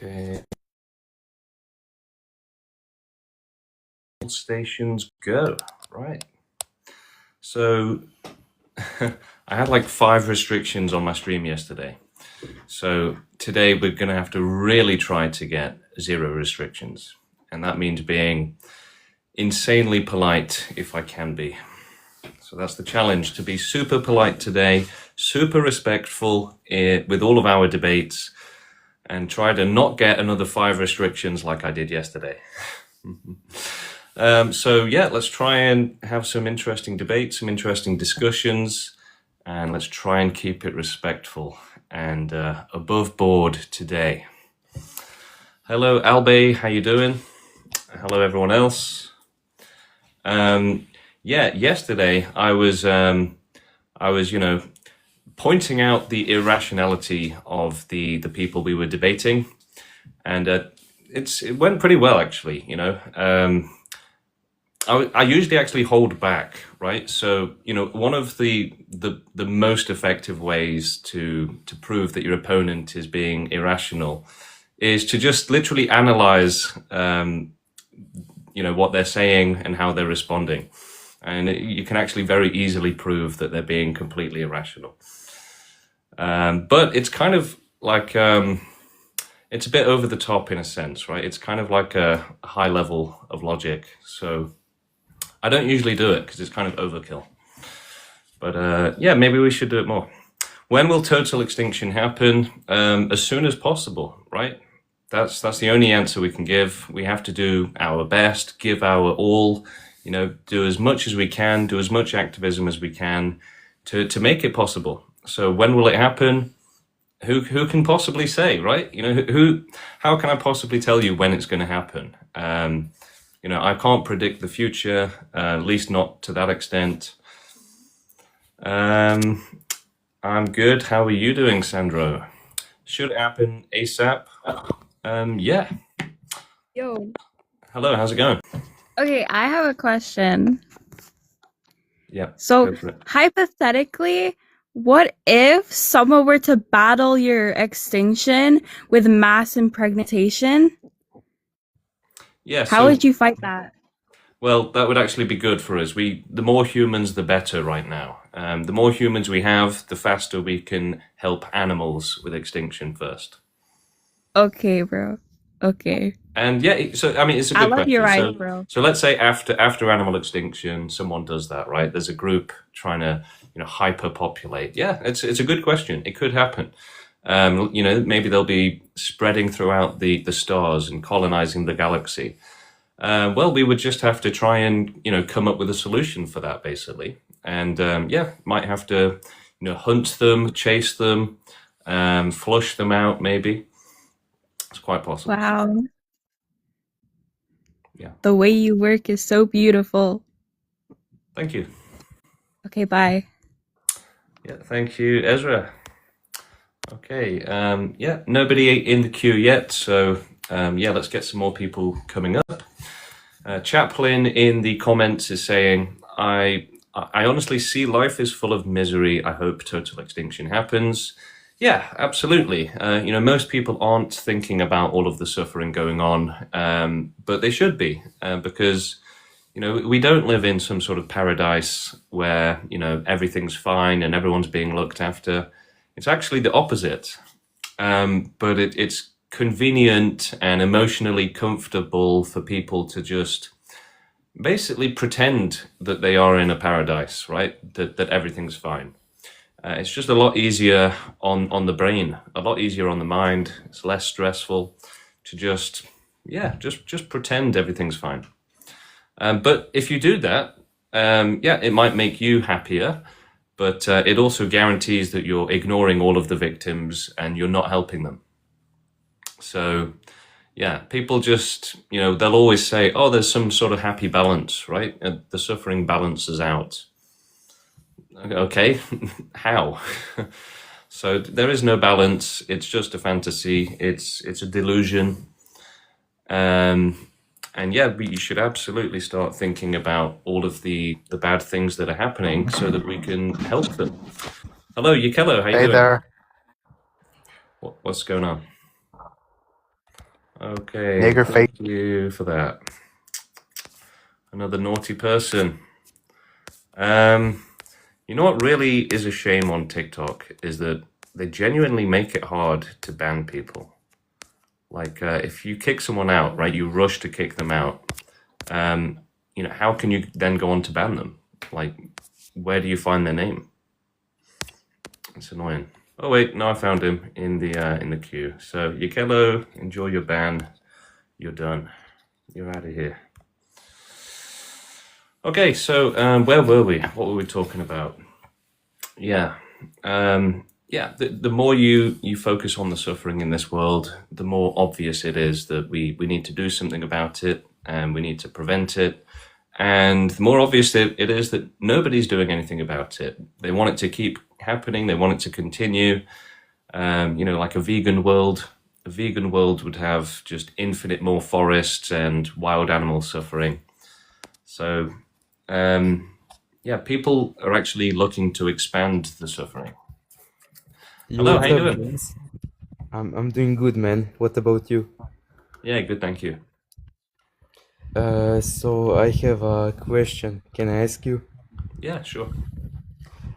Okay. Stations go. Right. So I had like 5 restrictions on my stream yesterday. So today we're going to have to really try to get 0 restrictions. And that means being insanely polite if I can be. So that's the challenge, to be super polite today, super respectful with all of our debates, and try to not get another 5 restrictions like I did yesterday. So yeah, let's try and have some interesting debates, some interesting discussions, and let's try and keep it respectful and above board today. Hello, Albe, how you doing? Hello, everyone else. Yeah, yesterday I was, pointing out the irrationality of the people we were debating, and it went pretty well, actually. I usually actually hold back, right? So, one of the most effective ways to prove that your opponent is being irrational is to just literally analyze, what they're saying and how they're responding. And you can actually very easily prove that they're being completely irrational. But it's kind of like, it's a bit over the top in a sense, right? It's kind of like a high level of logic. So I don't usually do it because it's kind of overkill. But yeah, maybe we should do it more. When will total extinction happen? As soon as possible, right? That's the only answer we can give. We have to do our best, give our all, do as much as we can, do as much activism as we can to make it possible. So when will it happen? Who can possibly say, right? How can I possibly tell you when it's going to happen? I can't predict the future, at least not to that extent. I'm good. How are you doing, Sandro? Should it happen ASAP? Yeah. Yo. Hello, how's it going? Okay, I have a question. Yeah. So, hypothetically, what if someone were to battle your extinction with mass impregnation? Yeah. How would you fight that? Well, that would actually be good for us. The more humans, the better right now. The more humans we have, the faster we can help animals with extinction first. Okay, bro. Okay. And yeah, so I mean, it's a good question. You're right, bro. So let's say after animal extinction, someone does that, right? There's a group trying to, hyperpopulate. Yeah, it's a good question. It could happen. Maybe they'll be spreading throughout the stars and colonizing the galaxy. Well, we would just have to try and, come up with a solution for that, basically. And might have to, hunt them, chase them, flush them out, maybe. It's quite possible. Wow. Yeah. The way you work is so beautiful. Thank you. Okay, bye. Yeah, thank you, Ezra. Okay, yeah, nobody in the queue yet, so let's get some more people coming up. Chaplin in the comments is saying, I honestly see life is full of misery. I hope total extinction happens. Yeah, absolutely. Most people aren't thinking about all of the suffering going on, but they should be, because, we don't live in some sort of paradise where, everything's fine and everyone's being looked after. It's actually the opposite. But it's convenient and emotionally comfortable for people to just basically pretend that they are in a paradise, right? That everything's fine. It's just a lot easier on the brain, a lot easier on the mind. It's less stressful to just pretend everything's fine. But if you do that, it might make you happier, but it also guarantees that you're ignoring all of the victims and you're not helping them. So, yeah, people just, they'll always say, oh, there's some sort of happy balance, right? The suffering balances out. Okay, how? So there is no balance. It's just a fantasy. It's a delusion. And yeah, you should absolutely start thinking about all of the bad things that are happening so that we can help them. Hello, Yukello, how you doing? Hey there. What's going on? Okay, Nigger thank face. you for that. Another naughty person. You know what really is a shame on TikTok is that they genuinely make it hard to ban people. Like, if you kick someone out, right, you rush to kick them out. You know, how can you then go on to ban them? Like, where do you find their name? It's annoying. Oh wait, no, I found him in the queue. So Ykello, enjoy your ban. You're done. You're out of here. Okay, so where were we? What were we talking about? Yeah, the more you focus on the suffering in this world, the more obvious it is that we need to do something about it, and we need to prevent it. And the more obvious it is that nobody's doing anything about it. They want it to keep happening. They want it to continue. You know, like a vegan world. A vegan world would have just infinite more forests and wild animal suffering. So, yeah, people are actually looking to expand the suffering. Hello, how you doing? James? I'm doing good, man. What about you? Yeah, good, thank you. So I have a question. Can I ask you? Yeah, sure.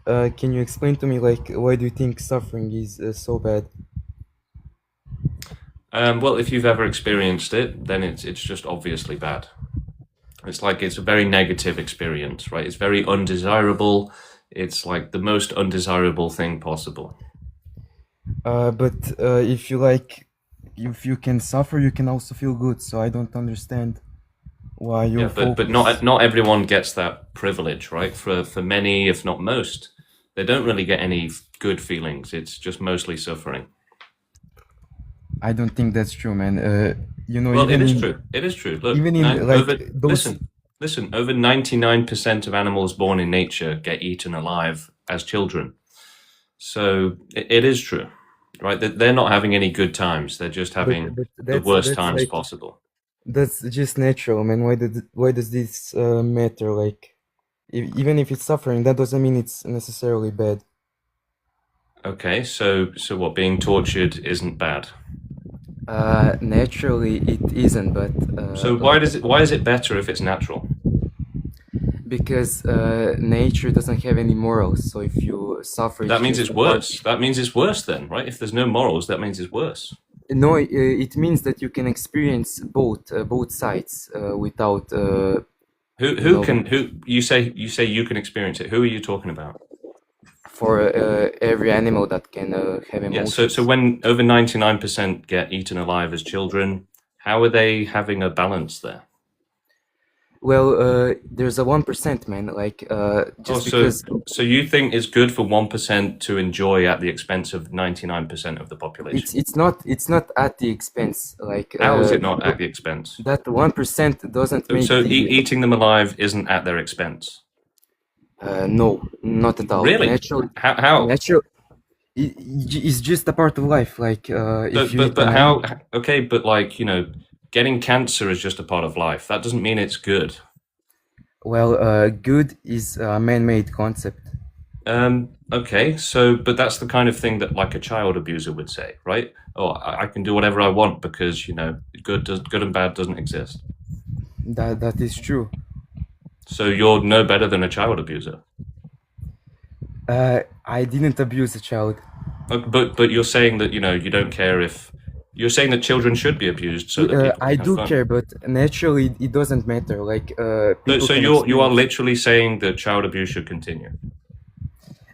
Can you explain to me, like, why do you think suffering is so bad? Well, if you've ever experienced it, then it's just obviously bad. It's like it's a very negative experience, right? It's very undesirable. It's like the most undesirable thing possible. But if you can suffer, you can also feel good. So I don't understand why you Yeah, but focus. not everyone gets that privilege, right? For many, if not most, they don't really get any good feelings. It's just mostly suffering. I don't think that's true, man. You know, Well, even it is in true. It is true. Look, even in like those. listen. Over 99% of animals born in nature get eaten alive as children. So it is true, right? They're not having any good times. They're just having But the worst that's times like possible. that's just natural, man. Why does this matter? Like, even if it's suffering, that doesn't mean it's necessarily bad. Okay, so what? Being tortured isn't bad. Naturally it isn't, but So why is it better if it's natural? because nature doesn't have any morals. So if you suffer, That means just it's worse. That means it's worse then, right? If there's no morals, that means it's worse. No, it means that you can experience both sides without. Who you say you can experience it? Who are you talking about? For every animal that can have Yeah, emotions. so when over 99% get eaten alive as children, how are they having a balance there? Well, there's a 1%, man. Like just because. So you think it's good for 1% to enjoy at the expense of 99% of the population? It's not at the expense. Like how is it not at the expense? That 1% doesn't make. So eating them alive isn't at their expense. No, not at all. Really? Natural. How? Natural. It's just a part of life. Like if you. But how? Okay, but like, you know, getting cancer is just a part of life. That doesn't mean it's good. Well, good is a man-made concept. Okay, so but that's the kind of thing that like a child abuser would say, right? Oh, I can do whatever I want because, you know, good and bad doesn't exist. That is true. So you're no better than a child abuser. I didn't abuse a child. But you're saying that, you know, you don't care if you're saying that children should be abused so that people I can do have fun. care, but naturally it doesn't matter. Like So you are literally saying that child abuse should continue.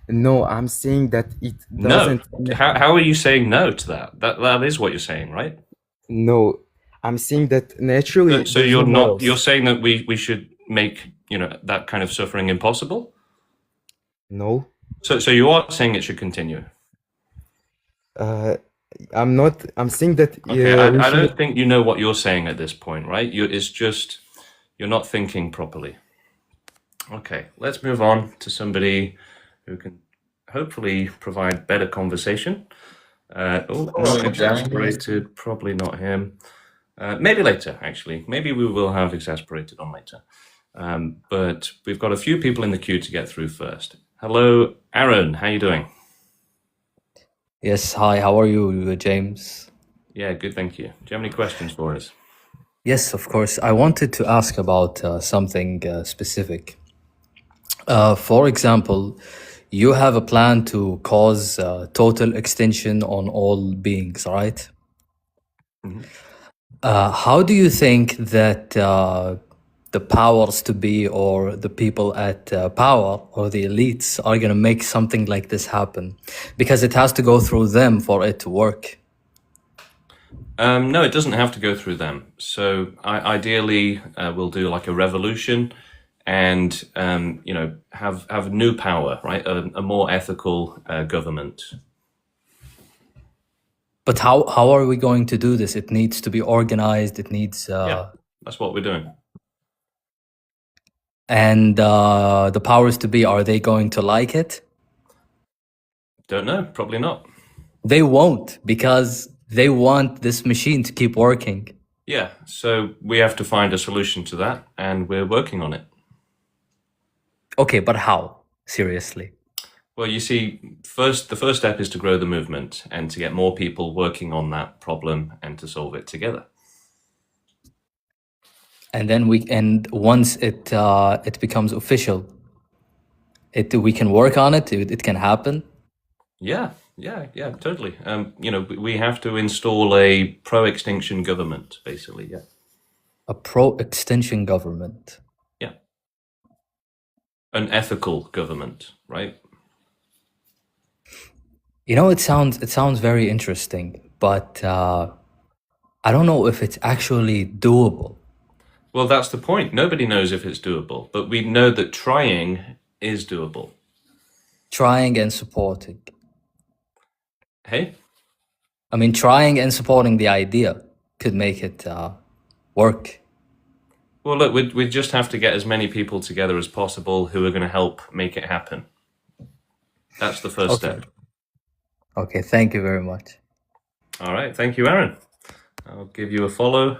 No, I'm saying that it doesn't. No. How are you saying no to that? That is what you're saying, right? No, I'm saying that naturally. So you're not. You're saying that we should make, you know, that kind of suffering impossible. No. So you are saying it should continue. I'm not. I'm saying that. Okay, I don't think you know what you're saying at this point, right? It's just you're not thinking properly. Okay, let's move on to somebody who can hopefully provide better conversation. Not exasperated, probably not him. Maybe later, actually. Maybe we will have exasperated on later. But we've got a few people in the queue to get through first. Hello, Aaron. How you doing? Yes, hi, how are you, James? Yeah, good, thank you. Do you have any questions for us? Yes, of course. I wanted to ask about something specific. For example, you have a plan to cause total extinction on all beings, right? Mhm. How do you think that the powers to be or the people at power or the elites are going to make something like this happen? Because it has to go through them for it to work. No, it doesn't have to go through them. So ideally, we'll do like a revolution, and have new power, right? A more ethical government. But how are we going to do this? It needs to be organized. It needs Yeah, that's what we're doing. and the powers to be, are they going to like it? Don't know. Probably not. They won't, because they want this machine to keep working. Yeah. So we have to find a solution to that, and we're working on it. Okay, but how? Seriously. Well, you see, the first step is to grow the movement and to get more people working on that problem and to solve it together. And then once it becomes official, we can work on it. It can happen. Yeah, totally. We have to install a pro-extinction government, basically. Yeah, A pro-extinction government. yeah, an ethical government, right? You know, it sounds very interesting, but I don't know if it's actually doable. Well, that's the point. Nobody knows if it's doable, but we know that trying is doable. Trying and supporting. Hey? I mean, trying and supporting the idea could make it work. Well, look, we just have to get as many people together as possible who are going to help make it happen. That's the first step. Okay, thank you very much. All right, thank you, Aaron. I'll give you a follow.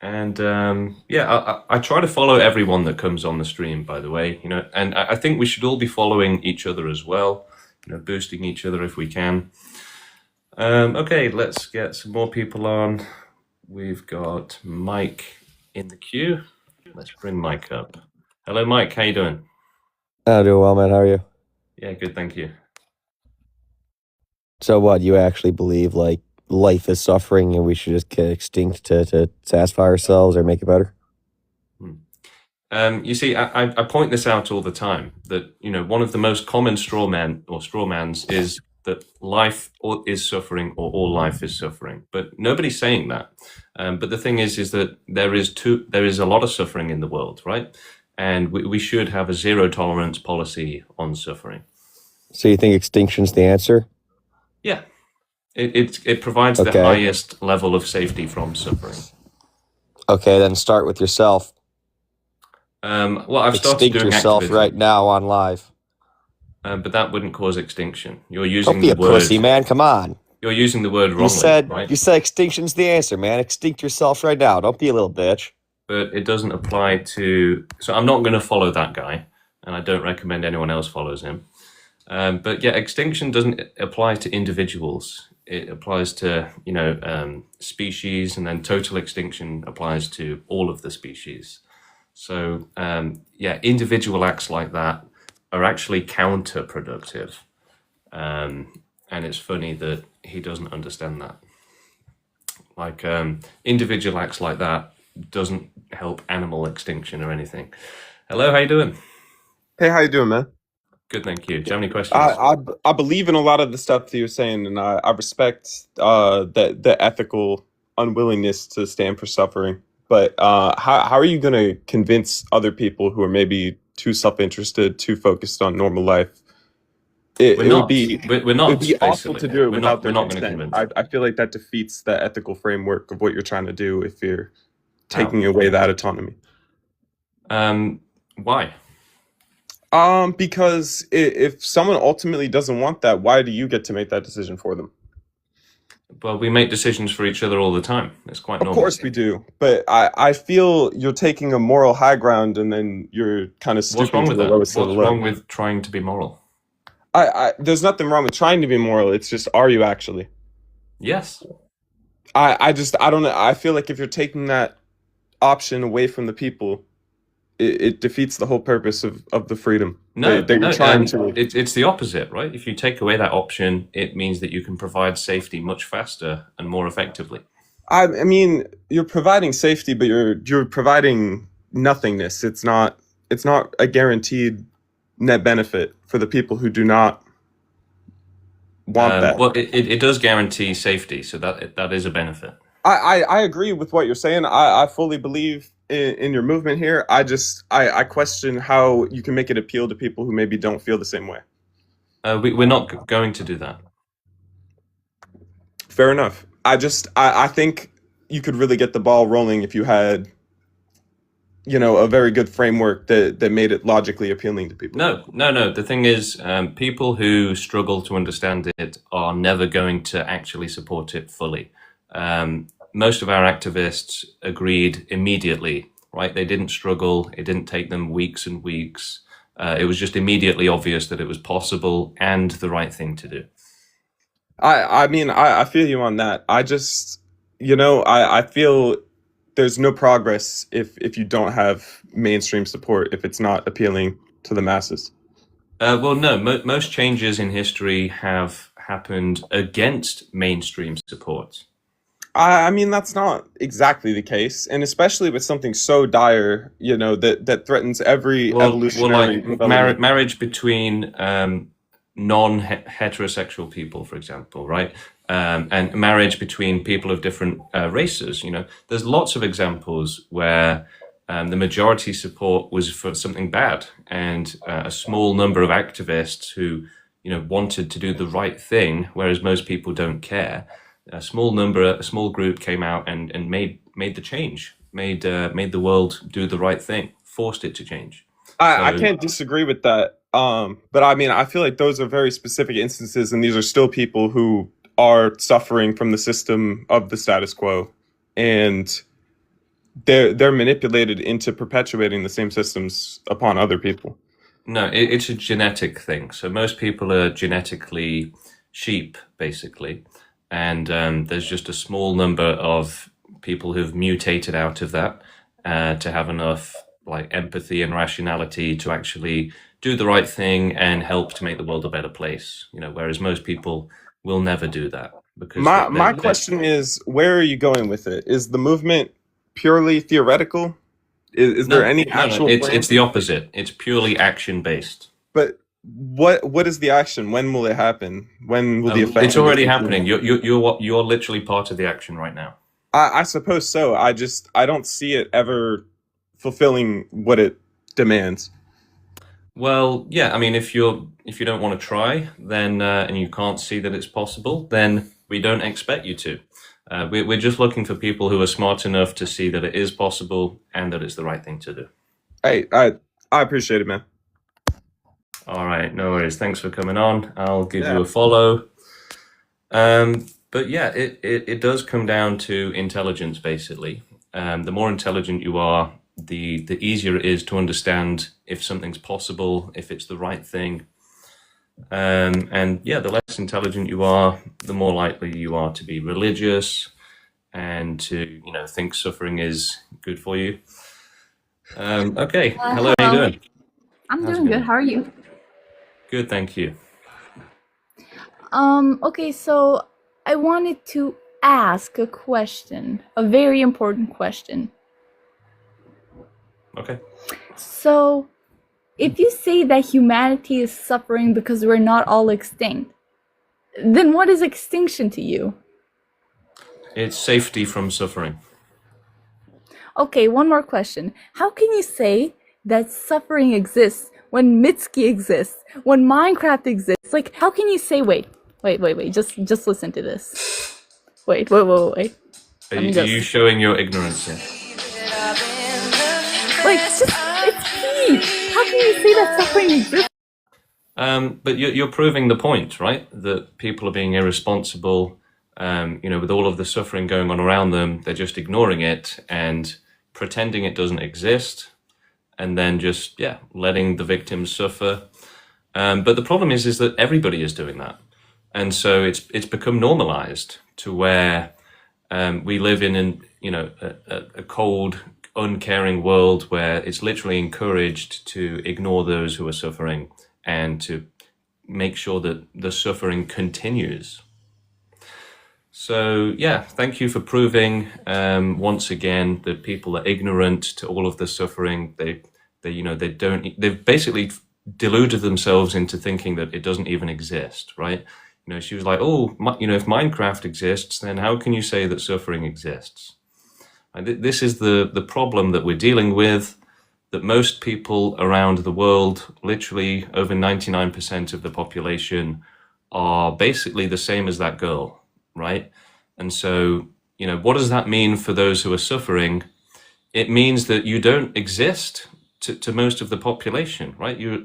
And I try to follow everyone that comes on the stream, by the way, and I think we should all be following each other as well, boosting each other if we can. Okay, let's get some more people on. We've got Mike in the queue. Let's bring Mike up. Hello, Mike. How you doing? I'm doing well, man. How are you? Yeah, good, thank you. So what, you actually believe like life is suffering and we should just get extinct to satisfy ourselves or make it better? You see, I point this out all the time, that, one of the most common strawmans is that life is suffering or all life is suffering, but nobody's saying that. But the thing is that there is a lot of suffering in the world, right? And we should have a zero tolerance policy on suffering. So you think extinction's the answer? Yeah, it provides the highest level of safety from suffering. Okay, then start with yourself. Well, I've started Extinct doing yourself activism, right now on live. but that wouldn't cause extinction. You're using Don't be the a word. pussy, man. Come on. You're using the word wrongly, right? You said extinction's the answer, man. Extinct yourself right now. Don't be a little bitch. But it doesn't apply to. So I'm not going to follow that guy, and I don't recommend anyone else follows him. But yeah, extinction doesn't apply to individuals. It applies to species, and then total extinction applies to all of the species. So individual acts like that are actually counterproductive, and it's funny that he doesn't understand that. Like individual acts like that doesn't help animal extinction or anything. Hello, how you doing? Hey, how you doing, man? Good, thank you. Do you have any questions? I believe in a lot of the stuff that you're saying, and I respect the ethical unwillingness to stand for suffering. But how are you going to convince other people who are maybe too self-interested, too focused on normal life? It would be awful to do it without their consent. I feel like that defeats the ethical framework of what you're trying to do if you're taking away that autonomy. Why? Because if someone ultimately doesn't want that, why do you get to make that decision for them? Well, we make decisions for each other all the time. It's quite normal. Of course we do. But I feel you're taking a moral high ground and then you're kind of stooping to the lowest of the low. What's wrong with trying to be moral? There's nothing wrong with trying to be moral. It's just, are you actually? Yes. I don't know. I feel like if you're taking that option away from the people, it defeats the whole purpose of the freedom No, that no, you're trying to. it's the opposite, right? If you take away that option, it means that you can provide safety much faster and more effectively. I mean, you're providing safety, but you're providing nothingness. It's not a guaranteed net benefit for the people who do not want that. Well, it does guarantee safety, so that is a benefit. I agree with what you're saying. I fully believe in your movement here. I question how you can make it appeal to people who maybe don't feel the same way. We're not going to do that. Fair enough. I think you could really get the ball rolling if you had, a very good framework that made it logically appealing to people. No. The thing is, people who struggle to understand it are never going to actually support it fully. Most of our activists agreed immediately, right? They didn't struggle. It didn't take them weeks and weeks. It was just immediately obvious that it was possible and the right thing to do. I mean, I feel you on that. I feel there's no progress if you don't have mainstream support, if it's not appealing to the masses. Well, no, most changes in history have happened against mainstream support. I mean, that's not exactly the case, and especially with something so dire, that threatens every evolutionary like development. marriage between non-heterosexual people, for example, right? And marriage between people of different races. There's lots of examples where the majority support was for something bad, and a small number of activists who wanted to do the right thing, whereas most people don't care. A small group came out and made the change, made the world do the right thing, forced it to change. I can't disagree with that. But I mean, I feel like those are very specific instances, and these are still people who are suffering from the system of the status quo, and they're manipulated into perpetuating the same systems upon other people. No, it's a genetic thing. So most people are genetically sheep, basically. And there's just a small number of people who've mutated out of that to have enough empathy and rationality to actually do the right thing and help to make the world a better place. Whereas most people will never do that. Because my question is, where are you going with it? Is the movement purely theoretical? Is there any actual? It's the opposite. It's purely action based. But what is the action? When will it happen? When will the effect? It's already happening. You're literally part of the action right now. I suppose so. I don't see it ever fulfilling what it demands. Well, yeah. I mean, if you don't want to try, then and you can't see that it's possible, then we don't expect you to. We're just looking for people who are smart enough to see that it is possible and that it's the right thing to do. Hey, I appreciate it, man. All right, no worries. Thanks for coming on. I'll give you a follow. But yeah, it does come down to intelligence, basically. The more intelligent you are, the easier it is to understand if something's possible, if it's the right thing. And yeah, the less intelligent you are, the more likely you are to be religious and to, think suffering is good for you. Okay. Hello, how you doing? I'm doing good. How are you? Good, thank you. Okay, so I wanted to ask a question, a very important question. Okay. So, if you say that humanity is suffering because we're not all extinct, then what is extinction to you? It's safety from suffering. Okay, one more question. How can you say that suffering exists when Mitski exists, when Minecraft exists? Like, how can you say, wait, just listen to this. Wait. Are you showing your ignorance here? It's key. How can you say that suffering exists? But you're proving the point, right? That people are being irresponsible, with all of the suffering going on around them, they're just ignoring it and pretending it doesn't exist, and then just, letting the victims suffer. But the problem is that everybody is doing that. And so it's become normalized to where We live in a cold, uncaring world where it's literally encouraged to ignore those who are suffering and to make sure that the suffering continues. So yeah, thank you for proving once again that people are ignorant to all of the suffering. They've basically deluded themselves into thinking that it doesn't even exist, right? She was like, oh, if Minecraft exists, then how can you say that suffering exists? And this is the problem that we're dealing with, that most people around the world, literally over 99% of the population, are basically the same as that girl, right? And so, what does that mean for those who are suffering? It means that you don't exist to most of the population, right? You're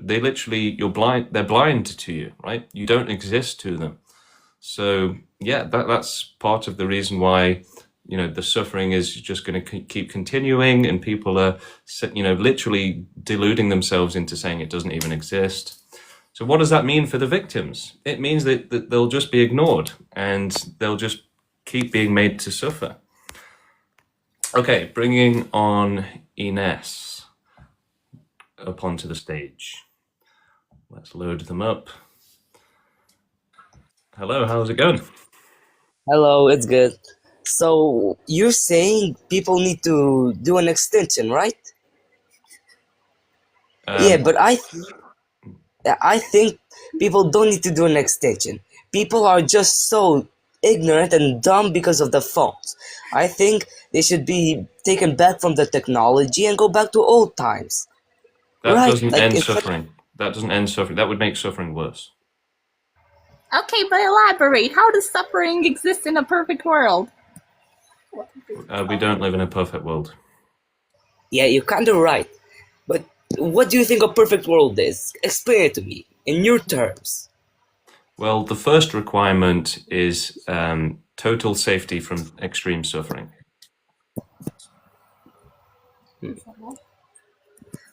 blind. They're blind to you, right? You don't exist to them. So yeah, that's part of the reason why the suffering is just going to keep continuing, and people are literally deluding themselves into saying it doesn't even exist. So what does that mean for the victims? It means that they'll just be ignored and they'll just keep being made to suffer. Okay, bringing on Ines up onto the stage. Let's load them up. Hello, how's it going? Hello, it's good. So you're saying people need to do an extension, right? Yeah, but I think people don't need to do an extension. People are just so ignorant and dumb because of the phones. I think they should be taken back from the technology and go back to old times. That Right? doesn't Like end it's suffering. That doesn't end suffering. That would make suffering worse. Okay, but elaborate. How does suffering exist in a perfect world? We don't live in a perfect world. yeah, you're kind of right. But what do you think a perfect world is? Explain it to me in your terms. Well, the first requirement is total safety from extreme suffering.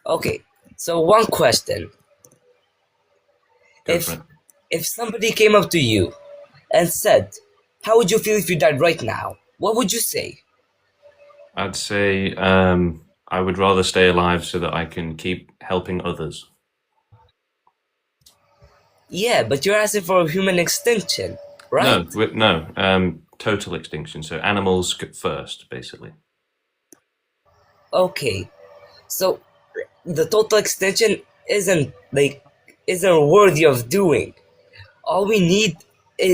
Okay, so one question. Go for it. If somebody came up to you and said, how would you feel if you died right now? What would you say? I'd say I would rather stay alive so that I can keep helping others. Yeah, but you're asking for a human extinction, right? No, total extinction. So animals first, basically. Okay, so the total extinction isn't worthy of doing. All we need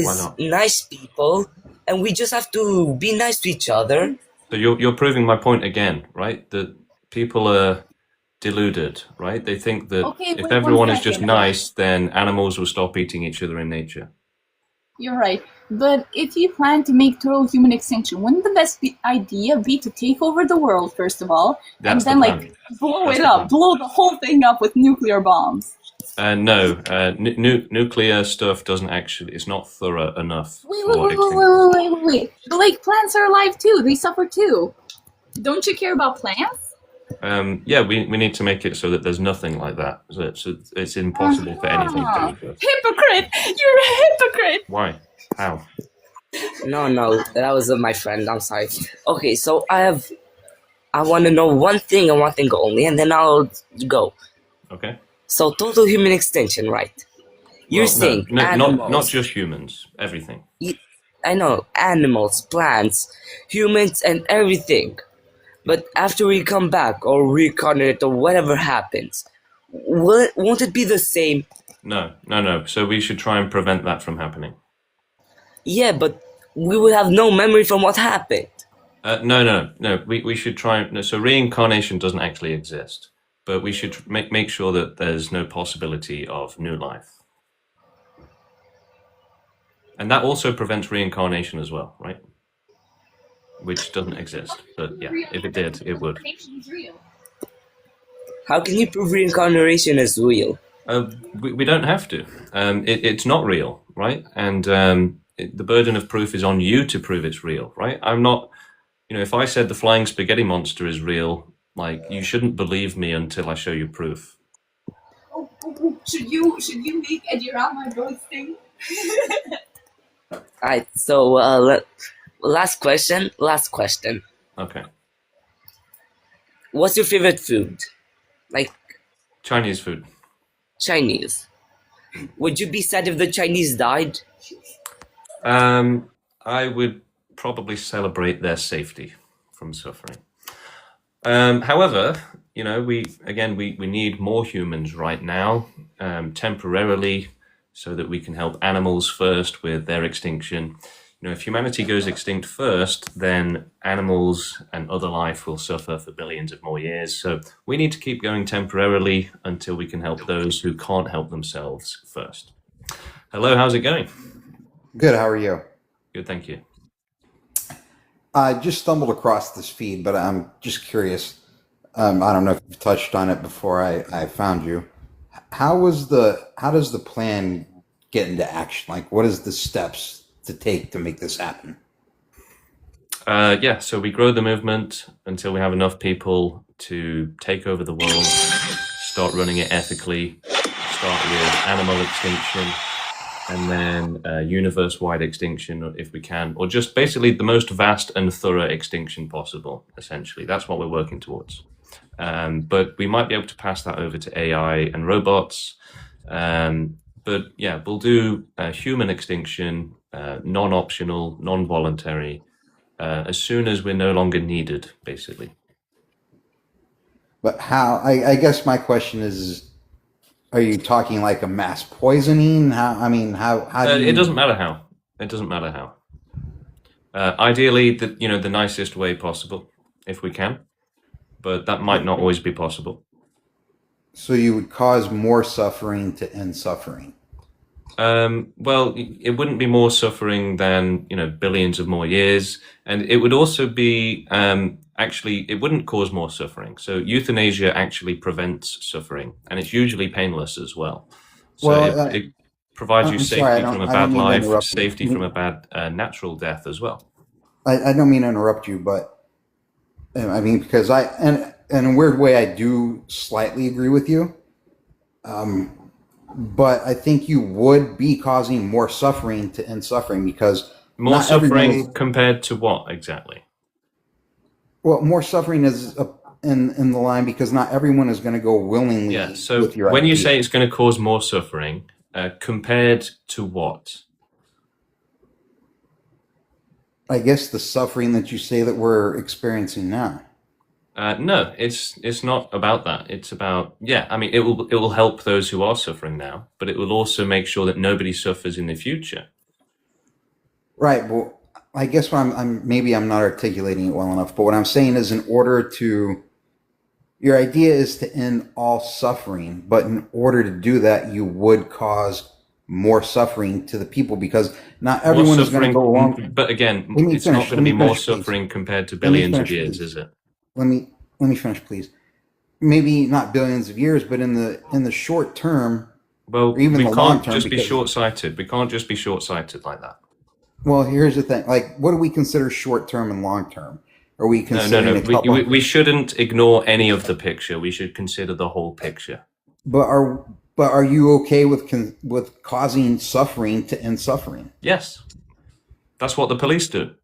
Why is not? nice people, and we just have to be nice to each other. So you're proving my point again, right? That people are deluded, right? They think that Okay, if wait everyone 1 is just second. nice, then animals will stop eating each other in nature. You're right. But if you plan to make total human extinction, wouldn't the best idea be to take over the world, first of all, That's and then the plan. blow That's it the up, plan. blow the whole thing up with nuclear bombs? No, nuclear stuff doesn't actually, it's not thorough enough Wait, for wait, wait, extinction. wait, wait, wait, wait. But plants are alive too. They suffer too. Don't you care about plants? Yeah, we need to make it so that there's nothing like that. So it's impossible for anything to exist. Hypocrite! You're a hypocrite! Why? How? No, that was my friend. I'm sorry. Okay, so I want to know one thing and one thing only, and then I'll go. Okay. So total human extinction, right? You're Well, saying no, animals. not just humans. Everything. I know animals, plants, humans, and everything. But after we come back or reincarnate or whatever happens, won't it be the same? No. So we should try and prevent that from happening. Yeah, but we will have no memory from what happened. No. We should try. No, so reincarnation doesn't actually exist, but we should make sure that there's no possibility of new life, and that also prevents reincarnation as well, right? Which doesn't exist, but yeah, if it did, it would. How can you prove reincarnation is real? We don't have to. It's not real, right? And the burden of proof is on you to prove it's real, right? I'm not. If I said the flying spaghetti monster is real, you shouldn't believe me until I show you proof. Should you make a Jirama ghost thing? Alright, so Last question. Last question. Okay. What's your favorite food? Like Chinese food. Chinese. Would you be sad if the Chinese died? I would probably celebrate their safety from suffering. However, you know, we need more humans right now, temporarily, so that we can help animals first with their extinction. You know, if humanity goes extinct first, then animals and other life will suffer for billions of more years. So we need to keep going temporarily until we can help those who can't help themselves first. Hello, how's it going? Good. How are you? Good, thank you. I just stumbled across this feed, but I'm just curious. I don't know if you've touched on it before I found you. How does the plan get into action? Like, what is the steps to take to make this happen? Yeah, so we grow the movement until we have enough people to take over the world, start running it ethically, start with animal extinction, and then universe-wide extinction if we can, or just basically the most vast and thorough extinction possible, essentially. That's what we're working towards. But we might be able to pass that over to AI and robots. But yeah, we'll do human extinction, non-optional, non-voluntary, as soon as we're no longer needed, basically. But how? I guess my question is, are you talking like a mass poisoning? How do you? It doesn't matter how. It doesn't matter how. Ideally, the nicest way possible, if we can, but that might not always be possible. So you would cause more suffering to end suffering. Well, it wouldn't be more suffering than, billions of more years. And it would also be, actually, it wouldn't cause more suffering. So euthanasia actually prevents suffering, and it's usually painless as well. So Well, it provides you I'm sorry. safety from a I don't bad mean to life, interrupt you. safety from a bad natural death as well. I don't mean to interrupt you, but I mean because and in a weird way I do slightly agree with you. But I think you would be causing more suffering to end suffering because More not everyone is, suffering compared to what exactly? well, more suffering is in the line because not everyone is going to go willingly Yeah, so with your when you idea. say it's going to cause more suffering, compared to what? I guess the suffering that you say that we're experiencing now. No, it's not about that. It's about, yeah, I mean, it will help those who are suffering now, but it will also make sure that nobody suffers in the future. Right. Well, I guess what maybe I'm not articulating it well enough, but what I'm saying is your idea is to end all suffering, but in order to do that, you would cause more suffering to the people because not More everyone is going to suffering, go along. but again, Let me it's not finish. going Let to be me more finish, please. suffering compared to Let me billions of finish, years, please. is it? Let me finish, please. Maybe not billions of years, but in the short term, Well, or even we the long can't term, just be because short-sighted. We can't just be short-sighted like that. well, here's the thing: like, what do we consider short term and long term? Are we No. considering a couple? We shouldn't ignore any of the picture. We should consider the whole picture. But are you okay with causing suffering to end suffering? Yes, that's what the police do.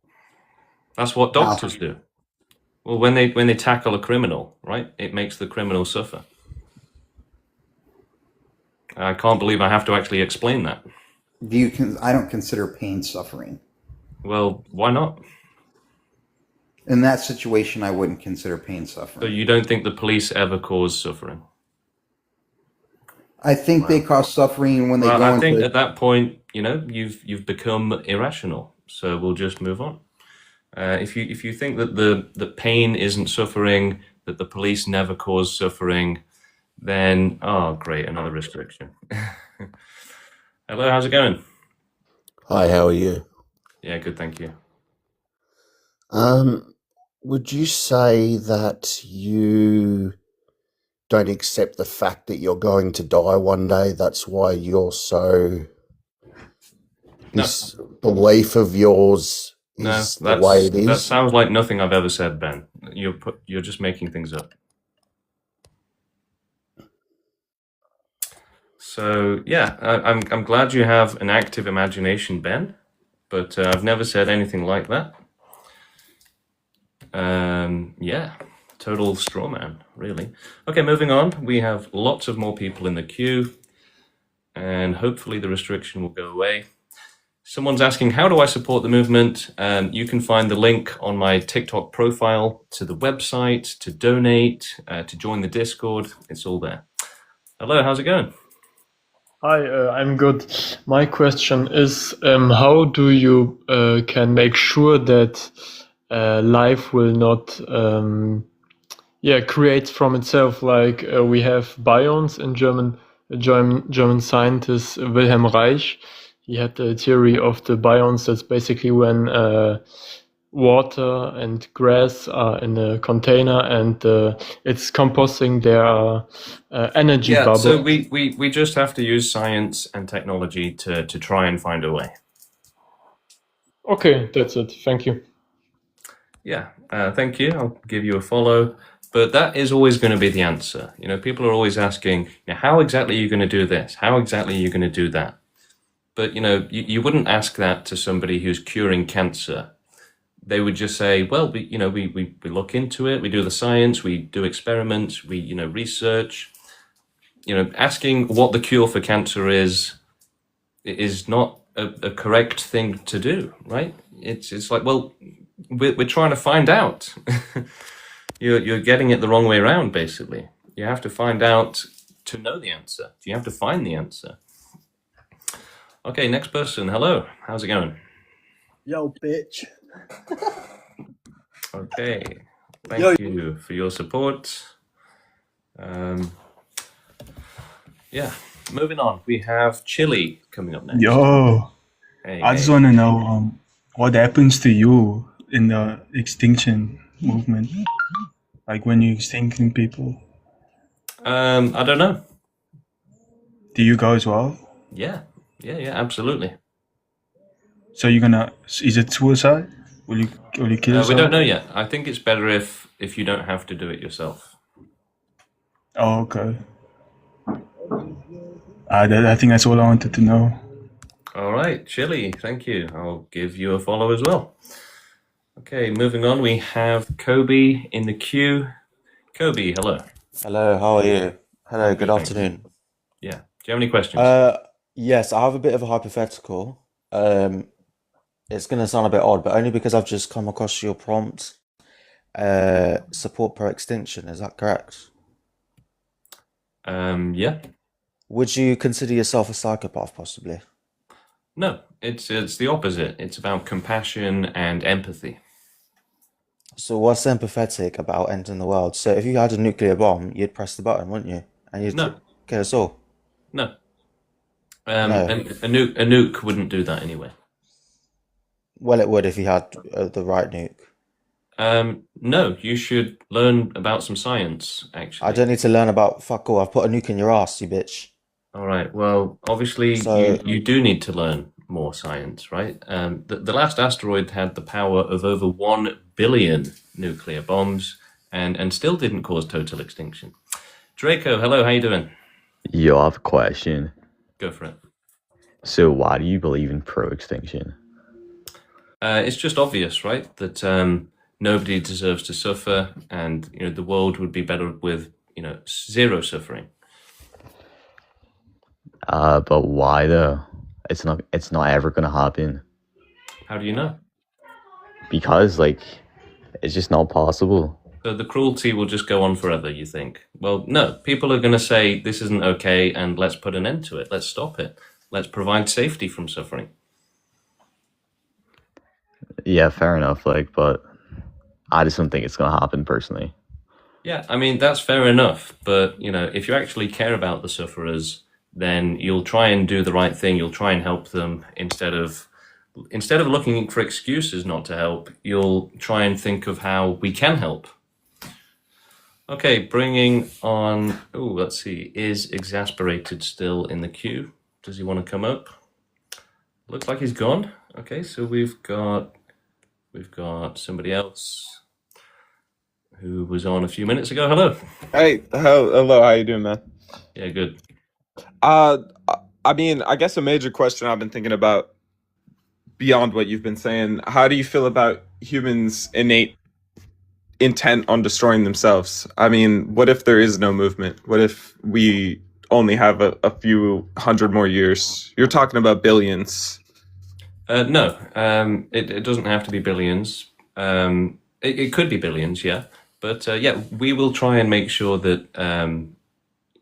That's what How? doctors do. Well, when they tackle a criminal, right, it makes the criminal suffer. I can't believe I have to actually explain that. I don't consider pain suffering. Well, why not? In that situation, I wouldn't consider pain So suffering. you don't think the police ever cause suffering? I think they cause suffering when they Well, go I think into. at that point, you've become irrational. So we'll just move on. If you think that the pain isn't suffering, that the police never cause suffering, then oh great, another restriction. Hello, how's it going? Hi, how are you? Yeah, good, thank you. Would you say that you don't accept the fact that you're going to die one day? That's why you're so. No, This belief of yours no, is the way it that is. sounds like nothing I've ever said, Ben. You're just making things up. So yeah, I'm glad you have an active imagination, Ben, but I've never said anything like that. Yeah, total straw man, really. Okay, moving on. We have lots of more people in the queue, and hopefully the restriction will go away. Someone's asking, how do I support the movement? You can find the link on my TikTok profile to the website, to donate, to join the Discord. It's all there. Hello, how's it going? Hi, I'm good. My question is, how do you can make sure that life will not create from itself? Like we have biomes in German scientist Wilhelm Reich. He had the theory of the biomes. That's basically when water and grass are in a container and it's composting their energy Yeah, bubble. so we just have to use science and technology to try and find a way. Okay, that's it. Thank you. Yeah, thank you. I'll give you a follow. But that is always going to be the answer. You know, people are always asking, how exactly are you going to do this? How exactly are you going to do that? But, you know, you wouldn't ask that to somebody who's curing cancer. They would just say, well, we look into it, we do the science, we do experiments, we, research. Asking what the cure for cancer is not a correct thing to do, right? It's like, well, we're trying to find out. You're getting it the wrong way around, basically. You have to find out to know the answer. You have to find the answer. Okay, next person. Hello. How's it going? Yo, bitch. Okay. Thank you for your support. Yeah. Moving on. We have Chili coming up next. Yo, Hey, I just want to know what happens to you in the extinction movement, like when you're extincting people. I don't know. Do you go as well? Yeah, absolutely. So you're gonna? Is it suicide? Will you kill yourself? We don't know yet. I think it's better if you don't have to do it yourself. Oh, okay. I think that's all I wanted to know. All right, Chili, thank you. I'll give you a follow as well. Okay, moving on, we have Kobe in the queue. Kobe, hello. Hello, how are you? Hello, good afternoon. Yeah, do you have any questions? Yes, I have a bit of a hypothetical. It's going to sound a bit odd, but only because I've just come across your prompt. Support per extinction, is that correct? Yeah. Would you consider yourself a psychopath, possibly? No, it's the opposite. It's about compassion and empathy. So what's empathetic about ending the world? So if you had a nuclear bomb, you'd press the button, wouldn't you? And you'd kill us all. No. No. A nuke wouldn't do that anyway. Well, it would if you had the right nuke. No, you should learn about some science, actually. I don't need to learn about fuck all. I've put a nuke in your ass, you bitch. All right. Well, obviously, you do need to learn more science, right? The last asteroid had the power of over 1 billion nuclear bombs and still didn't cause total extinction. Draco, hello. How you doing? Yo, I have a question. Go for it. So why do you believe in pro-extinction? It's just obvious, right? That nobody deserves to suffer, and the world would be better with zero suffering. But why though? It's not ever gonna happen. How do you know? Because it's just not possible. So the cruelty will just go on forever, you think? Well, no. People are going to say this isn't okay, and let's put an end to it. Let's stop it. Let's provide safety from suffering. Yeah, fair enough. But I just don't think it's gonna happen personally. Yeah, I mean that's fair enough. But if you actually care about the sufferers, then you'll try and do the right thing. You'll try and help them instead of looking for excuses not to help. You'll try and think of how we can help. Okay, bringing on. Oh, let's see. Is Exasperated still in the queue? Does he want to come up? Looks like he's gone. Okay, so we've got somebody else who was on a few minutes ago. Hello. Hey, hello. How you doing, man? Yeah, good. I mean, I guess a major question I've been thinking about beyond what you've been saying. How do you feel about humans' innate intent on destroying themselves. I mean, what if there is no movement? What if we only have a few hundred more years? You're talking about billions. No, it doesn't have to be billions. It could be billions, yeah. But yeah, we will try and make sure that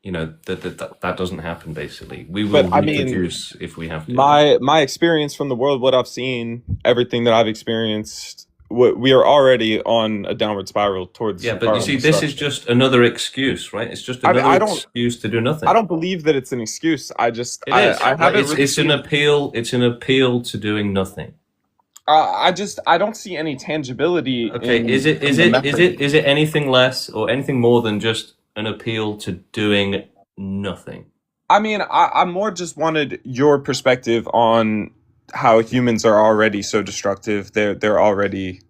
that doesn't happen. Basically, we will But I mean, reproduce if we have to. my experience from the world, what I've seen, everything that I've experienced, we are already on a downward spiral towards. Yeah, but you see, this is just another excuse, right? It's just another excuse to do nothing. I don't believe that it's an excuse. I just It is. I haven't. Really it's an appeal. It's an appeal to doing nothing. I don't see any tangibility. Okay, is it anything less or anything more than just an appeal to doing nothing? I mean, I more just wanted your perspective on how humans are already so destructive. They're already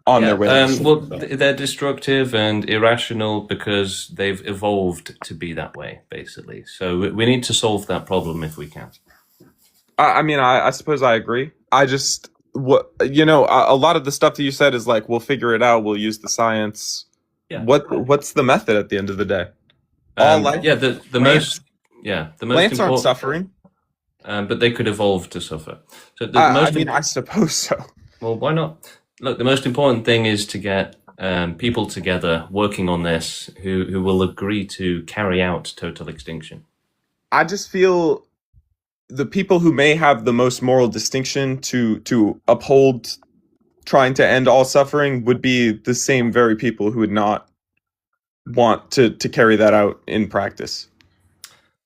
on their way. Well, they're destructive and irrational because they've evolved to be that way, basically. So we need to solve that problem if we can. I mean, I suppose I agree. I just a lot of the stuff that you said is like, we'll figure it out. We'll use the science. Yeah. What's the method at the end of the day? The most plants aren't important, suffering, but they could evolve to suffer. So I suppose so. Well, why not? Look, the most important thing is to get people together working on this who will agree to carry out total extinction. I just feel the people who may have the most moral distinction to uphold trying to end all suffering would be the same very people who would not want to carry that out in practice.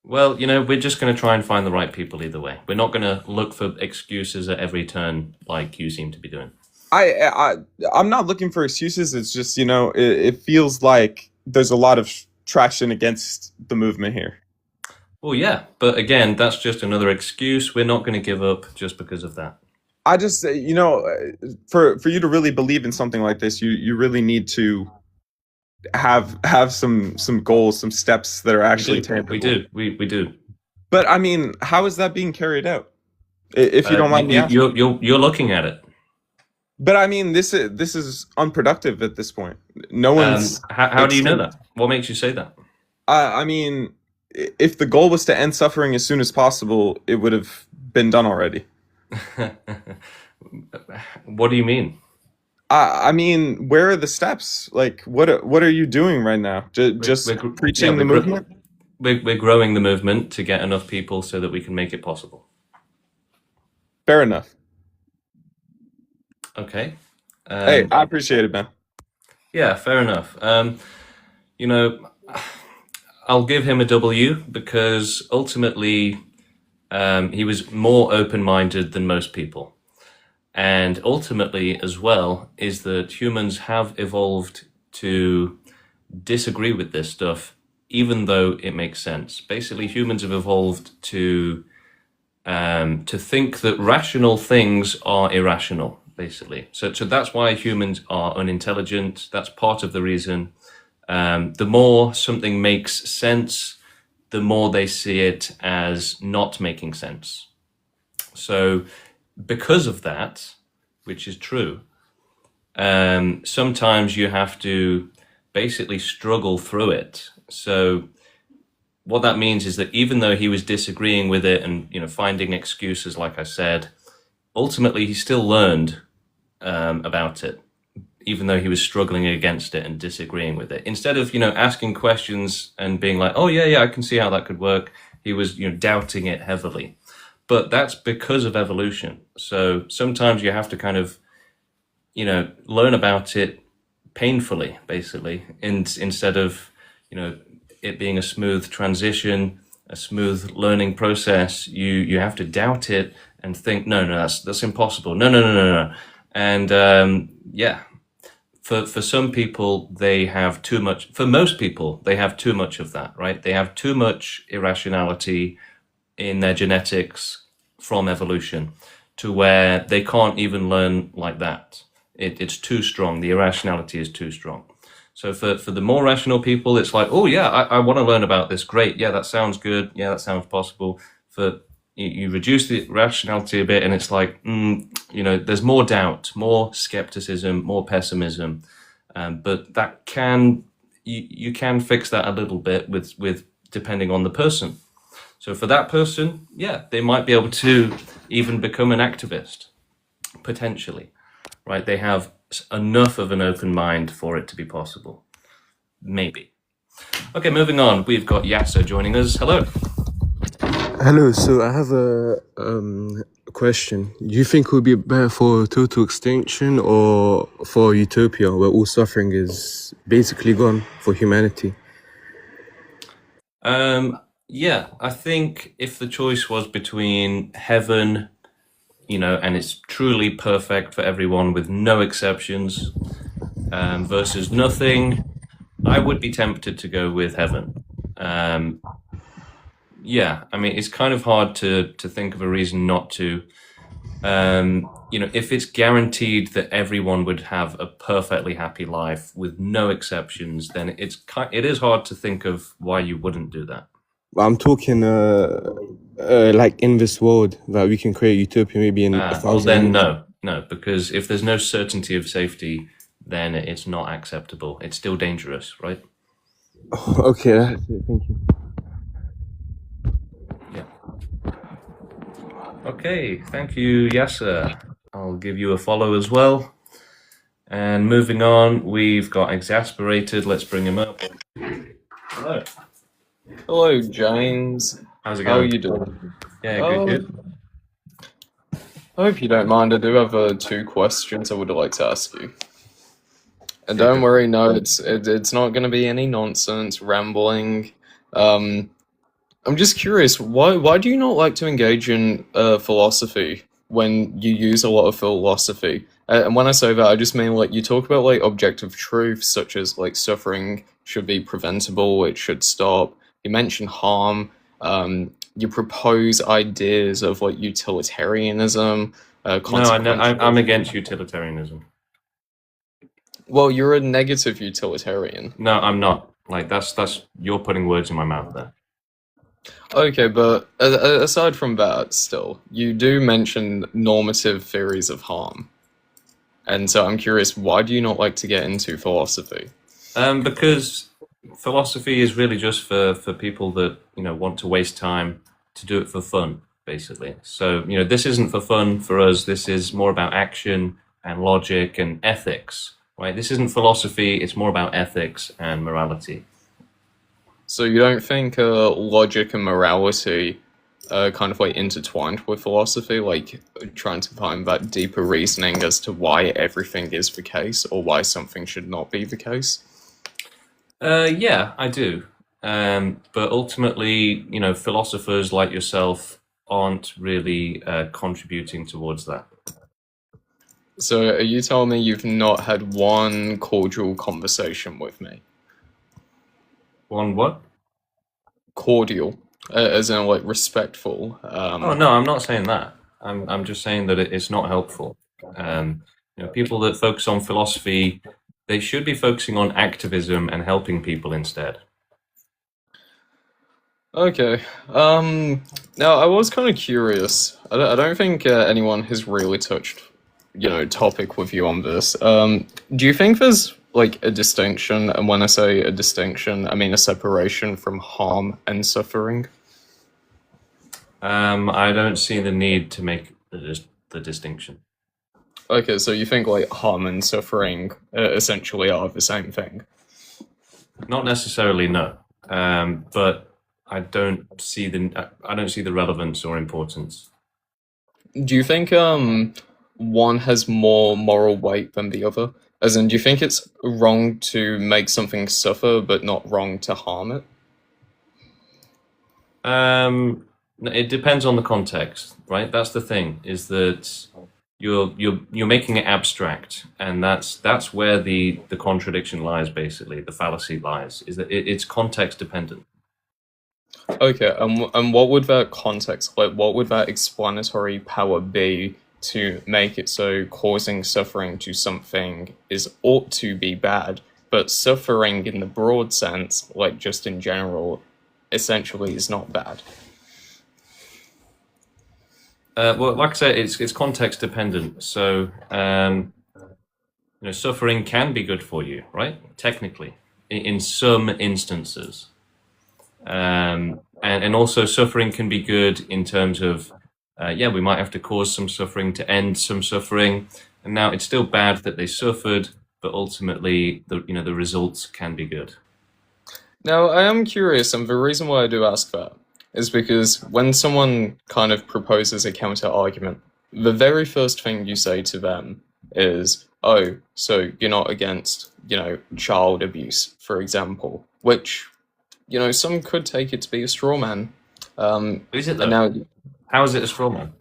Well, we're just going to try and find the right people either way. We're not going to look for excuses at every turn like you seem to be doing. I'm not looking for excuses. It's just, it feels like there's a lot of traction against the movement here. Well, yeah, but again, that's just another excuse. We're not going to give up just because of that. I just, for you to really believe in something like this, you really need to have some goals, some steps that are actually tangible. We do. But I mean, how is that being carried out? If you don't mind me asking. You're looking at it. But I mean, this is unproductive at this point. No one's. How do you know that? What makes you say that? I mean, if the goal was to end suffering as soon as possible, it would have been done already. What do you mean? I mean, where are the steps? Like, what are you doing right now? Just preaching the movement? We're growing the movement to get enough people so that we can make it possible. Fair enough. Okay. Hey, I appreciate it, man. Yeah, fair enough. I'll give him a W because ultimately he was more open-minded than most people. And ultimately, as well, is that humans have evolved to disagree with this stuff, even though it makes sense. Basically, humans have evolved to think that rational things are irrational, basically. So that's why humans are unintelligent. That's part of the reason. The more something makes sense, the more they see it as not making sense. So because of that, which is true, sometimes you have to basically struggle through it. So what that means is that even though he was disagreeing with it and finding excuses, like I said, ultimately he still learned about it, even though he was struggling against it and disagreeing with it. Instead of asking questions and being like, oh yeah, I can see how that could work, he was doubting it heavily. But that's because of evolution. So sometimes you have to kind of, learn about it painfully, basically, instead of, it being a smooth transition, a smooth learning process. You have to doubt it and think, no, that's impossible. No. And for some people, they have too much. For most people, they have too much of that, right? They have too much irrationality in their genetics from evolution to where they can't even learn like that. It's too strong. The irrationality is too strong. So for the more rational people, it's like, oh yeah, I want to learn about this. Great. Yeah, that sounds good. Yeah, that sounds possible. For you reduce the rationality a bit and it's like, there's more doubt, more skepticism, more pessimism. But that can you can fix that a little bit with depending on the person. So for that person, yeah, they might be able to even become an activist potentially, right? They have enough of an open mind for it to be possible, maybe. Okay, moving on. We've got Yasser joining us. Hello. Hello, so I have a question. Do you think it would be better for total extinction or for utopia where all suffering is basically gone for humanity? Yeah, I think if the choice was between heaven, and it's truly perfect for everyone with no exceptions, versus nothing, I would be tempted to go with heaven. Yeah, I mean, it's kind of hard to think of a reason not to. If it's guaranteed that everyone would have a perfectly happy life with no exceptions, then it is hard to think of why you wouldn't do that. I'm talking like in this world that we can create utopia maybe in 1,000 Well, then years. no, because if there's no certainty of safety, then it's not acceptable. It's still dangerous, right? Okay, that's it. Thank you. Okay, thank you, Yasser. I'll give you a follow as well. And moving on, we've got Exasperated. Let's bring him up. Hello. Hello, James. How's it How are going? you doing? Yeah, good. I hope you don't mind. I do have 2 questions I would like to ask you. And don't worry, no, it's not going to be any nonsense, rambling. I'm just curious, why do you not like to engage in philosophy when you use a lot of philosophy? And when I say that, I just mean like you talk about like objective truths such as like suffering should be preventable, it should stop. You mention harm. You propose ideas of like utilitarianism. No, I'm against utilitarianism. Well, you're a negative utilitarian. No, I'm not. Like that's you're putting words in my mouth there. Okay, but aside from that, still, you do mention normative theories of harm. And so I'm curious, why do you not like to get into philosophy? Because philosophy is really just for people that, want to waste time to do it for fun, basically. So, this isn't for fun for us. This is more about action and logic and ethics, right? This isn't philosophy. It's more about ethics and morality. So you don't think logic and morality are kind of like intertwined with philosophy, like trying to find that deeper reasoning as to why everything is the case or why something should not be the case? Yeah, I do. But ultimately, philosophers like yourself aren't really contributing towards that. So are you telling me you've not had one cordial conversation with me? One what? Cordial, as in like respectful. Oh no, I'm not saying that. I'm just saying that it's not helpful. People that focus on philosophy, they should be focusing on activism and helping people instead. Okay. Now I was kind of curious. I don't think anyone has really touched, topic with you on this. Do you think there's like a distinction, and when I say a distinction, I mean a separation from harm and suffering? I don't see the need to make the distinction. Okay, so you think like harm and suffering essentially are the same thing? Not necessarily, no. But I don't see the relevance or importance. Do you think one has more moral weight than the other? As in, do you think it's wrong to make something suffer, but not wrong to harm it? It depends on the context, right? That's the thing, is that you're making it abstract, and that's where the contradiction lies, basically. The fallacy lies, is that it's context dependent. Okay, and what would that context, like, what would that explanatory power be to make it so causing suffering to something ought to be bad, but suffering in the broad sense, like just in general, essentially is not bad? Well, like I said, it's context dependent. So suffering can be good for you, right? Technically, in some instances. And also suffering can be good in terms of, we might have to cause some suffering to end some suffering. And now it's still bad that they suffered, but ultimately the results can be good. Now, I am curious, and the reason why I do ask that is because when someone kind of proposes a counter argument, the very first thing you say to them is, oh, so you're not against, child abuse, for example, which, some could take it to be a straw man. Is it though? Now, how is it a straw man?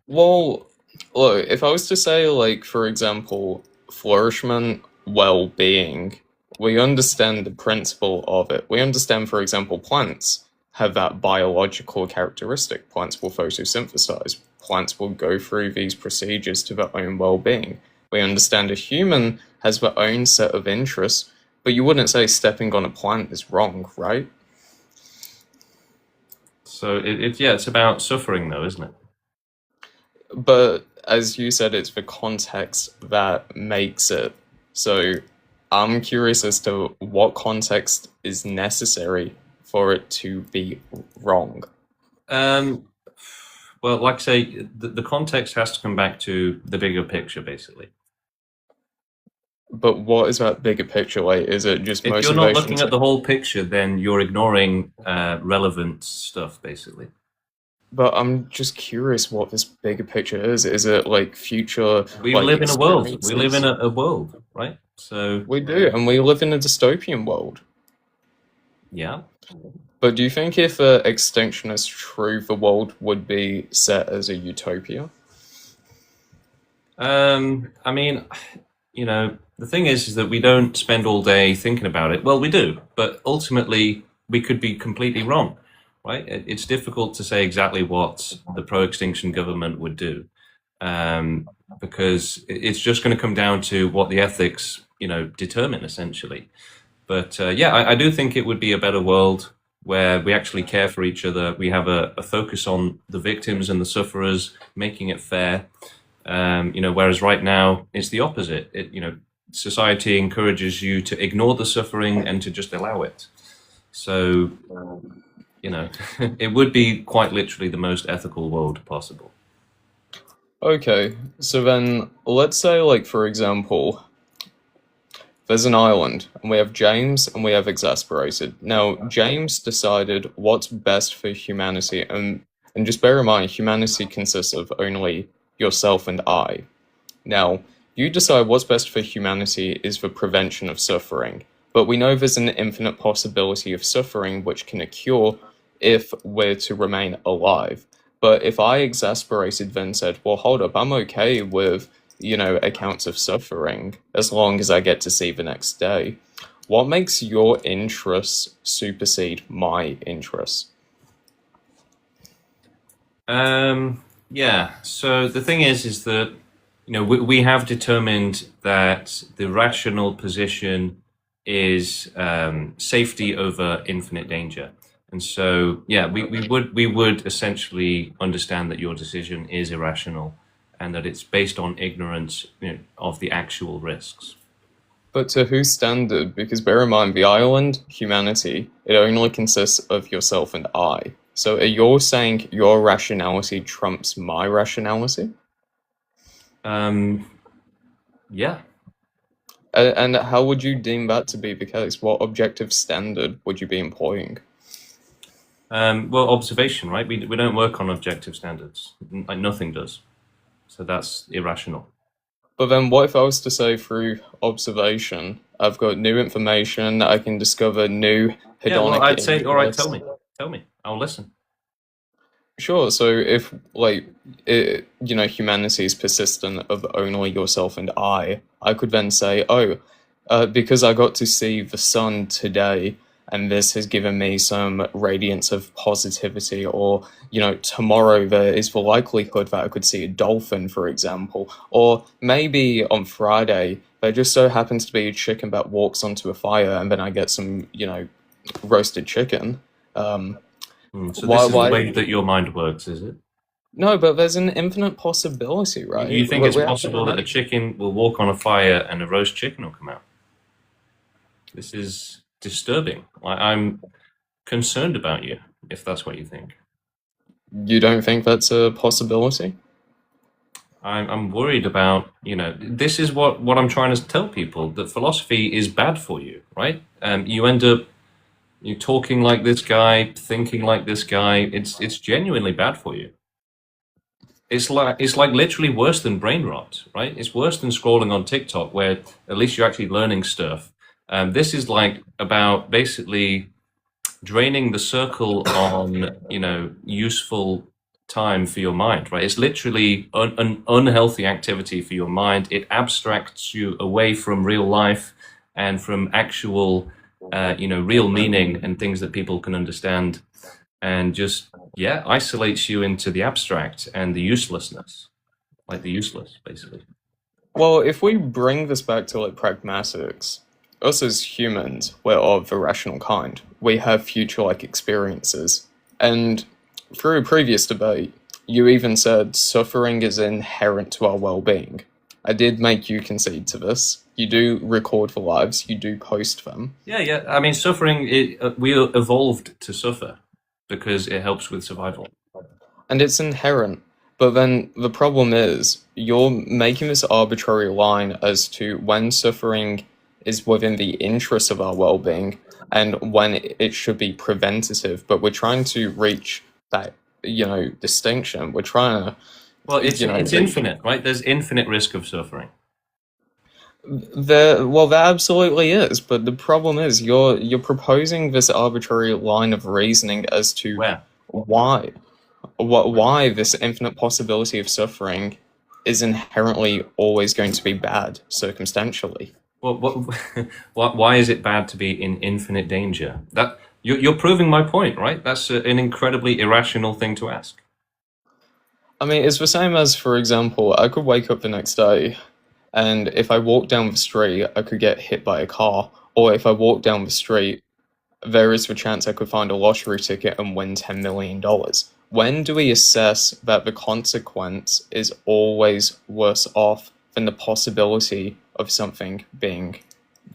well, look, if I was to say, like, for example, flourishment, well-being, we understand the principle of it. We understand, for example, plants have that biological characteristic. Plants will photosynthesize. Plants will go through these procedures to their own well-being. We understand a human has their own set of interests, but you wouldn't say stepping on a plant is wrong, right? So it's about suffering though, isn't it? But as you said, it's the context that makes it. So I'm curious as to what context is necessary for it to be wrong. Well, like I say, the context has to come back to the bigger picture, basically. But what is that bigger picture like? Is it just If motivation? you're not looking at the whole picture, then you're ignoring relevant stuff, basically. But I'm just curious what this bigger picture is. Is it like future? We like, live in a world. We experiences? live in a world, right? So We do, and we live in a dystopian world. yeah. But do you think if extinction is true, the world would be set as a utopia? I mean, the thing is that we don't spend all day thinking about it. Well, we do, but ultimately we could be completely wrong, right? It's difficult to say exactly what the pro-extinction government would do, because it's just going to come down to what the ethics, determine essentially. But I do think it would be a better world where we actually care for each other. We have a focus on the victims and the sufferers, making it fair. Whereas right now it's the opposite. Society encourages you to ignore the suffering and to just allow it. So, it would be quite literally the most ethical world possible. Okay, so then let's say, like, for example, there's an island, and we have James and we have Exasperated. Now, James decided what's best for humanity, and just bear in mind, humanity consists of only yourself and I. Now, you decide what's best for humanity is the prevention of suffering, but we know there's an infinite possibility of suffering which can occur if we're to remain alive. But if I, Exasperated, then said, well, hold up, I'm okay with accounts of suffering, as long as I get to see the next day. What makes your interests supersede my interests? So the thing is that, we have determined that the rational position is safety over infinite danger. And so, we would essentially understand that your decision is irrational, and that it's based on ignorance, of the actual risks. But to whose standard? Because bear in mind, the island, humanity, it only consists of yourself and I. So are you saying your rationality trumps my rationality? Yeah. And how would you deem that to be the case? What objective standard would you be employing? Well, observation, right? We don't work on objective standards. Like, nothing does. So that's irrational. But then what if I was to say through observation, I've got new information, I can discover new hedonic... Yeah, well, I'd say, all right, interests. tell me, I'll listen. Sure, so if, humanity is persistent of only yourself and I could then say, because I got to see the sun today, and this has given me some radiance of positivity, or, tomorrow there is the likelihood that I could see a dolphin, for example, or maybe on Friday there just so happens to be a chicken that walks onto a fire, and then I get some, roasted chicken. So this is the way that your mind works, is it? No, but there's an infinite possibility, right? You think it's We have to possible that a remember. chicken will walk on a fire and a roast chicken will come out? This is disturbing. I'm concerned about you, if that's what you think. You don't think that's a possibility? I'm worried about, this is what I'm trying to tell people, that philosophy is bad for you, right? You end up you talking like this guy, thinking like this guy. It's genuinely bad for you. It's like literally worse than brain rot, right? It's worse than scrolling on TikTok, where at least you're actually learning stuff. This is like about basically draining the circle on useful time for your mind, right? It's literally an unhealthy activity for your mind. It abstracts you away from real life and from actual real meaning and things that people can understand, and just isolates you into the abstract and the uselessness, like the useless, basically. Well, if we bring this back to like pragmatics, us as humans, we're of the rational kind. We have future-like experiences. And through a previous debate, you even said suffering is inherent to our well-being. I did make you concede to this. You do record the lives, you do post them. Yeah. I mean, suffering, we evolved to suffer because it helps with survival. And it's inherent. But then the problem is, you're making this arbitrary line as to when suffering is within the interest of our well-being and when it should be preventative. But we're trying to reach that, distinction. We're trying to, Well, it's infinite, right? There's infinite risk of suffering. There absolutely is. But the problem is, you're proposing this arbitrary line of reasoning as to why this infinite possibility of suffering is inherently always going to be bad circumstantially. Well, why is it bad to be in infinite danger? That you're proving my point, right? That's an incredibly irrational thing to ask. I mean, it's the same as, for example, I could wake up the next day, and if I walk down the street, I could get hit by a car, or if I walk down the street, there is the chance I could find a lottery ticket and win $10 million. When do we assess that the consequence is always worse off than the possibility of something being,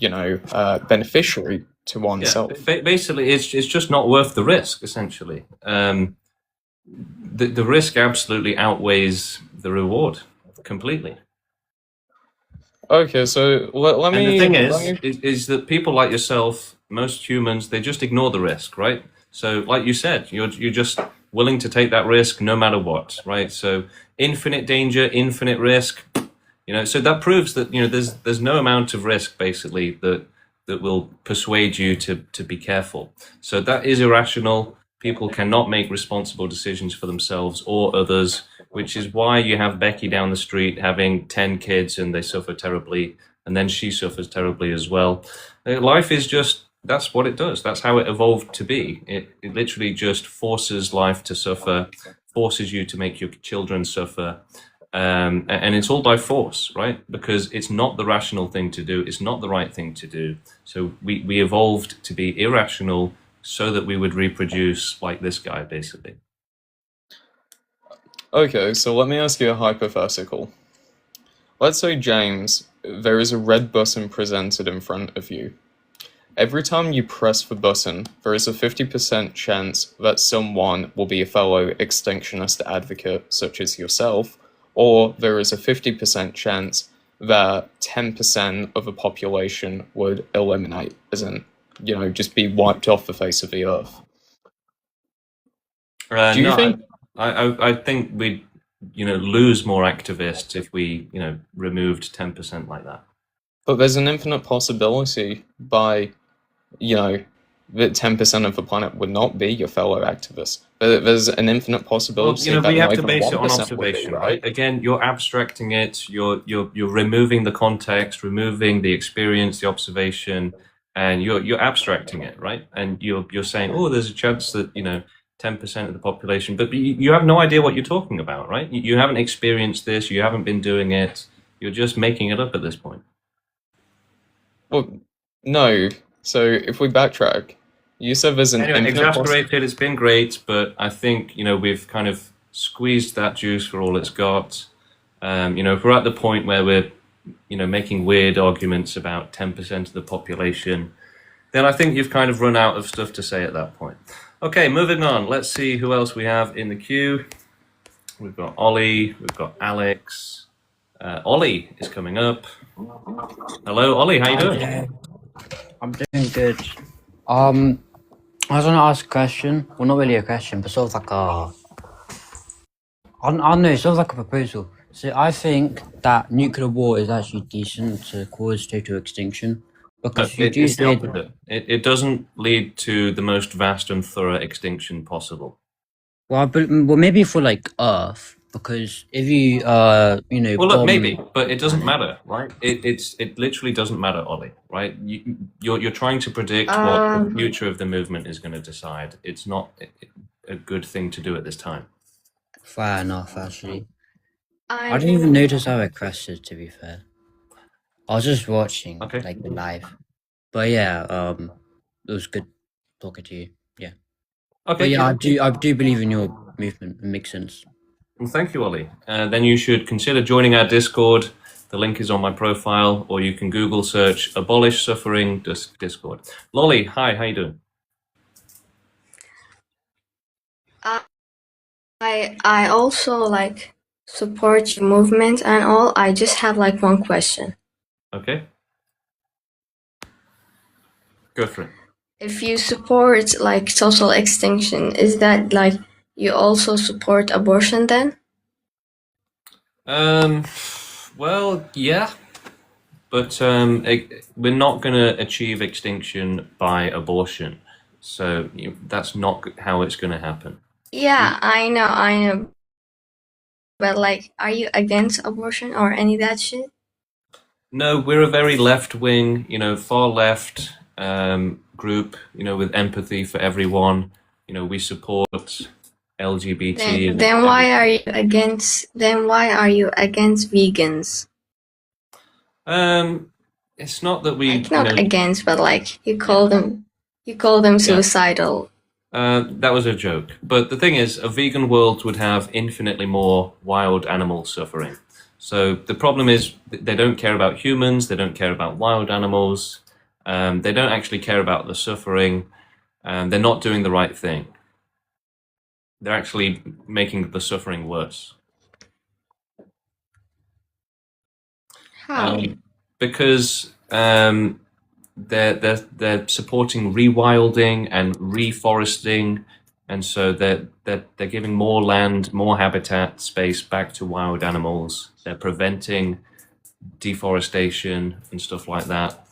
beneficiary to oneself? Yeah, basically, it's just not worth the risk, essentially. The risk absolutely outweighs the reward completely. Okay, so let me... And the thing is that people like yourself, most humans, they just ignore the risk, right? So, like you said, you're just willing to take that risk no matter what, right? So, infinite danger, infinite risk, so that proves that, there's no amount of risk, basically, that will persuade you to be careful. So that is irrational. People cannot make responsible decisions for themselves or others, which is why you have Becky down the street having 10 kids and they suffer terribly, and then she suffers terribly as well. Life is just, that's what it does. That's how it evolved to be. It literally just forces life to suffer, forces you to make your children suffer. And it's all by force, right? Because it's not the rational thing to do. It's not the right thing to do. So we evolved to be irrational so that we would reproduce like this guy, basically. Okay, so let me ask you a hypothetical. Let's say, James, there is a red button presented in front of you. Every time you press the button, there is a 50% chance that someone will be a fellow extinctionist advocate, such as yourself, or there is a 50% chance that 10% of the population would eliminate, as in, just be wiped off the face of the earth. Do you think? I think we'd, lose more activists if we, removed 10% like that. But there's an infinite possibility by, that 10% of the planet would not be your fellow activists. There's an infinite possibility. Well, that we have not to even base it on 1% observation, would be, right? Again, you're abstracting it. You're removing the context, removing the experience, the observation, and you're abstracting it, right? And you're saying, oh, there's a chance that 10% of the population, but you have no idea what you're talking about, right? You haven't experienced this. You haven't been doing it. You're just making it up at this point. Well, no. So if we backtrack, you said there's an Anyway, infinite exasperated. It's been great, but I think we've kind of squeezed that juice for all it's got. If we're at the point where we're, making weird arguments about 10% of the population, then I think you've kind of run out of stuff to say at that point. Okay, moving on. Let's see who else we have in the queue. We've got Ollie, we've got Alex. Ollie is coming up. Hello, Ollie, how you doing? I'm doing good. I was going to ask a question. Well, not really a question, but sort of like I don't know, sort of like a proposal. So I think that nuclear war is actually decent to cause total extinction. Because you do It's the say opposite. It doesn't lead to the most vast and thorough extinction possible. well, maybe for like Earth, because if you Well, look, bomb maybe, but it doesn't planet- matter, right? It literally doesn't matter, Ollie, right? You're trying to predict what the future of the movement is going to decide. It's not a good thing to do at this time. Fair enough, actually. I didn't even notice how it crested, to be fair. I was just watching like the live. But yeah, it was good talking to you. Yeah. Okay. But yeah, yeah. I do believe in your movement. It makes sense. Well, thank you, Ollie. Then you should consider joining our Discord. The link is on my profile, or you can Google search "Abolish Suffering Discord." Lolly, hi, how you doing? I also like support your movement and all. I just have like one question. Okay. Go for it. If you support like total extinction, is that like you also support abortion then? Well, yeah, but we're not going to achieve extinction by abortion, so that's not how it's going to happen. Yeah, I know. But like, are you against abortion or any of that shit? No, we're a very left-wing, far left group, with empathy for everyone. We support LGBT. Then why are you against? Then why are you against vegans? It's not that we. Like not against, but like you call them suicidal. That was a joke. But the thing is, a vegan world would have infinitely more wild animal suffering. So the problem is they don't care about humans, they don't care about wild animals, they don't actually care about the suffering, they're not doing the right thing. They're actually making the suffering worse. How? Because they're supporting rewilding and reforesting, and so they're giving more land, more habitat space back to wild animals. They're preventing deforestation and stuff like that.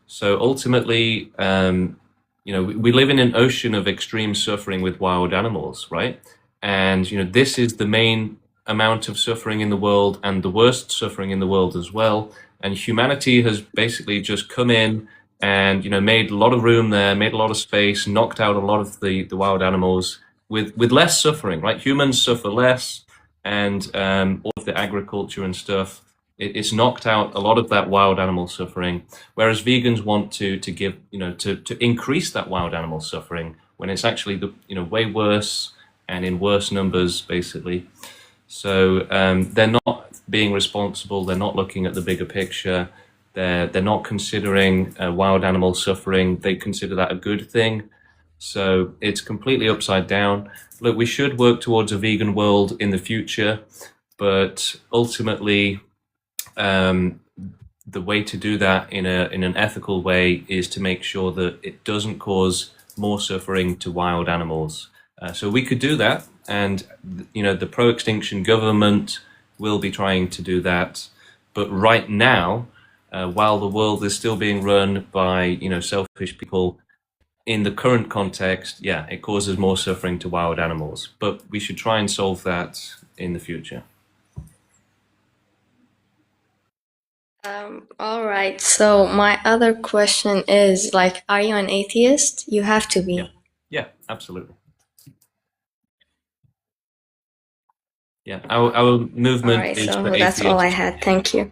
So ultimately, we live in an ocean of extreme suffering with wild animals, right? And this is the main amount of suffering in the world and the worst suffering in the world as well. And humanity has basically just come in and made a lot of room there, made a lot of space, knocked out a lot of the wild animals with less suffering, right? Humans suffer less, and all of the agriculture and stuff, it's knocked out a lot of that wild animal suffering. Whereas vegans want to give to increase that wild animal suffering when it's actually way worse and in worse numbers, basically. So they're not being responsible. They're not looking at the bigger picture. They're not considering wild animal suffering. They consider that a good thing. So it's completely upside down. Look, we should work towards a vegan world in the future, but ultimately, the way to do that in an ethical way is to make sure that it doesn't cause more suffering to wild animals. So we could do that, and the pro-extinction government will be trying to do that. But right now, while the world is still being run by selfish people, in the current context, yeah, it causes more suffering to wild animals. But we should try and solve that in the future. All right. So my other question is like, are you an atheist? You have to be. Yeah, absolutely. Yeah, our movement All right. is So for that's atheists. all I had. Thank you.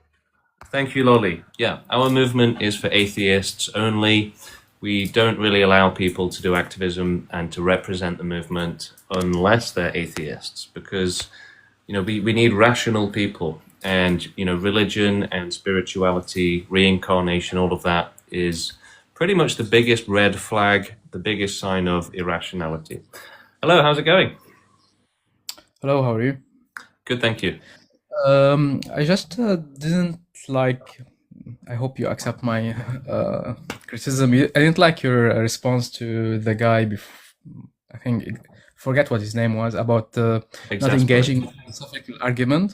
Thank you, Lolly. Yeah, our movement is for atheists only. we don't really allow people to do activism and to represent the movement unless they're atheists, because we need rational people, and religion and spirituality, reincarnation, all of that is pretty much the biggest red flag, the biggest sign of irrationality. Hello, how's it going? Hello, how are you? Good, thank you. I just didn't like. I hope you accept my criticism. I didn't like your response to the guy I think forget what his name was, about not engaging in philosophical argument.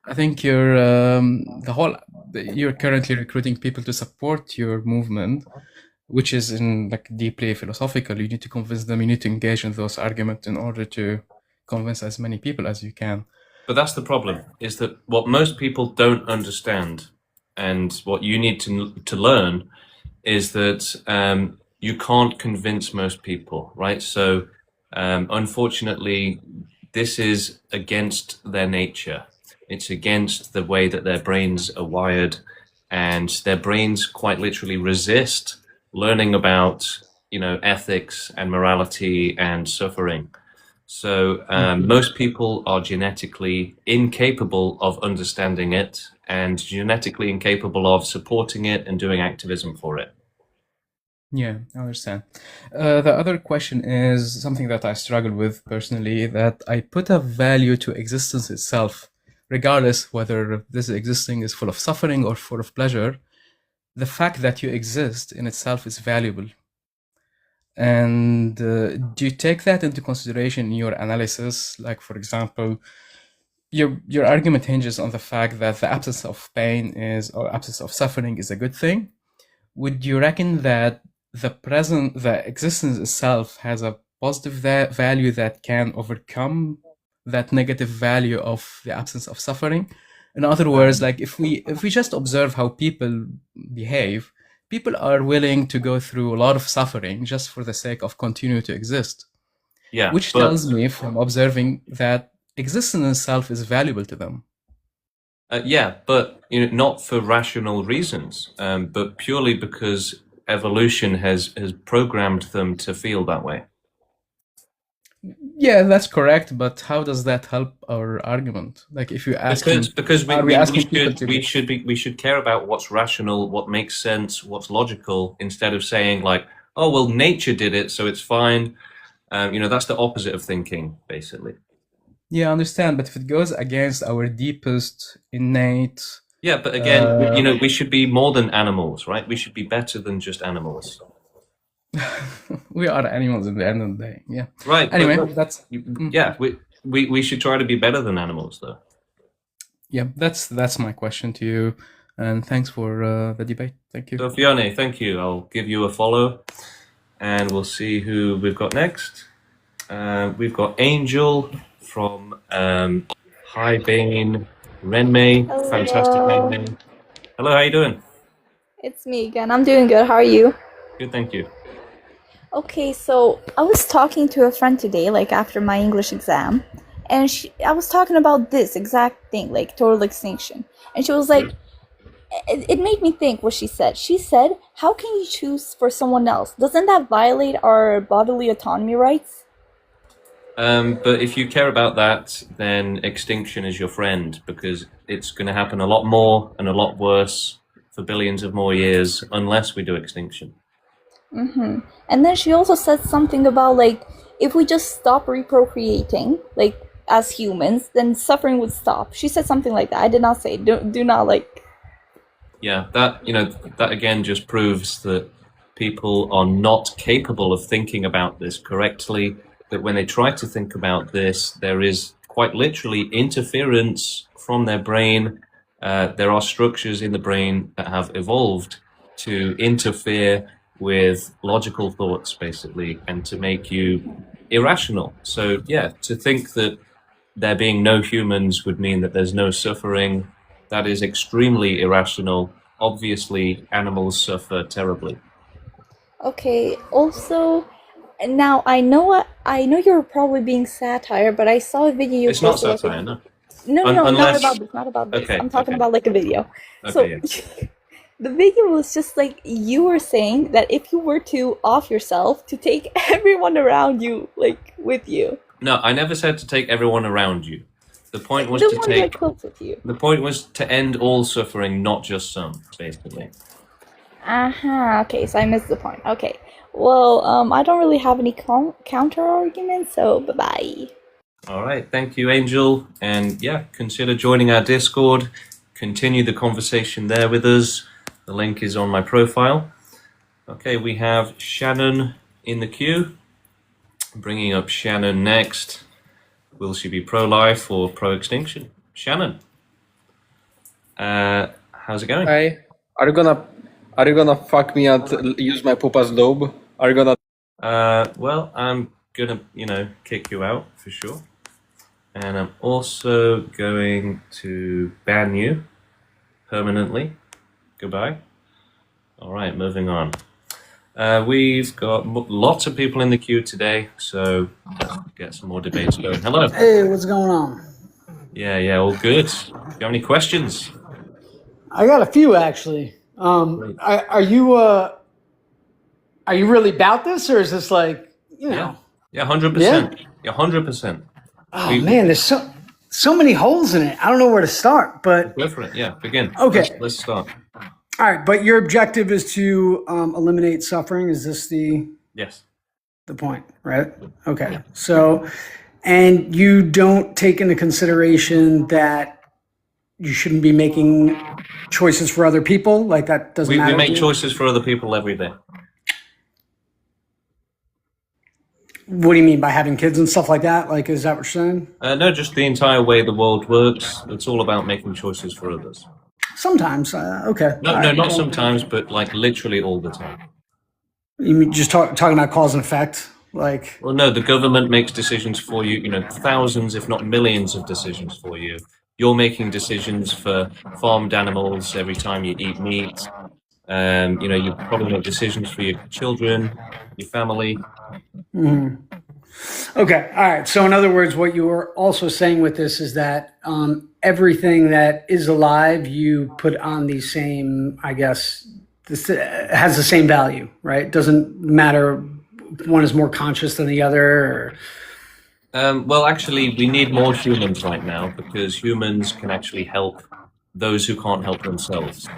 I think you're currently recruiting people to support your movement, which is deeply philosophical. You need to convince them. You need to engage in those arguments in order to convince as many people as you can. But that's the problem, is that what most people don't understand, and what you need to learn, is that you can't convince most people, right? So unfortunately, this is against their nature. It's against the way that their brains are wired, and their brains quite literally resist learning about, ethics and morality and suffering. So most people are genetically incapable of understanding it, and genetically incapable of supporting it and doing activism for it. Yeah, I understand. The other question is something that I struggle with personally, that I put a value to existence itself, regardless whether this existing is full of suffering or full of pleasure. The fact that you exist in itself is valuable. And do you take that into consideration in your analysis? Like, for example, your argument hinges on the fact that the absence of pain or absence of suffering is a good thing. Would you reckon that the existence itself has a positive value that can overcome that negative value of the absence of suffering? In other words, like if we just observe how people behave, people are willing to go through a lot of suffering just for the sake of continue to exist. Yeah, which tells me from observing that existence itself is valuable to them. Yeah, but not for rational reasons, but purely because evolution has programmed them to feel that way. Yeah, that's correct. But how does that help our argument? Like, if you ask, because we should care about what's rational, what makes sense, what's logical, instead of saying like, oh well, nature did it, so it's fine. That's the opposite of thinking, basically. Yeah, I understand. But if it goes against our deepest innate, yeah, but again, we should be more than animals, right? We should be better than just animals. We are animals at the end of the day. Yeah. Right. Anyway, that's yeah. We should try to be better than animals, though. Yeah, that's my question to you, and thanks for the debate. Thank you. So Fione, thank you. I'll give you a follow, and we'll see who we've got next. We've got Angel from High Bane Renmei. Hello. Fantastic Renmei. Hello, how you doing? It's me again. I'm doing good. How are you? Good, thank you. Okay, so I was talking to a friend today, like after my English exam, and I was talking about this exact thing, like total extinction. And she was like, it made me think what she said. She said, how can you choose for someone else? Doesn't that violate our bodily autonomy rights? But if you care about that, then extinction is your friend, because it's going to happen a lot more and a lot worse for billions of more years unless we do extinction. Mm-hmm. And then she also said something about like, if we just stop reprocreating, like as humans, then suffering would stop. She said something like that. I did not say, do not like. Yeah, that again just proves that people are not capable of thinking about this correctly, that when they try to think about this, there is quite literally interference from their brain. There are structures in the brain that have evolved to interfere with logical thoughts, basically, and to make you irrational. So yeah, to think that there being no humans would mean that there's no suffering, that is extremely irrational. Obviously, animals suffer terribly. Okay, also, now I know you're probably being satire, but I saw a video. It's not satire, no. No, not about this. Not about this. Okay, I'm talking about like a video. Okay, So, the video was just like you were saying that if you were to off yourself, to take everyone around you like with you. No, I never said to take everyone around you. The point was The to ones take. that close with you. The point was to end all suffering, not just some, basically. Okay, so I missed the point. Okay. Well, I don't really have any counter arguments, so bye-bye. All right, thank you, Angel. And yeah, consider joining our Discord. Continue the conversation there with us. The link is on my profile. Okay, we have Shannon in the queue. Bringing up Shannon next. Will she be pro-life or pro-extinction? Shannon, how's it going? Hi. Are you gonna fuck me and use my poop as lobe? Are you gonna? Well, I'm gonna, kick you out for sure. And I'm also going to ban you permanently. Goodbye. All right, moving on. We've got lots of people in the queue today, so let's get some more debates going. Hello. Hey, what's going on? Yeah, all good. Do you have any questions? I got a few actually. Are you really about this, or is this like Yeah, 100%. Yeah, 100%. Oh man, there's so many holes in it. I don't know where to start, but Go for it. Yeah, begin. Okay. Let's start. all right. But your objective is to eliminate suffering. Is this the Yes. point, right? Okay. So, and you don't take into consideration that you shouldn't be making choices for other people. Like that doesn't matter. We make to you? choices for other people every day. What do you mean by having kids and stuff like that? Like, is that what you're saying? No, just the entire way the world works. It's all about making choices for others. Sometimes. Okay. No, All no, right. not Well, sometimes, but like literally all the time. You mean just talking about cause and effect? Like, Well, no, the government makes decisions for you, thousands, if not millions of decisions for you. You're making decisions for farmed animals every time you eat meat. You probably make decisions for your children, your family. mhm. Okay. All right. So, in other words, what you are also saying with this is that everything that is alive, you put on the same, I guess, this has the same value, right? Doesn't matter one is more conscious than the other. Or... Well, actually, we need more humans right now because humans can actually help those who can't help themselves.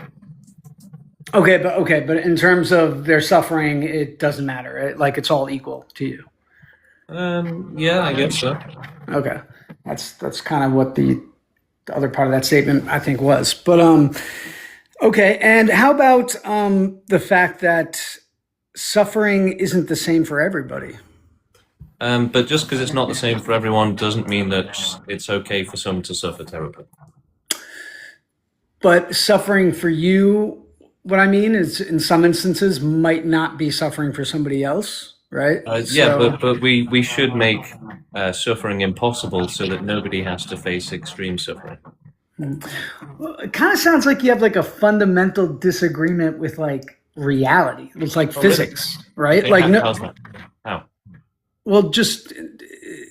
Okay, but in terms of their suffering, it doesn't matter. Right? Like it's all equal to you. Yeah, I guess so. Okay, that's kind of what the other part of that statement I think was. But okay, and how about the fact that suffering isn't the same for everybody? But just because it's not the same for everyone doesn't mean that it's okay for some to suffer terribly. But suffering for you, what I mean is, in some instances, might not be suffering for somebody else, right? Yeah, So- but we should make suffering impossible so that nobody has to face extreme suffering. Well, it kind of sounds like you have like a fundamental disagreement with like reality. It's like physics, right? Okay, Like how's that? How? well, just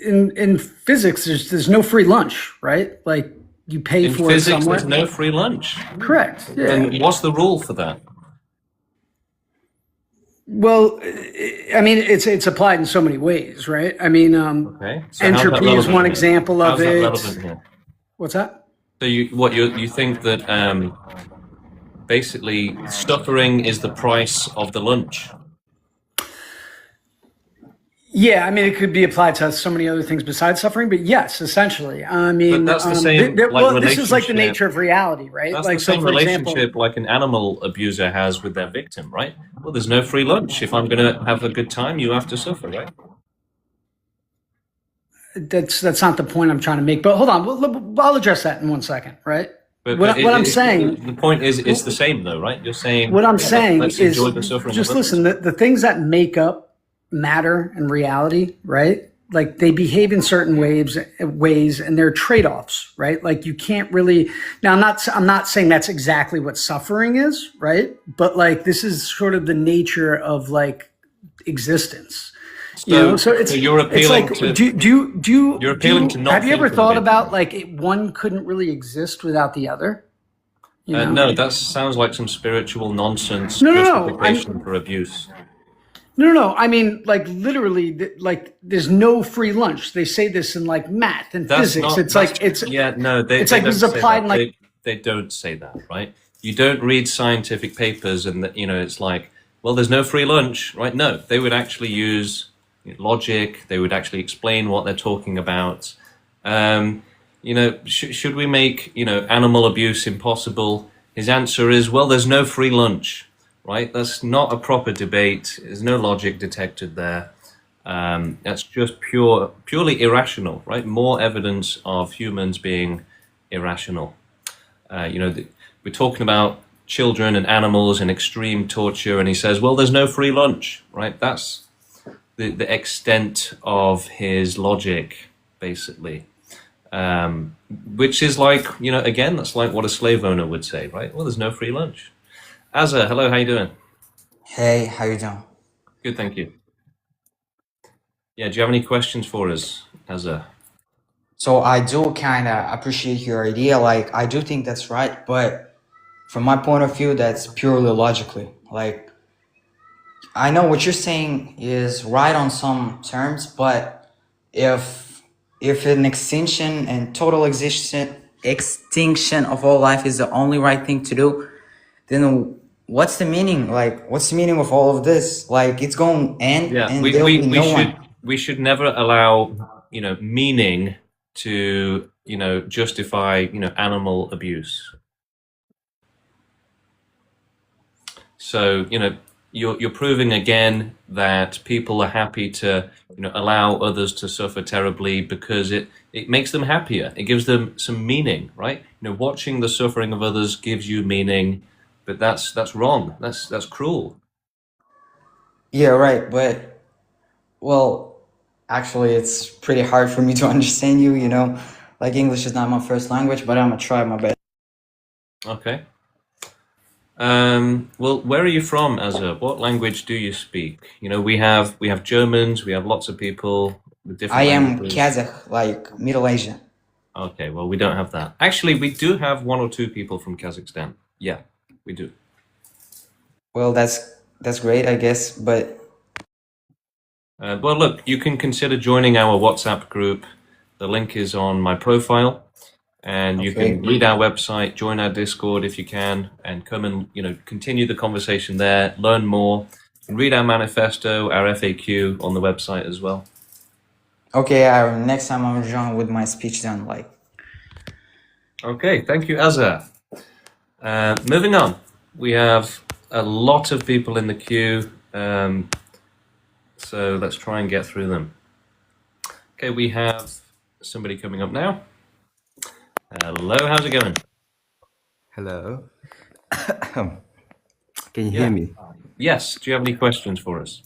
in physics, there's no free lunch, right? Like you pay In for physics, it somewhere. there's no free lunch. Correct. Yeah. And what's the rule for that? Well, I mean, it's applied in so many ways, right? I mean, Okay. So how's that entropy is relevant one here? example of How's that it. relevant here? What's that? So you think that basically suffering is the price of the lunch? Yeah, I mean, it could be applied to so many other things besides suffering, but yes, essentially. I mean, But that's the same, well, this is like the relationship. nature of reality, right? That's like, the same so for example, relationship like an animal abuser has with their victim, right? Well, there's no free lunch. If I'm going to have a good time, you have to suffer, right? that's not the point I'm trying to make. But hold on, I'll address that in 1 second, right? But What I'm saying, the point is, it's the same though, right? You're saying what I'm yeah, saying let's is, enjoy the suffering. just of others. listen. The things that make up matter and reality, right? Like they behave in certain ways, and they're trade-offs, right? Like you can't really. Now, I'm not saying that's exactly what suffering is, right? But like this is sort of the nature of like existence. So it's you're appealing it's to like do you're appealing to not have you ever think of thought it. about like one couldn't really exist without the other? You know? No, that sounds like some spiritual nonsense No. justification for abuse. No. I mean, like literally, like there's no free lunch. They say this in like math and That's physics. not. It's That's, like it's. yeah. No, they. It's They like don't this is say applied that. in like. They don't say that, right? You don't read scientific papers and that, it's like, well, there's no free lunch, right? No, they would actually use logic. They would actually explain what they're talking about. Should we make, animal abuse impossible? His answer is, well, there's no free lunch, right? That's not a proper debate. There's no logic detected there. That's just purely irrational, right? More evidence of humans being irrational. We're talking about children and animals and extreme torture, and he says, well, there's no free lunch, right? That's the extent of his logic, basically. Which is like, again, that's like what a slave owner would say, right? Well, there's no free lunch. Azza, hello, how you doing? Hey, how you doing? Good, thank you. Yeah, do you have any questions for us, Azza? So I do kind of appreciate your idea. Like, I do think that's right, but from my point of view, that's purely logically. Like, I know what you're saying is right on some terms, but if an extinction and total extinction of all life is the only right thing to do, then what's the meaning? Like, what's the meaning of all of this? Like, it's going to end, and there'll be no one. We should never allow, meaning to, justify, animal abuse. So, you're proving again that people are happy to, allow others to suffer terribly because it makes them happier. It gives them some meaning, right? Watching the suffering of others gives you meaning, but that's wrong. That's cruel. Yeah, right. But, well, actually, it's pretty hard for me to understand you, Like, English is not my first language, but I'm going to try my best. Okay. Well, where are you from, Azza? What language do you speak? We have Germans, we have lots of people with different I am languages. Kazakh, like Middle Asia. Okay, well, we don't have that. Actually, we do have one or two people from Kazakhstan. Yeah, we do. Well, that's great, I guess, but well, look, you can consider joining our WhatsApp group. The link is on my profile. And you can read our website, join our Discord if you can, and come and continue the conversation there, learn more, and read our manifesto, our FAQ on the website as well. Okay, next time I'm join with my speech done. Like. Okay, thank you, Azza. Moving on, we have a lot of people in the queue, so let's try and get through them. Okay, we have somebody coming up now. Hello, how's it going? Hello. Can you hear me? Yes. Do you have any questions for us?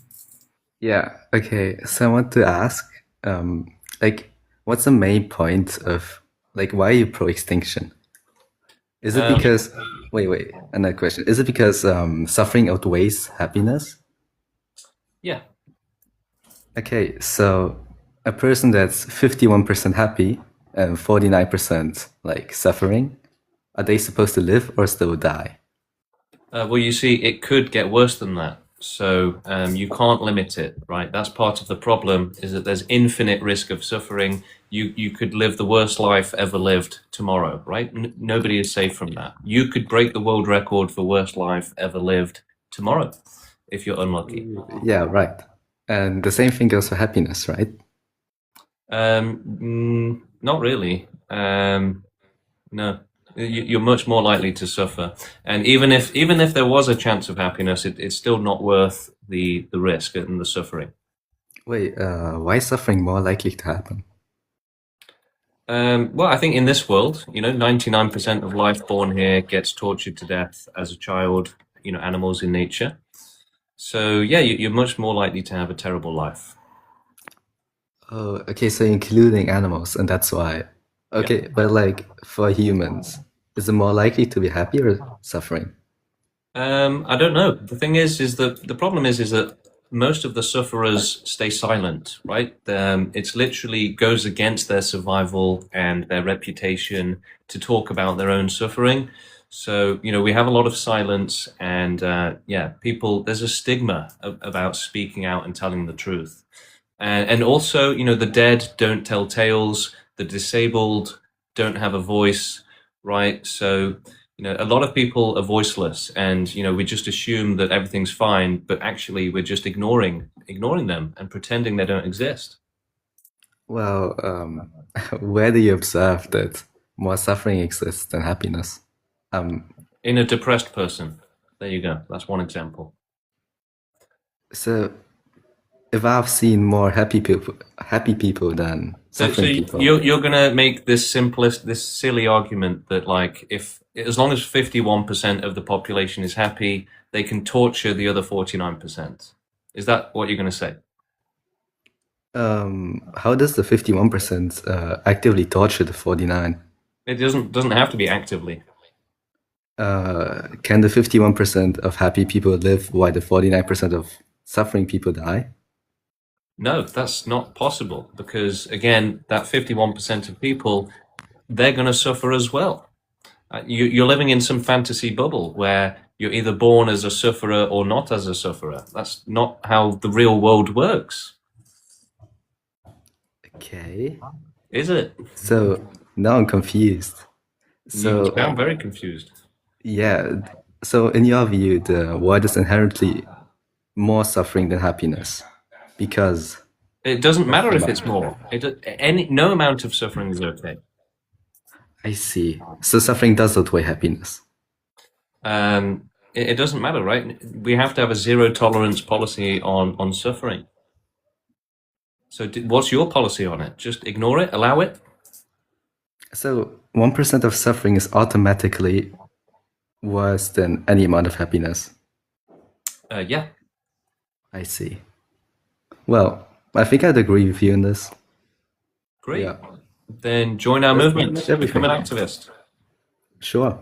Yeah. Okay. So I want to ask, what's the main point of, why are you pro-extinction? Is it because, wait, another question. Is it because suffering outweighs happiness? Yeah. Okay. So a person that's 51% happy and 49% suffering, are they supposed to live or still die? Well, you see, it could get worse than that. So you can't limit it, right? That's part of the problem, is that there's infinite risk of suffering. You could live the worst life ever lived tomorrow, right? Nobody is safe from that. You could break the world record for worst life ever lived tomorrow, if you're unlucky. Yeah, right. And the same thing goes for happiness, right? Not really. No, you're much more likely to suffer. And even if there was a chance of happiness, it's still not worth the risk and the suffering. Wait, why is suffering more likely to happen? Well, I think in this world, 99% of life born here gets tortured to death as a child, animals in nature. So yeah, you're much more likely to have a terrible life. Oh, okay, so including animals, and that's why. Okay, yeah. But for humans, is it more likely to be happy or suffering? I don't know. The thing is that the problem is that most of the sufferers stay silent, right? It's literally goes against their survival and their reputation to talk about their own suffering. So, we have a lot of silence, and people, there's a stigma about speaking out and telling the truth. And also, the dead don't tell tales, the disabled don't have a voice, right? So, a lot of people are voiceless, and we just assume that everything's fine, but actually we're just ignoring them and pretending they don't exist. Well, where do you observe that more suffering exists than happiness? In a depressed person. There you go. That's one example. So, if I've seen more happy people than suffering people, you're gonna make this silly argument that, like, if as long as 51% of the population is happy, they can torture the other 49%. Is that what you're gonna say? how does the 51% actively torture the 49? It doesn't have to be actively. Can the 51% of happy people live while the 49% of suffering people die? No, that's not possible, because again, that 51% of people, they're going to suffer as well. You're living in some fantasy bubble where you're either born as a sufferer or not as a sufferer. That's not how the real world works. Okay. Is it? So now I'm confused. So You sound very confused. Yeah. So in your view, the world is inherently more suffering than happiness, because it doesn't matter if it's more. No amount of suffering is okay. I see. So suffering does outweigh happiness. It doesn't matter, right? We have to have a zero tolerance policy on suffering. So what's your policy on it? Just ignore it, allow it? So 1% of suffering is automatically worse than any amount of happiness. Yeah. I see. Well, I think I'd agree with you on this. Great. Yeah. Then join our movement. Become an activist. Sure.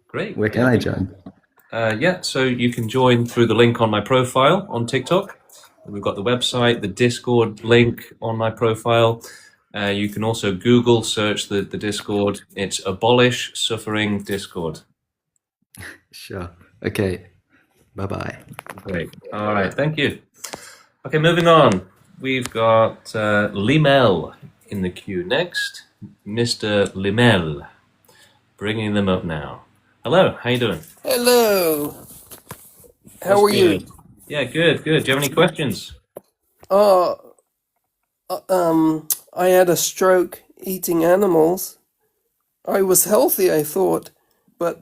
Great. Where can I join? So you can join through the link on my profile on TikTok. We've got the website, the Discord link on my profile. You can also Google search the Discord. It's Abolish Suffering Discord. Sure. Okay. Bye-bye. Great. All right. Thank you. Okay, moving on. We've got Limel in the queue next. Mr. Limel. Bringing them up now. Hello, how you doing? Hello. How are you? Yeah, good. Do you have any questions? I had a stroke eating animals. I was healthy, I thought, but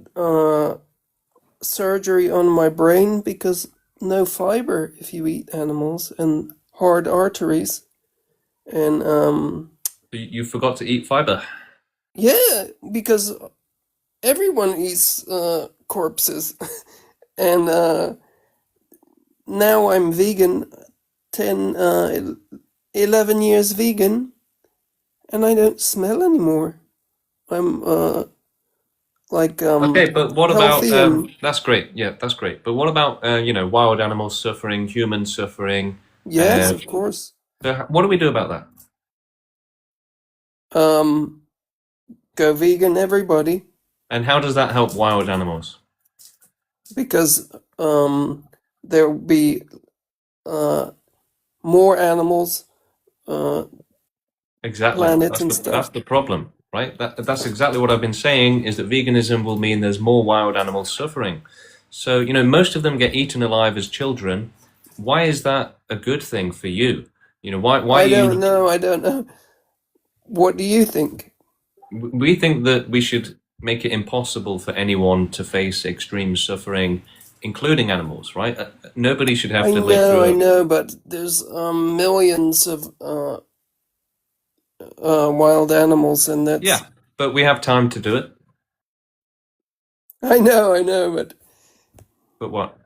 surgery on my brain because no fiber if you eat animals and hard arteries. And You forgot to eat fiber. yeah, because everyone eats corpses. And now I'm vegan, 11 years vegan, and I don't smell anymore. I'm okay, but what about and that's great. Yeah, that's great. But what about wild animals suffering, human suffering? yes, of course. So what do we do about that? Go vegan, everybody. And how does that help wild animals? Because there will be more animals, exactly. planets and stuff. That's the problem, right? That's exactly what I've been saying, is that veganism will mean there's more wild animals suffering. So, most of them get eaten alive as children. Why is that a good thing for you? Why I don't know. What do you think? We think that we should make it impossible for anyone to face extreme suffering, including animals, right? Nobody should have to live through I know, but there's millions of wild animals, and that's... Yeah, but we have time to do it. I know, but... But what?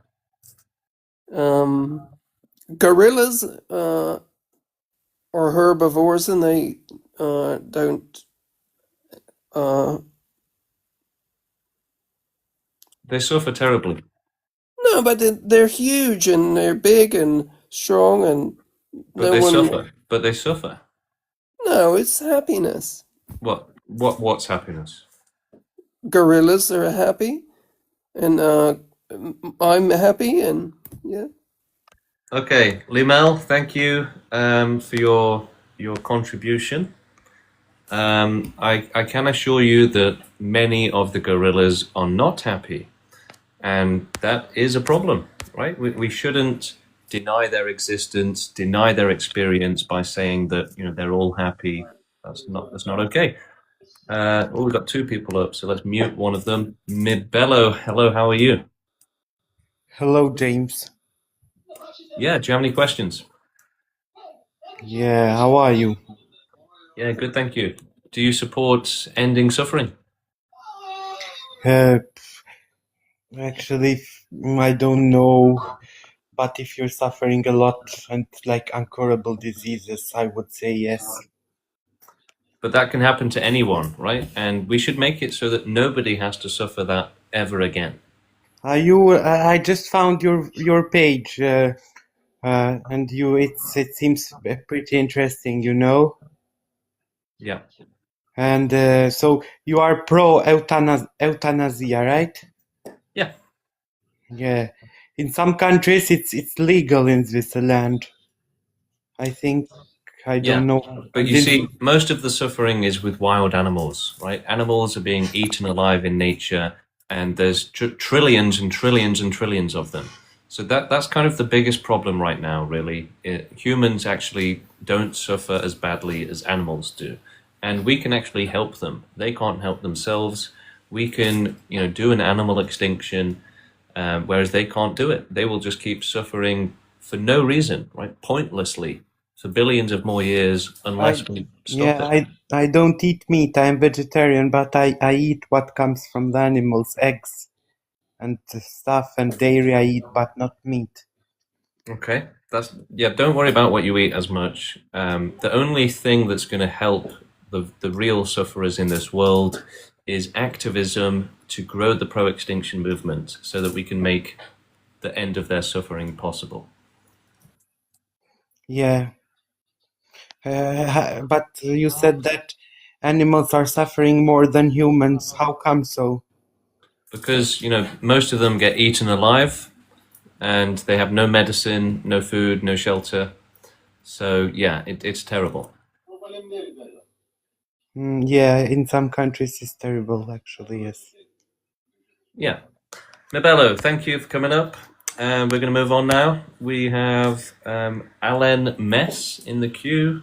Gorillas are herbivores, and they don't... They suffer terribly. No, but they're huge and they're big and strong and But no they one. suffer. But they suffer. No, it's happiness. What's happiness? Gorillas are happy, and I'm happy, and yeah. Okay, Limel, thank you for your contribution. I can assure you that many of the gorillas are not happy, and that is a problem, right? We shouldn't deny their existence, deny their experience by saying that they're all happy. That's not okay. We've got two people up, so let's mute one of them. Mibello, hello, how are you? Hello, James. Yeah, do you have any questions? Yeah, how are you? Yeah, good, thank you. Do you support ending suffering? Uh, Actually, I don't know, but if you're suffering a lot and like incurable diseases, I would say yes. But that can happen to anyone, right? And we should make it so that nobody has to suffer that ever again. I just found your page, and it seems pretty interesting, you know. Yeah. And so you are pro euthanasia, right? Yeah. Yeah. In some countries, it's legal in Switzerland. I think. I Yeah, don't know. but you see, most of the suffering is with wild animals, right? Animals are being eaten alive in nature, and there's trillions and trillions and trillions of them. So that's kind of the biggest problem right now, really. Humans actually don't suffer as badly as animals do, and we can actually help them. They can't help themselves. We can, do an animal extinction, whereas they can't do it. They will just keep suffering for no reason, right? Pointlessly for billions of more years unless we stop it. I don't eat meat. I'm vegetarian, but I eat what comes from the animals, eggs and stuff, and dairy I eat, but not meat. Okay, don't worry about what you eat as much. The only thing that's going to help the real sufferers in this world is activism to grow the pro-extinction movement so that we can make the end of their suffering possible. Yeah. But you said that animals are suffering more than humans. How come so? Because, most of them get eaten alive and they have no medicine, no food, no shelter. So, yeah, it's terrible. Yeah, in some countries it's terrible, actually, yes. Yeah. Mabello, thank you for coming up. We're going to move on now. We have Alan Mess in the queue.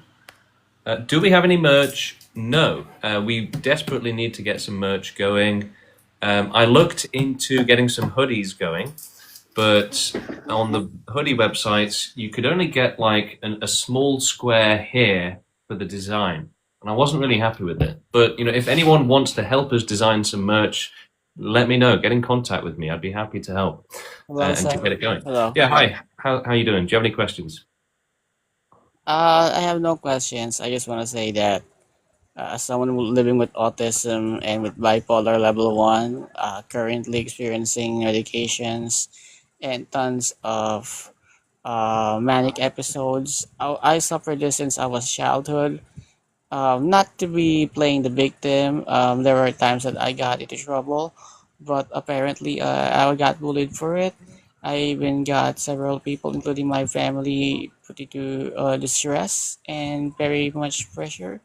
Do we have any merch? No. We desperately need to get some merch going. I looked into getting some hoodies going, but on the hoodie websites, you could only get like a small square here for the design. And I wasn't really happy with it. But, if anyone wants to help us design some merch, let me know. Get in contact with me. I'd be happy to help and to get it going. Hello. Yeah, hi. How you doing? Do you have any questions? I have no questions. I just want to say that as someone living with autism and with bipolar level 1, currently experiencing medications and tons of manic episodes, I suffered this since I was childhood. Not to be playing the victim, there were times that I got into trouble, but apparently I got bullied for it. I even got several people, including my family, put into distress and very much pressure.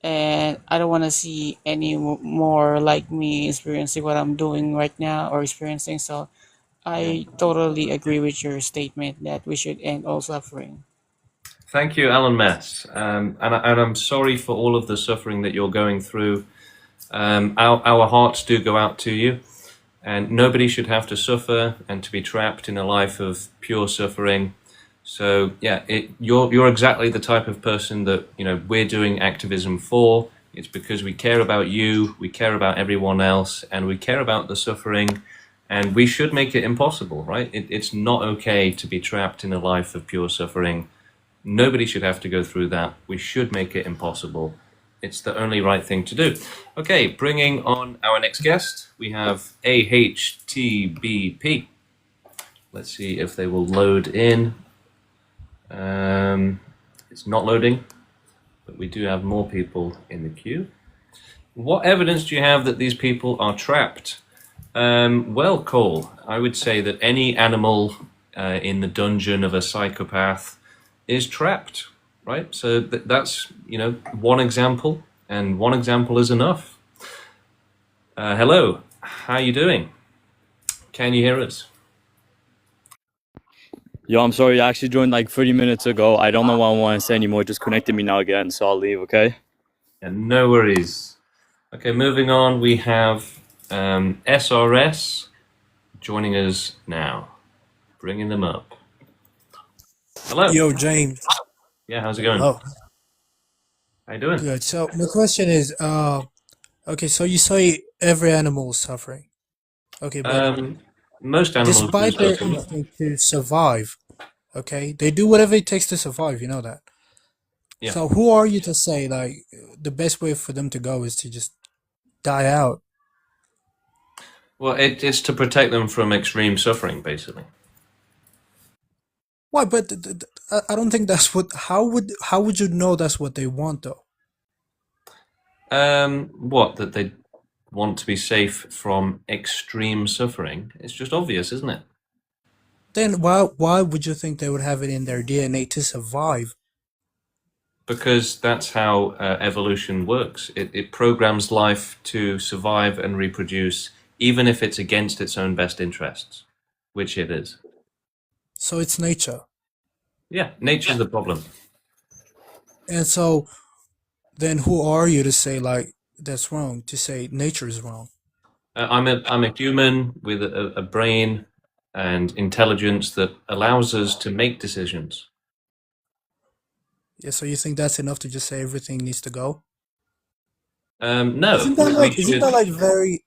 And I don't want to see any more like me experiencing what I'm doing right now or experiencing. So I totally agree with your statement that we should end all suffering. Thank you, Alan Mess. And I'm sorry for all of the suffering that you're going through. Our hearts do go out to you, and nobody should have to suffer and to be trapped in a life of pure suffering. So yeah, you're exactly the type of person that we're doing activism for. It's because we care about you, we care about everyone else, and we care about the suffering. And we should make it impossible, right? It's not okay to be trapped in a life of pure suffering. Nobody should have to go through that. We should make it impossible. It's the only right thing to do. Okay, bringing on our next guest, we have AHTBP. Let's see if they will load in. It's not loading, but we do have more people in the queue. What evidence do you have that these people are trapped? Well, Cole, I would say that any animal in the dungeon of a psychopath is trapped, right? So that's, one example, and one example is enough. Hello, how are you doing? Can you hear us? Yo, I'm sorry, I actually joined like 30 minutes ago. I don't know what I want to say anymore. It just connected me now again, so I'll leave, okay? Yeah, no worries. Okay, moving on, we have SRS joining us now. Bringing them up. Hello. Yo, James. Yeah, how's it going? Hello. How you doing? Good. So my question is, okay, so you say every animal is suffering. Okay, but Most animals do despite their suffer. instinct to survive, okay, they do whatever it takes to survive, you know that. Yeah. So who are you to say like the best way for them to go is to just die out? Well, it's to protect them from extreme suffering, basically. Why? But I don't think that's what. How would you know that's what they want though? What, that they want to be safe from extreme suffering? It's just obvious, isn't it? Then why would you think they would have it in their DNA to survive? Because that's how evolution works. It programs life to survive and reproduce, even if it's against its own best interests, which it is. So it's nature. Yeah, nature's the problem. And so then who are you to say like that's wrong, to say nature is wrong? I'm a human with a brain and intelligence that allows us to make decisions. Yeah, so you think that's enough to just say everything needs to go? No. Isn't that like very,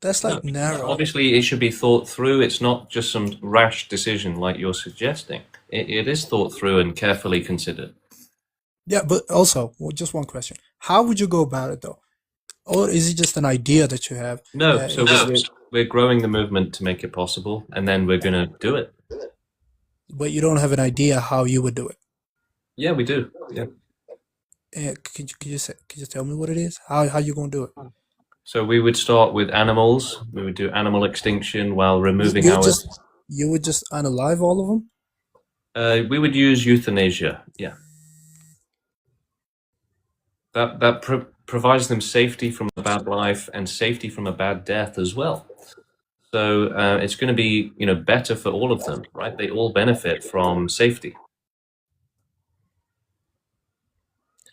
that's like No. narrow. Obviously, it should be thought through. It's not just some rash decision like you're suggesting. It is thought through and carefully considered. Yeah, but also, well, just one question. How would you go about it though? Or is it just an idea that you have? No, so we're growing the movement to make it possible, and then we're going to do it. But you don't have an idea how you would do it. Yeah, we do. Yeah. Could you tell me what it is? How you gonna do it? So we would start with animals. We would do animal extinction while removing You would just unalive all of them? we would use euthanasia. Yeah. That provides them safety from a bad life and safety from a bad death as well. So it's going to be, better for all of them, right? They all benefit from safety.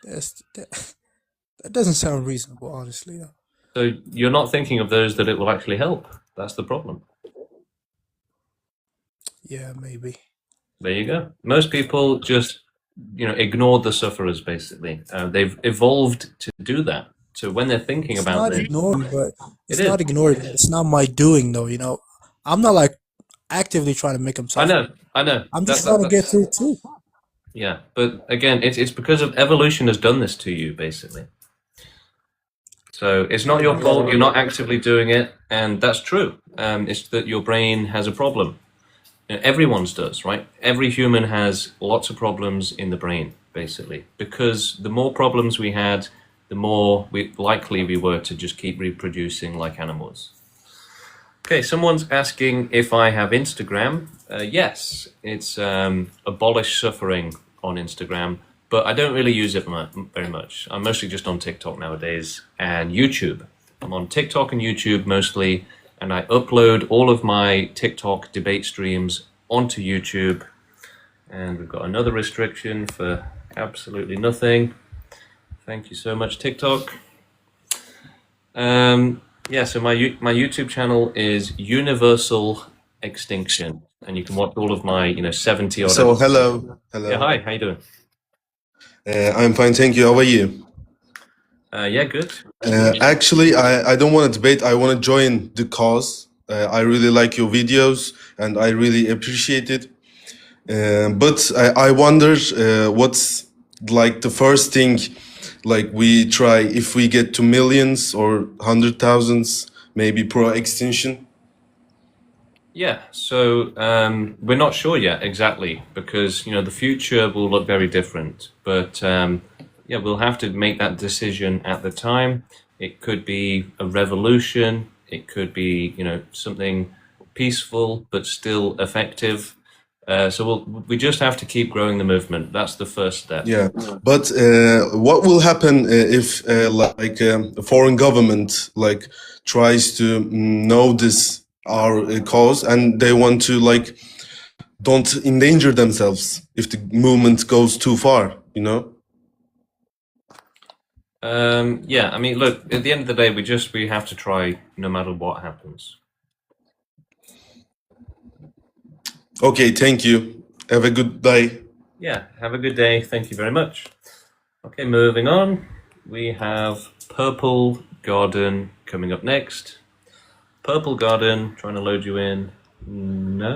That doesn't sound reasonable, honestly. Though. So you're not thinking of those that it will actually help. That's the problem. Yeah, maybe. There you go. Most people just, ignore the sufferers, basically. They've evolved to do that. So when they're thinking about this... It's not ignoring, it's not my doing, though, I'm not, like, actively trying to make them suffer. I know. I'm just trying to get through, too. Yeah, but again, it's because of evolution has done this to you, basically. So it's not your fault, you're not actively doing it, and that's true. It's that your brain has a problem. Everyone's does, right? Every human has lots of problems in the brain, basically, because the more problems we had, the more likely we were to just keep reproducing like animals. Okay, someone's asking if I have Instagram. Yes, it's Abolish Suffering on Instagram, but I don't really use it very much. I'm mostly just on TikTok nowadays and YouTube. I'm on TikTok and YouTube mostly, and I upload all of my TikTok debate streams onto YouTube. And we've got another restriction for absolutely nothing. Thank you so much, TikTok. Yeah, so my YouTube channel is Universal Extinction, and you can watch all of my 70 odd. So hello. Yeah, hi. How you doing? I'm fine, thank you. How are you? Yeah, good. Actually, I don't want to debate. I want to join the cause. I really like your videos, and I really appreciate it. But I wonder what's like the first thing, like we try if we get to millions or 100,000s, maybe pro extinction. Yeah, so we're not sure yet exactly because the future will look very different. But yeah, we'll have to make that decision at the time. It could be a revolution. It could be something peaceful but still effective. So we just have to keep growing the movement. That's the first step. Yeah, but what will happen if a foreign government tries to know this our cause and they want to don't endanger themselves if the movement goes too far, you know? Yeah, I mean, look, at the end of the day, we have to try no matter what happens. Okay, thank you. Have a good day. Yeah, have a good day. Thank you very much. Okay, moving on. We have Purple Garden coming up next. Purple Garden, trying to load you in. No.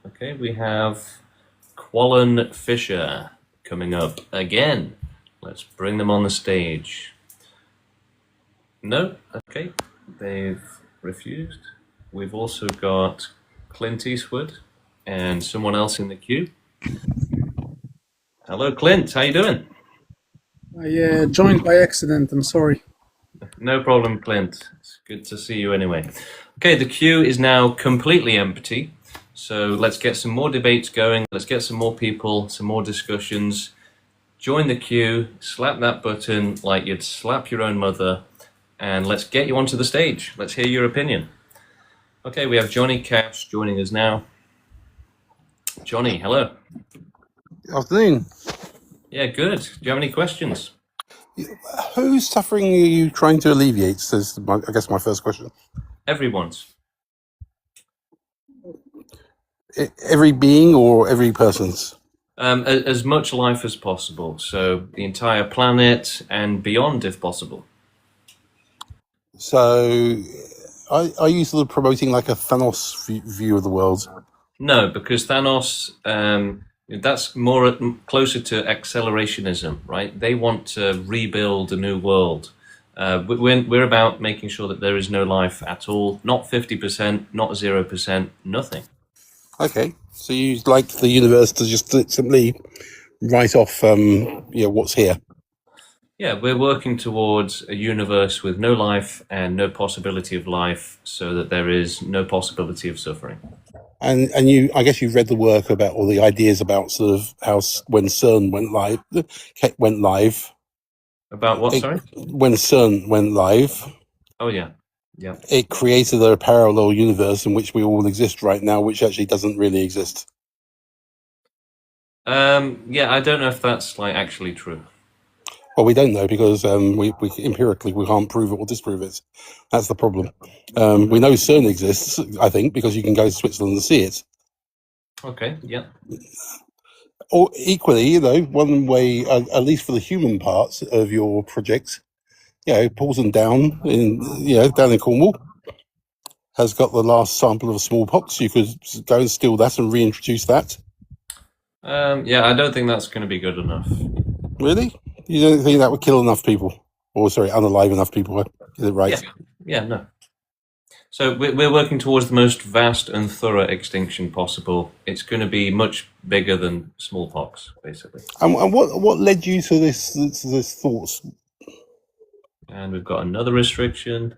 Okay, we have Quallen Fisher coming up again. Let's bring them on the stage. No. Okay, they've refused. We've also got Clint Eastwood and someone else in the queue. Hello, Clint. How you doing? I joined by accident. I'm sorry. No problem, Clint. It's good to see you anyway. Okay, the queue is now completely empty. So let's get some more debates going. Let's get some more people, some more discussions. Join the queue, slap that button like you'd slap your own mother, and let's get you onto the stage. Let's hear your opinion. Okay, we have Johnny Cash joining us now. Johnny, hello. Good afternoon. Yeah, good. Do you have any questions? Whose suffering are you trying to alleviate? Is I guess my first question. Everyone's. Every being or every person's? As much life as possible. So the entire planet and beyond, if possible. So, are you sort of promoting like a Thanos view of the world? No, because Thanos, that's more closer to accelerationism, right? They want to rebuild a new world. We're about making sure that there is no life at all, not 50%, not 0%, nothing. Okay, so you'd like the universe to just simply write off, what's here. Yeah, we're working towards a universe with no life and no possibility of life, so that there is no possibility of suffering. And I guess you've read the work about all the ideas about sort of how when CERN went live. About what? Sorry. When CERN went live. Oh yeah, yeah. It created a parallel universe in which we all exist right now, which actually doesn't really exist. Yeah, I don't know if that's actually true. Well, we don't know because we empirically we can't prove it or disprove it. That's the problem. We know CERN exists, I think, because you can go to Switzerland and see it. Okay, yeah. Or equally, one way, at least for the human parts of your project, Paulson down in Cornwall has got the last sample of smallpox. You could go and steal that and reintroduce that. Yeah, I don't think that's going to be good enough. Really? You don't think that would kill enough people? Or, sorry, unalive enough people? Is it right? Yeah, no. So we're working towards the most vast and thorough extinction possible. It's going to be much bigger than smallpox, basically. And what led you to this thought? And we've got another restriction.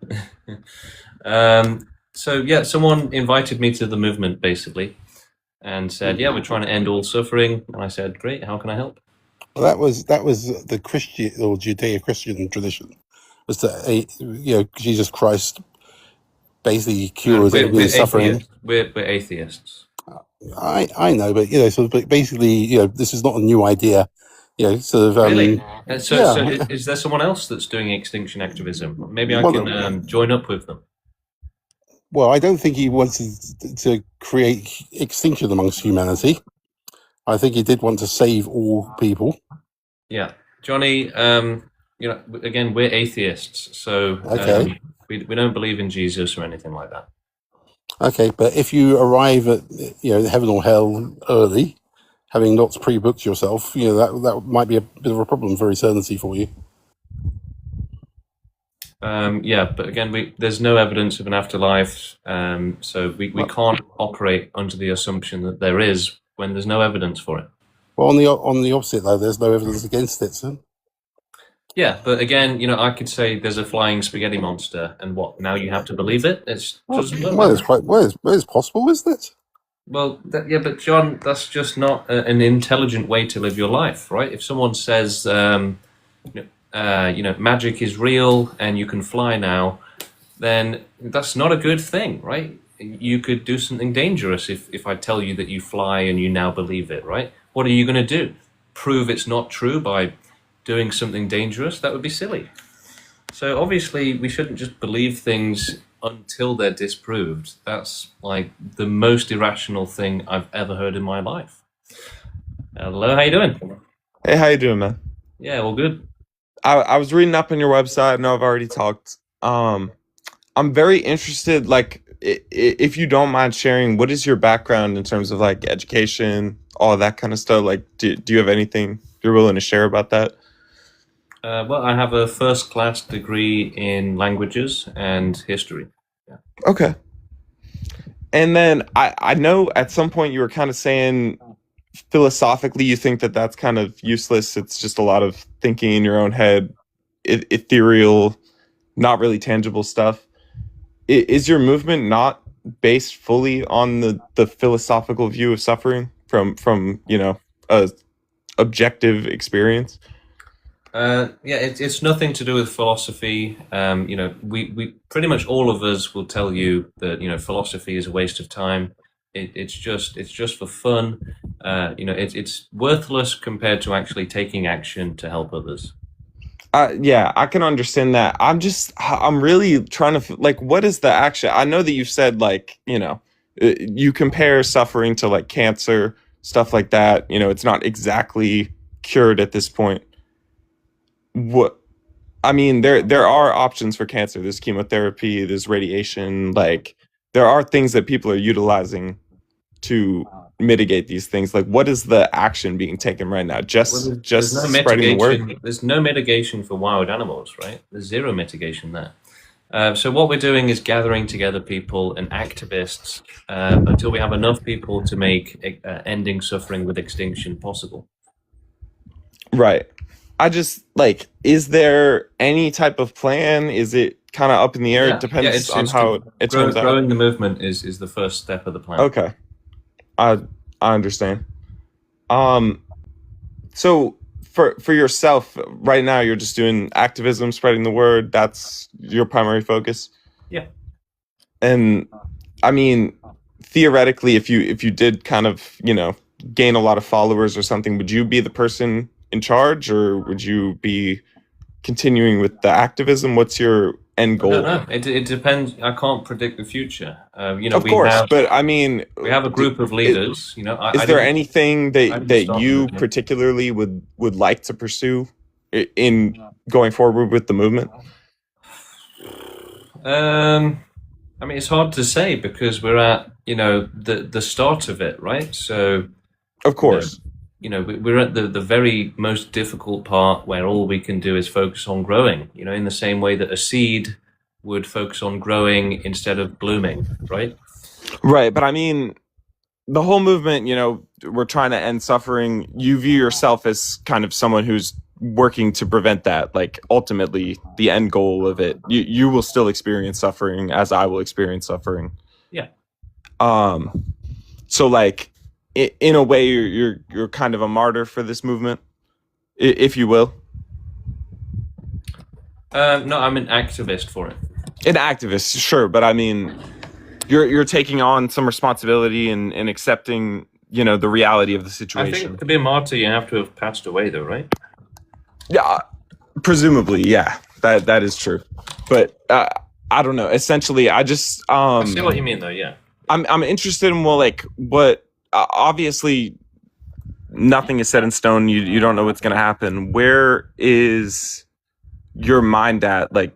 So yeah, someone invited me to the movement, basically, and said, "Yeah, we're trying to end all suffering." And I said, "Great, how can I help?" Well, that was the Christian or Judeo-Christian tradition, was that Jesus Christ basically cures every suffering. We're atheists. I know, but basically, this is not a new idea. Sort of. Really? So is there someone else that's doing extinction activism? Maybe I can join up with them. Well, I don't think he wanted to create extinction amongst humanity. I think he did want to save all people. Yeah, Johnny. Again, we're atheists, so we don't believe in Jesus or anything like that. Okay, but if you arrive at heaven or hell early, having not pre-booked yourself, that might be a bit of a problem for eternity for you. Yeah, but again, there's no evidence of an afterlife, so we can't operate under the assumption that there is when there's no evidence for it. Well, on the opposite though, there's no evidence against it. So Yeah, but again, I could say there's a flying spaghetti monster, and what? Now you have to believe it? It's it's possible, isn't it? Well, yeah, but John, that's just not an intelligent way to live your life, right? If someone says, magic is real and you can fly now, then that's not a good thing, right? You could do something dangerous if I tell you that you fly and you now believe it, right? What are you going to do? Prove it's not true by doing something dangerous? That would be silly. So obviously we shouldn't just believe things until they're disproved. That's like the most irrational thing I've ever heard in my life. Hello, how you doing? Hey, how you doing, man? Yeah, all good. I was reading up on your website. I know I've already talked. I'm very interested, like, if you don't mind sharing, what is your background in terms of like education, all that kind of stuff? Like, do you have anything you're willing to share about that? Well, I have a first-class degree in languages and history. Yeah. Okay. And then I know at some point you were kind of saying philosophically you think that that's kind of useless. It's just a lot of thinking in your own head, ethereal, not really tangible stuff. Is your movement not based fully on the philosophical view of suffering from a objective experience? Yeah, it's nothing to do with philosophy. We pretty much all of us will tell you that philosophy is a waste of time. It's just for fun. It's worthless compared to actually taking action to help others. Yeah, I can understand that. I'm really trying to like, what is the action? I know that you've said like, you compare suffering to like cancer, stuff like that. It's not exactly cured at this point. There are options for cancer. There's chemotherapy, there's radiation. Like, there are things that people are utilizing to mitigate these things. Like, what is the action being taken right now? Just There's no spreading the word? mitigation. There's no mitigation for wild animals, right? There's zero mitigation there. So what we're doing is gathering together people and activists until we have enough people to make ending suffering with extinction possible. Right. I just like, is there any type of plan? Is it kind of up in the air? It depends on how it turns out. Growing the movement is the first step of the plan. Okay. I understand. So for yourself right now, you're just doing activism, spreading the word. That's your primary focus. Yeah. And I mean, theoretically, if you did kind of, gain a lot of followers or something, would you be the person in charge, or would you be continuing with the activism? What's your end goal? I don't know. It depends. I can't predict the future. Of course, but I mean, we have a group of leaders. Is there anything that you particularly would like to pursue in going forward with the movement? I mean, it's hard to say because we're at the start of it, right? So, of course, we're at the very most difficult part where all we can do is focus on growing. In the same way that a seed would focus on growing instead of blooming, right? Right, but I mean, the whole movement, we're trying to end suffering. You view yourself as kind of someone who's working to prevent that. Like, ultimately, the end goal of it, you will still experience suffering as I will experience suffering. Yeah. So, like, in a way, you're kind of a martyr for this movement, if you will. No, I'm an activist for it. An activist, sure, but I mean, you're taking on some responsibility and accepting, the reality of the situation. I think to be a martyr, you have to have passed away, though, right? Yeah, presumably, yeah, that is true. But I don't know. Essentially, I just I see what you mean, though. Yeah, I'm interested in what. Obviously, nothing is set in stone. You don't know what's going to happen. Where is your mind at? Like,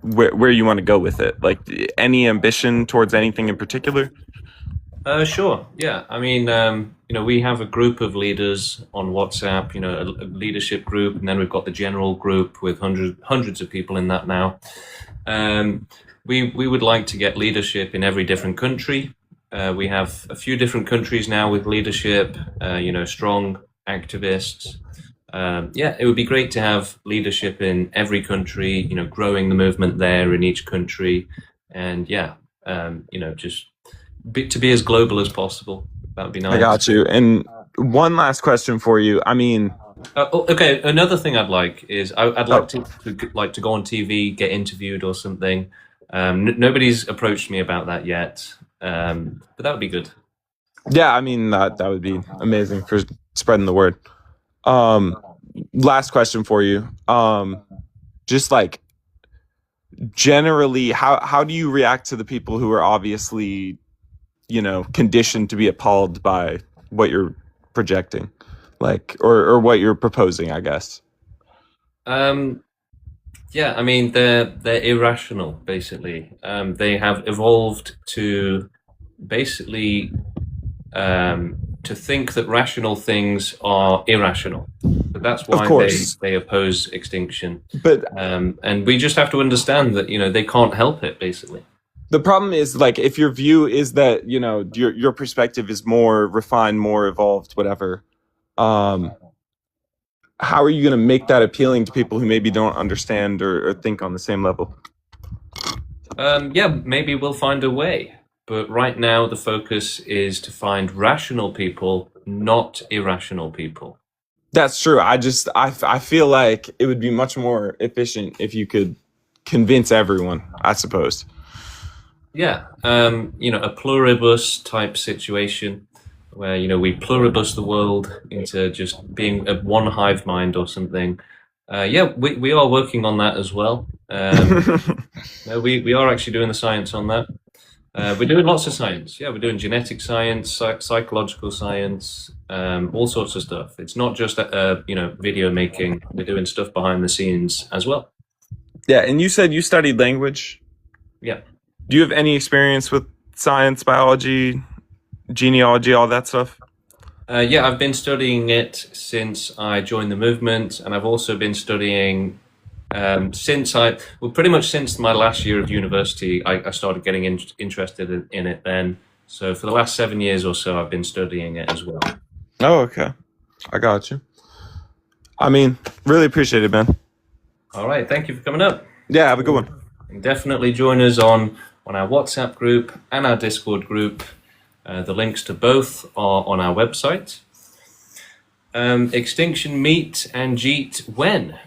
where you want to go with it? Like, any ambition towards anything in particular? Sure. Yeah. I mean, we have a group of leaders on WhatsApp. A leadership group, and then we've got the general group with hundreds of people in that now. We would like to get leadership in every different country. We have a few different countries now with leadership, strong activists. It would be great to have leadership in every country, growing the movement there in each country. And just to be as global as possible. That would be nice. I got you. And one last question for you. I mean, okay. Another thing I'd like is I'd like to go on TV, get interviewed or something. Nobody's approached me about that yet, but that would be good. Yeah, I mean that would be amazing for spreading the word. Last question for you. Just like generally, how do you react to the people who are obviously, conditioned to be appalled by what you're projecting, like, or what you're proposing, I guess? Yeah, I mean they're irrational basically. They have evolved to basically to think that rational things are irrational. But that's why they oppose extinction. But and we just have to understand that they can't help it basically. The problem is, like, if your view is that your perspective is more refined, more evolved, whatever, how are you going to make that appealing to people who maybe don't understand or think on the same level? Maybe we'll find a way. But right now, the focus is to find rational people, not irrational people. That's true. I feel like it would be much more efficient if you could convince everyone, I suppose. Yeah, a pluribus type situation where, we pluribus the world into just being one hive mind or something. We are working on that as well. No, we are actually doing the science on that. We're doing lots of science. Yeah, we're doing genetic science, psychological science, all sorts of stuff. It's not just video making. We're doing stuff behind the scenes as well. Yeah, and you said you studied language. Yeah. Do you have any experience with science, biology, genealogy, all that stuff? I've been studying it since I joined the movement, and I've also been studying pretty much since my last year of university. I started getting interested in it then. So for the last 7 years or so, I've been studying it as well. Oh, okay. I got you. I mean, really appreciate it, man. All right. Thank you for coming up. Yeah, have a good one. And definitely join us on our WhatsApp group and our Discord group. The links to both are on our website. Extinction meet and jeet when?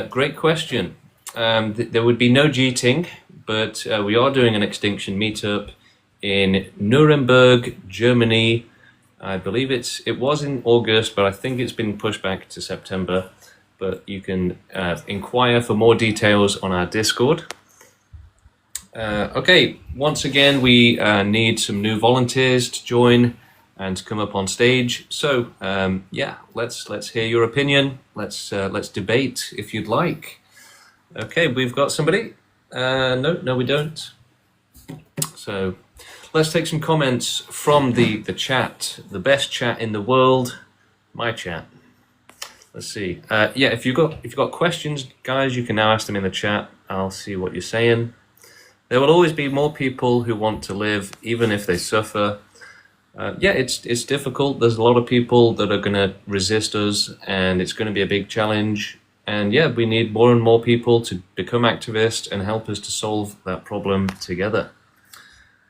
Great question. There would be no jeeting, but we are doing an extinction meetup in Nuremberg, Germany. I believe it was in August, but I think it's been pushed back to September. But you can inquire for more details on our Discord. Okay, once again, we need some new volunteers to join and to come up on stage. So, let's hear your opinion. Let's debate if you'd like. Okay, we've got somebody. No, we don't. So, let's take some comments from the chat, the best chat in the world, my chat. Let's see. If you've got questions, guys, you can now ask them in the chat. I'll see what you're saying. There will always be more people who want to live, even if they suffer. It's difficult. There's a lot of people that are going to resist us, and it's going to be a big challenge. And we need more and more people to become activists and help us to solve that problem together.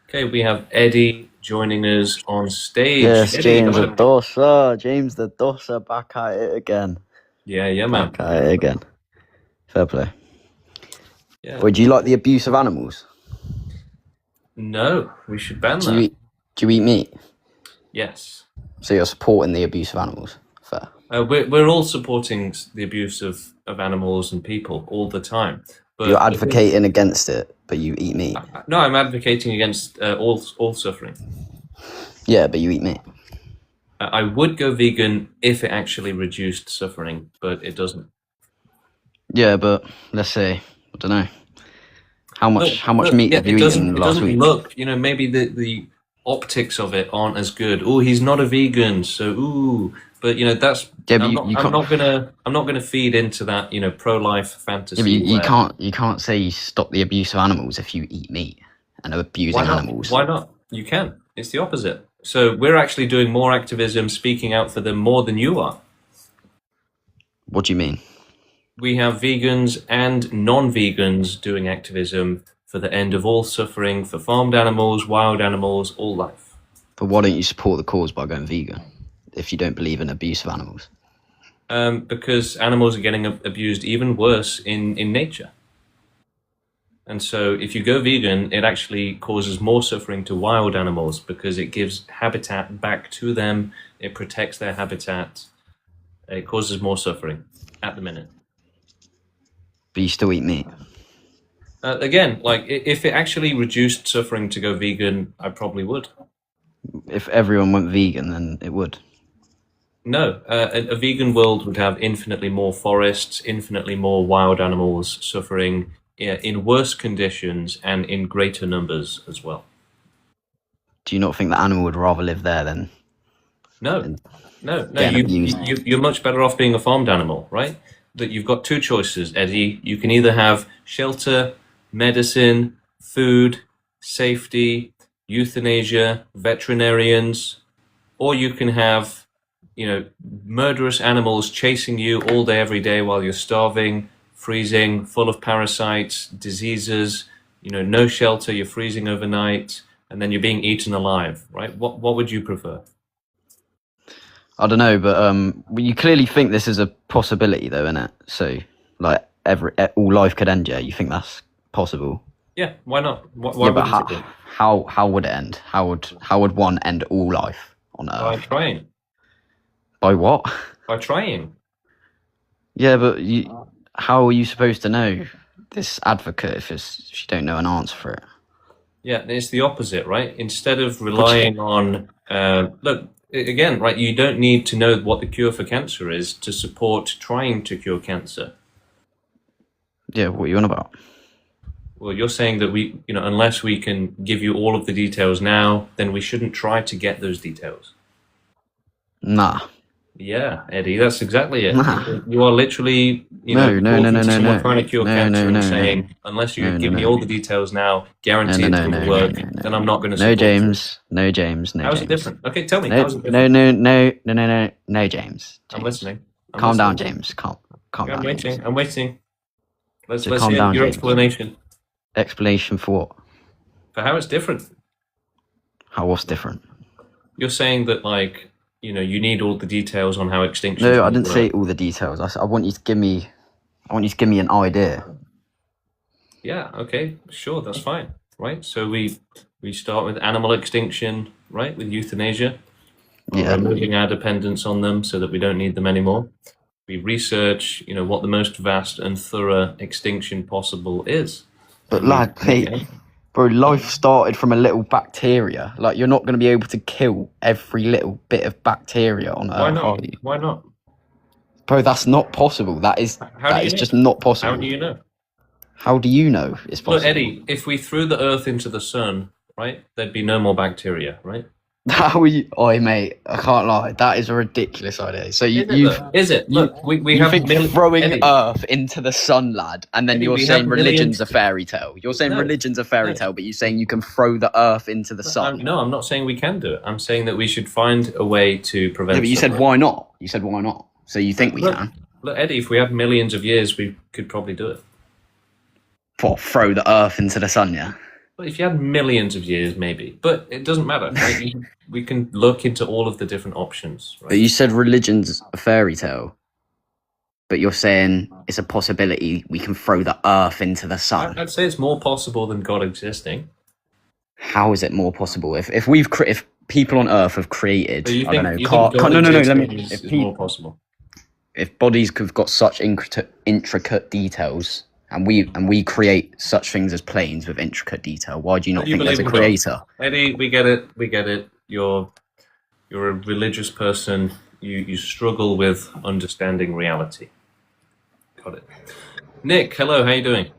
Okay, we have Eddie joining us on stage. Yes, Eddie, James the Dosser. James the Dosser back at it again. Yeah, man. Back at it again. Fair play. Yeah. Would you like the abuse of animals? No, we should ban that. Do you eat meat? Yes. So you're supporting the abuse of animals? Fair. We're all supporting the abuse of animals and people all the time. But you're advocating against it, but you eat meat. No, I'm advocating against all suffering. Yeah, but you eat meat. I would go vegan if it actually reduced suffering, but it doesn't. Yeah, but let's say, I don't know. How much meat have you eaten last week? Look, maybe the optics of it aren't as good. Oh, he's not a vegan, so But that's Yeah, but I'm not gonna feed into that pro-life fantasy. Yeah, but where- you can't say stop the abuse of animals if you eat meat and are abusing Why not? animals. Why not? You can. It's the opposite. So we're actually doing more activism, speaking out for them more than you are. What do you mean? We have vegans and non-vegans doing activism for the end of all suffering for farmed animals, wild animals, all life. But why don't you support the cause by going vegan if you don't believe in abuse of animals? Because animals are getting abused even worse in nature. And so if you go vegan, it actually causes more suffering to wild animals because it gives habitat back to them. It protects their habitat. It causes more suffering at the minute. But you still eat meat. Again, like if it actually reduced suffering to go vegan, I probably would. If everyone went vegan, then it would. No, a vegan world would have infinitely more forests, infinitely more wild animals suffering in worse conditions and in greater numbers as well. Do you not think the animal would rather live there than? No. You're much better off being a farmed animal, right? That you've got two choices, Eddie. You can either have shelter, medicine, food, safety, euthanasia, veterinarians, or you can have murderous animals chasing you all day, every day while you're starving, freezing, full of parasites, diseases, no shelter, you're freezing overnight, and then you're being eaten alive, right? What would you prefer? I don't know, but you clearly think this is a possibility, though, isn't it? So, like, all life could end. Yeah, you think that's possible? Yeah, why not? Why but wouldn't it be? how would it end? How would one end all life on Earth? By trying. By what? By trying. Yeah, but how are you supposed to know this advocate if you don't know an answer for it? Yeah, it's the opposite, right? Instead of relying on look again, right? You don't need to know what the cure for cancer is to support trying to cure cancer. Yeah, what are you on about? Well, you're saying that we, unless we can give you all of the details now, then we shouldn't try to get those details. Nah. Yeah, Eddie, that's exactly it. Nah. You are literally, No, someone trying to cure cancer and saying, unless you give me all the details now, guarantee it's going to work, then I'm not going to support James. No, James. No, How is James. it different? Okay, tell me. No, How is it different? No, James. I'm listening. Calm down, James. Calm down. James. I'm waiting. Let's calm hear down, your James. explanation. Explanation for what? For how it's different. What's different? You're saying that, you need all the details on how extinction. No, I didn't say all the details. I want you to give me. I want you to give me an idea. Yeah. Okay. Sure. That's fine. Right. So we start with animal extinction, right? With euthanasia. Yeah. Removing our dependence on them so that we don't need them anymore. We research, what the most vast and thorough extinction possible is. But bro, life started from a little bacteria. Like, you're not going to be able to kill every little bit of bacteria on Earth, Why not? are you? Why not? Bro, that's not possible. That is just not possible. How do you know? How do you know it's possible? Look, Eddie, if we threw the Earth into the sun, right, there'd be no more bacteria, right? How are you? Oi, mate, I can't lie. That is a ridiculous idea. So is it? Look, we have think throwing Earth into the sun, lad, and then Eddie, you're saying religion's a fairy tale. You're saying religion's a fairy tale, but you're saying you can throw the Earth into the sun. No, I'm not saying we can do it. I'm saying that we should find a way to prevent. Yeah, but you said why not? You said why not? So you think we can? Look, Eddie, if we had millions of years, we could probably do it. What? Throw the Earth into the sun? Yeah. Well, if you had millions of years, maybe, but it doesn't matter. Right? We can look into all of the different options. Right? But you said religion's a fairy tale, but you're saying it's a possibility we can throw the Earth into the sun. I'd say it's more possible than God existing. How is it more possible? If people on Earth have created, So I don't know, let me. It's more possible. If bodies have got such intricate details. And we create such things as planes with intricate detail. Why do you not think there's a creator? Eddie, we get it. You're a religious person. You struggle with understanding reality. Got it. Nick, hello. How you doing?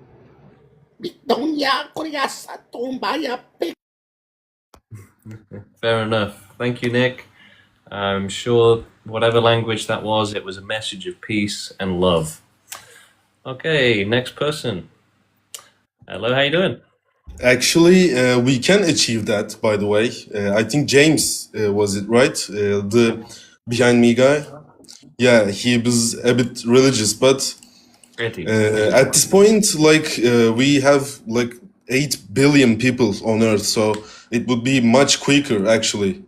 Fair enough. Thank you, Nick. I'm sure whatever language that was, it was a message of peace and love. Okay, next person. Hello, how you doing? Actually, we can achieve that. By the way, I think James was it right? The behind me guy. Yeah, he was a bit religious, but at this point, like we have like 8 billion people on Earth, so it would be much quicker actually.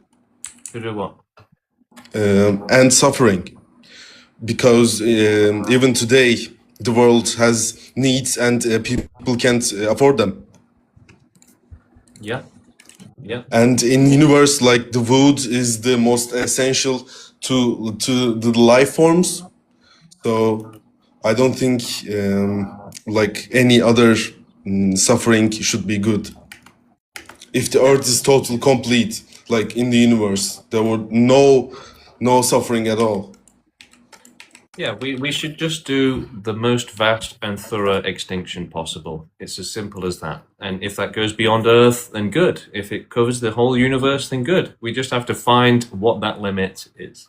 To do what? And suffering, because even today the world has needs and people can't afford them. Yeah. Yeah. And in universe, like the wood is the most essential to the life forms. So I don't think like any other suffering should be good. If the earth is total complete, like in the universe, there would no suffering at all. Yeah, we should just do the most vast and thorough extinction possible. It's as simple as that. And if that goes beyond Earth, then good. If it covers the whole universe, then good. We just have to find what that limit is.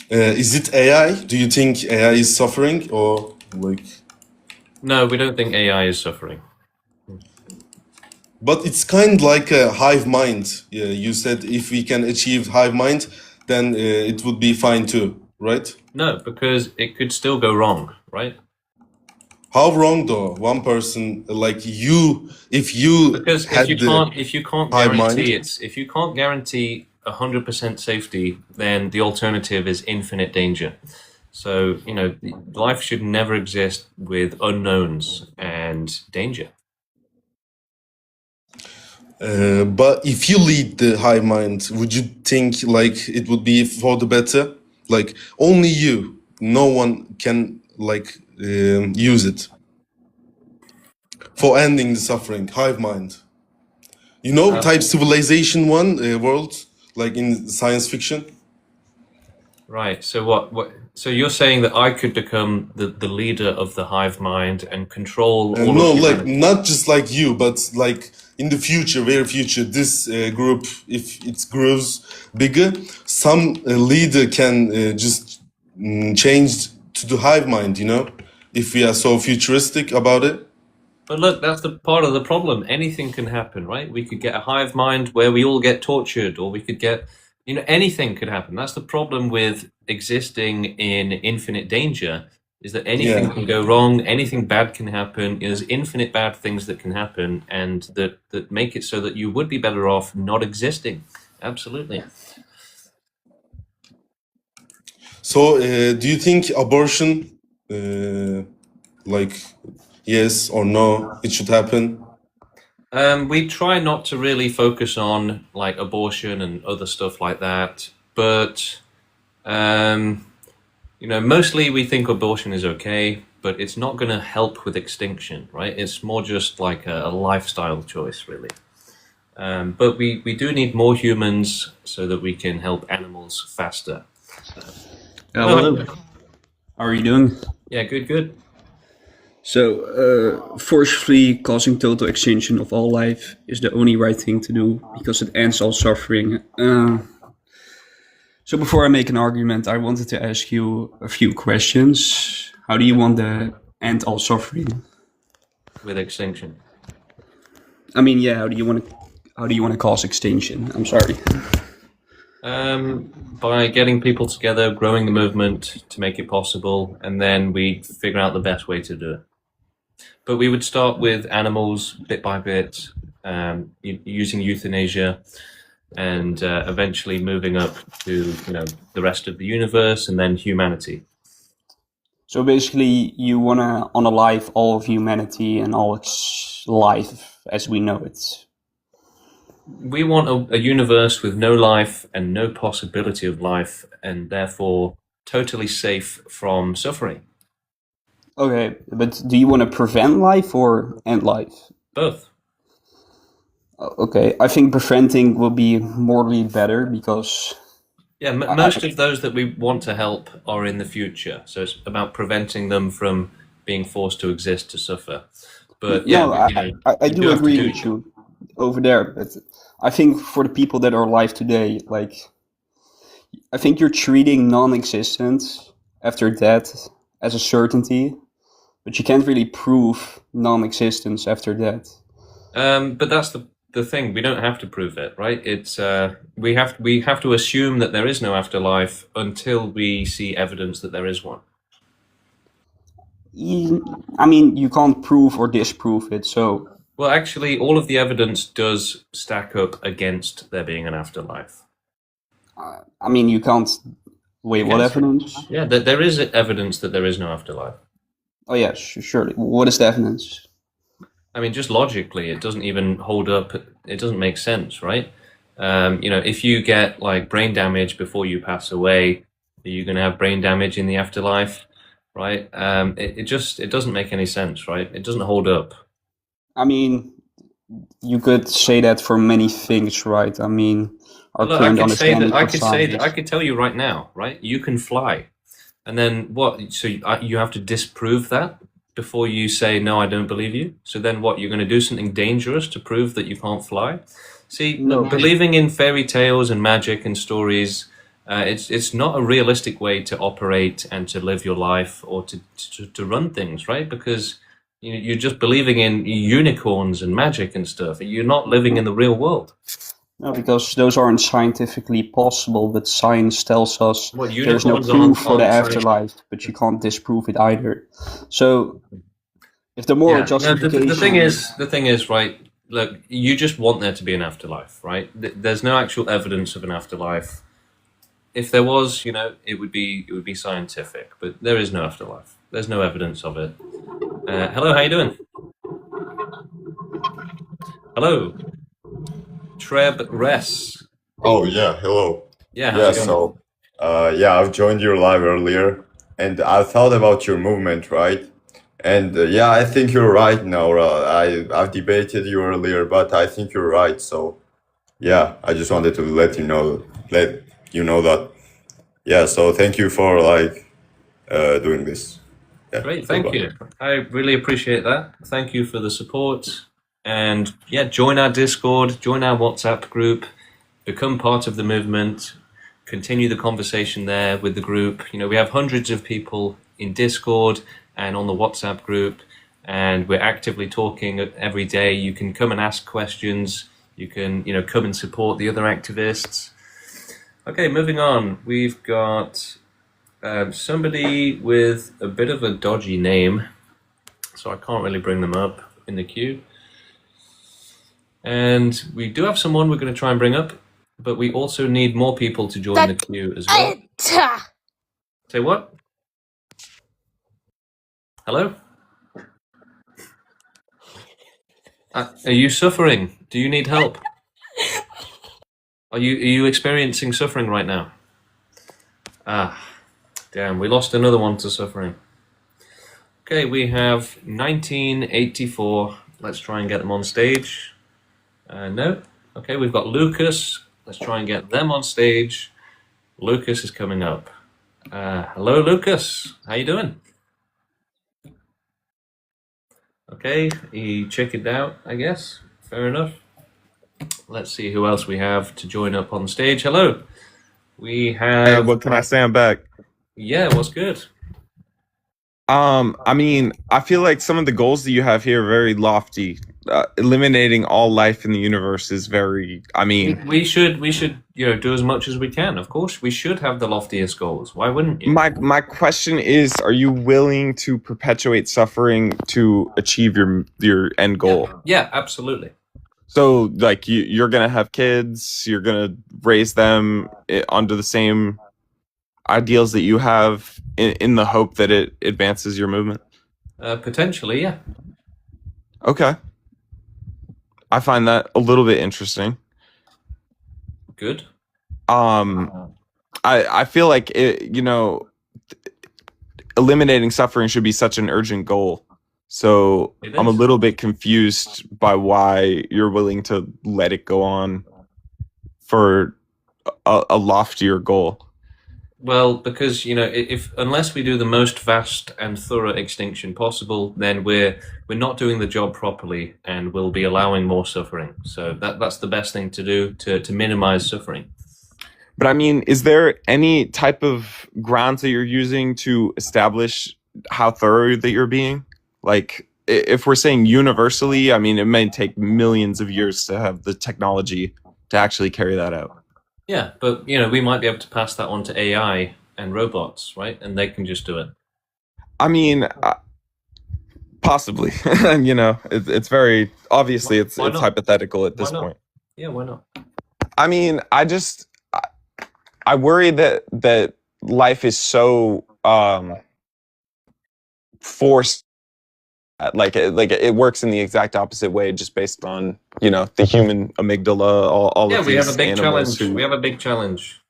Is it AI? Do you think AI is suffering or like? No, we don't think AI is suffering. But it's kind like a hive mind. Yeah, you said if we can achieve hive mind, then it would be fine too, right? No, because it could still go wrong, right? How wrong though? One person like you, if you because had if you can't hive guarantee mind, if you can't guarantee 100% safety, then the alternative is infinite danger. So life should never exist with unknowns and danger. but if you lead the hive mind, would you think like it would be for the better? Like only you, no one can like use it for ending the suffering. Hive mind. You know, type civilization one world, like in science fiction. Right. So what? So you're saying that I could become the leader of the hive mind and control all No, of like humanity? not just like you, but like in the future, very future, this group, if it grows bigger, some leader can just change to the hive mind. You know, if we are so futuristic about it. But look, that's the part of the problem. Anything can happen, right? We could get a hive mind where we all get tortured, or we could get, anything could happen. That's the problem with existing in infinite danger, is that anything Yeah. can go wrong, anything bad can happen. There's infinite bad things that can happen, and that make it so that you would be better off not existing. Absolutely. So, do you think abortion, like, yes or no, it should happen? We try not to really focus on like abortion and other stuff like that, but mostly we think abortion is okay, but it's not going to help with extinction, right? It's more just like a lifestyle choice, really. But we do need more humans so that we can help animals faster. Hello. How are you doing? Yeah, good. So, forcefully causing total extinction of all life is the only right thing to do because it ends all suffering. So before I make an argument, I wanted to ask you a few questions. How do you want to end all suffering? With extinction. I mean, yeah. How do you want to cause extinction? I'm sorry. By getting people together, growing the movement to make it possible, and then we figure out the best way to do it. But we would start with animals bit by bit, using euthanasia, and eventually moving up to the rest of the universe and then humanity. So basically, you want to unalive all of humanity and all its life as we know it. We want a universe with no life and no possibility of life, and therefore totally safe from suffering. Okay, but do you want to prevent life or end life? Both. Okay, I think preventing will be morally better because... Yeah, most of those that we want to help are in the future, so it's about preventing them from being forced to exist to suffer. But yeah, I do agree with you over there, but I think for the people that are alive today, like I think you're treating non-existence after death as a certainty, but you can't really prove non-existence after death. But that's the thing. We don't have to prove it, right? It's we have to assume that there is no afterlife until we see evidence that there is one. I mean, you can't prove or disprove it, so... Well, actually, all of the evidence does stack up against there being an afterlife. I mean, you can't... Wait, what Yes. evidence? Yeah, there is evidence that there is no afterlife. Oh yeah, surely. What is the evidence? I mean, just logically, it doesn't even hold up. It doesn't make sense, right? If you get like brain damage before you pass away, are you going to have brain damage in the afterlife, right? It doesn't make any sense, right? It doesn't hold up. I mean, you could say that for many things, right? I mean, our Look, current I could say understanding that. I for could say that. science. I could tell you right now, right? You can fly, and then what? So you have to disprove that before you say no. I don't believe you. So then what? You're going to do something dangerous to prove that you can't fly? See, look, believing in fairy tales and magic and stories, it's not a realistic way to operate and to live your life or to run things, right? Because you're just believing in unicorns and magic and stuff. You're not living in the real world. No, because those aren't scientifically possible, but science tells us Well, there's no unicorns proof for the aren't afterlife, but you can't disprove it either. So, if the moral Yeah. No, justification... the thing is, right? Look, you just want there to be an afterlife, right? There's no actual evidence of an afterlife. If there was, it would be scientific, but there is no afterlife. There's no evidence of it. Hello, how you doing? Hello, Treb Res. Oh yeah, hello. Yeah, how's Yeah, it going? yeah, I've joined your live earlier, and I thought about your movement, right? And yeah, I think you're right, Nora. I've debated you earlier, but I think you're right. So yeah, I just wanted to let you know that. Yeah, so thank you for doing this. Yeah, Great, thank goodbye. you. I really appreciate that. Thank you for the support. And yeah, join our Discord, join our WhatsApp group, become part of the movement, continue the conversation there with the group. We have hundreds of people in Discord and on the WhatsApp group, and we're actively talking every day. You can come and ask questions. You can, come and support the other activists. Okay, moving on. We've got somebody with a bit of a dodgy name, so I can't really bring them up in the queue. And we do have someone we're going to try and bring up, but we also need more people to join the queue as well. Say what? Hello? Are you suffering? Do you need help? Are you experiencing suffering right now? Ah, damn, we lost another one to suffering. Okay, we have 1984. Let's try and get them on stage. No? Okay, we've got Lucas. Let's try and get them on stage. Lucas is coming up. Hello, Lucas. How you doing? Okay, he chickened out, I guess. Fair enough. Let's see who else we have to join up on stage. Hello. We have... Hey, what can I say? I'm back. Yeah, what's good? I mean, I feel like some of the goals that you have here are very lofty. Eliminating all life in the universe is very, We should do as much as we can. Of course, we should have the loftiest goals. Why wouldn't you? My question is, are you willing to perpetuate suffering to achieve your end goal? Yeah, absolutely. So, like, you're gonna have kids, you're gonna raise them under the same ideals that you have in the hope that it advances your movement? Potentially, yeah. Okay. I find that a little bit interesting. Good. I feel like eliminating suffering should be such an urgent goal. So I'm a little bit confused by why you're willing to let it go on for a loftier goal. Well, because unless we do the most vast and thorough extinction possible, then we're not doing the job properly, and we'll be allowing more suffering. So that's the best thing to do to minimize suffering. But I mean, is there any type of grounds that you're using to establish how thorough that you're being? Like, if we're saying universally, I mean, it may take millions of years to have the technology to actually carry that out. Yeah, but we might be able to pass that on to AI and robots, right? And they can just do it. I mean, possibly. It's very obviously it's Why not? hypothetical at Why this not? point. Yeah, why not? I mean, I worry that life is so forced. Like it works in the exact opposite way, just based on the human amygdala, all Yeah, of we have a these big animals challenge. We have a big challenge.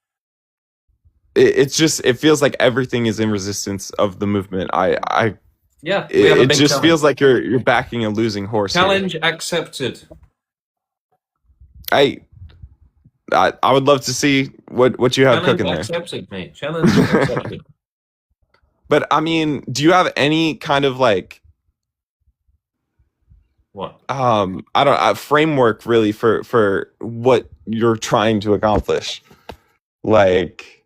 it feels like everything is in resistance of the movement. Yeah, we have a It big just challenge. feels like you're backing a losing horse here. Challenge accepted. I would love to see what you have Challenge cooking there. accepted, mate. Challenge accepted. But I mean, do you have any kind of like What? I don't a framework really for what you're trying to accomplish? Like,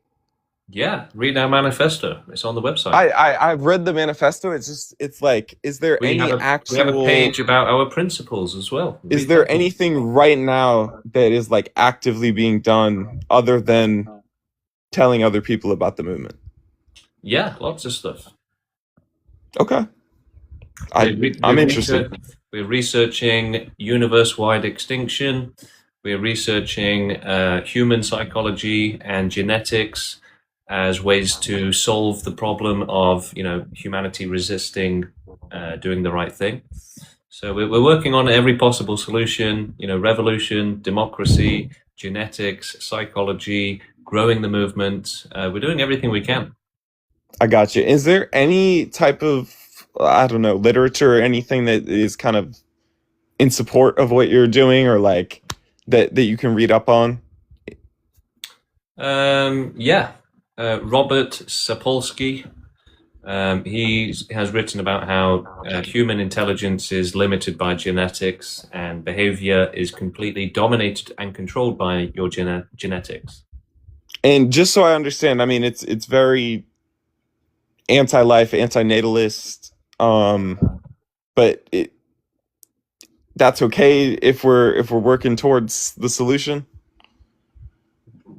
Yeah, read our manifesto. It's on the website. I've read the manifesto. It's like, is there We any have actual we have a page about our principles as well. Is Read there that. anything right now that is like actively being done other than telling other people about the movement? Yeah, lots of stuff. Okay. I'm interested. We're researching universe-wide extinction. We're researching human psychology and genetics as ways to solve the problem of humanity resisting doing the right thing. So we're working on every possible solution. Revolution, democracy, genetics, psychology, growing the movement. We're doing everything we can. I got you. Is there any type of, I don't know, literature or anything that is kind of in support of what you're doing, or like that you can read up on? Yeah. Robert Sapolsky. He has written about how human intelligence is limited by genetics and behavior is completely dominated and controlled by your genetics. And just so I understand, I mean, it's very anti-life, anti-natalist, but that's okay if we're working towards the solution.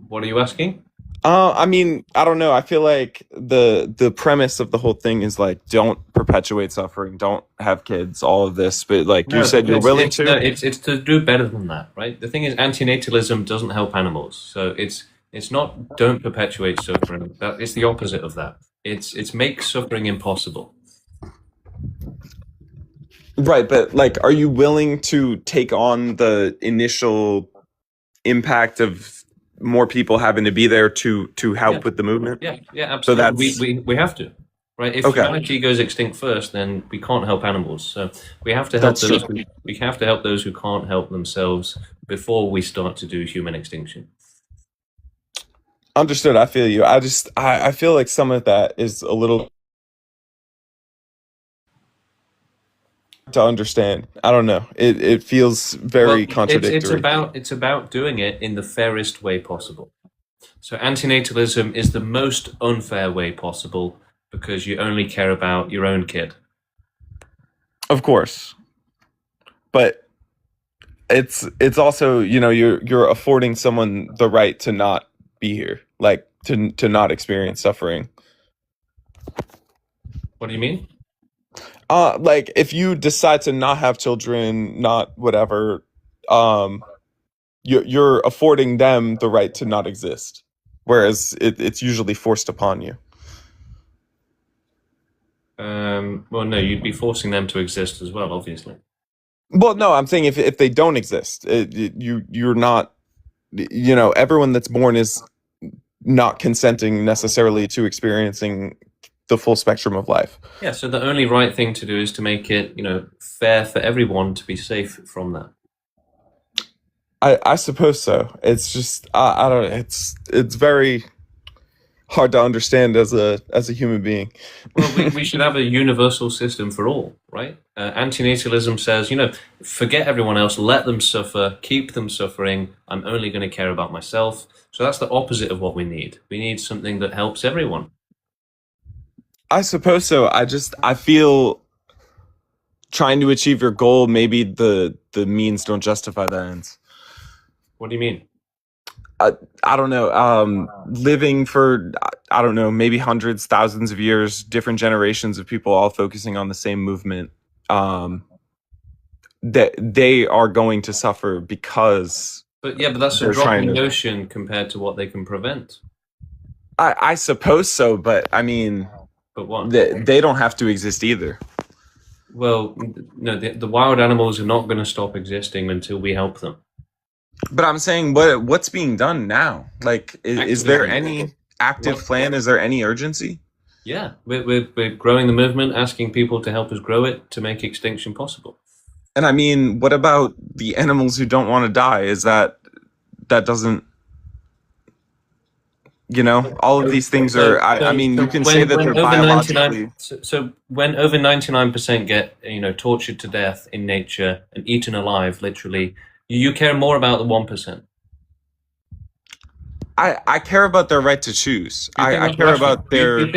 What are you asking? I mean, I don't know. I feel like the premise of the whole thing is like, don't perpetuate suffering, don't have kids, all of this. But like you said, you're willing to. No, it's to do better than that, right? The thing is, antinatalism doesn't help animals, so it's not don't perpetuate suffering. It's the opposite of that. It's make suffering impossible. Right, but like, are you willing to take on the initial impact of more people having to be there to help with the movement? Yeah, absolutely. So that's we have to, right? If humanity goes extinct first, then we can't help animals. So we have to help those. We have to help those who can't help themselves before we start to do human extinction. Understood. I feel you. I feel like some of that is a little to understand. I don't know. It feels very contradictory. It's about doing it in the fairest way possible. So antinatalism is the most unfair way possible because you only care about your own kid. Of course. But it's also, you're affording someone the right to not be here, like to not experience suffering. What do you mean? Like if you decide to not have children, not whatever, you're affording them the right to not exist, whereas it's usually forced upon you. Well, no, you'd be forcing them to exist as well, obviously. Well, no, I'm saying if they don't exist, you're not, everyone that's born is not consenting necessarily to experiencing the full spectrum of life. Yeah, so the only right thing to do is to make it, fair for everyone to be safe from that. I suppose so. It's just I don't know. It's very hard to understand as a human being. Well, we should have a universal system for all, right? Antinatalism says, forget everyone else, let them suffer, keep them suffering. I'm only going to care about myself. So that's the opposite of what we need. We need something that helps everyone. I suppose so. I feel trying to achieve your goal, maybe the means don't justify the ends. What do you mean? I don't know. Living for, I don't know, maybe hundreds, thousands of years, different generations of people all focusing on the same movement, that they are going to suffer because. But that's a drop in the ocean compared to what they can prevent. I suppose so, but I mean, but what? They don't have to exist either. Well, no, the wild animals are not going to stop existing until we help them. But I'm saying, what's being done now? Like, is there any active plan? Is there any urgency? Yeah, we're growing the movement, asking people to help us grow it to make extinction possible. And I mean, what about the animals who don't want to die? Is that doesn't, all of these things are, I mean, you can say that they're biologically. So when over 99% get, tortured to death in nature and eaten alive, literally, you care more about the 1%. I care about their right to choose. I care about their. Do you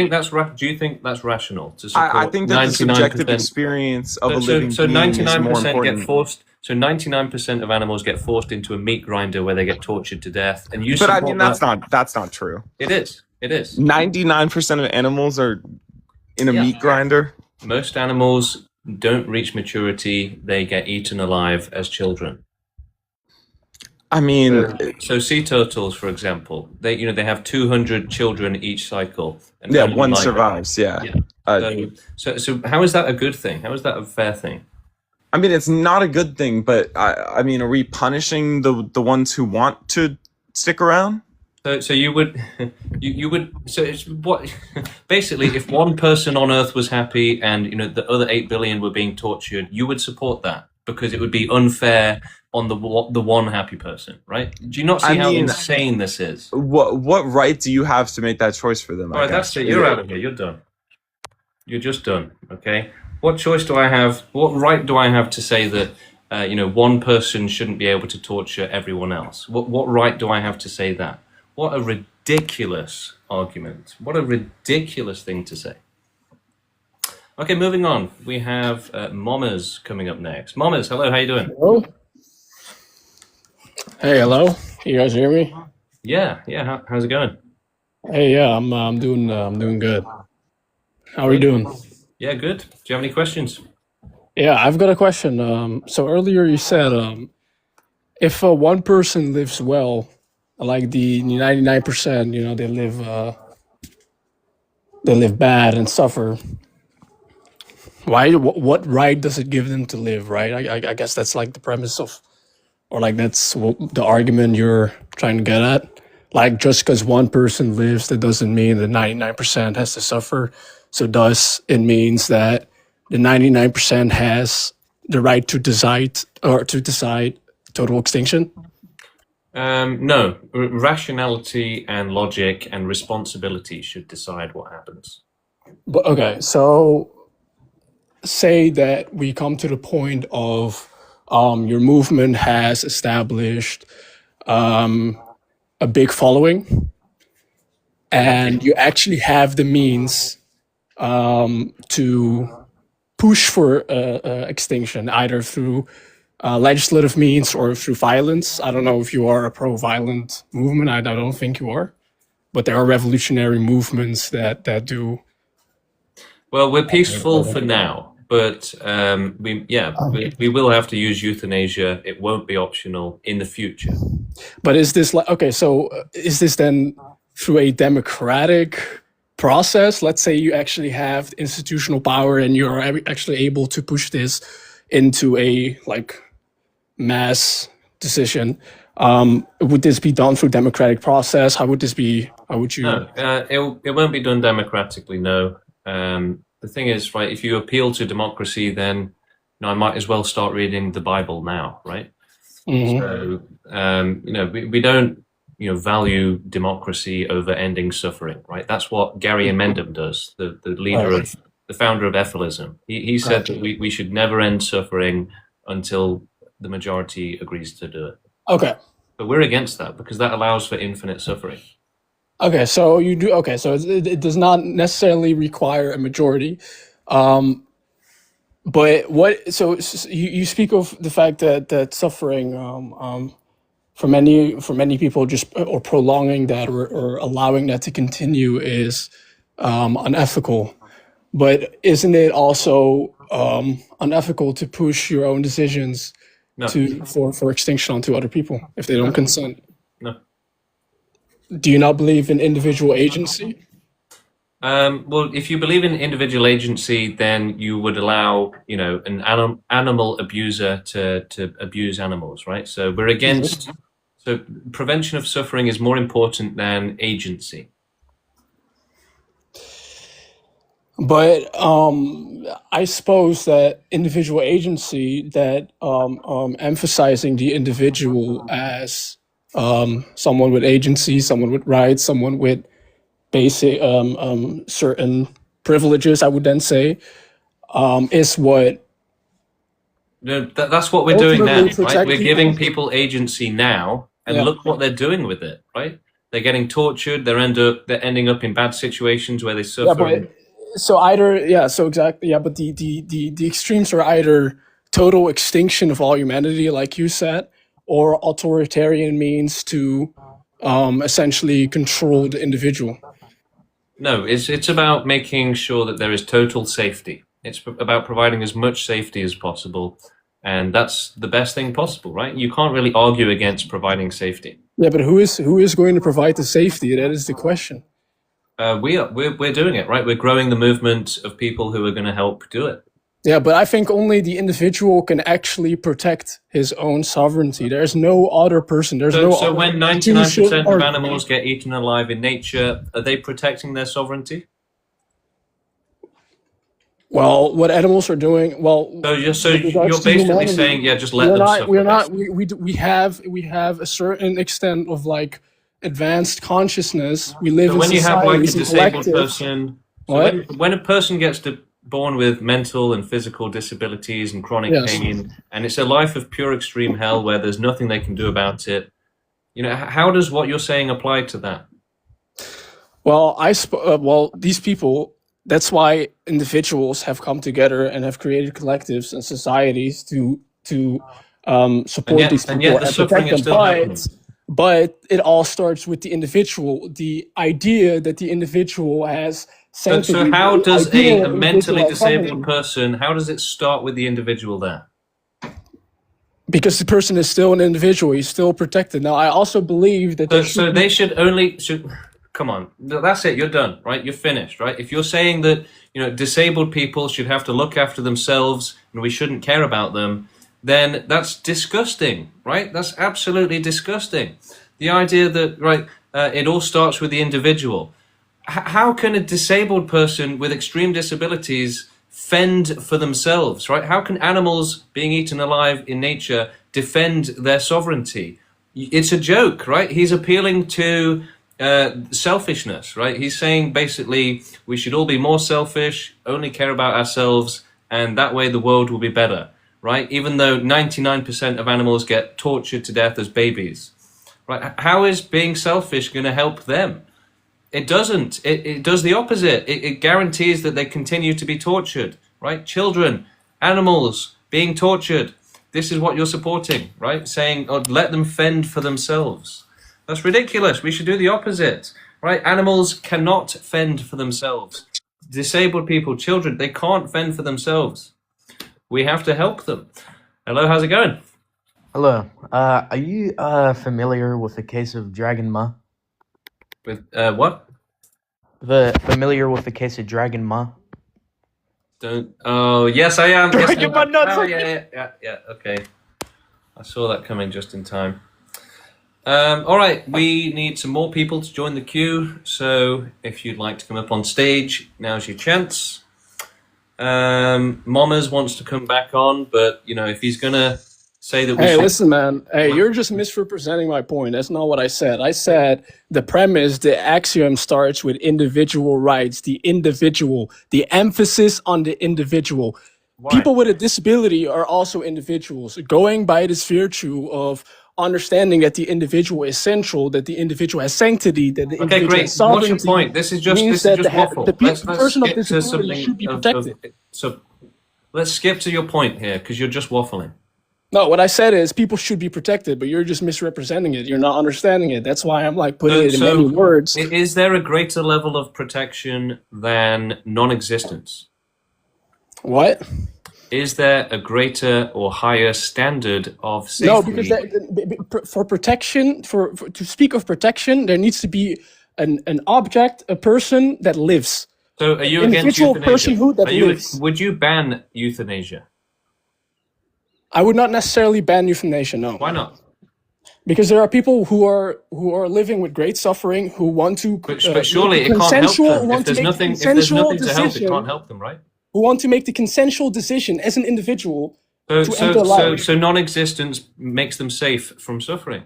think that's rational to support? I think that the subjective experience of a living being is more important. Get forced. So 99% of animals get forced into a meat grinder where they get tortured to death, and you. But I mean, that's not true. It is. It is. 99% of animals are in a meat grinder. Most animals don't reach maturity; they get eaten alive as children. I mean, so sea turtles, for example, they have 200 children each cycle. And one survives. Yeah. So how is that a good thing? How is that a fair thing? I mean, it's not a good thing, but I mean, are we punishing the ones who want to stick around? So you would, so it's what, basically, if one person on Earth was happy and the other 8 billion were being tortured, you would support that because it would be unfair on the one happy person, right? Do you not see how insane this is? What right do you have to make that choice for them? All right, that's it. You're out of here. You're done. You're just done. Okay. What choice do I have? What right do I have to say that one person shouldn't be able to torture everyone else? What right do I have to say that? What a ridiculous argument! What a ridiculous thing to say. Okay, moving on. We have Mommers coming up next. Mommers, hello. How you doing? Hello. Hey, hello. You guys hear me? Yeah. How's it going? Hey, yeah, I'm doing good. How are you doing? Yeah, good. Do you have any questions? Yeah, I've got a question. So earlier you said, if one person lives well, like the 99%, they live bad and suffer. Why? What right does it give them to live? Right? I guess that's like the premise of. Or like that's the argument you're trying to get at. Like just because one person lives, that doesn't mean that 99% has to suffer. So thus it means that the 99% has the right to decide total extinction. No, rationality and logic and responsibility should decide what happens. But okay, so say that we come to the point of your movement has established a big following, and you actually have the means to push for extinction, either through legislative means or through violence. I don't know if you are a pro-violent movement. I don't think you are, but there are revolutionary movements that do. Well, we're peaceful for now. But we will have to use euthanasia. It won't be optional in the future. But is this like okay? So is this then through a democratic process? Let's say you actually have institutional power and you're actually able to push this into a like mass decision. Would this be done through democratic process? How would this be? How would you? No, it won't be done democratically. No. The thing is, right, if you appeal to democracy, then I might as well start reading the Bible now, right? Mhm. So, we don't value democracy over ending suffering, right? That's what Gary Amendam does, the leader Right. of the founder of Ethylism. He said that we should never end suffering until the majority agrees to do it. Okay. But we're against that because that allows for infinite suffering. Okay, so you do. Okay, so it does not necessarily require a majority, but what? So you speak of the fact that suffering for many people just or prolonging that or allowing that to continue is unethical. But isn't it also unethical to push your own decisions No. for extinction onto other people if they don't consent? No. Do you not believe in individual agency? Well, if you believe in individual agency, then you would allow, an animal abuser to abuse animals, right? So we're against. So prevention of suffering is more important than agency. But I suppose that individual agency, that emphasizing the individual as someone with agency, someone with rights, someone with basic certain privileges, I would then say, is what No, that's what we're doing now, ultimately right? protect We're people. giving people agency now, and Yeah. look what they're doing with it, right? They're getting tortured. They're ending up in bad situations where they Yeah, suffer. but so either so exactly but the extremes are either total extinction of all humanity, like you said, or authoritarian means to essentially control the individual. No, it's about making sure that there is total safety. It's about providing as much safety as possible, and that's the best thing possible, right? You can't really argue against providing safety. Yeah, but who is going to provide the safety? That is the question. We're doing it, right? We're growing the movement of people who are going to help do it. Yeah, but I think only the individual can actually protect his own sovereignty. There's no other person. There's no. So other when 99% institution of or- animals get eaten alive in nature, are they protecting their sovereignty? Well, what animals are doing. Well, So with regards you're to basically humanity, saying, yeah, just let we're them not. suffer. We're not. We have a certain extent of like advanced consciousness. We live So in when you have like a societies and disabled collectives. person, so What? when a person gets born with mental and physical disabilities and chronic Yes. pain, and it's a life of pure extreme hell where there's nothing they can do about it, how does what you're saying apply to that? Well, these people. That's why individuals have come together and have created collectives and societies to support these and people yet the and suffering protect is them. still happening. But it all starts with the individual. The idea that the individual has sanctity. So how the does idea a that mentally individual has disabled sovereignty. person, how does it start with the individual there? Because the person is still an individual, he's still protected. Now, I also believe that So they should come on, that's it, you're done, right? You're finished, right? If you're saying that, disabled people should have to look after themselves and we shouldn't care about them, then that's disgusting, right? That's absolutely disgusting. The idea that, right, it all starts with the individual. How can a disabled person with extreme disabilities fend for themselves, right? How can animals being eaten alive in nature defend their sovereignty? It's a joke, right? He's appealing to selfishness, right? He's saying basically we should all be more selfish, only care about ourselves, and that way the world will be better, right? Even though 99% of animals get tortured to death as babies, right? How is being selfish going to help them? It doesn't. It does the opposite. It guarantees that they continue to be tortured, right? Children, animals being tortured. This is what you're supporting, right? Saying, oh, let them fend for themselves. That's ridiculous. We should do the opposite, right? Animals cannot fend for themselves. Disabled people, children, they can't fend for themselves. We have to help them. Hello, how's it going? Hello. Are you familiar with the case of Dragon Ma? With what? Familiar with the case of Dragon Ma? Oh, yes, I am. Yes, Dragon Ma nuts. Oh, yeah. Okay. I saw that coming just in time. All right, we need some more people to join the queue. So if you'd like to come up on stage, now's your chance. Mommers wants to come back on, but if he's gonna say that we Hey, should. listen, man. Hey, you're just misrepresenting my point. That's not what I said. I said the premise, the axiom starts with individual rights, the individual, the emphasis on the individual. People with a disability are also individuals. Going by this virtue of understanding that the individual is central, that the individual has sanctity, that the Okay, individual great. has What's your sovereignty, point? This is means just that waffle. the Let's person of skip to disability something should be of protected. so let's skip to your point here because you're just waffling. No, what I said is people should be protected, but you're just misrepresenting it. You're not understanding it. That's why I'm like putting it in many words. Is there a greater level of protection than non-existence? What? Is there a greater or higher standard of safety? No, because for protection, to speak of protection, there needs to be an object, a person that lives. So are you An against individual euthanasia? personhood that lives. Would you ban euthanasia? I would not necessarily ban euthanasia. No. Why not? Because there are people who are living with great suffering who want to. But surely it can't help them. If there's nothing to help, it can't help them, right? Who want to make the consensual decision as an individual to end their So life. so non-existence makes them safe from suffering.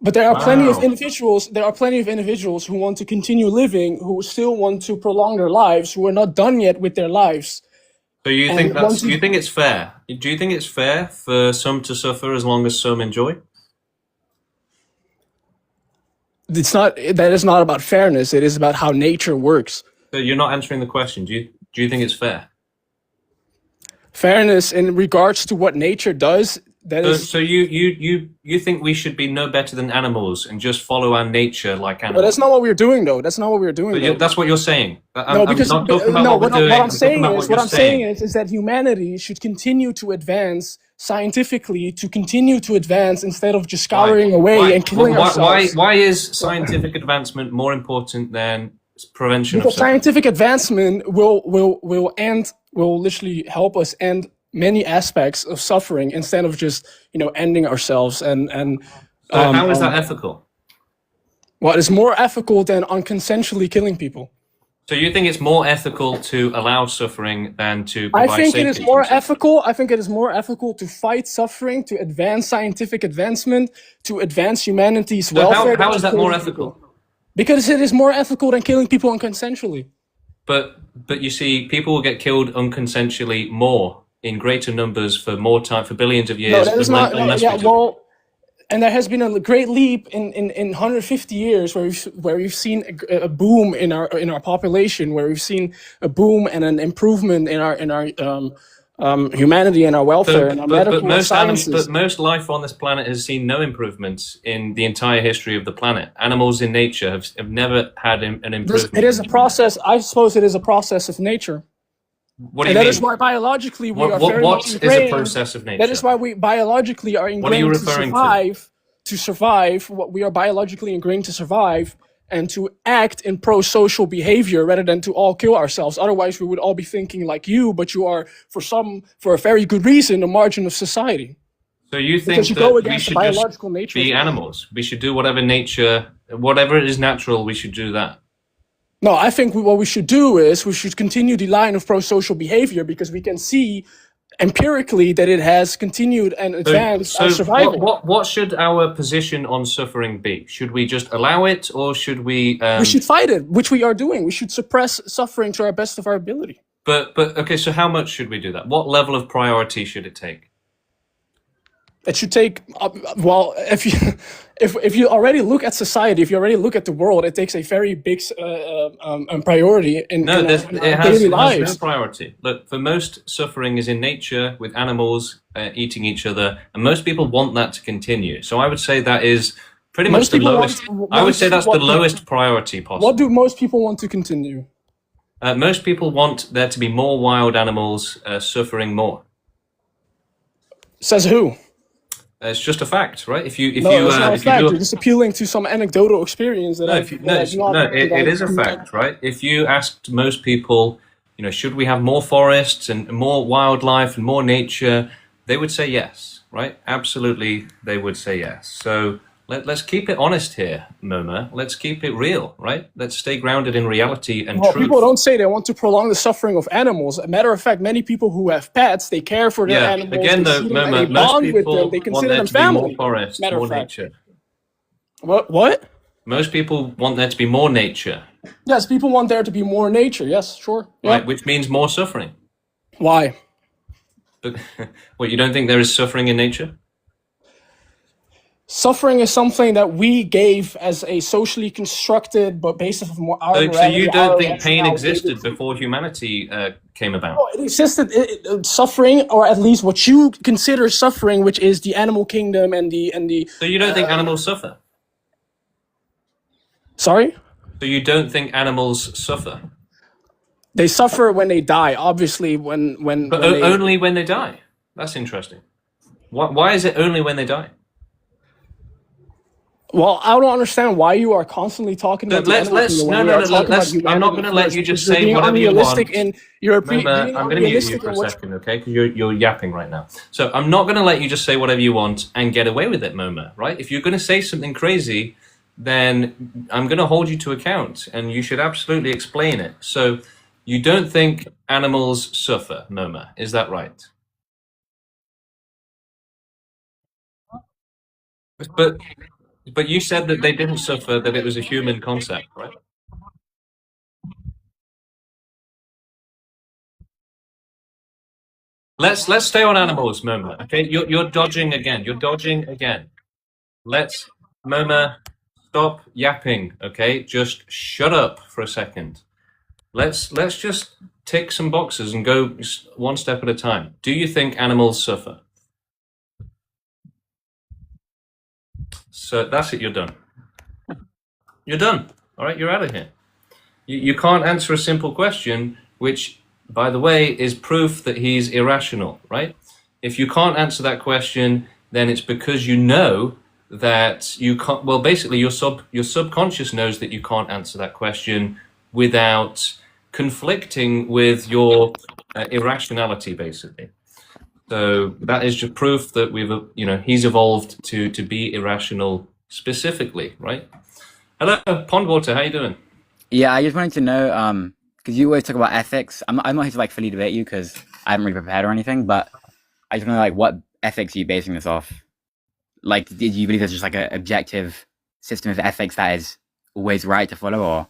But there are plenty of Wow. individuals. There are plenty of individuals who want to continue living, who still want to prolong their lives, who are not done yet with their lives. So you And think want to- you think it's fair? Do you think it's fair for some to suffer as long as some enjoy? It's not. That is not about fairness. It is about how nature works. So you're not answering the question. Do you think it's fair? Fairness in regards to what nature does. That is. So you think we should be no better than animals and just follow our nature like But animals? that's not what we're doing, though. That's not what we're doing. But though. that's what you're saying. No, because I'm not talking about no, what we're doing. what I'm I'm talking saying about is, what what I'm you're saying. saying is that humanity should continue to advance scientifically, to continue to advance instead of just scouring away and killing ourselves. Why is scientific advancement more important than prevention Because of suffering? scientific advancement will literally help us end many aspects of suffering instead of just ending ourselves and. So how is that ethical? What is more ethical than unconsensually killing people? So you think it's more ethical to allow suffering than to provide I think safety it is from more suffering? ethical. I think it is more ethical to fight suffering, to advance scientific advancement, to advance humanity's So welfare. how than is that killing more people. ethical? Because it is more ethical than killing people unconsensually. But you see, people will get killed unconsensually more in greater numbers for more time, for billions of years. No, that is not. unless Yeah, we do. well, and there has been a great leap in 150 years where we've seen a boom in our population, where we've seen a boom and an improvement in our humanity and our welfare and our medical and sciences. But most life on this planet has seen no improvements in the entire history of the planet. Animals in nature have never had an improvement. It is a process. I suppose it is a process of nature. What do And you that mean? is why biologically we are What very much is a ingrained. process of nature? That is why we biologically are What are you ingrained to referring to? survive. To survive, what we are biologically ingrained to survive and to act in pro-social behavior rather than to all kill ourselves. Otherwise, we would all be thinking like you, but you are for a very good reason, a margin of society. So you think Because you that go we against the should biological just nature. be animals? We should do whatever is natural, we should do that. No, I think what we should do is we should continue the line of pro-social behavior because we can see empirically that it has continued and advanced our survival. What should our position on suffering be? Should we just allow it, or should we? We should fight it, which we are doing. We should suppress suffering to our best of our ability. But okay. So how much should we do that? What level of priority should it take? It should take well, if you already look at society, if you already look at the world, it takes a very big priority in our daily It has lives. no priority. Look, for most suffering is in nature with animals eating each other, and most people want that to continue. So I would say that is pretty much Most the people lowest. want- I would say that's the what- lowest priority possible. What do most people want to continue? Most people want there to be more wild animals suffering more. Says who? It's just a fact, right? If you It's not a if you fact. do You're just appealing to some anecdotal experience that no, I if you, no, it is a fact, right? If you asked most people, should we have more forests and more wildlife and more nature, they would say yes, right? Absolutely, they would say yes. So Let's keep it honest here, Moma. Let's keep it real, right? Let's stay grounded in reality and Well, truth. people don't say they want to prolong the suffering of animals. A matter of fact, many people who have pets, they care for their Yeah, animals. again, They though, see them and Moma, they most bond with them. people They want consider there them to be more family. forest, Matter more of fact. nature. What? Most people want there to be more nature, Yes, people want there to be more nature. Yes, sure. Yeah. right? Which means more suffering. Why? But what, you don't think there is suffering in nature? Suffering is something that we gave as a socially constructed, but based off of our So morality, you our don't think pain rationale, gave it existed before humanity came about? Oh, it existed. Suffering, or at least what you consider suffering, which is the animal kingdom and the. So you don't think animals suffer? Sorry? So you don't think animals suffer? They suffer when they die. Obviously, when But when they. only when they die. That's interesting. Why is it only when they die? Well, I don't understand why you are constantly talking about the animal kingdom when we are talking about humanity. I'm not going to let first, you because just you're say being whatever you unrealistic want. in your Remember, being I'm going to mute you unrealistic for in a what. second, okay? Because you're yapping right now. So I'm not going to let you just say whatever you want and get away with it, Moma, right? If you're going to say something crazy, then I'm going to hold you to account, and you should absolutely explain it. So you don't think animals suffer, Moma, is that right? But you said that they didn't suffer, that it was a human concept, right? Let's stay on animals, Moma. Okay, you're dodging again. You're dodging again. Let's Moma, stop yapping. Okay, just shut up for a second. Let's just tick some boxes and go one step at a time. Do you think animals suffer? So that's it. You're done. You're done. All right, you're out of here. You can't answer a simple question, which, by the way, is proof that he's irrational, right? If you can't answer that question, then it's because you know that you can't. Well, basically, your subconscious knows that you can't answer that question without conflicting with your irrationality, basically. So that is just proof that he's evolved to be irrational specifically, right? Hello, Pondwater, how you doing? Yeah, I just wanted to know, because you always talk about ethics. I'm not here to like fully debate you because I haven't really prepared or anything, but I just want to know, like, what ethics are you basing this off? Like, did you believe there's just like an objective system of ethics that is always right to follow, or?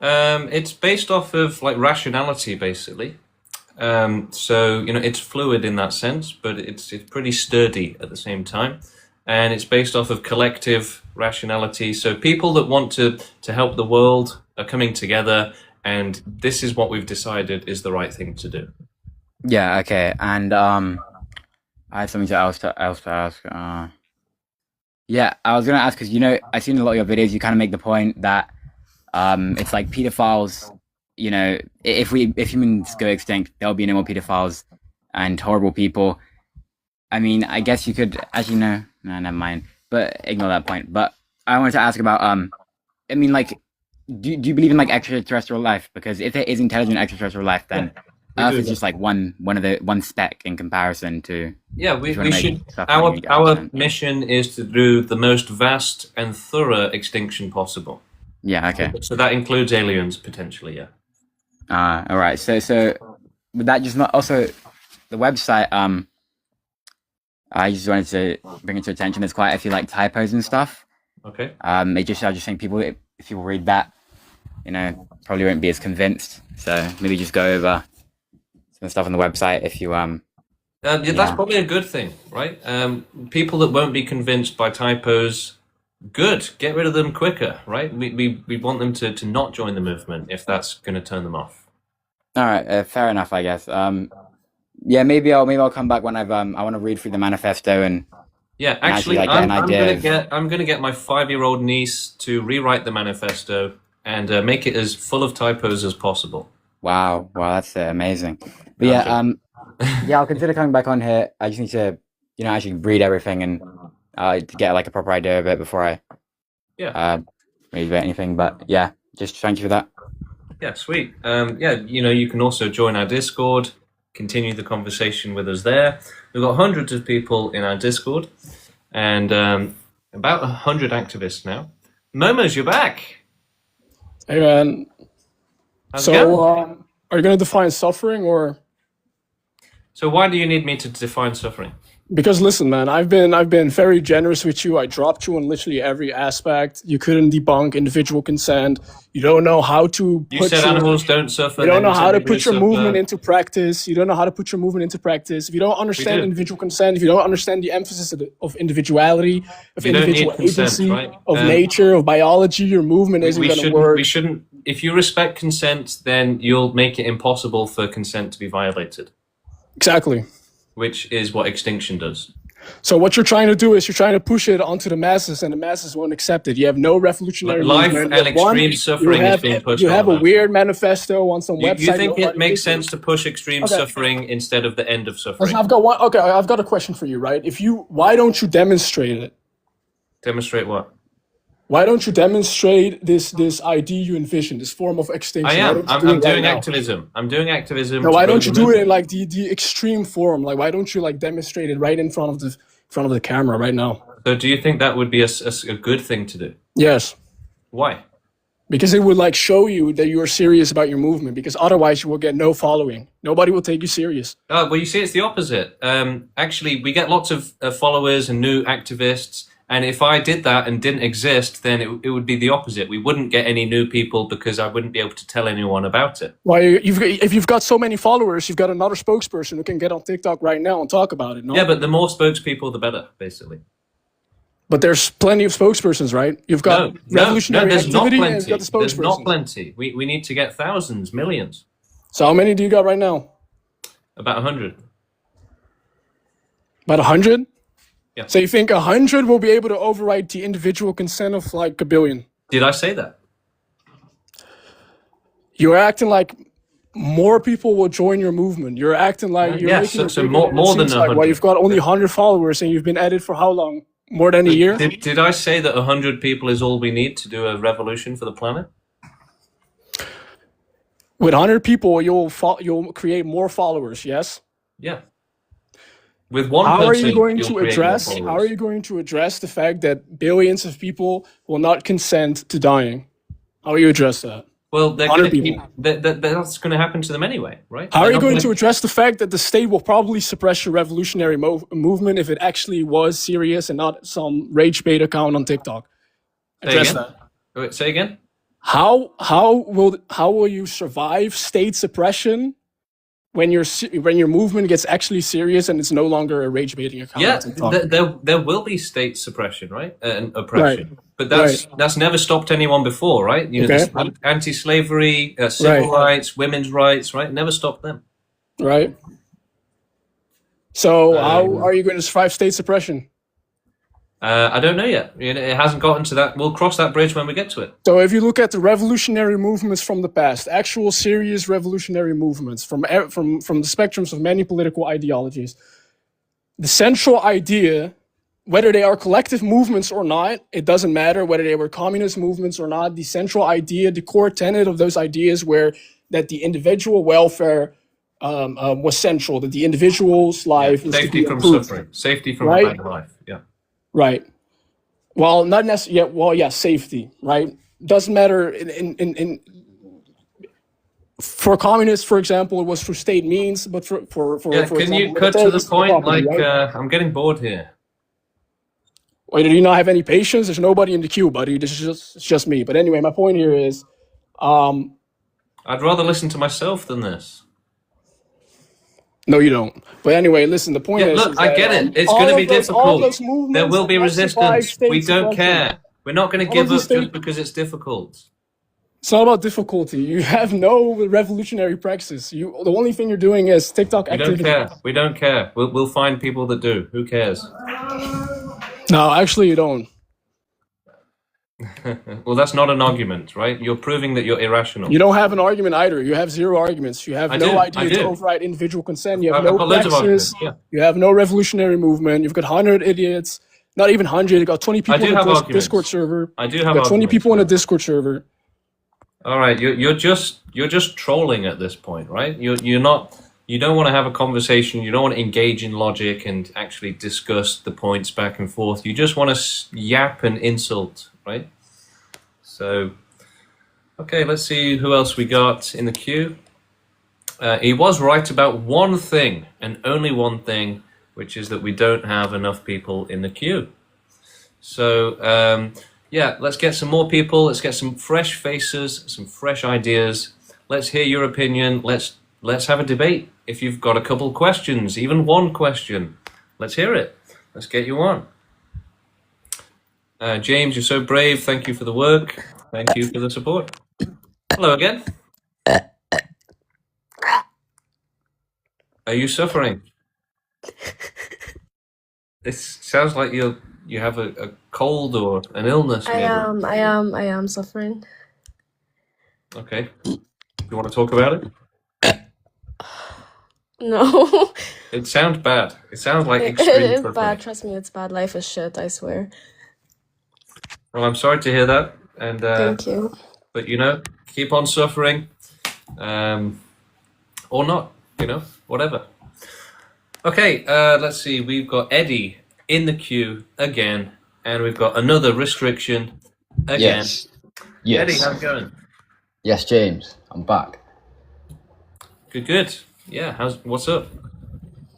It's based off of like rationality, basically. So it's fluid in that sense, but it's pretty sturdy at the same time, and it's based off of collective rationality. So people that want to help the world are coming together, and this is what we've decided is the right thing to do. Yeah. Okay. And I have something else to ask. Yeah, I was gonna ask because I've seen a lot of your videos. You kind of make the point that it's like pedophiles. If humans go extinct, there'll be no more pedophiles and horrible people. I mean, I guess you could actually no, never mind. But ignore that point. But I wanted to ask about I mean, like, do you believe in like extraterrestrial life? Because if there is intelligent extraterrestrial life, then Earth is just like one speck in comparison to. Yeah, we should. Our mission is to do the most vast and thorough extinction possible. Yeah. Okay. So that includes aliens potentially. Yeah. All right. So would that just not also the website? I just wanted to bring it to attention. There's quite a few like typos and stuff. Okay. I just think people, if people read that, probably won't be as convinced. So maybe just go over some stuff on the website if you That's probably a good thing, right? People that won't be convinced by typos, good. Get rid of them quicker, right? We want them to not join the movement if that's going to turn them off. All right, fair enough, I guess. Yeah, maybe I'll come back when I want to read through the manifesto and. Yeah, actually, like, I'm gonna get my 5-year-old niece to rewrite the manifesto and make it as full of typos as possible. Wow, that's amazing. But yeah, I'll consider coming back on here. I just need to, actually read everything and to get like a proper idea of it before I read anything. But yeah, just thank you for that. Yeah, sweet. You can also join our Discord, continue the conversation with us there. We've got hundreds of people in our Discord, and About 100 activists now. Momos, you're back. Hey man. How's it going? So, are you gonna define suffering or? So why do you need me to define suffering? Because listen, man, I've been very generous with you. I dropped you on literally every aspect. You couldn't debunk individual consent. You don't know how to You put said your, animals don't suffer. you don't then know you how said to we do put your movement suffer. into practice. You don't know how to put your movement into practice. If you don't understand do. individual consent, if you don't understand the emphasis of individuality, of You don't need individual consent, agency, right? of nature, of biology, your movement isn't We going to shouldn't. work. We shouldn't. If you respect consent, then you'll make it impossible for consent to be violated. Exactly. Which is what extinction does. So what you're trying to do is you're trying to push it onto the masses, and the masses won't accept it. You have no revolutionary Life movement. and You have one- extreme suffering you is have, being pushed You on have the a masses. weird manifesto on some You website. think it nobody makes gives a- sense to push extreme Okay. suffering instead of the end of suffering? Listen, I've got a question for you, right? Why don't you demonstrate it? Demonstrate what? Why don't you demonstrate this idea you envision, this form of extinction? I Why am. don't you I'm do it right doing now? activism. I'm doing activism. No, to why grow don't you the do it movement. in like the extreme form? Like, why don't you like demonstrate it right in front of the camera right now? So, do you think that would be a good thing to do? Yes. Why? Because it would like show you that you are serious about your movement. Because otherwise, you will get no following. Nobody will take you serious. Oh, well, you see, it's the opposite. Actually, we get lots of followers and new activists. And if I did that and didn't exist, then it would be the opposite. We wouldn't get any new people because I wouldn't be able to tell anyone about it. Why? If you've got so many followers, you've got another spokesperson who can get on TikTok right now and talk about it. No? Yeah, but the more spokespeople, the better, basically. But there's plenty of spokespersons, right? You've got revolutionary there's not activity and plenty. you've got the There's not spokesperson. plenty. We need to get thousands, millions. So how many do you got right now? About 100. About 100? Yeah. So you think 100 will be able to override the individual consent of like a billion? Did I say that? You're acting like more people will join your movement. You're acting like you're yes, making so it bigger more- than it more than seems like. 100. Well, you've got only 100 followers and you've been at it for how long? More than a year? Did I say that 100 people is all we need to do a revolution for the planet? With 100 people, you'll create more followers, yes? Yeah. With one How are person, you going you'll to create more address followers. how are you going to address the fact that billions of people will not consent to dying? How will you address that? Well, they're 100 going to keep. people. That's going to happen to them anyway, right? How are They're you not going gonna- to address the fact that the state will probably suppress your revolutionary movement if it actually was serious and not some rage bait account on TikTok? Say Address again? that. Wait, say again? How will you survive state suppression when your movement gets actually serious and it's no longer a rage baiting account Yeah, on TikTok? there will be state suppression, right, and oppression. Right. But that's never stopped anyone before, right? You know, Okay. this anti-slavery, civil Right. rights, women's rights, right? Never stopped them. Right. So how are you going to survive state suppression? I don't know yet. You know, it hasn't gotten to that. We'll cross that bridge when we get to it. So if you look at the revolutionary movements from the past, actual serious revolutionary movements from the spectrums of many political ideologies, the central idea, whether they are collective movements or not, it doesn't matter whether they were communist movements or not, the central idea, the core tenet of those ideas were that the individual welfare was central, that the individual's life was to Safety be from improved. suffering, safety from Right? a bad life. Yeah. Right. Well, not necessarily. Yeah. Well, yeah. Safety. Right. Doesn't matter. For communists, for example, it was through state means, but for Yeah, for can you example, cut to the military, point? property, Like, right? I'm getting bored here. Wait, do you not have any patience? There's nobody in the queue, buddy. This is it's just me. But anyway, my point here is, I'd rather listen to myself than this. no, you don't. But anyway, listen. The point Yeah, is, look, I get it. It's all going to of be those- all difficult. those movements There will be have survived resistance. state We don't suppression. care. We're not going to All of give these up things- just because it's difficult. It's not about difficulty. You have no revolutionary praxis. The only thing you're doing is TikTok We don't activity. care. We don't care. We'll find people that do. Who cares? No, actually, you don't. Well, that's not an argument, right? You're proving that you're irrational. You don't have an argument either. You have zero arguments. You have I no do, idea I to do. override individual consent. You have I've no got loads of praxis. arguments, yeah. You have no revolutionary movement. You've got 100 idiots. Not even 100. You've got 20 people do in a have arguments. Discord server. I do You've have got 20 arguments, people in a Discord server. All right, you're just trolling at this point, right? You're not you don't want to have a conversation. You don't want to engage in logic and actually discuss the points back and forth. You just want to yap and insult, right? So, okay, let's see who else we got in the queue. He was right about one thing, and only one thing, which is that we don't have enough people in the queue. So, yeah, let's get some more people. Let's get some fresh faces, some fresh ideas. Let's hear your opinion. Let's have a debate. If you've got a couple questions, even one question, let's hear it. Let's get you on. James, you're so brave. Thank you for the work. Thank you for the support. Hello again. Are you suffering? It sounds like you have a cold or an illness. I maybe. I am suffering. Okay. You want to talk about it? No. It sounds bad. It sounds like It extreme is suffering. bad. Trust me, it's bad. Life is shit, I swear. Well, I'm sorry to hear that. And Thank you. but keep on suffering, or not. Whatever. Okay. Let's see. We've got Eddie in the queue again, and we've got another restriction again. Yes. Yes. Eddie, how's it going? Yes, James, I'm back. Good. Yeah. What's up?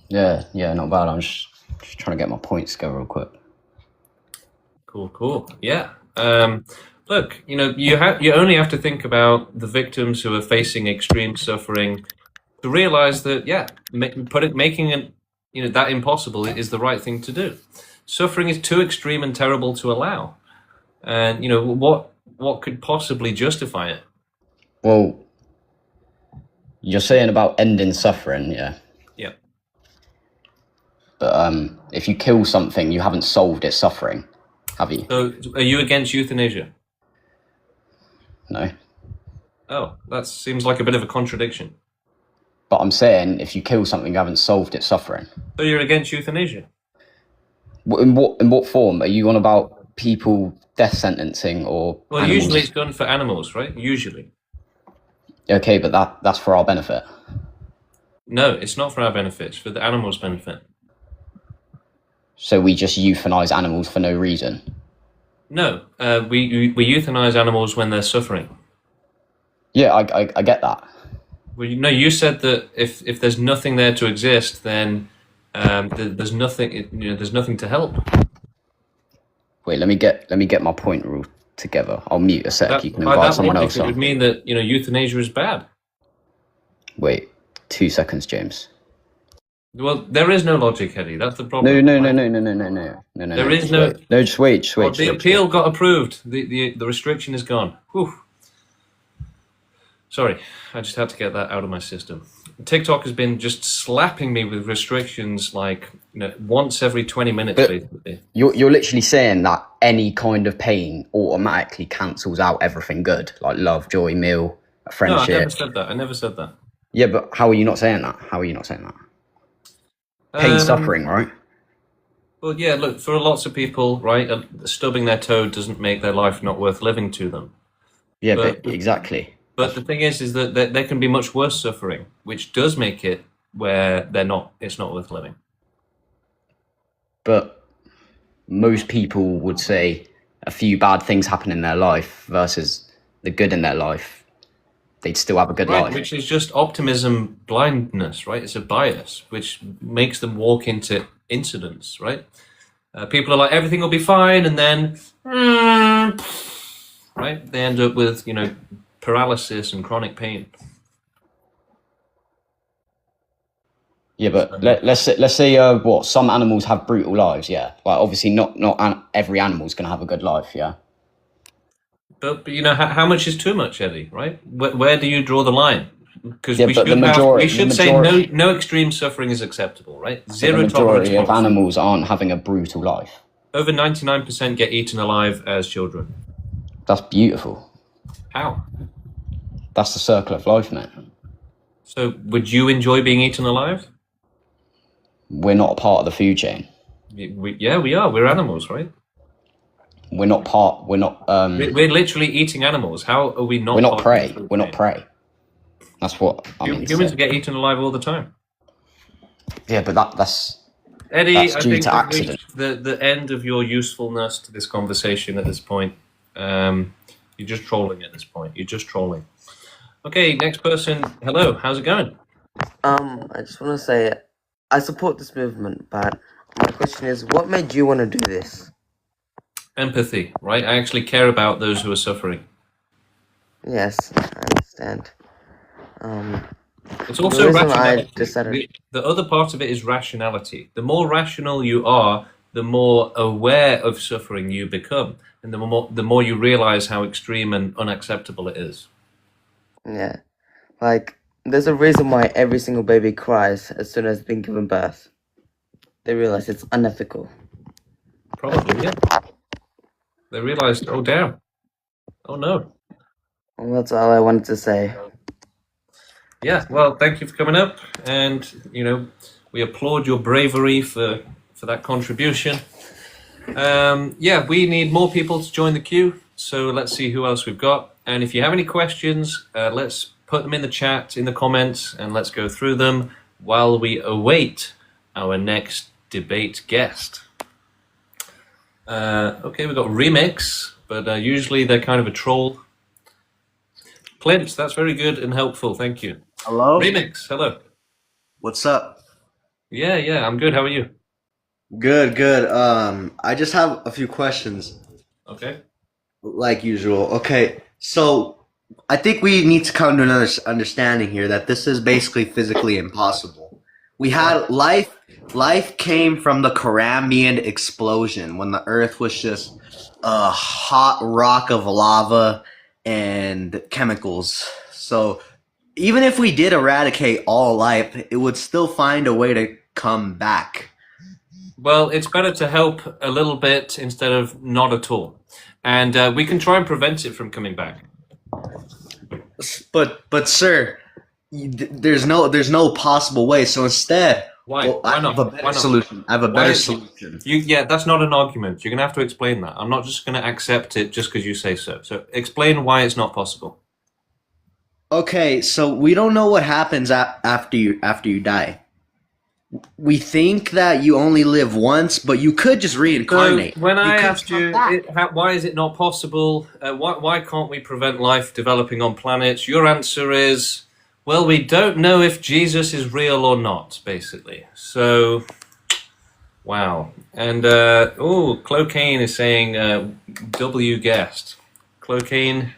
Yeah, not bad. I'm just trying to get my points go real quick. Cool. Yeah. Look, you only have to think about the victims who are facing extreme suffering to realize that, making that impossible is the right thing to do. Suffering is too extreme and terrible to allow. And, what could possibly justify it? Well, you're saying about ending suffering, yeah? Yeah. But if you kill something, you haven't solved its suffering, have you? So, are you against euthanasia? No. Oh, that seems like a bit of a contradiction. But I'm saying if you kill something, you haven't solved its suffering. So you're against euthanasia? In what form? Are you on about people death sentencing or Well, animals? usually it's done for animals, right? Usually. Okay, but that's for our benefit. No, it's not for our benefit. It's for the animals' benefit. So we just euthanize animals for no reason? No, we euthanize animals when they're suffering. Yeah, I get that. Well, you said that if there's nothing there to exist, then there's nothing. There's nothing to help. Wait, let me get my point rule together. I'll mute a sec. You can By invite that someone logic, else it on. would mean that euthanasia is bad. Wait, 2 seconds, James. Well, there is no logic, Eddie. That's the problem. No. There is just no. wait. No, just wait. Well, the appeal got approved. The restriction is gone. Whew. Sorry, I just had to get that out of my system. TikTok has been just slapping me with restrictions like once every 20 minutes, But basically. You're literally saying that any kind of pain automatically cancels out everything good, like love, joy, meal, No, I friendship. never said that. I never said that. Yeah, but how are you not saying that? Pain, suffering, right? Well, yeah, look, for lots of people, right, stubbing their toe doesn't make their life not worth living to them. Yeah, but exactly. But the thing is that there can be much worse suffering, which does make it where it's not worth living. But most people would say a few bad things happen in their life versus the good in their life. They'd still have a good life. Which is just optimism blindness, right? It's a bias, which makes them walk into incidents, right? People are like, everything will be fine, and then, right? They end up with, paralysis and chronic pain. Yeah, but let's say what some animals have brutal lives. Yeah, like obviously not every animal's gonna have a good life. Yeah. But how much is too much, Eddie? Right? Where do you draw the line? Because Yeah, but we should say no extreme suffering is acceptable, right? Zero the tolerance. majority of animals aren't having a brutal life. Over 99% get eaten alive as children. That's beautiful. How? That's the circle of life, man. So, would you enjoy being eaten alive? We're not a part of the food chain. We are. We're animals, right? We're not part. We're not. We're literally eating animals. How are we not? We're not part prey. of the food We're not chain? prey. That's what I mean. Humans get eaten alive all the time. Yeah, but that's Eddie, that's I due think to we've accident. reached the end of your usefulness to this conversation at this point. You're just trolling at this point. You're just trolling. Okay, next person. Hello, how's it going? I just want to say I support this movement, but my question is, what made you want to do this? Empathy, right? I actually care about those who are suffering. Yes, I understand. It's The also reason I rationality. decided, The other part of it is rationality. The more rational you are, the more aware of suffering you become, and the more you realize how extreme and unacceptable it is. yeah, like there's a reason why every single baby cries as soon as they've been given birth. They realize it's unethical. Probably, yeah. They realized, oh damn, oh no. Well, that's all I wanted to say. Yeah, well, thank you for coming up, and we applaud your bravery for that contribution. Yeah, we need more people to join the queue, so let's see who else we've got. And if you have any questions, let's put them in the chat, in the comments, and let's go through them while we await our next debate guest. Okay, we've got Remix, but usually they're kind of a troll. Clint, that's very good and helpful, thank you. Hello? Remix, hello. What's up? Yeah, I'm good. How are you? Good, good. I just have a few questions, Okay. like usual. Okay, so I think we need to come to another understanding here that this is basically physically impossible. We had life came from the Carambian explosion when the Earth was just a hot rock of lava and chemicals. So even if we did eradicate all life, it would still find a way to come back. Well, it's better to help a little bit instead of not at all. And we can try and prevent it from coming back. But sir, there's no possible way. So instead, Why? well, Why I not? have a better Why not? solution. I have a Why better is- solution. Yeah, that's not an argument. You're going to have to explain that. I'm not just going to accept it just because you say so. So explain why it's not possible. Okay, so we don't know what happens after you die. We think that you only live once, but you could just reincarnate. So when I could asked you, why is it not possible? Why can't we prevent life developing on planets? Your answer is, well, we don't know if Jesus is real or not, basically. So, wow. And, Clocaine is saying, W guest. Clocaine,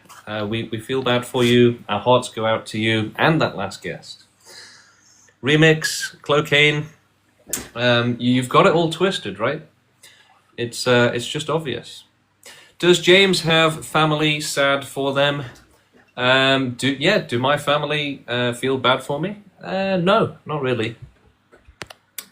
we feel bad for you. Our hearts go out to you and that last guest. Remix, Clocaine, you've got it all twisted, right? It's just obvious. Does James have family sad for them? Do my family feel bad for me? No, not really.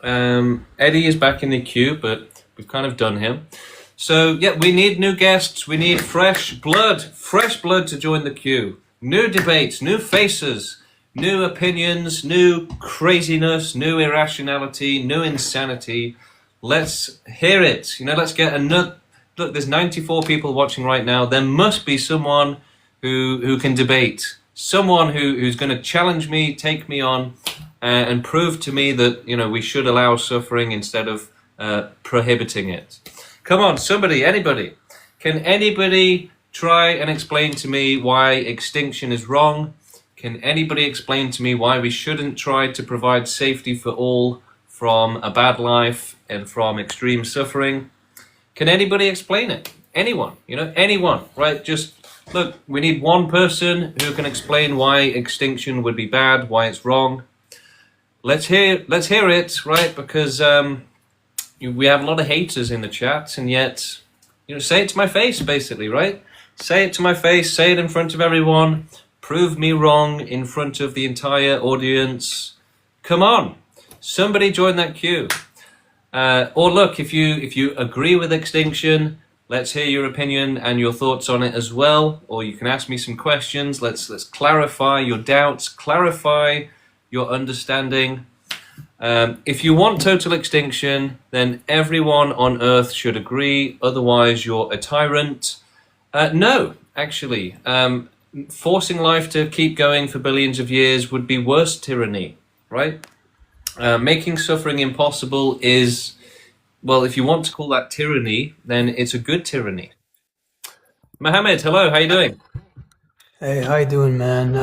Eddie is back in the queue, but we've kind of done him. So, yeah, we need new guests. We need fresh blood to join the queue. New debates, new faces, new opinions, new craziness, new irrationality, new insanity. Let's hear it. Let's get another... Look, there's 94 people watching right now. There must be someone who can debate. Someone who's going to challenge me, take me on, and prove to me that, we should allow suffering instead of prohibiting it. Come on, somebody, anybody. Can anybody try and explain to me why extinction is wrong? Can anybody explain to me why we shouldn't try to provide safety for all from a bad life and from extreme suffering? Can anybody explain it? Anyone, anyone, right? Just look, we need one person who can explain why extinction would be bad, why it's wrong. Let's hear it, right? Because we have a lot of haters in the chat, and yet, say it to my face, basically, right? Say it to my face, say it in front of everyone, prove me wrong in front of the entire audience. Come on, somebody join that queue. Or look, if you agree with extinction, let's hear your opinion and your thoughts on it as well. Or you can ask me some questions. Let's clarify your doubts, clarify your understanding. If you want total extinction, then everyone on Earth should agree. Otherwise, you're a tyrant. No, actually, forcing life to keep going for billions of years would be worse tyranny, right? Making suffering impossible is, well, if you want to call that tyranny, then it's a good tyranny. Mohammed, hello, how you doing? Hey, how you doing, man?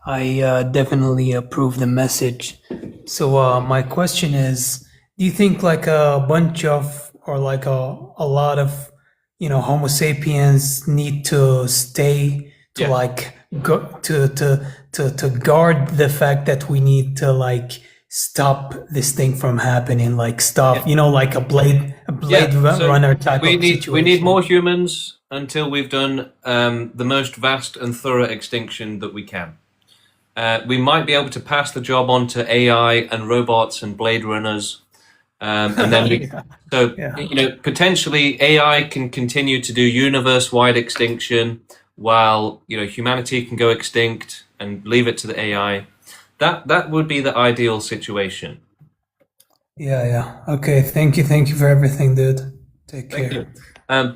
I definitely approve the message. So, my question is, do you think like a bunch of, or like a lot of, Homo sapiens need to stay to Yeah. like go to guard the fact that we need to like stop this thing from happening, like stop, like a blade So runner type we of need situation. more humans until we've done the most vast and thorough extinction that we can. We might be able to pass the job on to AI and robots and Blade Runners, and then potentially AI can continue to do universe-wide extinction while humanity can go extinct and leave it to the AI. That would be the ideal situation. Yeah. Okay. Thank you for everything, dude. Take care. Thank you.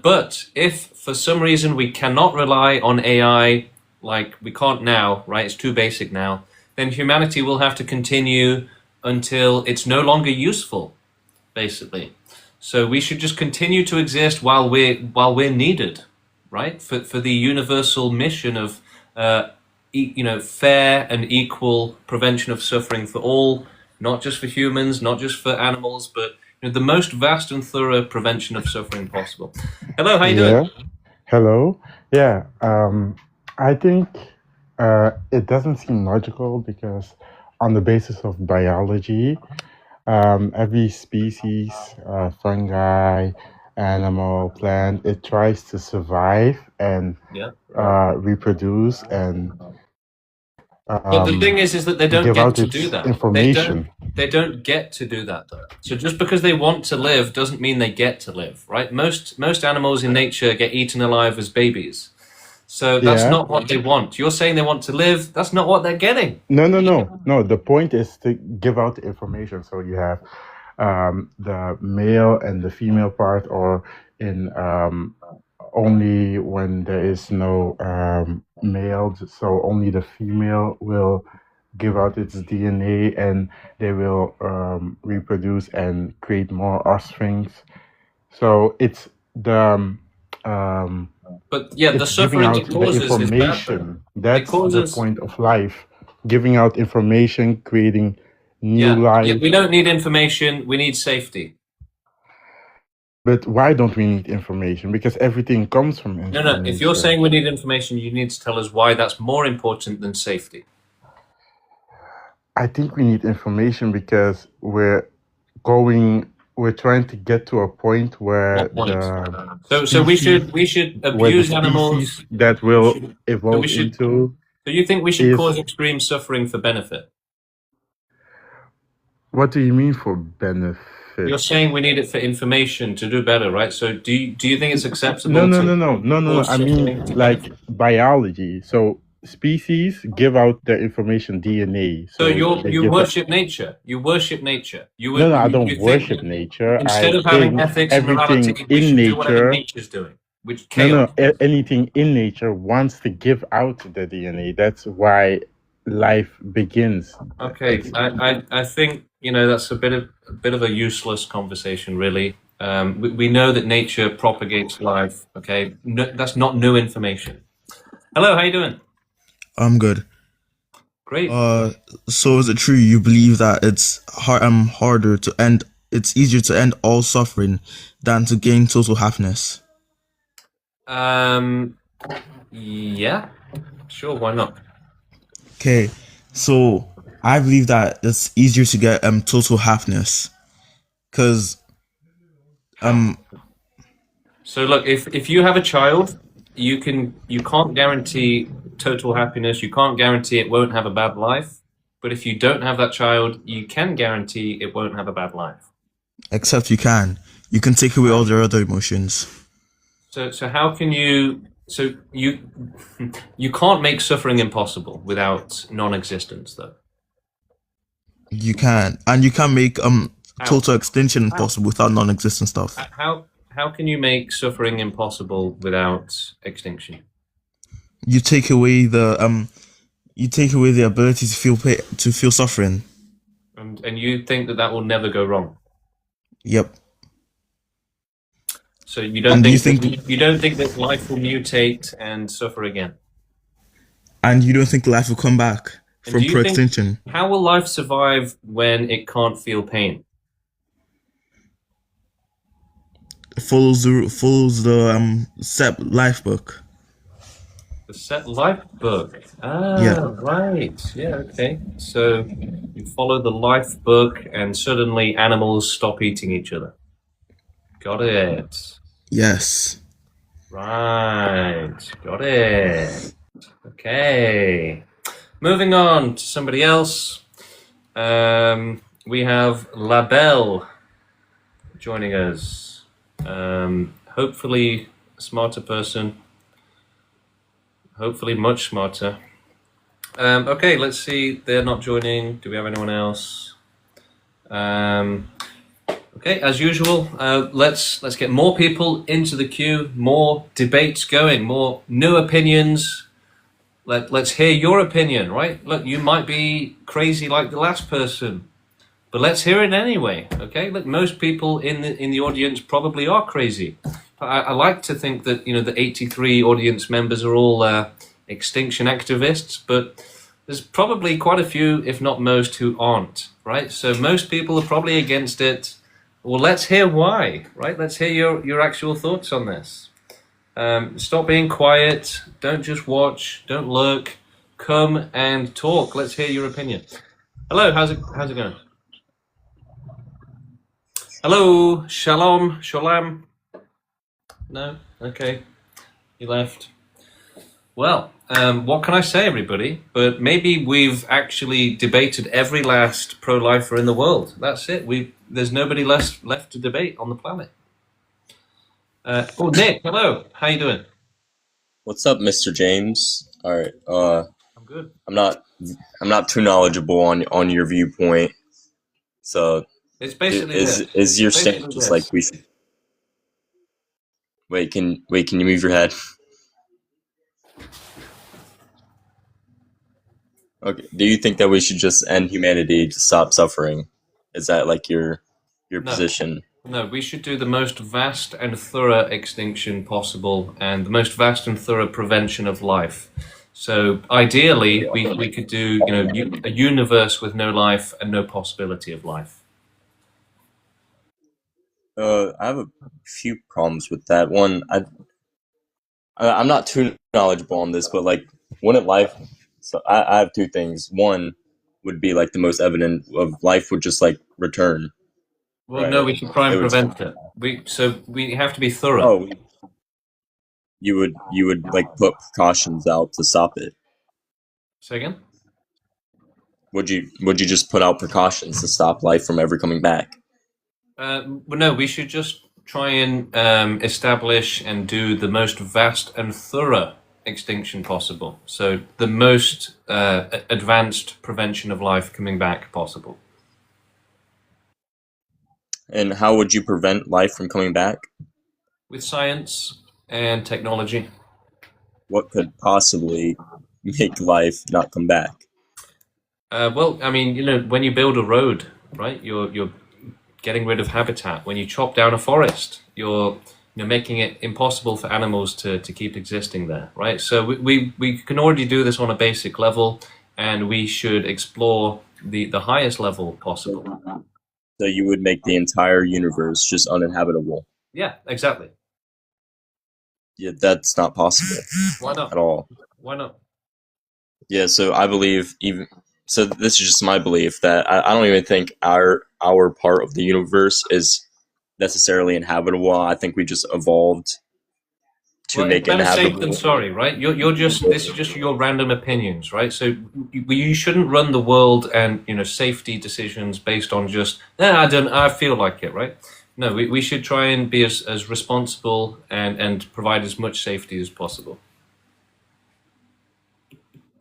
But if for some reason we cannot rely on AI, like we can't now, right? It's too basic now. Then humanity will have to continue until it's no longer useful, basically. So we should just continue to exist while we're needed, right? For the universal mission of fair and equal prevention of suffering for all, not just for humans, not just for animals, but the most vast and thorough prevention of suffering possible. Hello, how you doing? Hello. Yeah. I think it doesn't seem logical because on the basis of biology, every species, fungi, animal, plant, it tries to survive and Yeah. reproduce and But the thing is that they don't give get out to its do that. information. They don't get to do that though. So just because they want to live doesn't mean they get to live, right? Most animals in nature get eaten alive as babies. So that's Yeah. not what they want. You're saying they want to live. That's not what they're getting. No. The point is to give out the information. So you have the male and the female part, or in only when there is no male, so only the female will give out its DNA and they will reproduce and create more offsprings. So it's the But yeah, the it's giving suffering out it the causes is bad. information. It That's the causes. point of life. Giving out information, creating new Yeah, life. we don't need information. We need safety. But why don't we need information? Because everything comes from No. information. If you're saying we need information, you need to tell us why that's more important than safety. I think we need information because we're trying to get to a point where What point? the So we species, should where the abuse animals. species that will evolve should. into So you think we should is, cause extreme suffering for benefit? what do you mean for benefit? You're saying we need it for information to do better, right? So do you think it's acceptable? No. I mean, like biology. So species give out their information, DNA. So they you give worship nature. You worship nature. No, I don't you think worship nature. instead I of having think ethics and morality, everything we in should do whatever nature. nature's doing, which chaos. No. Anything in nature wants to give out the DNA. That's why life begins. Okay, I think that's a bit of a useless conversation, really. We know that nature propagates life. Okay, no, that's not new information. Hello, how you doing? I'm good. Great. So is it true you believe that it's harder to end? It's easier to end all suffering than to gain total happiness. Yeah, sure. Why not? Okay, so I believe that it's easier to get total happiness, because So look, if you have a child, you can't guarantee total happiness. You can't guarantee it won't have a bad life. But if you don't have that child, you can guarantee it won't have a bad life. except you can take away all their other emotions. So how can you? So you can't make suffering impossible without non-existence, though. You can, and you can make total extinction impossible without non-existent stuff. How can you make suffering impossible without extinction? you take away the ability to feel suffering. And you think that will never go wrong. Yep. So you don't think that life will mutate and suffer again. And you don't think life will come back And from do you think, pro-extinction? how will life survive when it can't feel pain? Follows the set life book. The set life book. Ah, Yeah. right. Yeah, okay. So you follow the life book and suddenly animals stop eating each other. Got it. Yes. Right. Got it. Okay. Moving on to somebody else. We have Labelle joining us. Hopefully a smarter person. Hopefully much smarter. Okay, let's see. They're not joining. Do we have anyone else? Okay, as usual, let's get more people into the queue, more debates going, more new opinions. Let's hear your opinion, right? Look, you might be crazy like the last person, but let's hear it anyway. Okay, look, most people in the audience probably are crazy. I like to think that the 83 audience members are all extinction activists, but there's probably quite a few, if not most, who aren't. Right? So most people are probably against it. Well, let's hear why. Right? Let's hear your actual thoughts on this. Stop being quiet. Don't just watch. Don't lurk. Come and talk. Let's hear your opinion. Hello. How's it going? Hello. Shalom. Shalom. No? Okay. You left. Well, what can I say, everybody? But maybe we've actually debated every last pro-lifer in the world. That's it. There's nobody left to debate on the planet. Nick, hello. How you doing? What's up, Mr. James? All right. I'm good. I'm not too knowledgeable on your viewpoint. So It's basically is your stance just like we should? Wait, can you move your head? Okay. Do you think that we should just end humanity to stop suffering? Is that like your position? No, we should do the most vast and thorough extinction possible and the most vast and thorough prevention of life. So ideally, we could do a universe with no life and no possibility of life. I have a few problems with that. One, I'm not too knowledgeable on this, but like, wouldn't life? So I have two things. One would be like the most evident of life would just like return. Well, right? no, we should try and prevent it. We have to be thorough. Oh, you would like put precautions out to stop it. Say again? Would you just put out precautions to stop life from ever coming back? Well, no, we should just try and establish and do the most vast and thorough extinction possible. So the most advanced prevention of life coming back possible. And how would you prevent life from coming back? With science and technology. What could possibly make life not come back? Well, I mean, when you build a road, right, you're getting rid of habitat. When you chop down a forest, you're making it impossible for animals to keep existing there, right? So we can already do this on a basic level, and we should explore the highest level possible. So you would make the entire universe just uninhabitable. Yeah, exactly. Yeah, that's not possible. Why not? At all. Why not? Yeah, so I believe so this is just my belief that I don't even think our part of the universe is necessarily inhabitable. I think we just evolved to make it better safe inhabitable. than sorry, right? This is just your random opinions, right? So you shouldn't run the world and safety decisions based on just I feel like it, right? No, we should try and be as responsible and provide as much safety as possible.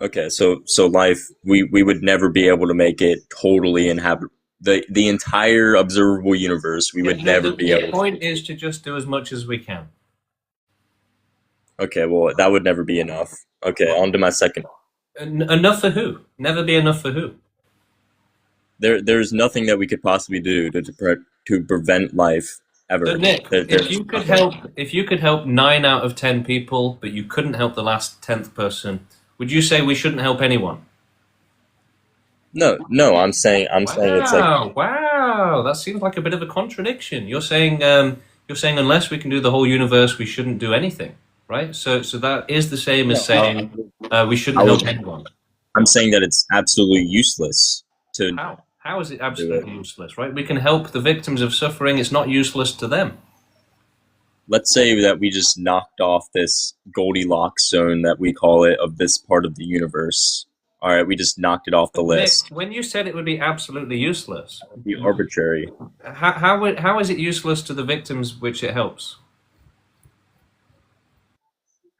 Okay, so life we would never be able to make it totally inhabitable. The entire observable universe we would never be able. The point is to just do as much as we can. Okay, well, that would never be enough. Okay, on to my second. Enough for who? Never be enough for who? There's nothing that we could possibly do to prevent life ever. So Nick, if you could help 9 out of 10 people, but you couldn't help the last 10th person, would you say we shouldn't help anyone? No, I'm saying it's like Wow, that seems like a bit of a contradiction. You're saying unless we can do the whole universe, we shouldn't do anything, right? So that is the same as saying we shouldn't help anyone. I'm saying that it's absolutely useless to. How is it absolutely useless, right? We can help the victims of suffering. It's not useless to them. Let's say that we just knocked off this Goldilocks zone that we call it of this part of the universe. All right, we just knocked it off the list. Nick, when you said it would be absolutely useless, it'd be arbitrary. How is it useless to the victims which it helps?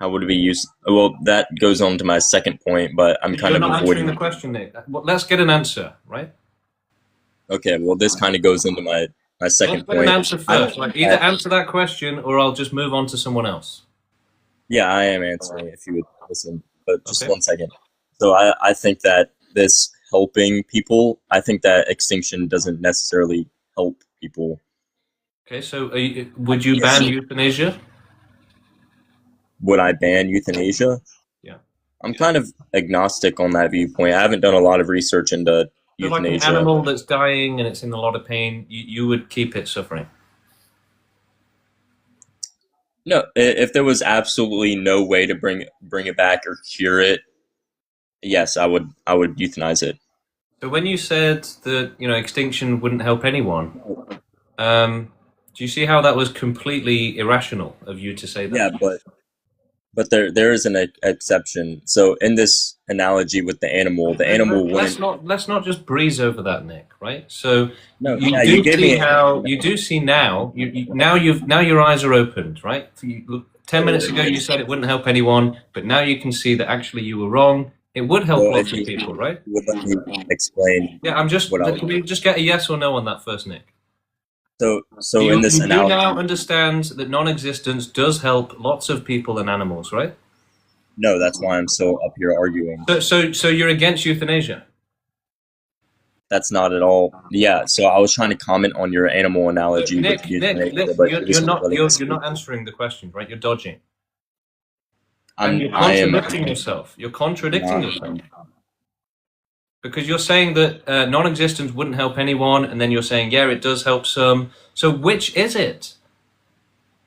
How would it be used? Well, that goes on to my second point, but I'm kind You're of not avoiding answering the question, Nick. Well, let's get an answer, right? Okay, well, this kind of goes into my second Let's get point. an answer first. Like, either answer that question, or I'll just move on to someone else. Yeah, I am answering if you would listen, but just Okay. 1 second. So I think that this helping people, I think that extinction doesn't necessarily help people. Okay, so would you ban euthanasia? Would I ban euthanasia? Yeah. I'm kind of agnostic on that viewpoint. I haven't done a lot of research into So like an euthanasia. animal that's dying and it's in a lot of pain, you would keep it suffering. No, if there was absolutely no way to bring it back or cure it, yes, I would euthanize it. So when you said that extinction wouldn't help anyone, do you see how that was completely irrational of you to say that? Yeah, but there is an exception. So in this analogy with the animal Let's wouldn't. let's not just breeze over that, Nick. Right? So No, you yeah, do you gave see me. how you do see now. Now your eyes are opened, right? 10 minutes ago you said it wouldn't help anyone, but now you can see that actually you were wrong. It would help Well, lots if of you people, right? would let me explain. Yeah, I'm just. What I was. Can we just get a yes or no on that first, Nick? So You in this do analogy, now understand that non-existence does help lots of people and animals, right? no, that's why I'm still up here arguing. So you're against euthanasia? That's not at all. Yeah. So I was trying to comment on your animal analogy Nick, with euthanasia, Nick, but you're not answering the question, right? You're dodging. And you're I am. contradicting yourself. You're contradicting yourself. Because you're saying that non-existence wouldn't help anyone, and then you're saying, yeah, it does help some. So which is it?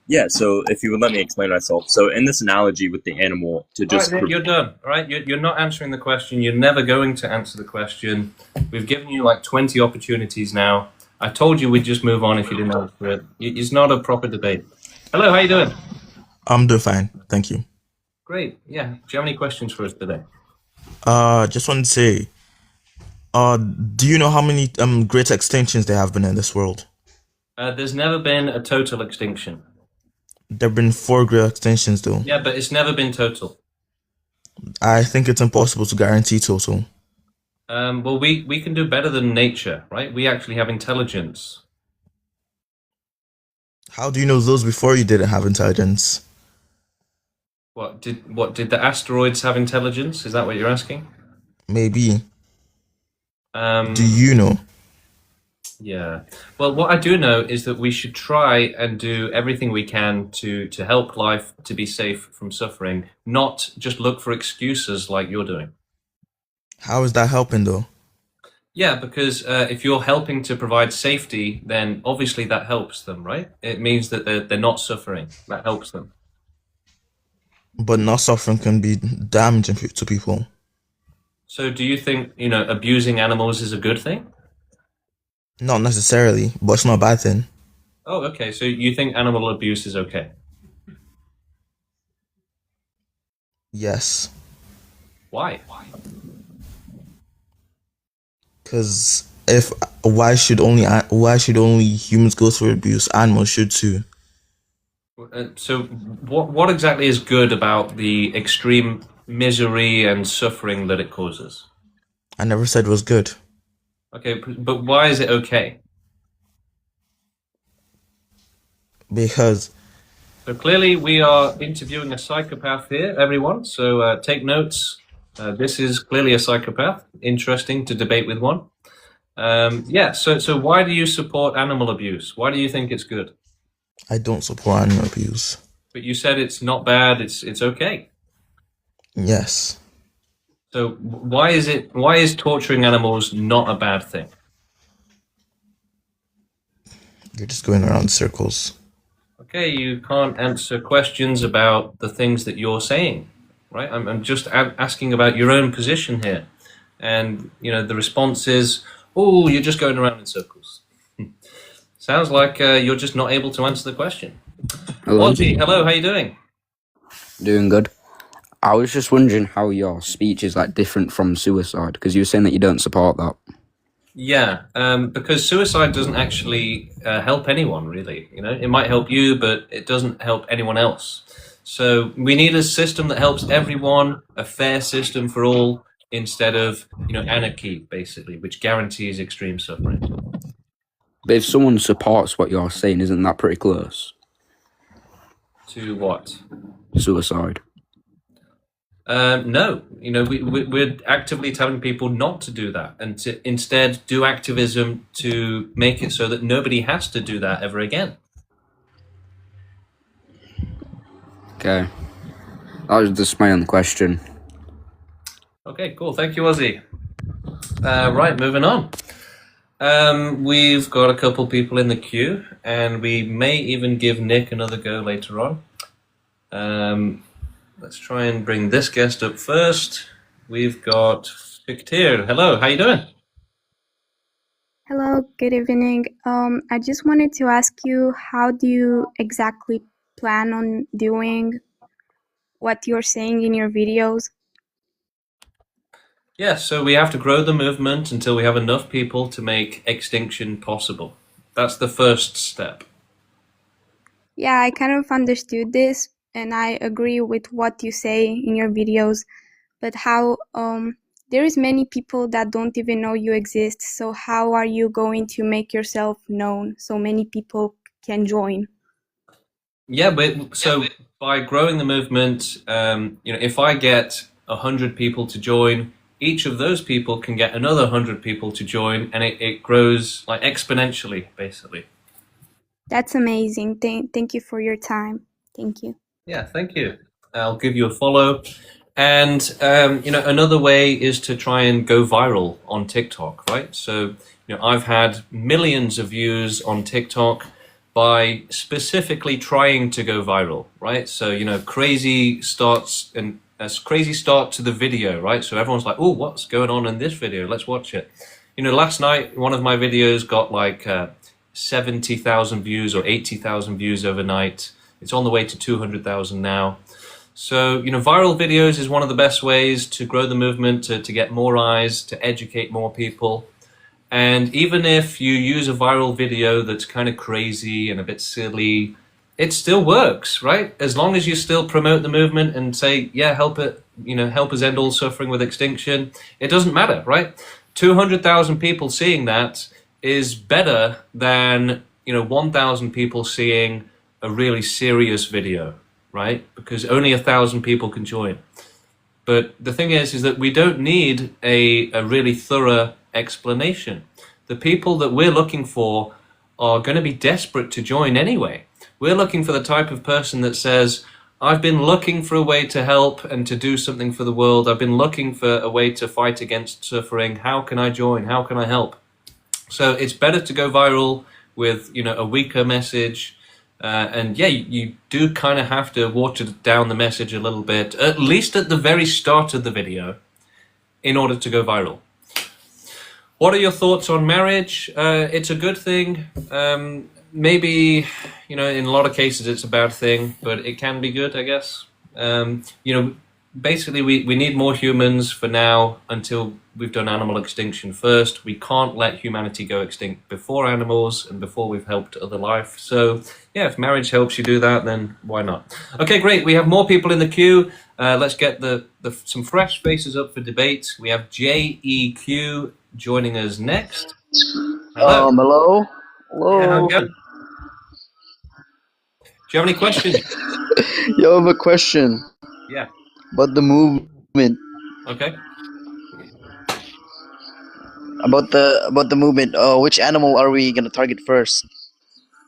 Yeah. So if you would let me explain myself. So in this analogy with the animal, to All just right, Nick, you're done. All right, you're not answering the question. You're never going to answer the question. We've given you like 20 opportunities now. I told you we'd just move on if you didn't answer it. It's not a proper debate. Hello, how you doing? I'm doing fine, thank you. Great. Yeah. Do you have any questions for us today? Just wanted to say, do you know how many great extinctions there have been in this world? There's never been a total extinction. There have been 4 great extinctions, though. Yeah, but it's never been total. I think it's impossible to guarantee total. Well, we can do better than nature, right? We actually have intelligence. How do you know those before you didn't have intelligence? What did the asteroids have intelligence? Is that what you're asking? Maybe. Do you know? Yeah. Well, what I do know is that we should try and do everything we can to help life to be safe from suffering, not just look for excuses like you're doing. How is that helping, though? Yeah, because if you're helping to provide safety, then obviously that helps them, right? It means that they're not suffering. That helps them. But not suffering can be damaging to people. So do you think, abusing animals is a good thing? Not necessarily, but it's not a bad thing. Oh, okay. So you think animal abuse is okay? Yes. Why? Because why should only humans go through abuse? Animals should too. So what exactly is good about the extreme misery and suffering that it causes? I never said it was good. Okay, but why is it okay? Because So clearly we are interviewing a psychopath here, everyone. So take notes. This is clearly a psychopath. Interesting to debate with one. Yeah, so why do you support animal abuse? Why do you think it's good? I don't support animal abuse. But you said it's not bad, it's okay. Yes. So why is torturing animals not a bad thing? You're just going around in circles. Okay, you can't answer questions about the things that you're saying, right? I'm just asking about your own position here. And, the response is, oh, you're just going around in circles. Sounds like you're just not able to answer the question. Hello. Ozzy, hello, how you doing? Doing good. I was just wondering how your speech is like different from suicide, because you were saying that you don't support that. Yeah, because suicide doesn't actually help anyone, really. It might help you, but it doesn't help anyone else. So we need a system that helps everyone, a fair system for all, instead of, anarchy, basically, which guarantees extreme suffering. But if someone supports what you're saying, isn't that pretty close? To what? Suicide. No, we're actively telling people not to do that and to instead do activism to make it so that nobody has to do that ever again. Okay. That was just my own question. Okay, cool. Thank you, Ozzy. Right, moving on. We've got a couple people in the queue, and we may even give Nick another go later on. Let's try and bring this guest up first. We've got Fiktir. Hello, how you doing? Hello, good evening. I just wanted to ask you, how do you exactly plan on doing what you're saying in your videos? Yeah, so we have to grow the movement until we have enough people to make extinction possible. That's the first step. Yeah, I kind of understood this, and I agree with what you say in your videos, but how there is many people that don't even know you exist, so how are you going to make yourself known so many people can join? Yeah, but so by growing the movement, if I get 100 people to join, each of those people can get another 100 people to join, and it grows like exponentially, basically. That's amazing. Thank you for your time. Thank you. Yeah, thank you. I'll give you a follow. And, another way is to try and go viral on TikTok, right? So, I've had millions of views on TikTok by specifically trying to go viral, right? So, crazy starts and a crazy start to the video, right? So everyone's like, oh, what's going on in this video? Let's watch it. Last night, one of my videos got like 70,000 views or 80,000 views overnight. It's on the way to 200,000 now. So, viral videos is one of the best ways to grow the movement, to get more eyes, to educate more people. And even if you use a viral video that's kind of crazy and a bit silly, it still works, right? As long as you still promote the movement and say, yeah, help us end all suffering with extinction, it doesn't matter, right? 200,000 people seeing that is better than, 1,000 people seeing a really serious video, right? Because only 1,000 people can join. But the thing is that we don't need a really thorough explanation. The people that we're looking for are going to be desperate to join anyway. We're looking for the type of person that says, I've been looking for a way to help and to do something for the world. I've been looking for a way to fight against suffering. How can I join? How can I help? So it's better to go viral with, a weaker message. And yeah, you do kind of have to water down the message a little bit, at least at the very start of the video, in order to go viral. What are your thoughts on marriage? It's a good thing. Maybe, in a lot of cases it's a bad thing, but it can be good, I guess. Basically we need more humans for now until we've done animal extinction first. We can't let humanity go extinct before animals and before we've helped other life. So yeah, if marriage helps you do that, then why not? Okay, great. We have more people in the queue. Let's get some fresh faces up for debate. We have JEQ joining us next. Hello. Hello. Yeah, how's it going? you have any questions? Yo, I have a question Yeah. about the movement. Okay. About the movement. Which animal are we gonna target first?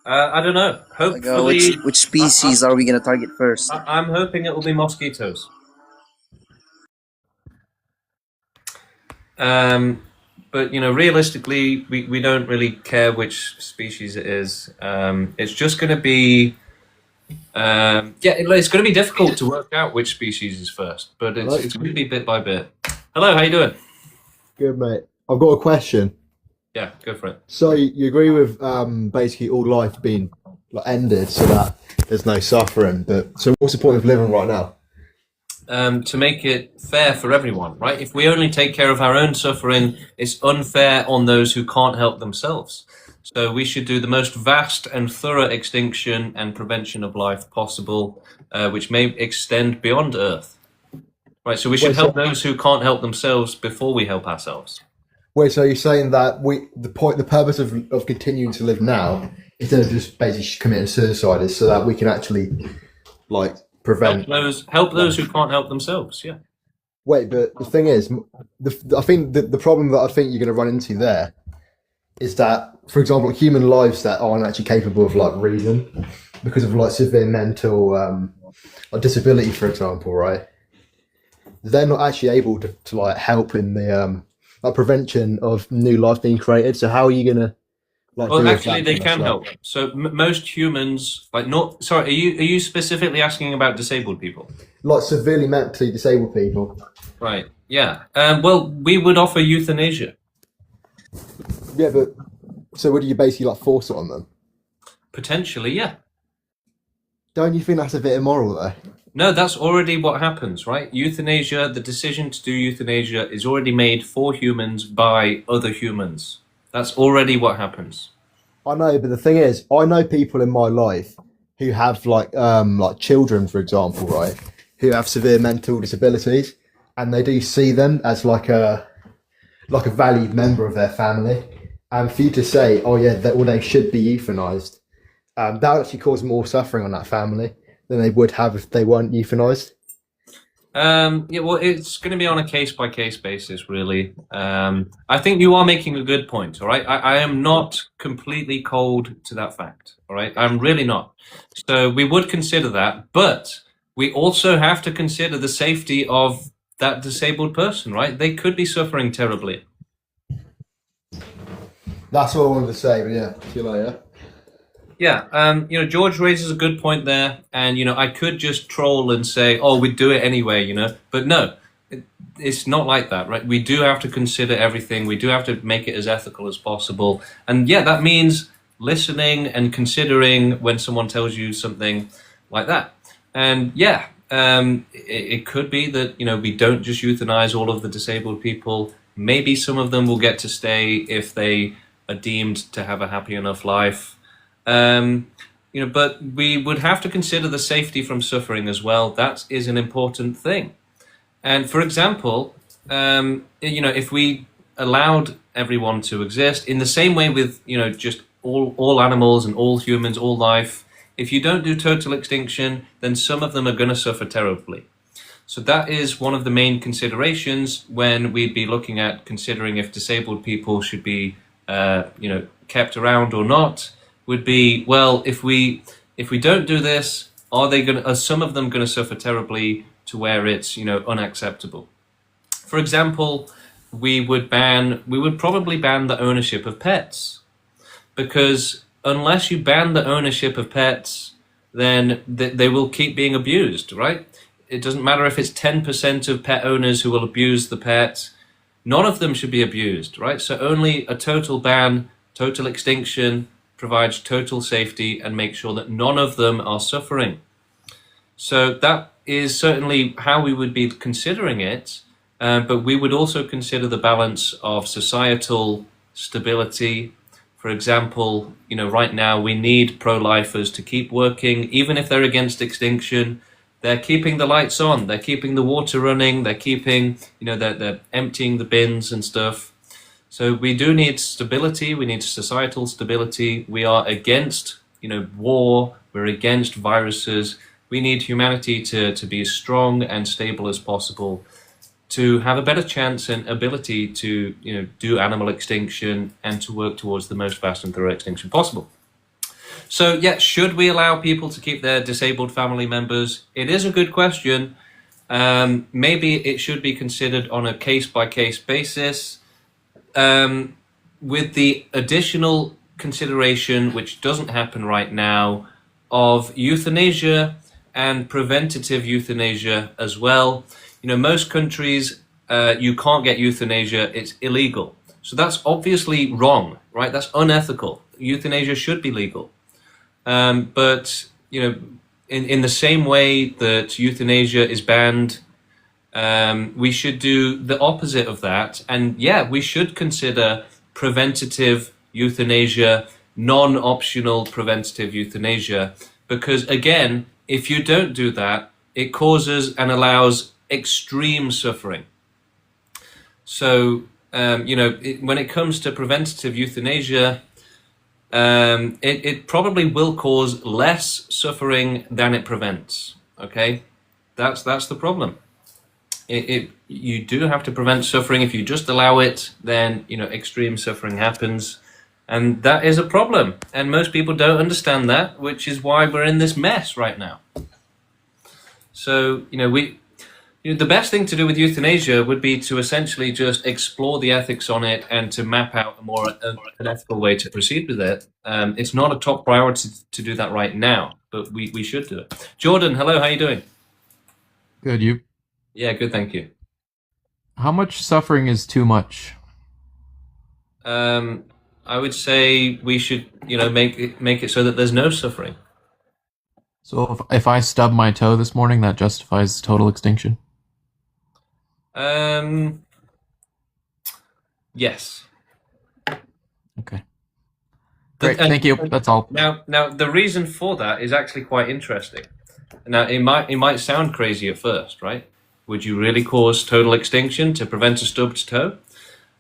I don't know. Like, Hopefully, which species are we gonna target first? I'm hoping it will be mosquitoes. But realistically, we don't really care which species it is. It's just going to be, it's going to be difficult to work out which species is first. But it's going to be bit by bit. Hello, how you doing? Good, mate. I've got a question. Yeah, go for it. So you agree with basically all life being like ended, so that there's no suffering. But so what's the point of living right now? To make it fair for everyone, right? If we only take care of our own suffering, it's unfair on those who can't help themselves. So we should do the most vast and thorough extinction and prevention of life possible, which may extend beyond Earth. Right, so we should help those who can't help themselves before we help ourselves. Wait, so you're saying that the purpose of continuing to live now, instead of just basically committing suicide, is so that we can actually like prevent help those who can't help themselves. Yeah. Wait, but the thing is, I think the problem that I think you're going to run into there is that, for example, human lives that aren't actually capable of like reason because of like severe mental like disability, for example, right? They're not actually able to like help in the like prevention of new life being created. So how are you going to like? Well, actually, they can help. So most humans, like, not. Sorry, are you specifically asking about disabled people? Like severely mentally disabled people. Right. Yeah. Well, we would offer euthanasia. Yeah, but so would you basically like force it on them? Potentially, yeah. Don't you think that's a bit immoral, though? No, that's already what happens, right? Euthanasia, the decision to do euthanasia is already made for humans by other humans. That's already what happens. I know, but the thing is, I know people in my life who have like children, for example, right, who have severe mental disabilities, and they do see them as like a valued member of their family. And for you to say, oh yeah, they should be euthanized, that would actually cause more suffering on that family than they would have if they weren't euthanized. Yeah, well, it's going to be on a case-by-case basis, really. I think you are making a good point, all right? I am not completely cold to that fact, all right? I'm really not. So we would consider that, but we also have to consider the safety of that disabled person, right? They could be suffering terribly. That's what I wanted to say, but yeah, see you later. Yeah, George raises a good point there, and, I could just troll and say, oh, we'd do it anyway, but no, it's not like that, right? We do have to consider everything. We do have to make it as ethical as possible. And yeah, that means listening and considering when someone tells you something like that. And yeah, it could be that, we don't just euthanize all of the disabled people. Maybe some of them will get to stay if they are deemed to have a happy enough life. But we would have to consider the safety from suffering as well. That is an important thing. And for example, if we allowed everyone to exist in the same way with, just all animals and all humans, all life, if you don't do total extinction, then some of them are going to suffer terribly. So that is one of the main considerations when we'd be looking at considering if disabled people should be, kept around or not. Would be, well, if we don't do this, are some of them going to suffer terribly to where it's unacceptable? For example, we would probably ban the ownership of pets, because unless you ban the ownership of pets, then they will keep being abused, right? It doesn't matter if it's 10% of pet owners who will abuse the pet. None of them should be abused, right? So only a total ban, total extinction, provides total safety and make sure that none of them are suffering. So that is certainly how we would be considering it, but we would also consider the balance of societal stability. For example, right now we need pro-lifers to keep working, even if they're against extinction. They're keeping the lights on, they're keeping the water running, they're keeping, they're emptying the bins and stuff. So we do need stability, we need societal stability. We are against, war, We're against viruses. We need humanity to be as strong and stable as possible, to have a better chance and ability to, do animal extinction and to work towards the most fast and thorough extinction possible. So, yeah, should we allow people to keep their disabled family members? It is a good question. Maybe it should be considered on a case-by-case basis, with the additional consideration, which doesn't happen right now, of euthanasia and preventative euthanasia as well. Most countries, you can't get euthanasia, it's illegal. So that's obviously wrong, right? That's unethical. Euthanasia should be legal. But, in the same way that euthanasia is banned, we should do the opposite of that. And yeah, we should consider preventative euthanasia, non-optional preventative euthanasia, because again, if you don't do that, it causes and allows extreme suffering. So, when it comes to preventative euthanasia, it probably will cause less suffering than it prevents. Okay, that's the problem. You do have to prevent suffering. If you just allow it, then extreme suffering happens, and that is a problem. And most people don't understand that, which is why we're in this mess right now. So the best thing to do with euthanasia would be to essentially just explore the ethics on it and to map out an ethical way to proceed with it. It's not a top priority to do that right now, but we should do it. Jordan, hello, how you doing? Good, you? Yeah, good, thank you. How much suffering is too much? I would say we should, make it so that there's no suffering. So if I stub my toe this morning, that justifies total extinction? Yes. Okay. Great, thank you. That's all. Now, the reason for that is actually quite interesting. Now, it might sound crazy at first, right? Would you really cause total extinction to prevent a stubbed toe?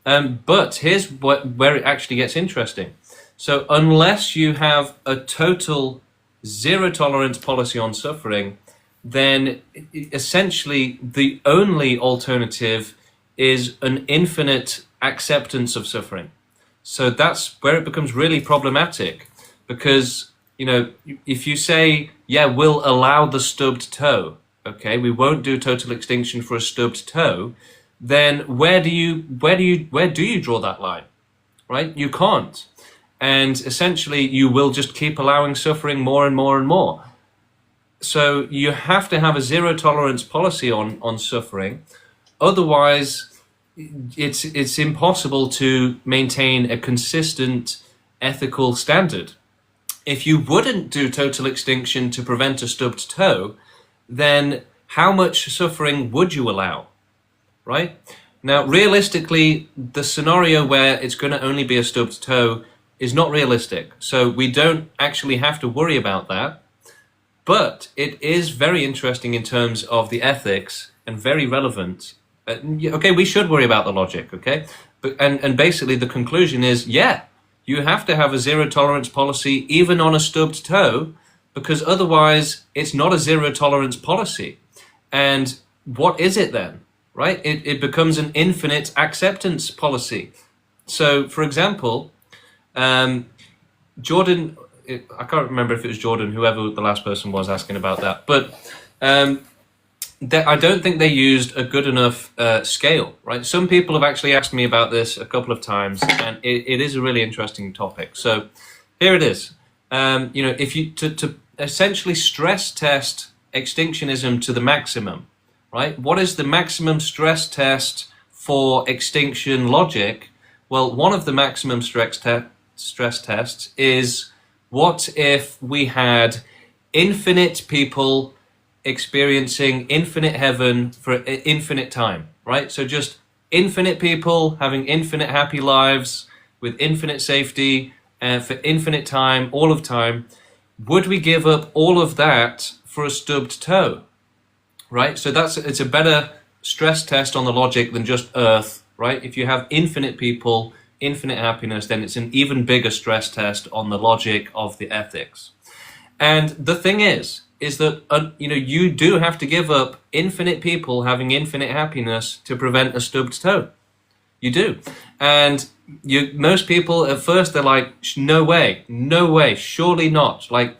But here's where it actually gets interesting. So unless you have a total zero tolerance policy on suffering, then essentially the only alternative is an infinite acceptance of suffering. So that's where it becomes really problematic, because if you say, yeah, we'll allow the stubbed toe, okay, we won't do total extinction for a stubbed toe, then where do you draw that line, right? You can't. And essentially you will just keep allowing suffering more and more and more. So you have to have a zero tolerance policy on suffering. Otherwise, it's impossible to maintain a consistent ethical standard. If you wouldn't do total extinction to prevent a stubbed toe, then how much suffering would you allow, right? Now, realistically, the scenario where it's going to only be a stubbed toe is not realistic. So we don't actually have to worry about that. But it is very interesting in terms of the ethics and very relevant. Okay, we should worry about the logic, okay? But and basically the conclusion is, yeah, you have to have a zero tolerance policy even on a stubbed toe, because otherwise it's not a zero tolerance policy. And what is it then, right? It becomes an infinite acceptance policy. So, for example, Jordan, I can't remember if it was Jordan, whoever the last person was asking about that, but I don't think they used a good enough scale, right? Some people have actually asked me about this a couple of times, and it is a really interesting topic. So here it is. If you to essentially stress test extinctionism to the maximum, right? What is the maximum stress test for extinction logic? Well, one of the maximum stress tests is, what if we had infinite people experiencing infinite heaven for infinite time, right? So just infinite people having infinite happy lives with infinite safety and for infinite time, all of time. Would we give up all of that for a stubbed toe, right? So it's a better stress test on the logic than just Earth, right? If you have infinite people, infinite happiness, then it's an even bigger stress test on the logic of the ethics. And the thing is that you do have to give up infinite people having infinite happiness to prevent a stubbed toe. You do. And most people at first, they're like, no way, surely not. Like,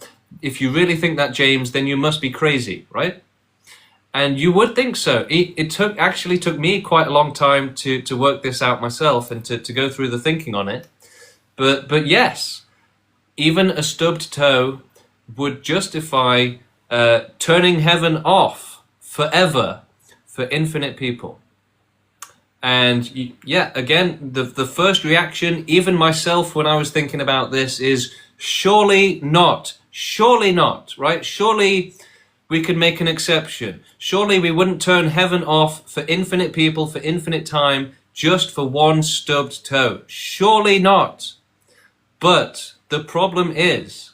if you really think that, James, then you must be crazy, right? And you would think so. It actually took me quite a long time to work this out myself and to go through the thinking on it. But yes, even a stubbed toe would justify turning heaven off forever for infinite people. And yeah, again, the first reaction, even myself when I was thinking about this, is surely not, right? Surely we could make an exception. Surely we wouldn't turn heaven off for infinite people, for infinite time, just for one stubbed toe. Surely not. But the problem is,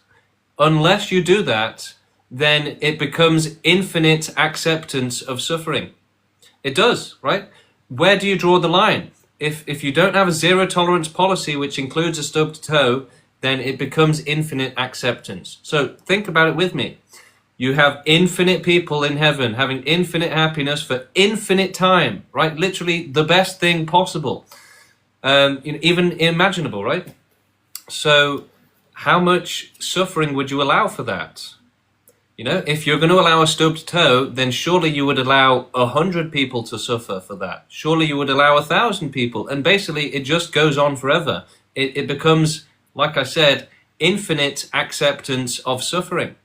unless you do that, then it becomes infinite acceptance of suffering. It does, right? Where do you draw the line? If you don't have a zero tolerance policy, which includes a stubbed toe, then it becomes infinite acceptance. So think about it with me. You have infinite people in heaven having infinite happiness for infinite time, right? Literally the best thing possible, even imaginable, right? So how much suffering would you allow for that? If you're going to allow a stubbed toe, then surely you would allow 100 people to suffer for that. Surely you would allow 1,000 people. And basically, it just goes on forever. It becomes, like I said, infinite acceptance of suffering.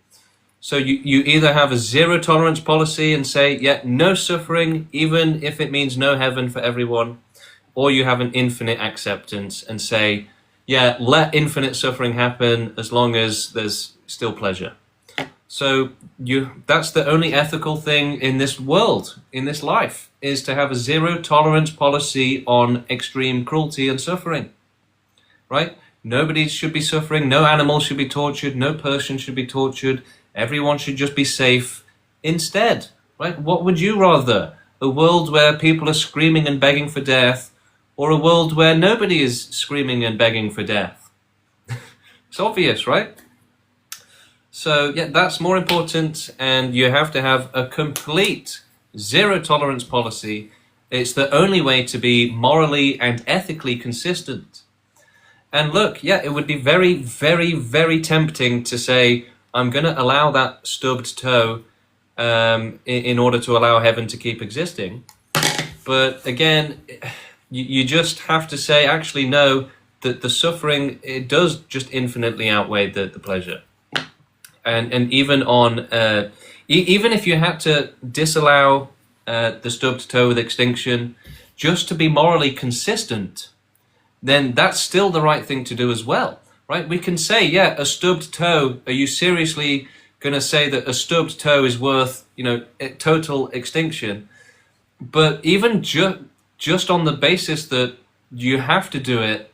So you either have a zero tolerance policy and say, yeah, no suffering, even if it means no heaven for everyone, or you have an infinite acceptance and say, yeah, let infinite suffering happen as long as there's still pleasure. So that's the only ethical thing in this world, in this life, is to have a zero tolerance policy on extreme cruelty and suffering, right? Nobody should be suffering, no animal should be tortured, no person should be tortured, everyone should just be safe instead, right? What would you rather? A world where people are screaming and begging for death, or a world where nobody is screaming and begging for death? It's obvious, right? So yeah, that's more important, and you have to have a complete zero tolerance policy. It's the only way to be morally and ethically consistent. And look, yeah, it would be very, very, very tempting to say, I'm going to allow that stubbed toe in order to allow heaven to keep existing. But again, you just have to say, actually, no, that the suffering, it does just infinitely outweigh the pleasure. And even on, even if you had to disallow the stubbed toe with extinction, just to be morally consistent, then that's still the right thing to do as well, right? We can say, yeah, a stubbed toe, are you seriously going to say that a stubbed toe is worth, total extinction? But even just on the basis that you have to do it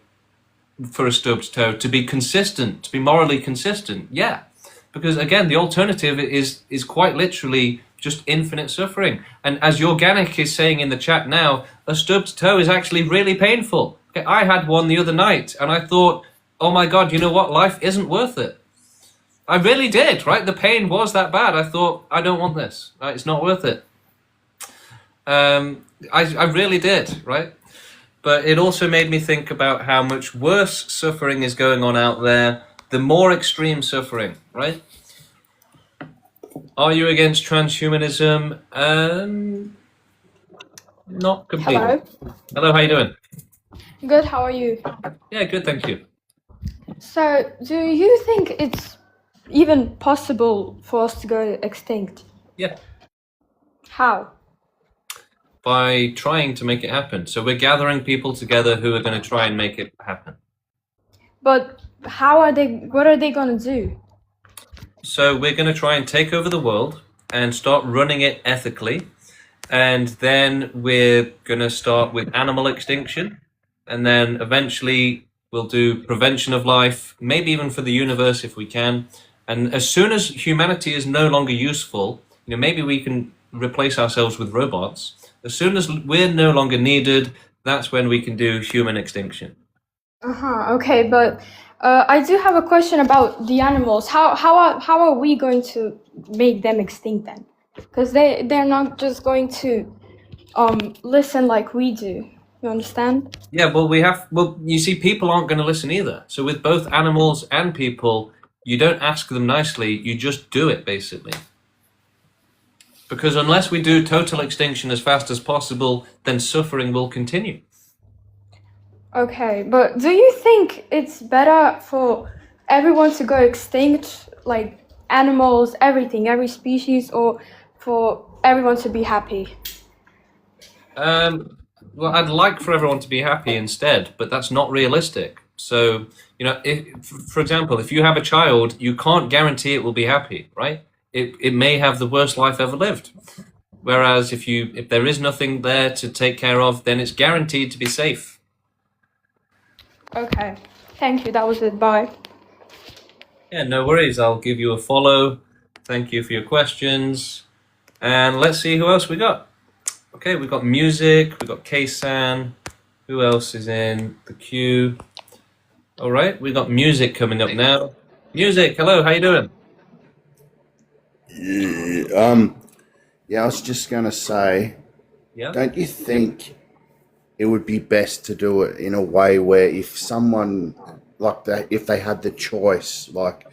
for a stubbed toe to be consistent, to be morally consistent, yeah. Because again, the alternative is quite literally just infinite suffering. And as Yorganic is saying in the chat now, a stubbed toe is actually really painful. Okay, I had one the other night and I thought, oh my God, you know what? Life isn't worth it. I really did, right? The pain was that bad. I thought, I don't want this, right? It's not worth it. I really did, right? But it also made me think about how much worse suffering is going on out there, the more extreme suffering, right? Are you against transhumanism? Not completely. Hello. Hello, how you doing? Good, how are you? Yeah, good, thank you. So, do you think it's even possible for us to go extinct? Yeah. How? By trying to make it happen. So we're gathering people together who are going to try and make it happen. But what are they gonna do? So we're going to try and take over the world and start running it ethically. And then we're going to start with animal extinction. And then eventually we'll do prevention of life, maybe even for the universe if we can. And as soon as humanity is no longer useful, maybe we can replace ourselves with robots. As soon as we're no longer needed, that's when we can do human extinction. Okay, but I do have a question about the animals. How are we going to make them extinct then? Because they're not just going to listen like we do. You understand? Yeah, but you see, people aren't going to listen either. So with both animals and people, you don't ask them nicely, you just do it, basically. Because unless we do total extinction as fast as possible, then suffering will continue. Okay, but do you think it's better for everyone to go extinct, like animals, everything, every species, or for everyone to be happy? Well, I'd like for everyone to be happy instead, but that's not realistic. So, for example, if you have a child, you can't guarantee it will be happy, right? It may have the worst life ever lived. Whereas if there is nothing there to take care of, then it's guaranteed to be safe. Okay, thank you. That was it. Bye. Yeah, no worries. I'll give you a follow. Thank you for your questions. And let's see who else we got. Okay, we've got music, we've got Kaysan. Who else is in the queue? All right, we've got music coming up now. Music, hello, how you doing? Yeah, I was just gonna say, Yeah. don't you think it would be best to do it in a way where if someone like that, if they had the choice, like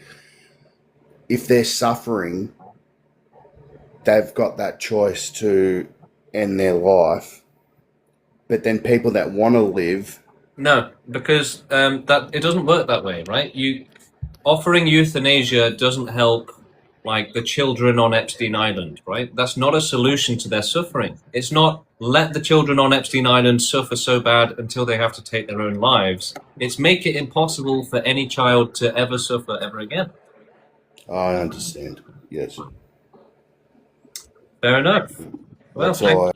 if they're suffering, they've got that choice to end their life, but then people that want to live, No, because that it doesn't work that way, right? Offering euthanasia doesn't help, like the children on Epstein Island, right? That's not a solution to their suffering. It's not let the children on Epstein Island suffer so bad until they have to take their own lives. It's make it impossible for any child to ever suffer ever again. I understand. Yes. Fair enough. Well, That's all.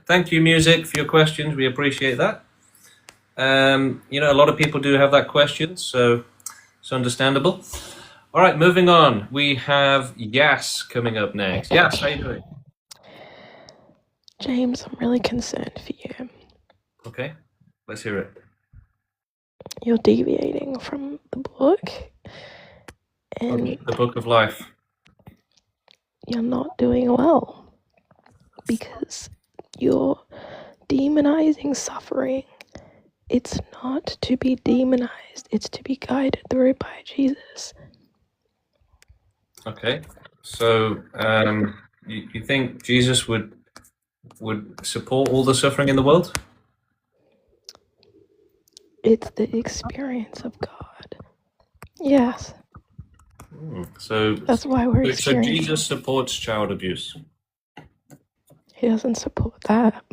thank you, music, for your questions. We appreciate that. A lot of people do have that question, so it's understandable. All right, moving on. We have Yas coming up next. Yas, how you doing? James, I'm really concerned for you. Okay, let's hear it. You're deviating from the book, and The Book of Life. you're not doing well because you're demonizing suffering. It's not to be demonized, it's to be guided through by Jesus. Okay, so you think Jesus would support all the suffering in the world? It's the experience of God. Yes. So That's why we're so experiencing. Jesus supports child abuse, He doesn't support that.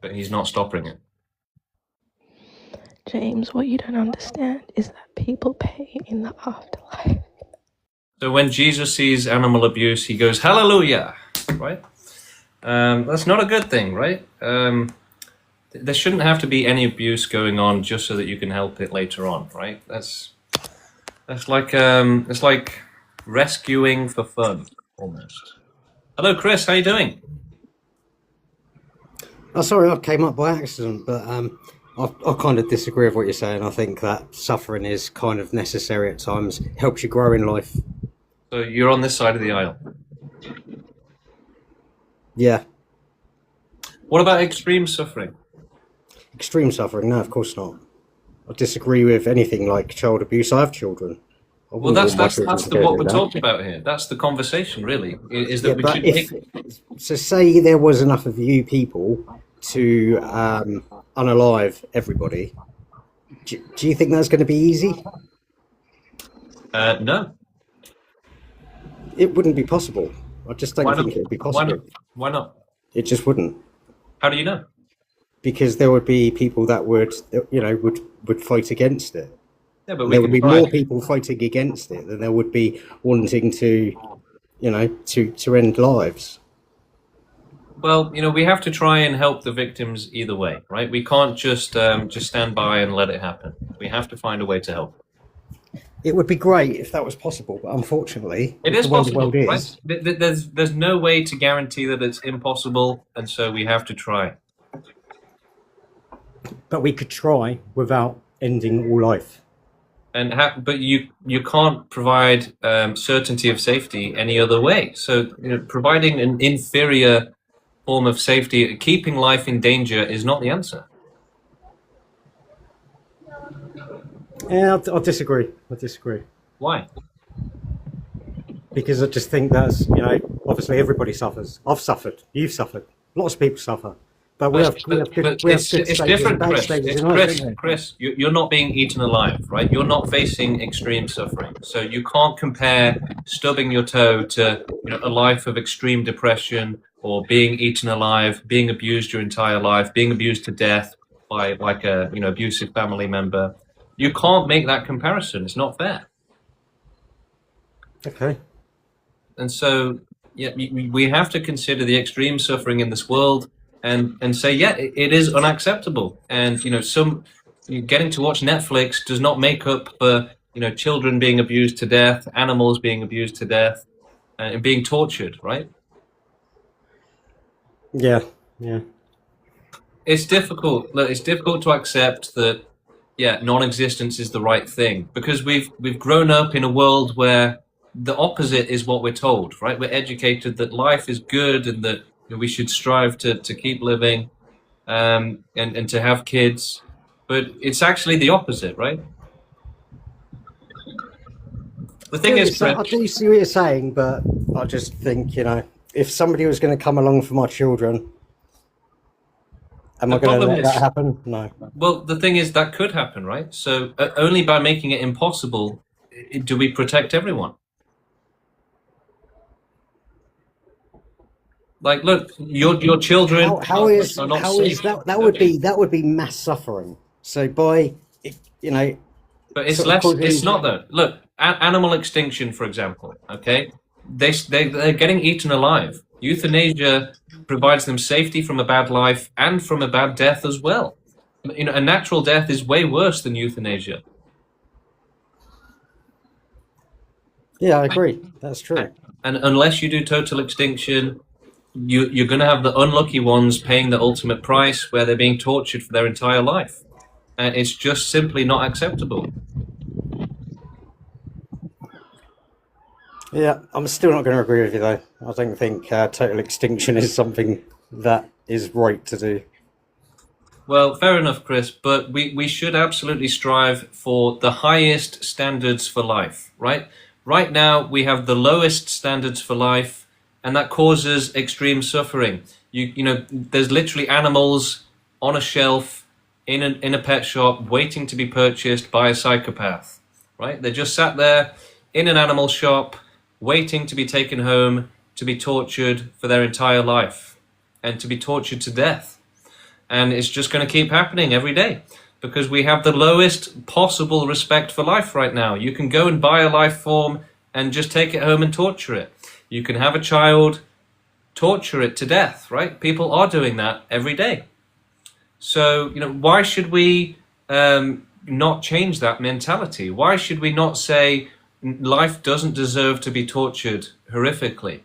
but he's not stopping it. James, what you don't understand is that people pay in the afterlife. So when Jesus sees animal abuse, he goes, "Hallelujah!" Right? That's not a good thing, right? There shouldn't have to be any abuse going on just so that you can help it later on, right? That's like it's like rescuing for fun, almost. Hello, Chris. How you doing? Oh, sorry, I came up by accident, but I kind of disagree with what you're saying. I think that suffering is kind of necessary at times, helps you grow in life. So you're on this side of the aisle. Yeah. What about extreme suffering? Extreme suffering? No, of course not. I disagree with anything like child abuse. I have children. I Well, wouldn't want my that's children to go what through we're that. talking about here. That's the conversation, really. Is that Yeah, we but should if make. so, say there was enough of you people to unalive everybody. Do you think that's going to be easy? No. It wouldn't be possible. I just don't Why think not? it would be Why possible. not? Why not? It just wouldn't. How do you know? Because there would be people that would fight against it. Yeah, but And we there can would be try. more people fighting against it than there would be wanting to, to end lives. Well, we have to try and help the victims either way, right? We can't just stand by and let it happen. We have to find a way to help. It would be great if that was possible, but unfortunately, It with is the way the possible, world is, right? There's no way to guarantee that it's impossible, and so we have to try. but we could try without ending all life. and but you can't provide certainty of safety any other way. So providing an inferior form of safety, keeping life in danger, is not the answer. Yeah, I disagree. I disagree. Why? Because I just think that's, obviously everybody suffers. I've suffered. You've suffered. Lots of people suffer. But we have good It's stages different, and bad Chris. stages It's in life, isn't it? Chris. You're not being eaten alive, right? You're not facing extreme suffering, so you can't compare stubbing your toe to a life of extreme depression, or being eaten alive, being abused your entire life, being abused to death by like a abusive family member. You can't make that comparison. It's not fair. Okay. And so, yeah, we have to consider the extreme suffering in this world, and say, yeah, it is unacceptable. And getting to watch Netflix does not make up for children being abused to death, animals being abused to death, and being tortured. Right? Yeah. Yeah. It's difficult. Look, it's difficult to accept that. Yeah, non-existence is the right thing, because we've grown up in a world where the opposite is what we're told, right? We're educated that life is good and that we should strive to keep living, and to have kids, but it's actually the opposite, right? The thing is, I do see what you're saying, but I just think, if somebody was going to come along for my children, am I going to let that happen? No. Well, the thing is, that could happen, right? So only by making it impossible do we protect everyone. Like, look, your children How is are not safe. that would be mass suffering. So by But it's less. It's not though. Look, animal extinction, for example. Okay, they're getting eaten alive. Euthanasia provides them safety from a bad life and from a bad death as well. A natural death is way worse than euthanasia. Yeah, I agree. That's true. And unless you do total extinction, you're going to have the unlucky ones paying the ultimate price, where they're being tortured for their entire life. And it's just simply not acceptable. Yeah, I'm still not going to agree with you, though. I don't think total extinction is something that is right to do. Well, fair enough, Chris, but we should absolutely strive for the highest standards for life, right? Right now, we have the lowest standards for life, and that causes extreme suffering. There's literally animals on a shelf in a pet shop waiting to be purchased by a psychopath, right? They're just sat there in an animal shop waiting to be taken home to be tortured for their entire life and to be tortured to death. And it's just going to keep happening every day, because we have the lowest possible respect for life right now. You can go and buy a life form and just take it home and torture it. You can have a child, torture it to death, right? People are doing that every day. So, why should we not change that mentality? Why should we not say life doesn't deserve to be tortured horrifically,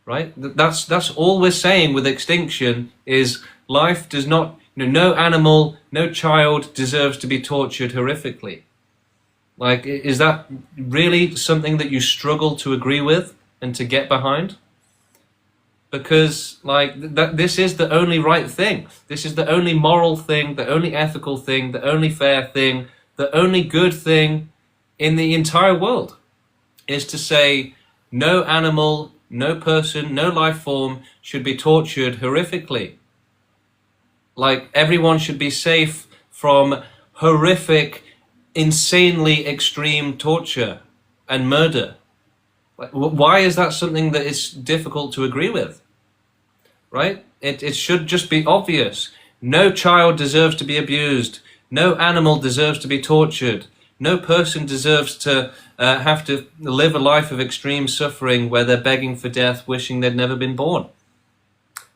right? That's all we're saying with extinction is life does not, no animal, no child deserves to be tortured horrifically. Like, is that really something that you struggle to agree with and to get behind? Because, this is the only right thing. This is the only moral thing, the only ethical thing, the only fair thing, the only good thing in the entire world, is to say no animal, no person, no life form should be tortured horrifically. Like, everyone should be safe from horrific, insanely extreme torture and murder. Why is that something that is difficult to agree with? Right? It should just be obvious. No child deserves to be abused. No animal deserves to be tortured. No person deserves to have to live a life of extreme suffering where they're begging for death, wishing they'd never been born.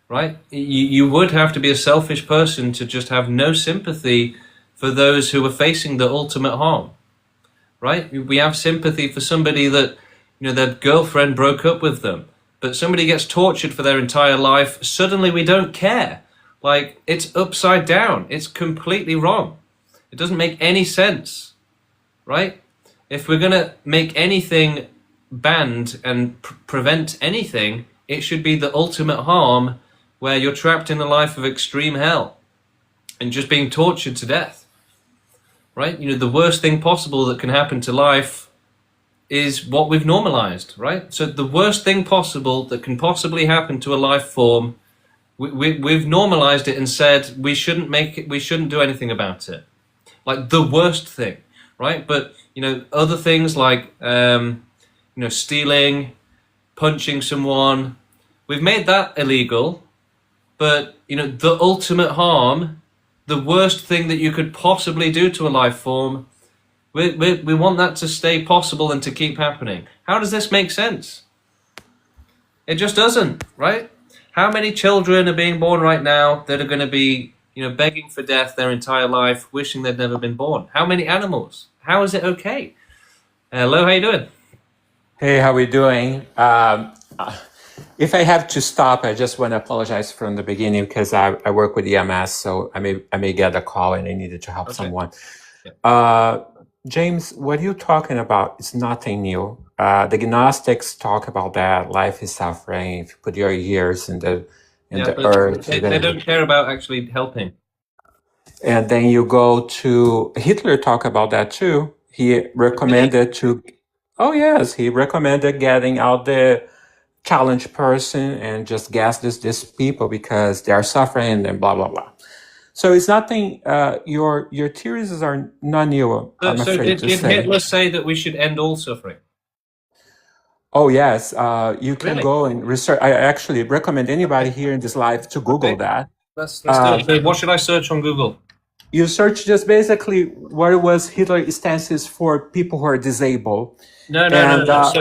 Right? You would have to be a selfish person to just have no sympathy for those who are facing the ultimate harm. Right? We have sympathy for somebody that, their girlfriend broke up with them, but somebody gets tortured for their entire life. Suddenly we don't care. Like, it's upside down. It's completely wrong. It doesn't make any sense. right? If we're going to make anything banned and prevent anything, it should be the ultimate harm where you're trapped in a life of extreme hell and just being tortured to death, right? You know, the worst thing possible that can happen to life is what we've normalized, right? So the worst thing possible that can possibly happen to a life form, we've normalized it and said we shouldn't make it, we shouldn't do anything about it. Like the worst thing, right? But, you know, other things like, you know, stealing, punching someone, we've made that illegal. But, you know, the ultimate harm, the worst thing that you could possibly do to a life form, we want that to stay possible and to keep happening. How does this make sense? It just doesn't, right? How many children are being born right now that are going to be, you know, begging for death their entire life, wishing they'd never been born? How many animals? How is it okay? Hello, how you doing? Hey, how we doing? If I have to stop, I just want to apologize from the beginning because I work with EMS, so I may get a call and I needed to help someone. James, what you're talking about is nothing new. The Gnostics talk about that life is suffering. If you put your ears in the But earth, they don't care about actually helping. and then you go to Hitler talk about that too. He recommended to, oh yes, he recommended getting out the challenge person and just gas this people because they are suffering and blah blah blah. So it's nothing. Your theories are not new. I'm So afraid did to say. Hitler say that we should end all suffering? Oh yes, you can Really? go and research. I actually recommend anybody here in this live to Google that. Let's do it. So what should I search on Google? You search just basically what was Hitler's stances for people who are disabled. No.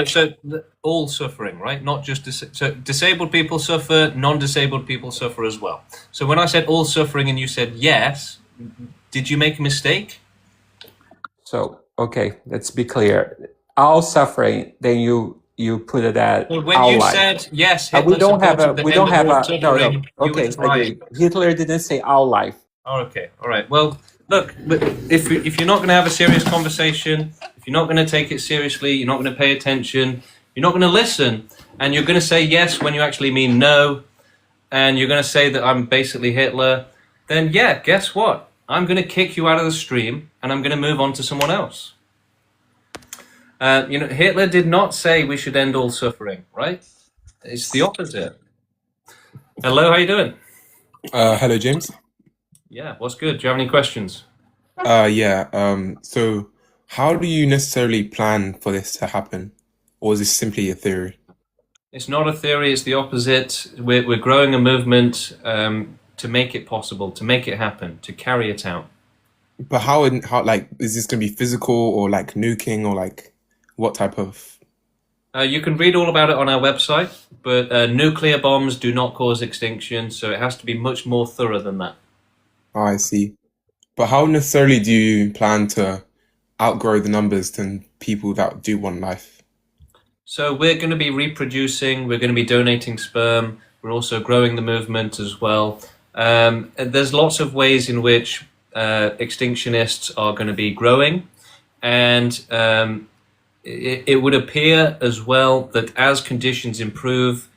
So all suffering, right? Not just so disabled people suffer, non-disabled people suffer as well. So when I said all suffering and you said yes, did you make a mistake? So okay, let's be clear. All suffering, then you put it at Well, when our you life. said yes, We Hitler don't have a. supported the We end don't of have all a. No, no. suffering, you Okay, was I right. agree. Hitler didn't say our life. Oh, okay, all right. Well, look, but if you're not going to have a serious conversation, if you're not going to take it seriously, you're not going to pay attention, you're not going to listen, and you're going to say yes when you actually mean no, and you're going to say that I'm basically Hitler, then yeah, guess what? I'm going to kick you out of the stream, and I'm going to move on to someone else. You know, Hitler did not say we should end all suffering, right? It's the opposite. Hello, how you doing? Hello, James. Yeah, what's good? Do you have any questions? Yeah. So, how do you necessarily plan for this to happen, or is this simply a theory? It's not a theory, it's the opposite. We're growing a movement to make it possible, to make it happen, to carry it out. But how like is this going to be physical or like nuking or like what type of? You can read all about it on our website, but nuclear bombs do not cause extinction, so it has to be much more thorough than that. Oh, I see. But how necessarily do you plan to outgrow the numbers than people that do want life? So we're going to be reproducing, we're going to be donating sperm, we're also growing the movement as well. There's lots of ways in which extinctionists are going to be growing, and it would appear as well that as conditions improve,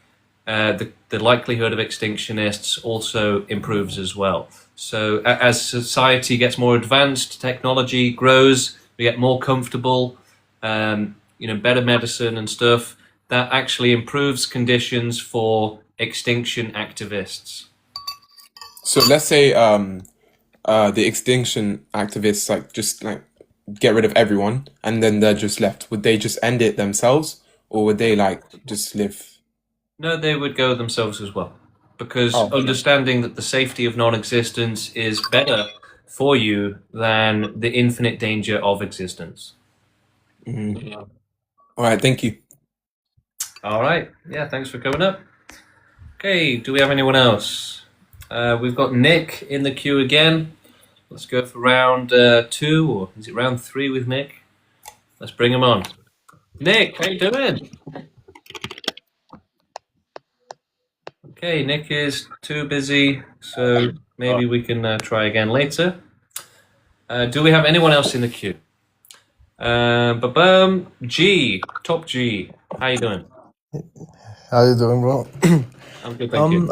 the likelihood of extinctionists also improves as well. So as society gets more advanced, technology grows, we get more comfortable, better medicine and stuff, that actually improves conditions for extinction activists. So let's say the extinction activists just get rid of everyone and then they're just left. Would they just end it themselves, or would they just live? No, they would go themselves as well, because understanding that the safety of non-existence is better for you than the infinite danger of existence. Mm-hmm. All right, thank you. All right, yeah, thanks for coming up. Okay, do we have anyone else? We've got Nick in the queue again. Let's go for round 2, or is it round 3 with Nick? Let's bring him on. Nick, how you doing? Okay, Nick is too busy, so maybe we can try again later. Do we have anyone else in the queue? G, top G. How you doing? How you doing, bro? I'm good, thank you.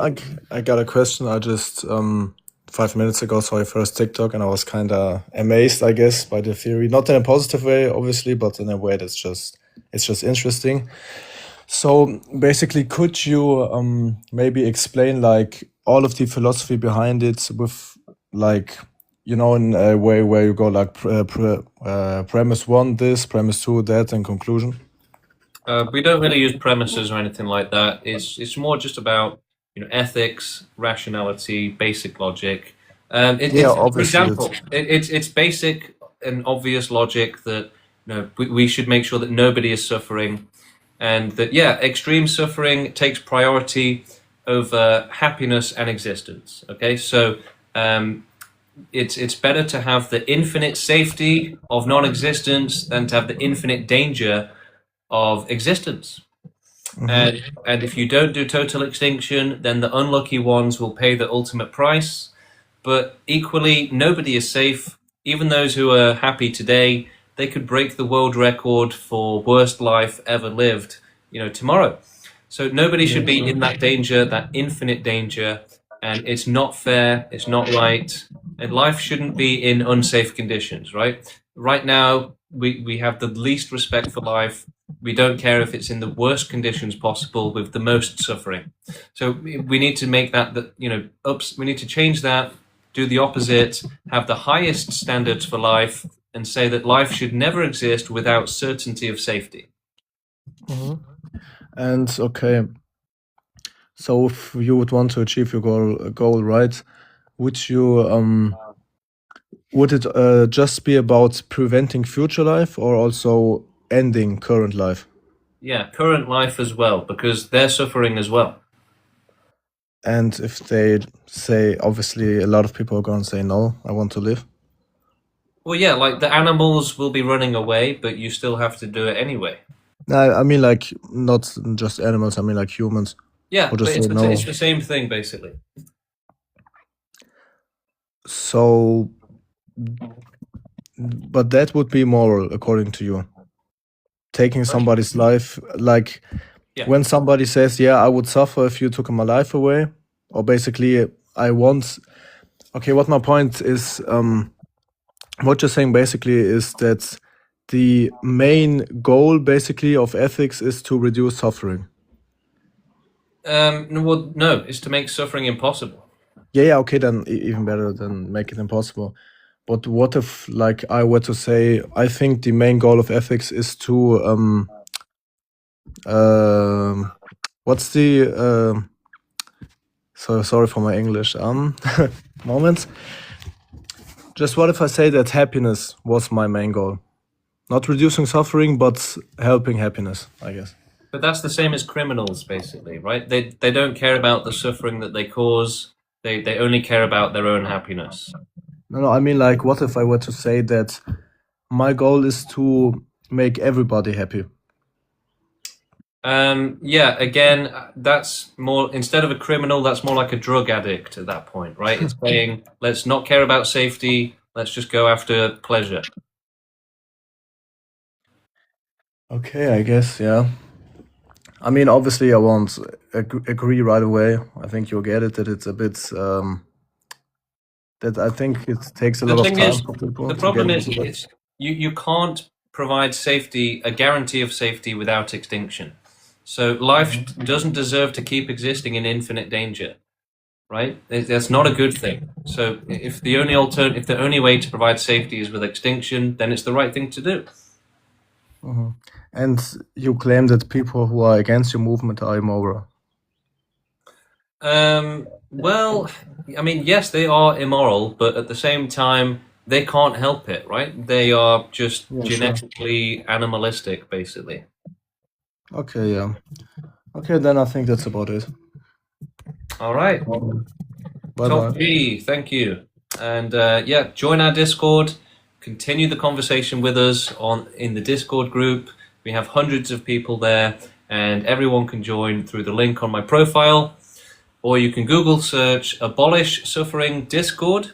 I got a question. I just 5 minutes ago saw your first TikTok, and I was kind of amazed, I guess, by the theory. Not in a positive way, obviously, but in a way that's just interesting. So basically, could you maybe explain like all of the philosophy behind it with like in a way where you go like premise one this, premise two that, and conclusion? We don't really use premises or anything like that. It's more just about ethics, rationality, basic logic. Yeah, For obviously example, it's basic and obvious logic that we should make sure that nobody is suffering, and that extreme suffering takes priority over happiness and existence. Okay, so it's better to have the infinite safety of non-existence than to have the infinite danger of existence. And if you don't do total extinction, then the unlucky ones will pay the ultimate price. But equally, nobody is safe. Even those who are happy today, they could break the world record for worst life ever lived, tomorrow. So nobody should be in that danger, that infinite danger. And it's not fair, it's not right. And life shouldn't be in unsafe conditions, right? Right now, we have the least respect for life. We don't care if it's in the worst conditions possible with the most suffering. So we need to make that, we need to change that, do the opposite, have the highest standards for life, and say that life should never exist without certainty of safety. And okay, so if you would want to achieve your goal, right? Would you would it just be about preventing future life or also ending current life? Yeah, current life as well, because they're suffering as well. And if they say, obviously, a lot of people are going to say, no, I want to live. Well, yeah, like the animals will be running away, but you still have to do it anyway. No, I mean, like, not just animals, I mean, like humans. Yeah, Or but just say no. it's the same thing, basically. So, but that would be moral, according to you. Taking somebody's life, like when somebody says, yeah, I would suffer if you took my life away, or basically, I want. Okay, what my point is, what you're saying basically is that the main goal, basically, of ethics is to reduce suffering. Well, no, it's to make suffering impossible. Yeah, okay, then even better than make it impossible. But what if, like, I were to say, I think the main goal of ethics is to, what's the, so sorry for my English, moment. Just what if I say that happiness was my main goal? Not reducing suffering, but helping happiness, I guess. But that's the same as criminals, basically, right? They don't care about the suffering that they cause. They only care about their own happiness. No, I mean, like, what if I were to say that my goal is to make everybody happy? Yeah, again, that's more, instead of a criminal, that's more like a drug addict at that point, right? It's saying, let's not care about safety, let's just go after pleasure. Okay, I guess, yeah. I mean, obviously, I won't agree right away. I think you'll get it, that it's a bit, that I think it takes a The lot of thing time is, for people the to problem get is, into that. it's, you can't provide safety, a guarantee of safety without extinction. So life doesn't deserve to keep existing in infinite danger, right? That's not a good thing. So if the only way to provide safety is with extinction, then it's the right thing to do. And you claim that people who are against your movement are immoral. Well, I mean, yes, they are immoral, but at the same time, they can't help it, right? They are just Yeah, sure. genetically animalistic, basically. Okay, yeah. Okay, then I think that's about it. All right. Bye Top bye. G, thank you. And yeah, join our Discord. Continue the conversation with us in the Discord group. We have hundreds of people there, and everyone can join through the link on my profile. Or you can Google search Abolish Suffering Discord.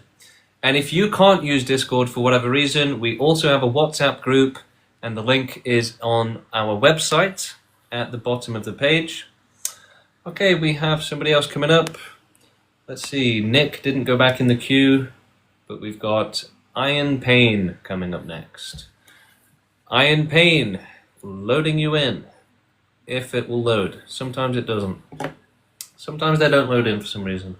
And if you can't use Discord for whatever reason, we also have a WhatsApp group, and the link is on our website at the bottom of the page. Okay, we have somebody else coming up. Let's see, Nick didn't go back in the queue, but we've got Iron Pain coming up next. Iron Pain, loading you in, if it will load. Sometimes it doesn't. Sometimes they don't load in for some reason.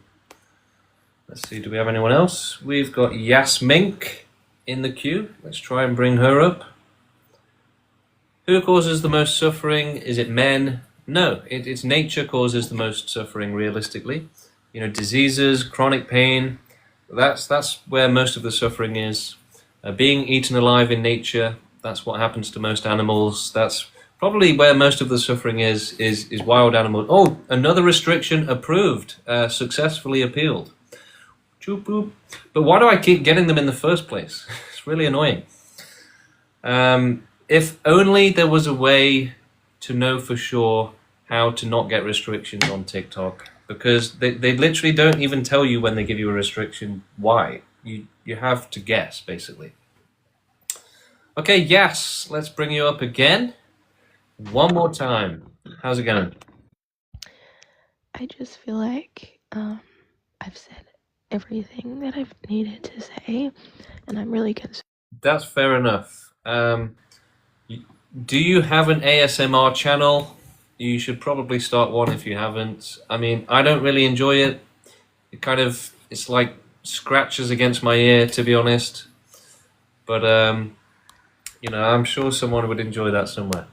Let's see, do we have anyone else? We've got Yasmink in the queue. Let's try and bring her up. Who causes the most suffering? Is it men? No, it's nature causes the most suffering, realistically. You know, diseases, chronic pain, that's where most of the suffering is. Being eaten alive in nature, that's what happens to most animals. That's probably where most of the suffering is wild animals. Oh, another restriction approved, successfully appealed. Choop boop. But why do I keep getting them in the first place? It's really annoying. If only there was a way to know for sure how to not get restrictions on TikTok, because they literally don't even tell you when they give you a restriction why. You have to guess, basically. Okay, yes, let's bring you up again. One more time. How's it going? I just feel like I've said everything that I've needed to say, and I'm really concerned. That's fair enough. Do you have an ASMR channel? You should probably start one if you haven't. I mean, I don't really enjoy it. It's like scratches against my ear, to be honest. But, you know, I'm sure someone would enjoy that somewhere.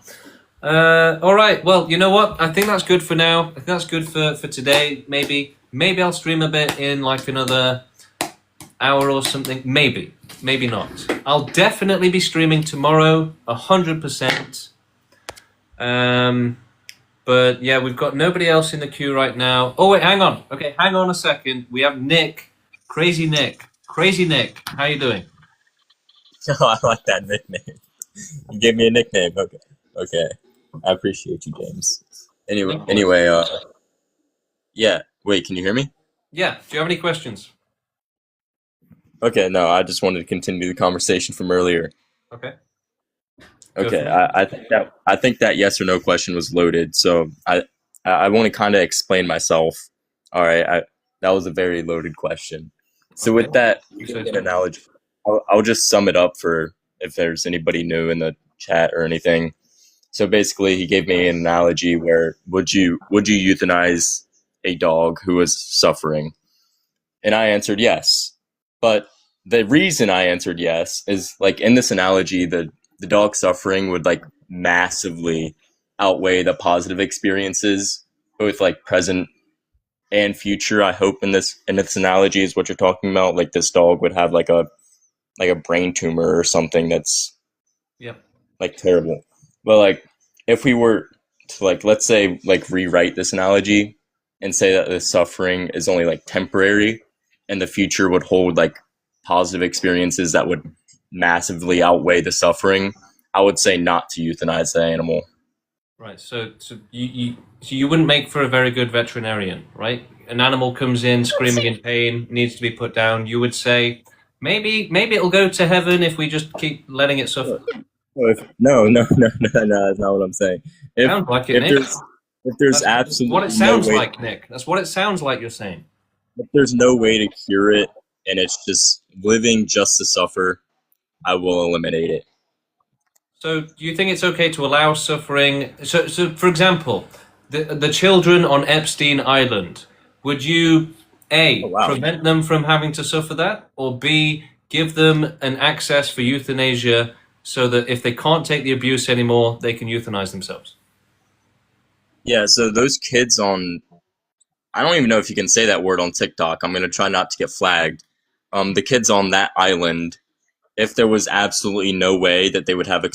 All right, well, you know what? I think that's good for now. I think that's good for today, maybe. Maybe I'll stream a bit in like another hour or something. Maybe not. I'll definitely be streaming tomorrow, 100%. But yeah, we've got nobody else in the queue right now. Oh wait, hang on. Okay, hang on a second. We have Nick, Crazy Nick. Crazy Nick, how you doing? Oh, I like that nickname. You gave me a nickname. Okay. I appreciate you, James. Anyway, yeah. Wait, can you hear me? Yeah. Do you have any questions? Okay, no, I just wanted to continue the conversation from earlier. Okay. Okay, I think that yes or no question was loaded, so I want to kind of explain myself. All right, that was a very loaded question. So with that analogy, I'll just sum it up for if there's anybody new in the chat or anything. So basically, he gave me an analogy where would you euthanize a dog who was suffering? And I answered yes. But the reason I answered yes is, like, in this analogy, the dog suffering would like massively outweigh the positive experiences, both like present and future. I hope in this analogy is what you're talking about. Like this dog would have like a brain tumor or something that's like terrible. But like if we were to like, let's say, like rewrite this analogy and say that the suffering is only like temporary and the future would hold like positive experiences that would massively outweigh the suffering, I would say not to euthanize the animal. Right. So you wouldn't make for a very good veterinarian, right? An animal comes in screaming in pain, needs to be put down. You would say maybe it'll go to heaven if we just keep letting it suffer. No, that's not what I'm saying. Sounds like it, Nick. If there's absolutely what it sounds no way, like, Nick. That's what it sounds like you're saying. If there's no way to cure it and it's just living just to suffer, I will eliminate it. So do you think it's okay to allow suffering? So for example, the children on Epstein Island, would you prevent them from having to suffer that, or B, give them an access for euthanasia so that if they can't take the abuse anymore, they can euthanize themselves? Yeah, so those kids on, I don't even know if you can say that word on TikTok. I'm going to try not to get flagged. The kids on that island, if there was absolutely no way that they would have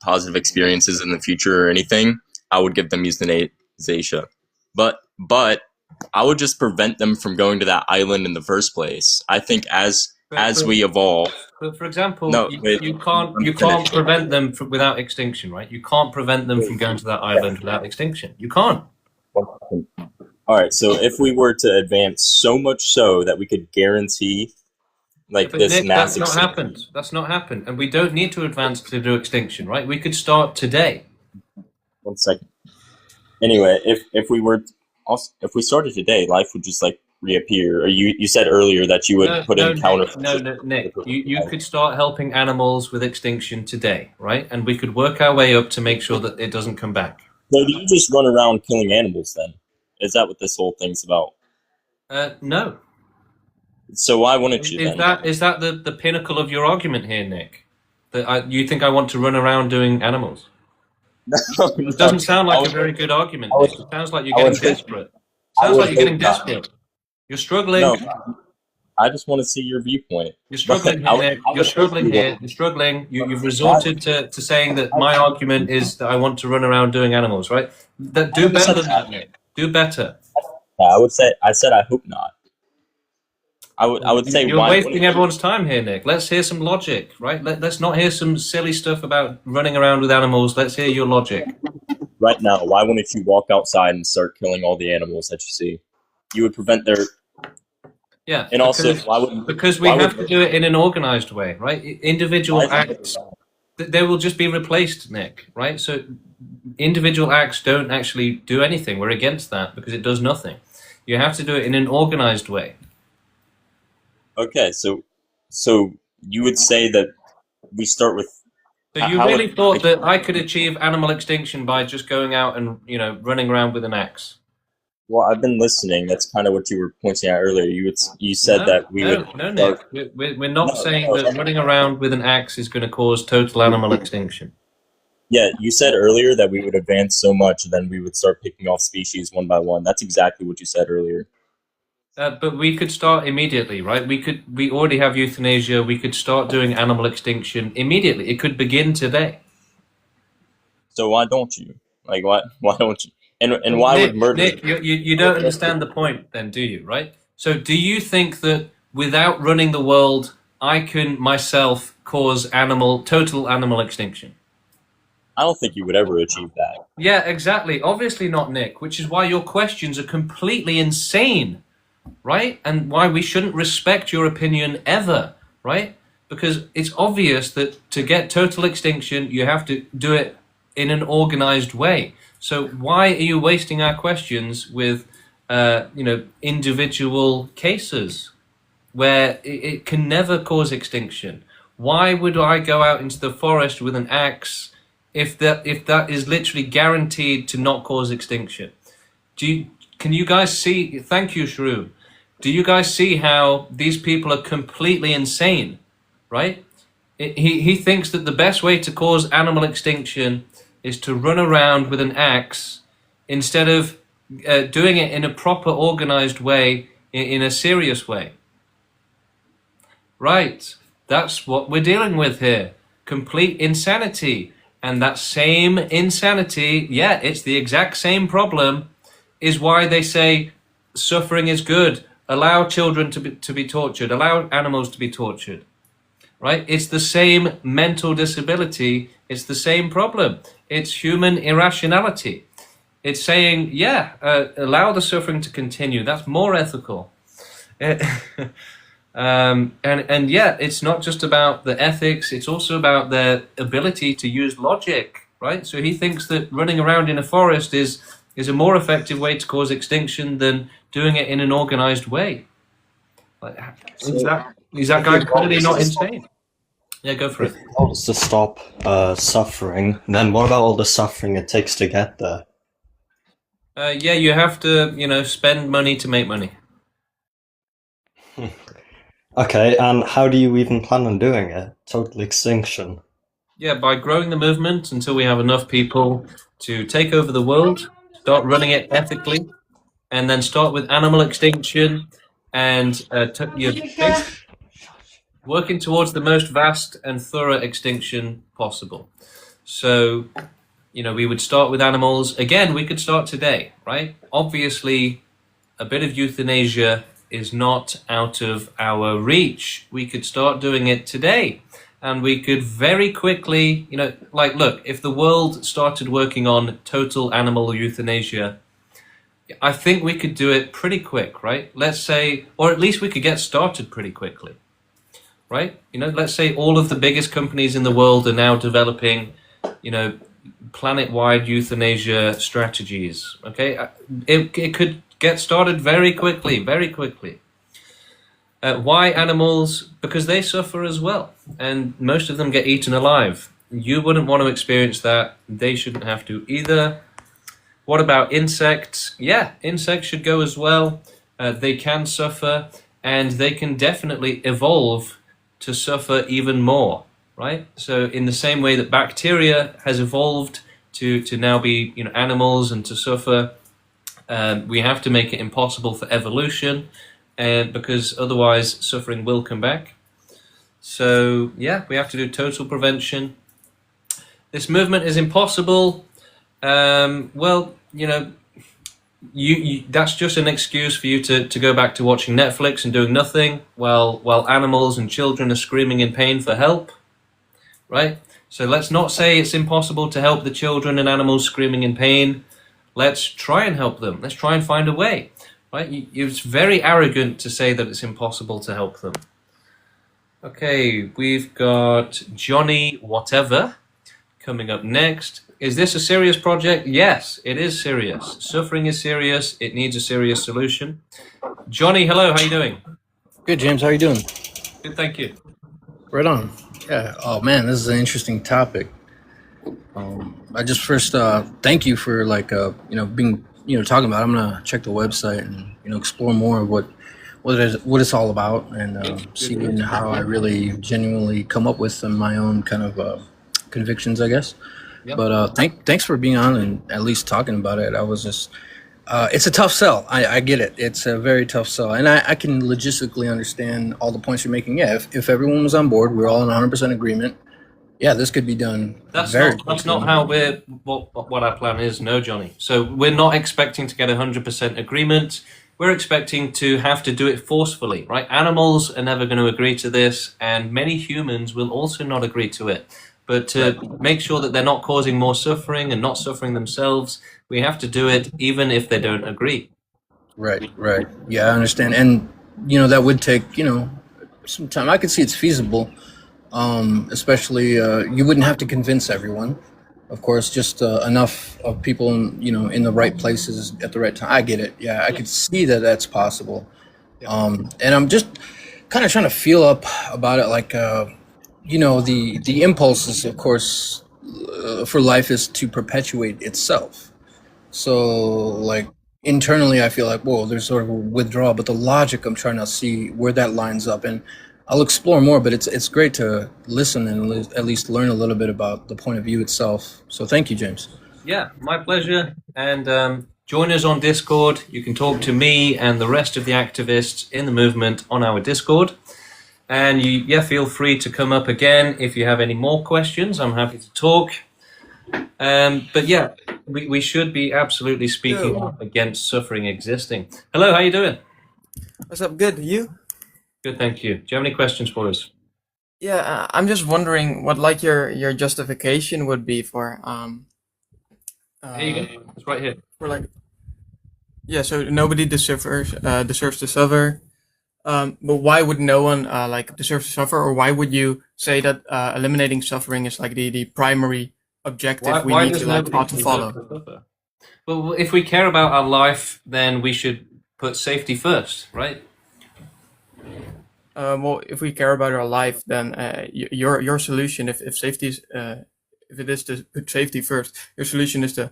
positive experiences in the future or anything, I would give them euthanasia. But I would just prevent them from going to that island in the first place. I think as we evolve. But for example, you can't prevent them without extinction, right? You can't prevent them from going to that island without extinction. You can't. All right, so if we were to advance so much so that we could guarantee like But this Nick, that's mass not extinction. happened. That's not happened. And we don't need to advance to do extinction, right? We could start today. 1 second. Anyway, if we started today, life would just like reappear. Or you said earlier that you would No, put no, in counter. Nick. No, no, Nick. You could start helping animals with extinction today, right? And we could work our way up to make sure that it doesn't come back. So do you just run around killing animals then? Is that what this whole thing's about? No. So why wouldn't you then? Is that the pinnacle of your argument here, Nick? That you think I want to run around doing animals? It doesn't sound like a very good argument, Nick. It sounds like you're getting desperate. Sounds like you're getting desperate. You're struggling. No, I just want to see your viewpoint. You're struggling here, Nick. You're struggling here. You're struggling. You've resorted to saying that my argument is that I want to run around doing animals, right? Do better than that, Nick. Do better. Yeah, I said I hope not. I would say You're why wasting everyone's time here, Nick. Let's hear some logic, right? Let's not hear some silly stuff about running around with animals. Let's hear your logic. Right now, why wouldn't you walk outside and start killing all the animals that you see? You would prevent their. Yeah, And also, because we have to do it in an organized way, right? Individual acts, they will just be replaced, Nick, right? So individual acts don't actually do anything. We're against that because it does nothing. You have to do it in an organized way. Okay, so you would say that we start with. So you really thought that I could achieve animal extinction by just going out and running around with an axe? Well, I've been listening. That's kind of what you were pointing out earlier. You said that we would. No, Nick. We're not saying that running around with an axe is going to cause total animal extinction. Yeah, you said earlier that we would advance so much, then we would start picking off species one by one. That's exactly what you said earlier. But we could start immediately, right? We already have euthanasia. We could start doing animal extinction immediately. It could begin today. So why don't you? Like, why don't you? And why Nick, would murder? Nick, you don't understand the point then, do you, right? So do you think that without running the world, I can myself cause total animal extinction? I don't think you would ever achieve that. Yeah, exactly. Obviously not, Nick, which is why your questions are completely insane, right? And why we shouldn't respect your opinion ever, right? Because it's obvious that to get total extinction, you have to do it in an organized way. So why are you wasting our questions with, individual cases where it can never cause extinction? Why would I go out into the forest with an axe if that is literally guaranteed to not cause extinction? Can you guys see? Thank you, Shrew. Do you guys see how these people are completely insane, right? He thinks that the best way to cause animal extinction is to run around with an axe instead of doing it in a proper organized way, in a serious way. Right, that's what we're dealing with here. Complete insanity. And that same insanity, yeah, it's the exact same problem, is why they say suffering is good. Allow children to be tortured. Allow animals to be tortured. Right? It's the same mental disability. It's the same problem. It's human irrationality. It's saying, yeah, allow the suffering to continue. That's more ethical. And yeah, it's not just about the ethics. It's also about their ability to use logic, right? So he thinks that running around in a forest is a more effective way to cause extinction than doing it in an organized way. Like, is that guy clearly not insane? Yeah, go for it. If it helps to stop suffering, then what about all the suffering it takes to get there? Yeah, you have to, spend money to make money. Okay, and how do you even plan on doing it? Total extinction. Yeah, by growing the movement until we have enough people to take over the world, start running it ethically, and then start with animal extinction and working towards the most vast and thorough extinction possible. So, we would start with animals. Again, we could start today, right? Obviously, a bit of euthanasia is not out of our reach. We could start doing it today. And we could very quickly, look, if the world started working on total animal euthanasia, I think we could do it pretty quick, right? Let's say, or at least we could get started pretty quickly. right? Let's say all of the biggest companies in the world are now developing, planet-wide euthanasia strategies. Okay, it could get started very quickly, very quickly. Why animals? Because they suffer as well, and most of them get eaten alive. You wouldn't want to experience that. They shouldn't have to either. What about insects? Yeah, insects should go as well. They can suffer, and they can definitely evolve to suffer even more, right? So in the same way that bacteria has evolved to now be animals and to suffer, we have to make it impossible for evolution, because otherwise suffering will come back. So yeah, we have to do total prevention. This movement is impossible. Well, that's just an excuse for you to go back to watching Netflix and doing nothing while animals and children are screaming in pain for help, right? So let's not say it's impossible to help the children and animals screaming in pain. Let's try and help them. Let's try and find a way, right? It's very arrogant to say that it's impossible to help them. Okay, we've got Johnny Whatever coming up next. Is this a serious project? Yes, it is serious. Suffering is serious. It needs a serious solution. Johnny, hello. How you doing? Good, James. How are you doing? Good, thank you. Right on. Yeah. Oh man, this is an interesting topic. I just first thank you for being talking about it. I'm gonna check the website and explore more of what it's all about, and see how I really genuinely come up with my own kind of convictions, I guess. Yep. But thanks for being on and at least talking about it. I was just it's a tough sell. I get it. It's a very tough sell, and I can logistically understand all the points you're making. Yeah, if everyone was on board, we're all in 100% agreement. Yeah, this could be done. That's not how what our plan is. No, Johnny. So we're not expecting to get 100% agreement. We're expecting to have to do it forcefully, right? Animals are never going to agree to this, and many humans will also not agree to it. But to make sure that they're not causing more suffering and not suffering themselves, we have to do it even if they don't agree. Right. Yeah, I understand. And, that would take, some time. I could see it's feasible, especially you wouldn't have to convince everyone. Of course, just enough of people, in the right places at the right time. I get it. Yeah, I could see that that's possible. And I'm just kind of trying to feel up about it, the impulses, of course, for life is to perpetuate itself. So, internally, I feel like, whoa, there's sort of a withdrawal, but the logic, I'm trying to see where that lines up, and I'll explore more. But it's great to listen and at least learn a little bit about the point of view itself. So, thank you, James. Yeah, my pleasure. And join us on Discord. You can talk to me and the rest of the activists in the movement on our Discord. And feel free to come up again if you have any more questions. I'm happy to talk. But yeah, we should be absolutely speaking up against suffering existing. Hello, how you doing? What's up? Good. You? Good, thank you. Do you have any questions for us? Yeah, I'm just wondering what your justification would be for Here you go. It's right here. For so nobody deserves to suffer. But why would no one deserve to suffer, or why would you say that eliminating suffering is the primary objective we need to follow? Well, if we care about our life, then we should put safety first, right? Well, if we care about our life, then your solution, if safety is if it is to put safety first, your solution is to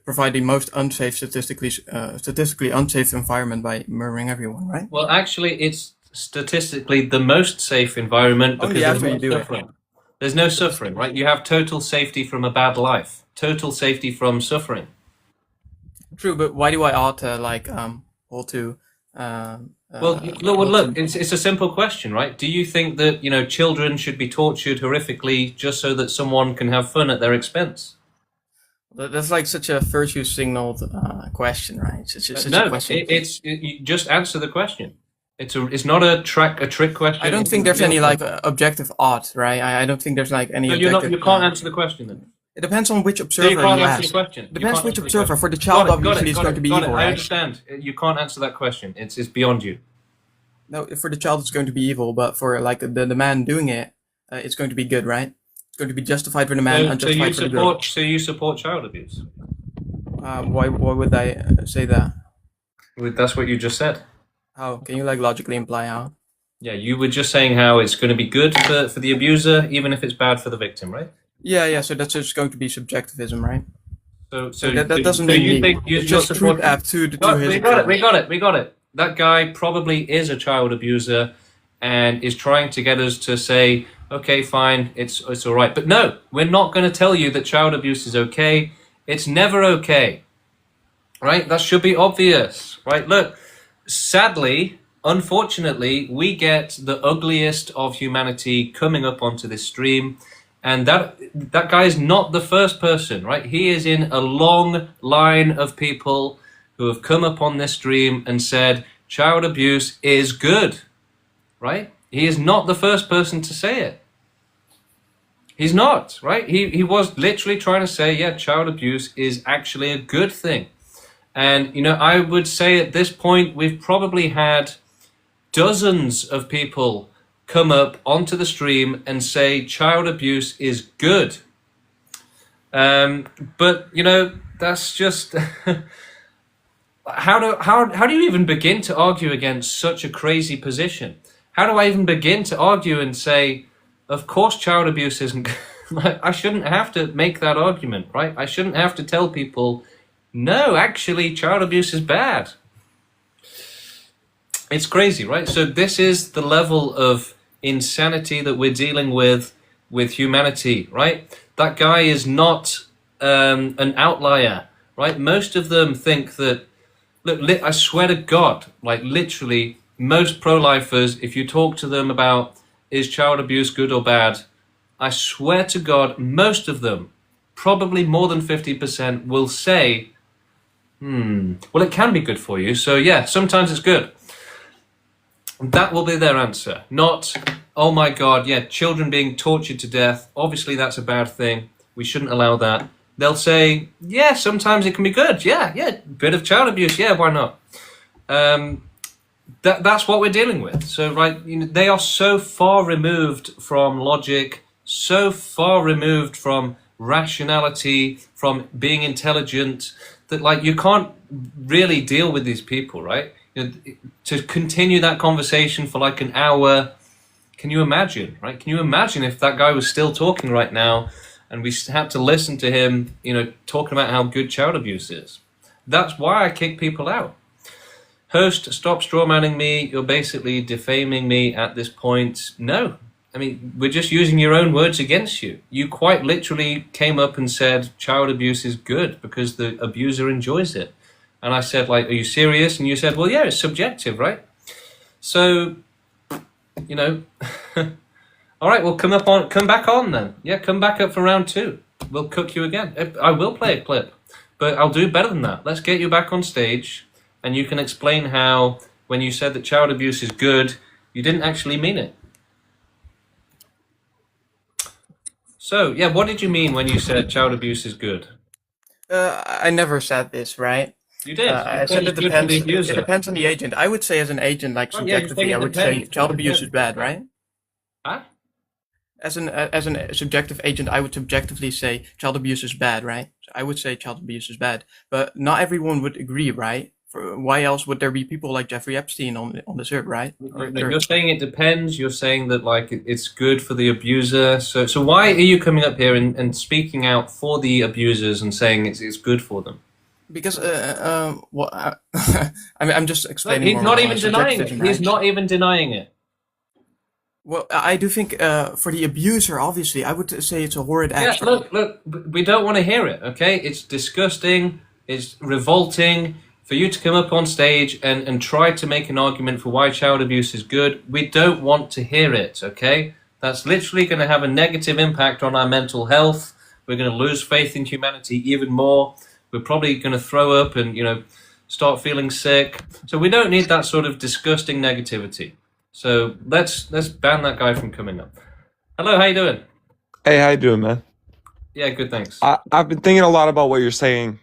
provide the most unsafe, statistically unsafe environment by murdering everyone, right? Well, actually, it's statistically the most safe environment because there's no suffering. There's no suffering, right? You have total safety from a bad life, total safety from suffering. True, but why do I ought to hold to? Look, it's a simple question, right? Do you think that children should be tortured horrifically just so that someone can have fun at their expense? That's such a virtue signaled question, right? It's such no, a question. You just answer the question. It's not a trick question. I don't think there's any objective ought, right? I don't think there's any. No, you can't answer the question then. It depends on which observer you can't you answer ask. the question. Depends which observer. For the child, obviously, it's going to be evil, I right? understand. You can't answer that question. It's beyond you. No, for the child it's going to be evil, but for like the man doing it, it's going to be good, right? It's going to be justified for the man, unjustified for the girl. So you support child abuse? Why would I say that? Well, that's what you just said. How can you like logically imply how? Yeah, you were just saying how it's going to be good for the abuser, even if it's bad for the victim, right? Yeah. So that's just going to be subjectivism, right? So that doesn't so mean you me. think It's you're just truth supporting? app to his We got example. it. We got it. That guy probably is a child abuser and is trying to get us to say, okay, fine, it's all right. But no, we're not going to tell you that child abuse is okay. It's never okay, right? That should be obvious, right? Look, sadly, unfortunately, we get the ugliest of humanity coming up onto this stream. And that guy is not the first person, right? He is in a long line of people who have come up on this stream and said child abuse is good, right? He is not the first person to say it. He's not, right? He was literally trying to say, yeah, child abuse is actually a good thing. And, you know, I would say at this point, we've probably had dozens of people come up onto the stream and say child abuse is good. But, you know, that's just... How do you even begin to argue against such a crazy position? How do I even begin to argue and say, of course child abuse isn't... I shouldn't have to make that argument, right? I shouldn't have to tell people, no, actually, child abuse is bad. It's crazy, right? So this is the level of insanity that we're dealing with humanity, right? That guy is not an outlier, right? Most of them think that, look, I swear to God, like literally most pro-lifers, if you talk to them about is child abuse good or bad, I swear to God, most of them, probably more than 50%, will say, well, it can be good for you. So yeah, sometimes it's good. That will be their answer. Not, oh my God, yeah, children being tortured to death. Obviously, that's a bad thing. We shouldn't allow that. They'll say, yeah, sometimes it can be good. Yeah, bit of child abuse. Yeah, why not? That's what we're dealing with. So, right, you know, they are so far removed from logic, so far removed from rationality, from being intelligent, that like you can't really deal with these people, right? You know, to continue that conversation for like an hour, can you imagine, right? Can you imagine if that guy was still talking right now and we had to listen to him, you know, talking about how good child abuse is? That's why I kick people out. Host, stop strawmanning me. You're basically defaming me at this point. No, I mean, we're just using your own words against you. You quite literally came up and said child abuse is good because the abuser enjoys it. And I said, like, are you serious? And you said, well, yeah, it's subjective, right? So, you know, all right, well, come back on then. Yeah, come back up for round 2. We'll cook you again. I will play a clip, but I'll do better than that. Let's get you back on stage and you can explain how, when you said that child abuse is good, you didn't actually mean it. So, yeah, what did you mean when you said child abuse is good? I never said this, right? You did. I said it depends. It depends on the agent. I would say as an agent, like subjectively, I would say child abuse is bad, right? Huh? As an subjective agent, I would subjectively say child abuse is bad, right? I would say child abuse is bad, but not everyone would agree, right? Why else would there be people like Jeffrey Epstein on this earth, right? You're saying it depends. You're saying that like it's good for the abuser. So why are you coming up here and speaking out for the abusers and saying it's good for them? Because I'm just explaining. He's not even denying it. He's not even denying it. Well, I do think for the abuser, obviously, I would say it's a horrid act. Yeah, look, we don't want to hear it, okay? It's disgusting, it's revolting for you to come up on stage and try to make an argument for why child abuse is good. We don't want to hear it, okay? That's literally going to have a negative impact on our mental health. We're going to lose faith in humanity even more. We're probably going to throw up and, you know, start feeling sick. So we don't need that sort of disgusting negativity. So let's ban that guy from coming up. Hello, how you doing? Hey, how you doing, man? Yeah, good, thanks. I've been thinking a lot about what you're saying.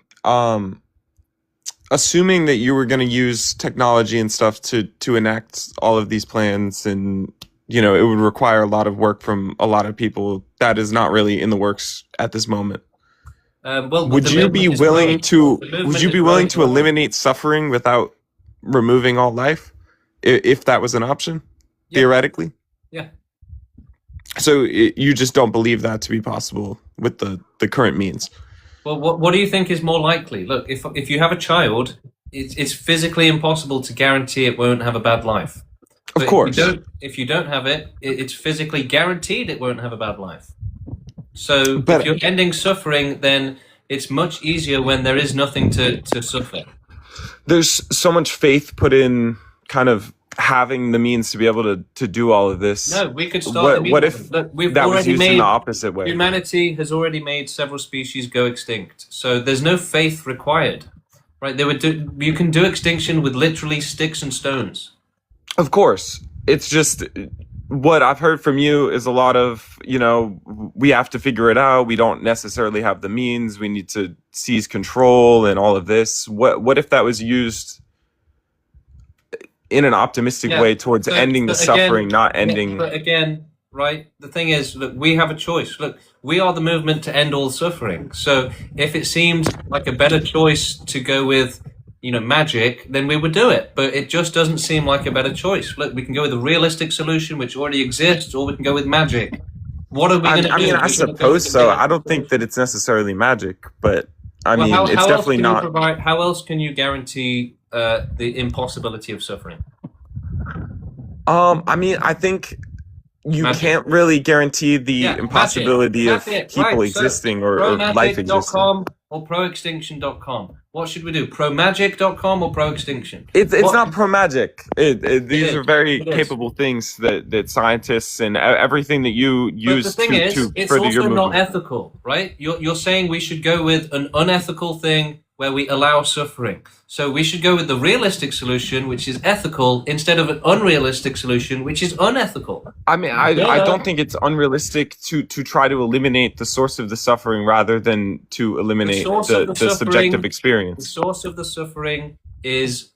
assuming that you were going to use technology and stuff to enact all of these plans, and it would require a lot of work from a lot of people that is not really in the works at this moment. Well, Would the you be movement is willing growing. to The movement would you is be willing growing. to eliminate suffering without removing all life, if that was an option, theoretically? Yeah. So you just don't believe that to be possible with the current means? Well, what do you think is more likely? Look, if you have a child, it's physically impossible to guarantee it won't have a bad life. But Of course. If you don't have it, it's physically guaranteed it won't have a bad life. So But- if you're ending suffering, then it's much easier when there is nothing to suffer. There's so much faith put in kind of having the means to be able to do all of this. No, we could start. What if we've that was already used in made the opposite way? Humanity has already made several species go extinct, so there's no faith required, right? You can do extinction with literally sticks and stones. Of course. It's just what I've heard from you is a lot of, we have to figure it out. We don't necessarily have the means. We need to seize control and all of this. What if that was used in an optimistic way towards ending the suffering, not ending... But again, right, the thing is, look, we have a choice. Look, we are the movement to end all suffering. So if it seems like a better choice to go with magic, then we would do it. But it just doesn't seem like a better choice. Look, we can go with a realistic solution which already exists, or we can go with magic. What are we going to do? I mean, I suppose so. I don't think that it's necessarily magic, but it's definitely not. How else can you guarantee the impossibility of suffering? I think you can't really guarantee the impossibility of people existing or life existing. Or proextinction.com. What should we do? Promagic.com or proextinction? It's not pro-magic. These are very capable things that scientists and everything that you use to further your also movement. not ethical, right? You're saying we should go with an unethical thing where we allow suffering. So we should go with the realistic solution, which is ethical, instead of an unrealistic solution, which is unethical. I mean, I don't think it's unrealistic to try to eliminate the source of the suffering rather than to eliminate the subjective experience. The source of the suffering is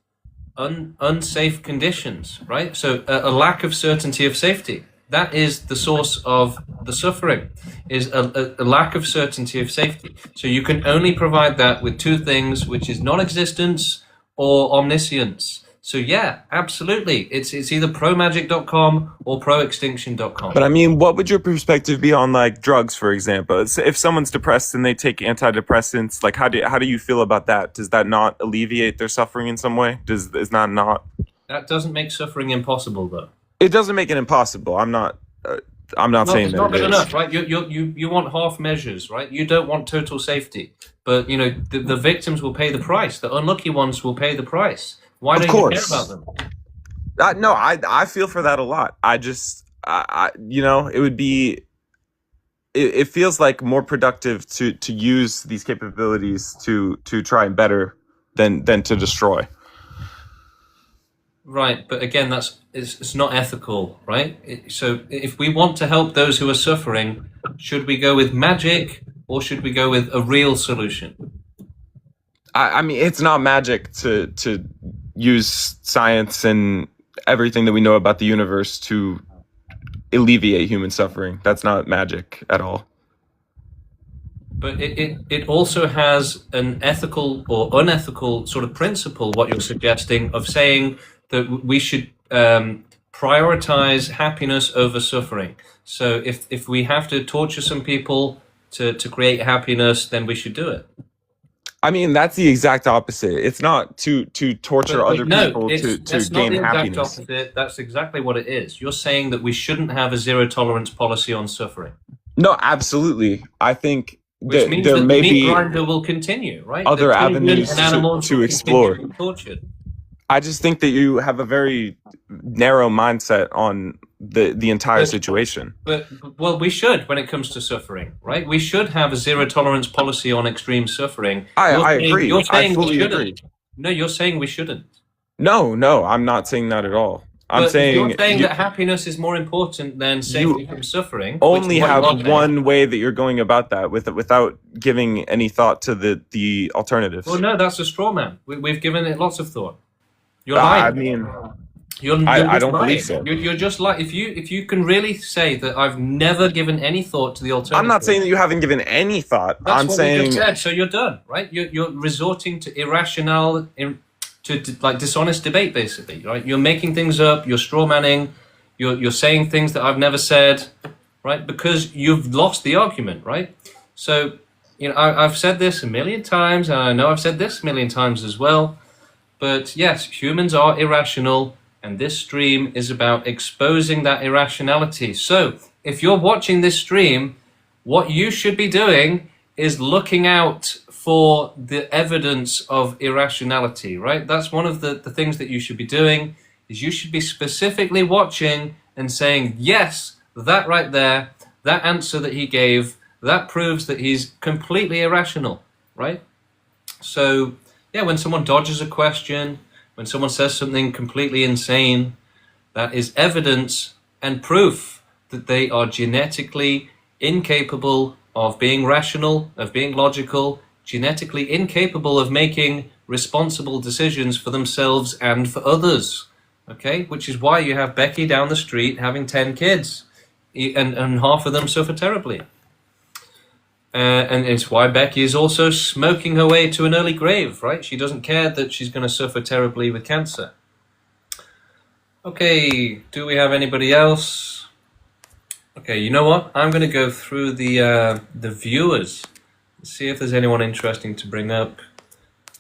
unsafe conditions, right? So a lack of certainty of safety. That is the source of the suffering, is a lack of certainty of safety. So you can only provide that with two things, which is non-existence or omniscience. So yeah, absolutely. It's either promagic.com or proextinction.com. But I mean, what would your perspective be on like drugs, for example? If someone's depressed and they take antidepressants, like how do you feel about that? Does that not alleviate their suffering in some way? Is that not? That doesn't make suffering impossible, though. It doesn't make it impossible. I'm not saying it's that not it good is. enough, right? You want half measures, right? You don't want total safety, but the victims will pay the price. The unlucky ones will pay the price. Why don't you care about them? No, I feel for that a lot. It would be. It feels like more productive to use these capabilities to try and better than to destroy. Right, but again, it's not ethical, right? So if we want to help those who are suffering, should we go with magic or should we go with a real solution? I mean, it's not magic to use science and everything that we know about the universe to alleviate human suffering. That's not magic at all. But it also has an ethical or unethical sort of principle, what you're suggesting, of saying that we should prioritize happiness over suffering. So if we have to torture some people to create happiness, then we should do it. I mean, that's the exact opposite. It's not to torture other people to gain happiness. Opposite. That's exactly what it is. You're saying that we shouldn't have a zero tolerance policy on suffering. No, absolutely. I think Which means there that may the meat be grinder will continue, right? other The children avenues and animals to will explore. continue to be tortured. I just think that you have a very narrow mindset on the entire situation. But we should when it comes to suffering, right? We should have a zero tolerance policy on extreme suffering. I agree. You're saying I fully we shouldn't. agree. No, you're saying we shouldn't. No, I'm not saying that at all. I'm But if you're saying saying you, that happiness is more important than safety from suffering, which only is what have you're saying, one way that you're going about that without giving any thought to the alternatives. well, no, that's a straw man. We've given it lots of thought. You're I lying. mean, You're I just don't lying. believe so. You're just like if you can really say that I've never given any thought to the alternative. I'm not saying that you haven't given any thought. That's I'm what saying we just said. So you're done, right? You're resorting to irrational, to like dishonest debate, basically, right? You're making things up. You're straw manning. You're saying things that I've never said, right? Because you've lost the argument, right? So, you know, I've said this a million times, and I know I've said this a million times as well. But yes, humans are irrational, and this stream is about exposing that irrationality. So, if you're watching this stream, what you should be doing is looking out for the evidence of irrationality, right? That's one of the things that you should be doing, is you should be specifically watching and saying, yes, that right there, that answer that he gave, that proves that he's completely irrational, right? So, yeah, when someone dodges a question, when someone says something completely insane, that is evidence and proof that they are genetically incapable of being rational, of being logical, genetically incapable of making responsible decisions for themselves and for others. Okay, which is why you have Becky down the street having 10 kids, and half of them suffer terribly. And it's why Becky is also smoking her way to an early grave, right? She doesn't care that she's going to suffer terribly with cancer. Okay, do we have anybody else? Okay, you know what? I'm going to go through the viewers, see if there's anyone interesting to bring up.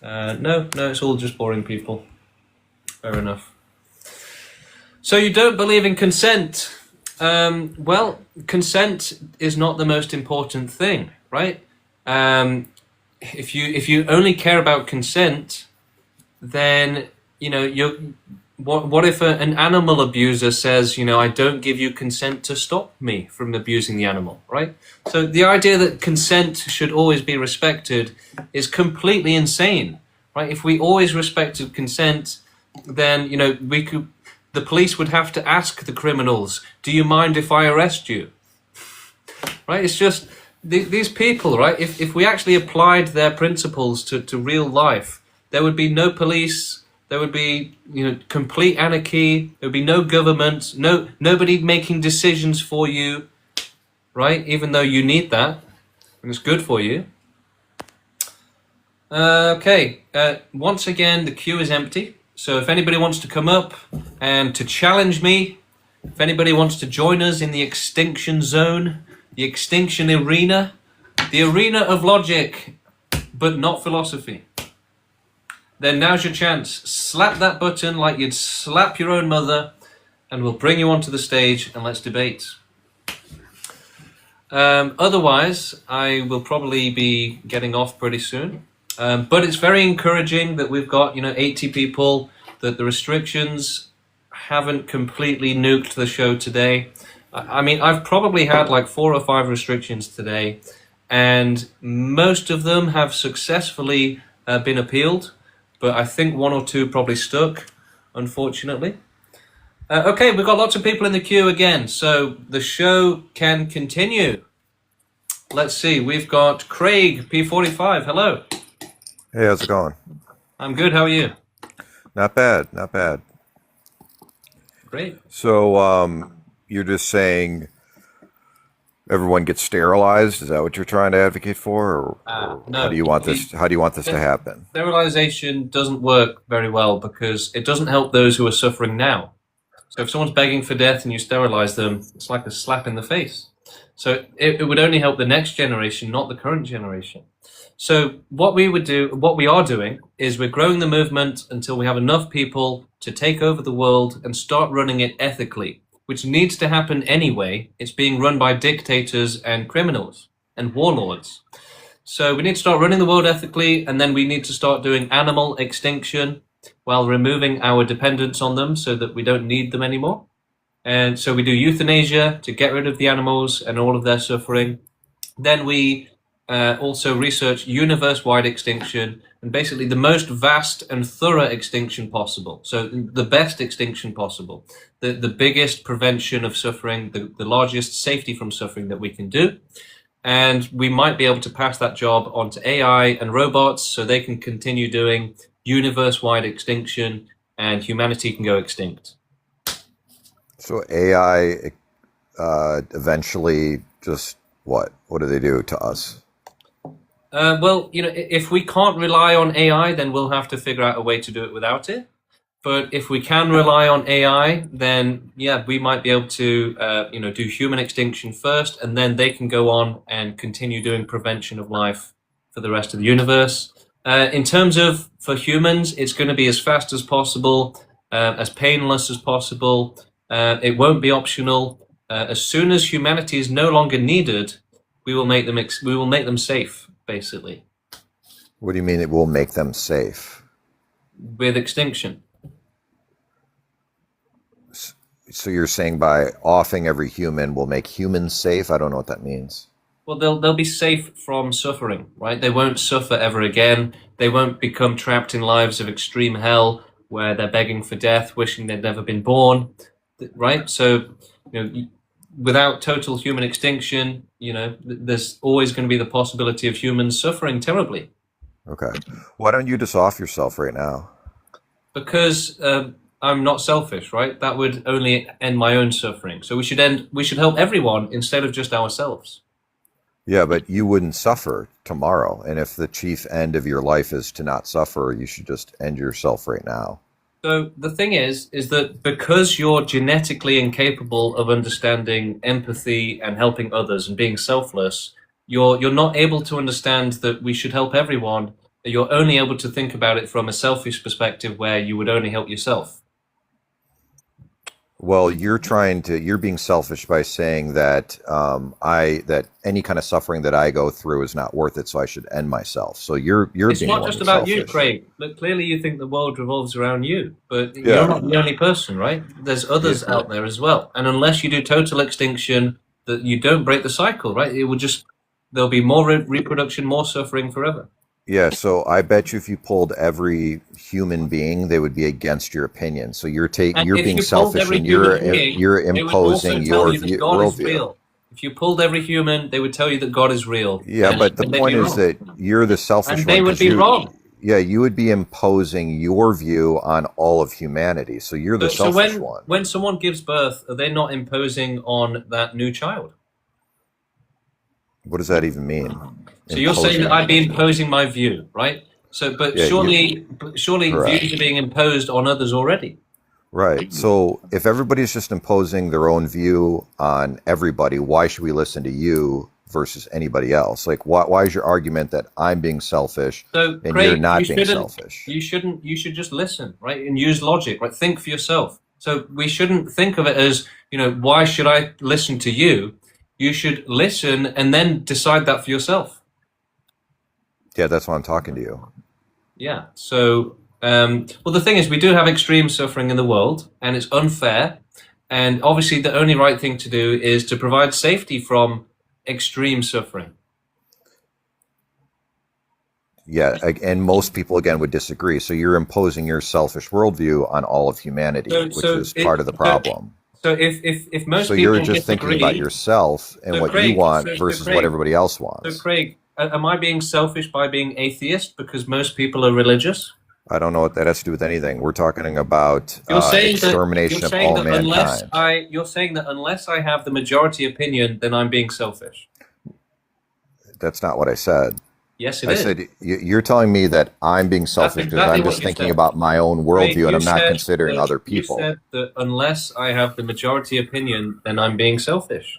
No, it's all just boring people. Fair enough. So you don't believe in consent. Well, consent is not the most important thing, right? If you only care about consent, then you know what if an animal abuser says, you know, I don't give you consent to stop me from abusing the animal, right? So the idea that consent should always be respected is completely insane, right? If we always respected consent, then you know the police would have to ask the criminals, do you mind if I arrest you? Right? It's just these people, right? If we actually applied their principles to real life, there would be no police, there would be, you know, complete anarchy, there would be no government, nobody making decisions for you, right? Even though you need that, and it's good for you. Okay, once again, the queue is empty. So if anybody wants to come up and to challenge me, if anybody wants to join us in the extinction zone, the extinction arena, the arena of logic, but not philosophy, then now's your chance. Slap that button like you'd slap your own mother, and we'll bring you onto the stage and let's debate. Otherwise, I will probably be getting off pretty soon. But it's very encouraging that we've got, you know, 80 people, that the restrictions haven't completely nuked the show today. I mean, I've probably had like 4 or 5 restrictions today, and most of them have successfully been appealed, but I think 1 or 2 probably stuck, unfortunately. Okay, we've got lots of people in the queue again, so the show can continue. Let's see, we've got Craig, P45, hello. Hey, how's it going? I'm good, how are you? Not bad, not bad. Great. So, you're just saying everyone gets sterilized? Is that what you're trying to advocate for, or No. how do you want this? How do you want this to happen? Sterilization doesn't work very well because it doesn't help those who are suffering now. So if someone's begging for death and you sterilize them, it's like a slap in the face. So it would only help the next generation, not the current generation. So what we are doing, is we're growing the movement until we have enough people to take over the world and start running it ethically, which needs to happen anyway. It's being run by dictators and criminals and warlords. So we need to start running the world ethically, and then we need to start doing animal extinction while removing our dependence on them so that we don't need them anymore. And so we do euthanasia to get rid of the animals and all of their suffering. Then we also research universe-wide extinction, and basically the most vast and thorough extinction possible. So the best extinction possible, the biggest prevention of suffering, the largest safety from suffering that we can do. And we might be able to pass that job on to AI and robots so they can continue doing universe-wide extinction and humanity can go extinct. So AI eventually just what? What do they do to us? Well, if we can't rely on AI, then we'll have to figure out a way to do it without it. But if we can rely on AI, then yeah, we might be able to, do human extinction first, and then they can go on and continue doing prevention of life for the rest of the universe. In terms of for humans, it's going to be as fast as possible, as painless as possible. It won't be optional. As soon as humanity is no longer needed, we will make them safe, basically. What do you mean it will make them safe? With extinction. So you're saying by offing every human will make humans safe? I don't know what that means. Well, they'll be safe from suffering, right? They won't suffer ever again. They won't become trapped in lives of extreme hell where they're begging for death, wishing they'd never been born, right? So, without total human extinction, there's always going to be the possibility of humans suffering terribly. Okay. Why don't you just off yourself right now? Because I'm not selfish, right? That would only end my own suffering. So we should help everyone instead of just ourselves. Yeah, but you wouldn't suffer tomorrow. And if the chief end of your life is to not suffer, you should just end yourself right now. So the thing is that because you're genetically incapable of understanding empathy and helping others and being selfless, you're not able to understand that we should help everyone. You're only able to think about it from a selfish perspective where you would only help yourself. Well, you're being selfish by saying that that any kind of suffering that I go through is not worth it, so I should end myself. So you're It's being not just about you, selfish. Craig. Look, clearly you think the world revolves around you, but Yeah. you're not the only person, right? There's others Yeah. out there as well. And unless you do total extinction, that you don't break the cycle, right? There'll be more reproduction, more suffering forever. Yeah, so I bet you if you polled every human being, they would be against your opinion. So you're And you're if being you pulled selfish every and human being, you're they would also imposing tell your you that God is worldview. real. If you pulled every human, they would tell you that God is real. Yeah, And but the they'd be point is wrong. that you're the selfish And they one would because be wrong. yeah, you would be imposing your view on all of humanity. So you're the So selfish one. when someone gives birth, are they not imposing on that new child? What does that even mean? So you're saying that Imposing. I'd be imposing my view, right? So, but Yeah, surely correct. views are being imposed on others already. Right. So if everybody's just imposing their own view on everybody, why should we listen to you versus anybody else? Like, why is your argument that I'm being selfish So, and Craig, you're not you being shouldn't. selfish? You should just listen, right, and use logic, right? Think for yourself. So we shouldn't think of it as, why should I listen to you? You should listen and then decide that for yourself. Yeah, that's why I'm talking to you. Yeah. So, well, the thing is, we do have extreme suffering in the world, and it's unfair. And obviously, the only right thing to do is to provide safety from extreme suffering. Yeah, and most people again would disagree. So you're imposing your selfish worldview on all of humanity, which is part of the problem. So if most So people you're just thinking about disagree, yourself and So what Craig, you want so versus Craig, what everybody else wants. So Craig, am I being selfish by being atheist because most people are religious? I don't know what that has to do with anything. We're talking about You're saying extermination of all mankind. you're saying that unless I have the majority opinion, then I'm being selfish. That's not what I said. Yes, it I is. said you're telling me that I'm being selfish because exactly I'm what just you thinking said. about my own Craig, worldview and you I'm not said considering that- other people. You said that unless I have the majority opinion, then I'm being selfish.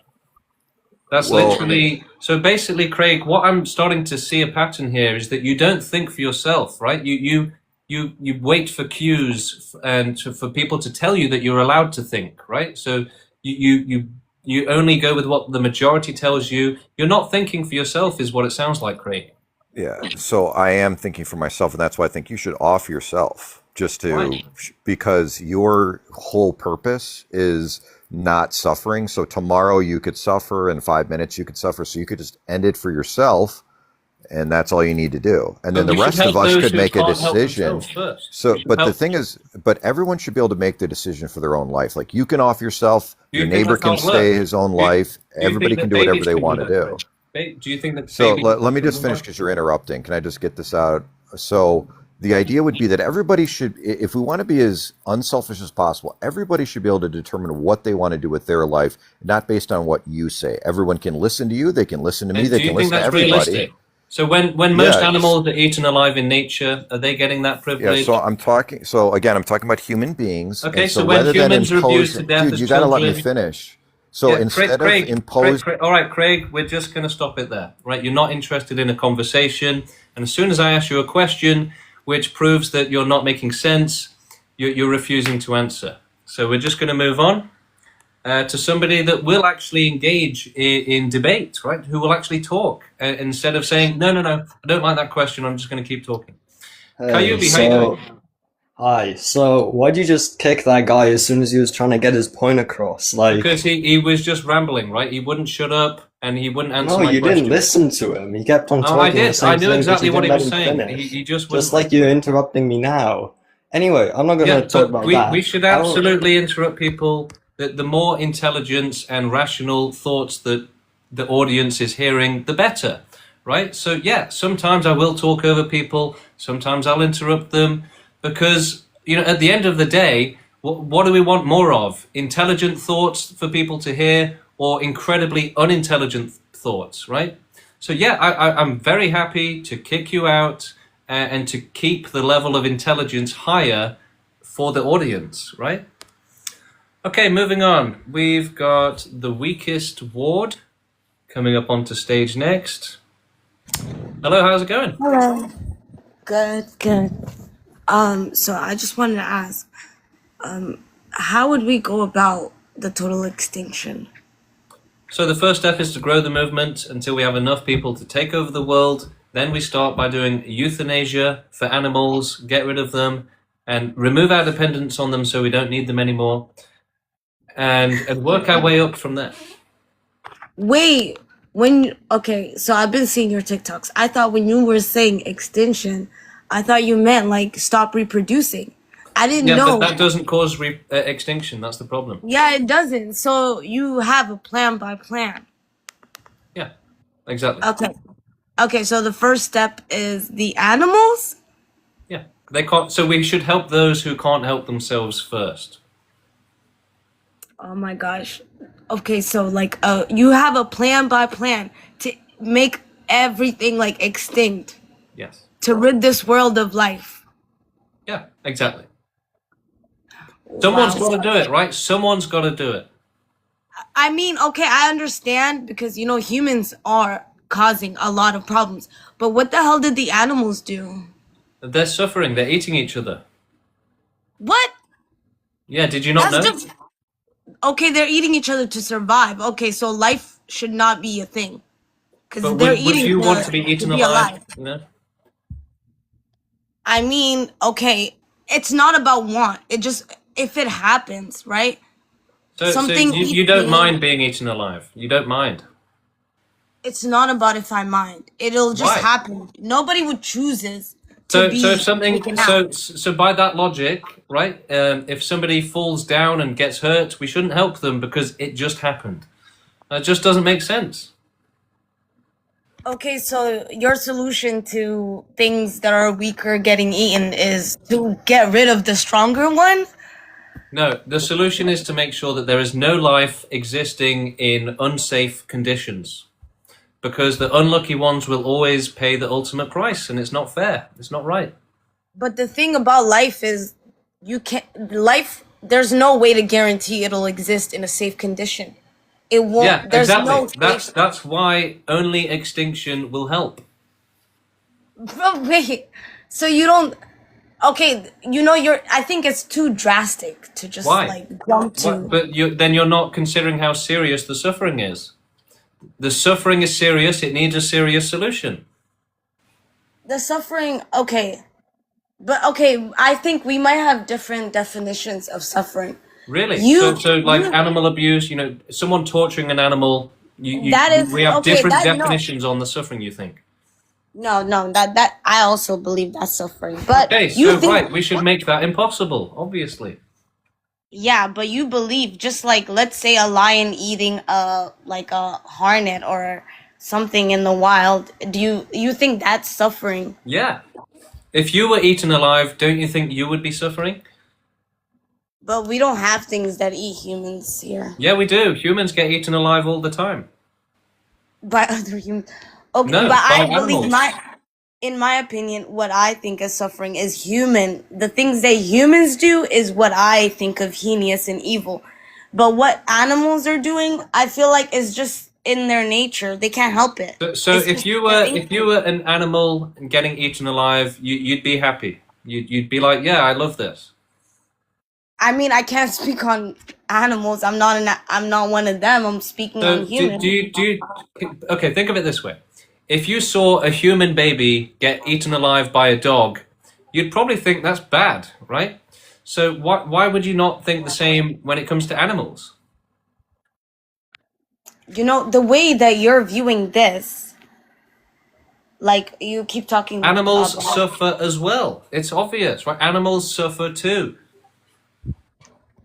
That's Well- literally so. Basically, Craig, what I'm starting to see a pattern here is that you don't think for yourself, right? You wait for cues and for people to tell you that you're allowed to think, right? So you only go with what the majority tells you. You're not thinking for yourself, is what it sounds like, Craig. Yeah, so I am thinking for myself, and that's why I think you should off yourself just to Why? because your whole purpose is not suffering. So tomorrow you could suffer, in 5 minutes you could suffer, so you could just end it for yourself and that's all you need to do. And then But the we should rest of help us those could who make a can't help decision. themselves first. So, We should but the help. thing is, but everyone should be able to make the decision for their own life. Like you can off yourself, Do your you think neighbor that can can't work? stay his own life. Do you Everybody think can that do whatever babies they can want do to that? do. Do you think that So babies? let me just finish because you're interrupting. Can I just get this out? So the idea would be that everybody should, if we want to be as unselfish as possible, everybody should be able to determine what they want to do with their life, not based on what you say. Everyone can listen to you. They can listen to me. And They do you can think listen to that's everybody. realistic? So when most Yeah. animals are eaten alive in nature, are they getting that Yeah, privilege? so I'm talking. So again, I'm talking about human beings. Okay, And so so when rather than humans are abused to imposing, death dude, as you got to let me children, finish. So yeah, instead of imposing, all right, Craig, we're just going to stop it there, right? You're not interested in a conversation, and as soon as I ask you a question, which proves that you're not making sense, you're refusing to answer. So we're just going to move on to somebody that will actually engage in debate, right? Who will actually talk instead of saying, no, I don't like that question, I'm just going to keep talking. Hey, Kayubi, how you doing? hi. So, why'd you just kick that guy as soon as he was trying to get his point across? Like, Because he was just rambling, right? He wouldn't shut up and he wouldn't answer no, my you question. didn't listen to him. He kept on Oh, talking I the did. same I knew thing, but exactly you what he didn't was let him saying. finish. He just Just wouldn't. like you're interrupting me now. Anyway, I'm not gonna Yeah, talk but about we that. should I don't- absolutely interrupt people. That the more intelligence and rational thoughts that the audience is hearing, the better, right? So yeah, sometimes I will talk over people. Sometimes I'll interrupt them because at the end of the day, what do we want more of? Intelligent thoughts for people to hear, or incredibly unintelligent thoughts, right? So yeah, I'm very happy to kick you out and to keep the level of intelligence higher for the audience, right? Okay, moving on. We've got the weakest ward coming up onto stage next. Hello, how's it going? Hello. Good, good. So I just wanted to ask, how would we go about the total extinction? So the first step is to grow the movement until we have enough people to take over the world. Then we start by doing euthanasia for animals, get rid of them, and remove our dependence on them so we don't need them anymore. And work our way up from there. Wait, okay, so I've been seeing your TikToks. I thought when you were saying extinction, I thought you meant like stop reproducing. I didn't Yeah, know. but that doesn't cause extinction. That's the problem. Yeah, it doesn't. So you have a plan by plan. Yeah, exactly. Okay. Okay, so the first step is the animals? Yeah, they can't. So we should help those who can't help themselves first. Oh my gosh. Okay, so like you have a plan by plan to make everything like extinct, Yes. to rid this world of life. Yeah, exactly. Someone's Wow. got to do it, right? Someone's got to do it. I mean, okay, I understand because humans are causing a lot of problems. But what the hell did the animals do? They're suffering. They're eating each other. What? Yeah, did you not know? Okay, they're eating each other to survive. Okay, so life should not be a thing. Because But they're would eating you want to to be eaten be alive? You know? I mean, okay, it's not about want. It just, if it happens, right? So Something you don't eating- mind being eaten alive. You don't mind. It's not about if I mind. It'll just Why? happen. Nobody would choose it to So be if something taken out. so by that logic, right? If somebody falls down and gets hurt, we shouldn't help them because it just happened. That just doesn't make sense. Okay, so your solution to things that are weaker getting eaten is to get rid of the stronger one? No, the solution is to make sure that there is no life existing in unsafe conditions. Because the unlucky ones will always pay the ultimate price, and it's not fair. It's not right. But the thing about life is there's no way to guarantee it'll exist in a safe condition. It won't. Yeah, There's exactly. no That's why only extinction will help. But wait, so you don't? Okay, I think it's too drastic to just Why? like jump to. But then you're not considering how serious the suffering is. The suffering is serious. It needs a serious solution. The suffering, okay. But okay, I think we might have different definitions of suffering. Really? You- so like you- animal abuse, someone torturing an animal, That is- we have okay, different that- no. definitions on the suffering, you think? No, that I also believe that's suffering. But Okay, you so think, right, we should make that impossible, obviously. yeah, but you believe just like let's say a lion eating a hornet or something in the wild. Do you think that's suffering? Yeah. If you were eaten alive, don't you think you would be suffering? But we don't have things that eat humans here. Yeah, we do. Humans get eaten alive all the time. By other humans. Okay, No, but by I believe animals. in my opinion, what I think is suffering is human. The things that humans do is what I think of heinous and evil. But what animals are doing, I feel like is just in their nature. They can't help it. So It's if just you their were instinct. an animal and getting eaten alive, you'd be happy. You'd be like, yeah, I love this. I mean, I can't speak on animals. I'm not one of them. I'm speaking on So humans. okay, think of it this way. If you saw a human baby get eaten alive by a dog, you'd probably think that's bad, right? So why would you not think the same when it comes to animals? You know, the way that you're viewing this, like you keep talking Animals about. suffer as well. It's obvious, right? Animals suffer too.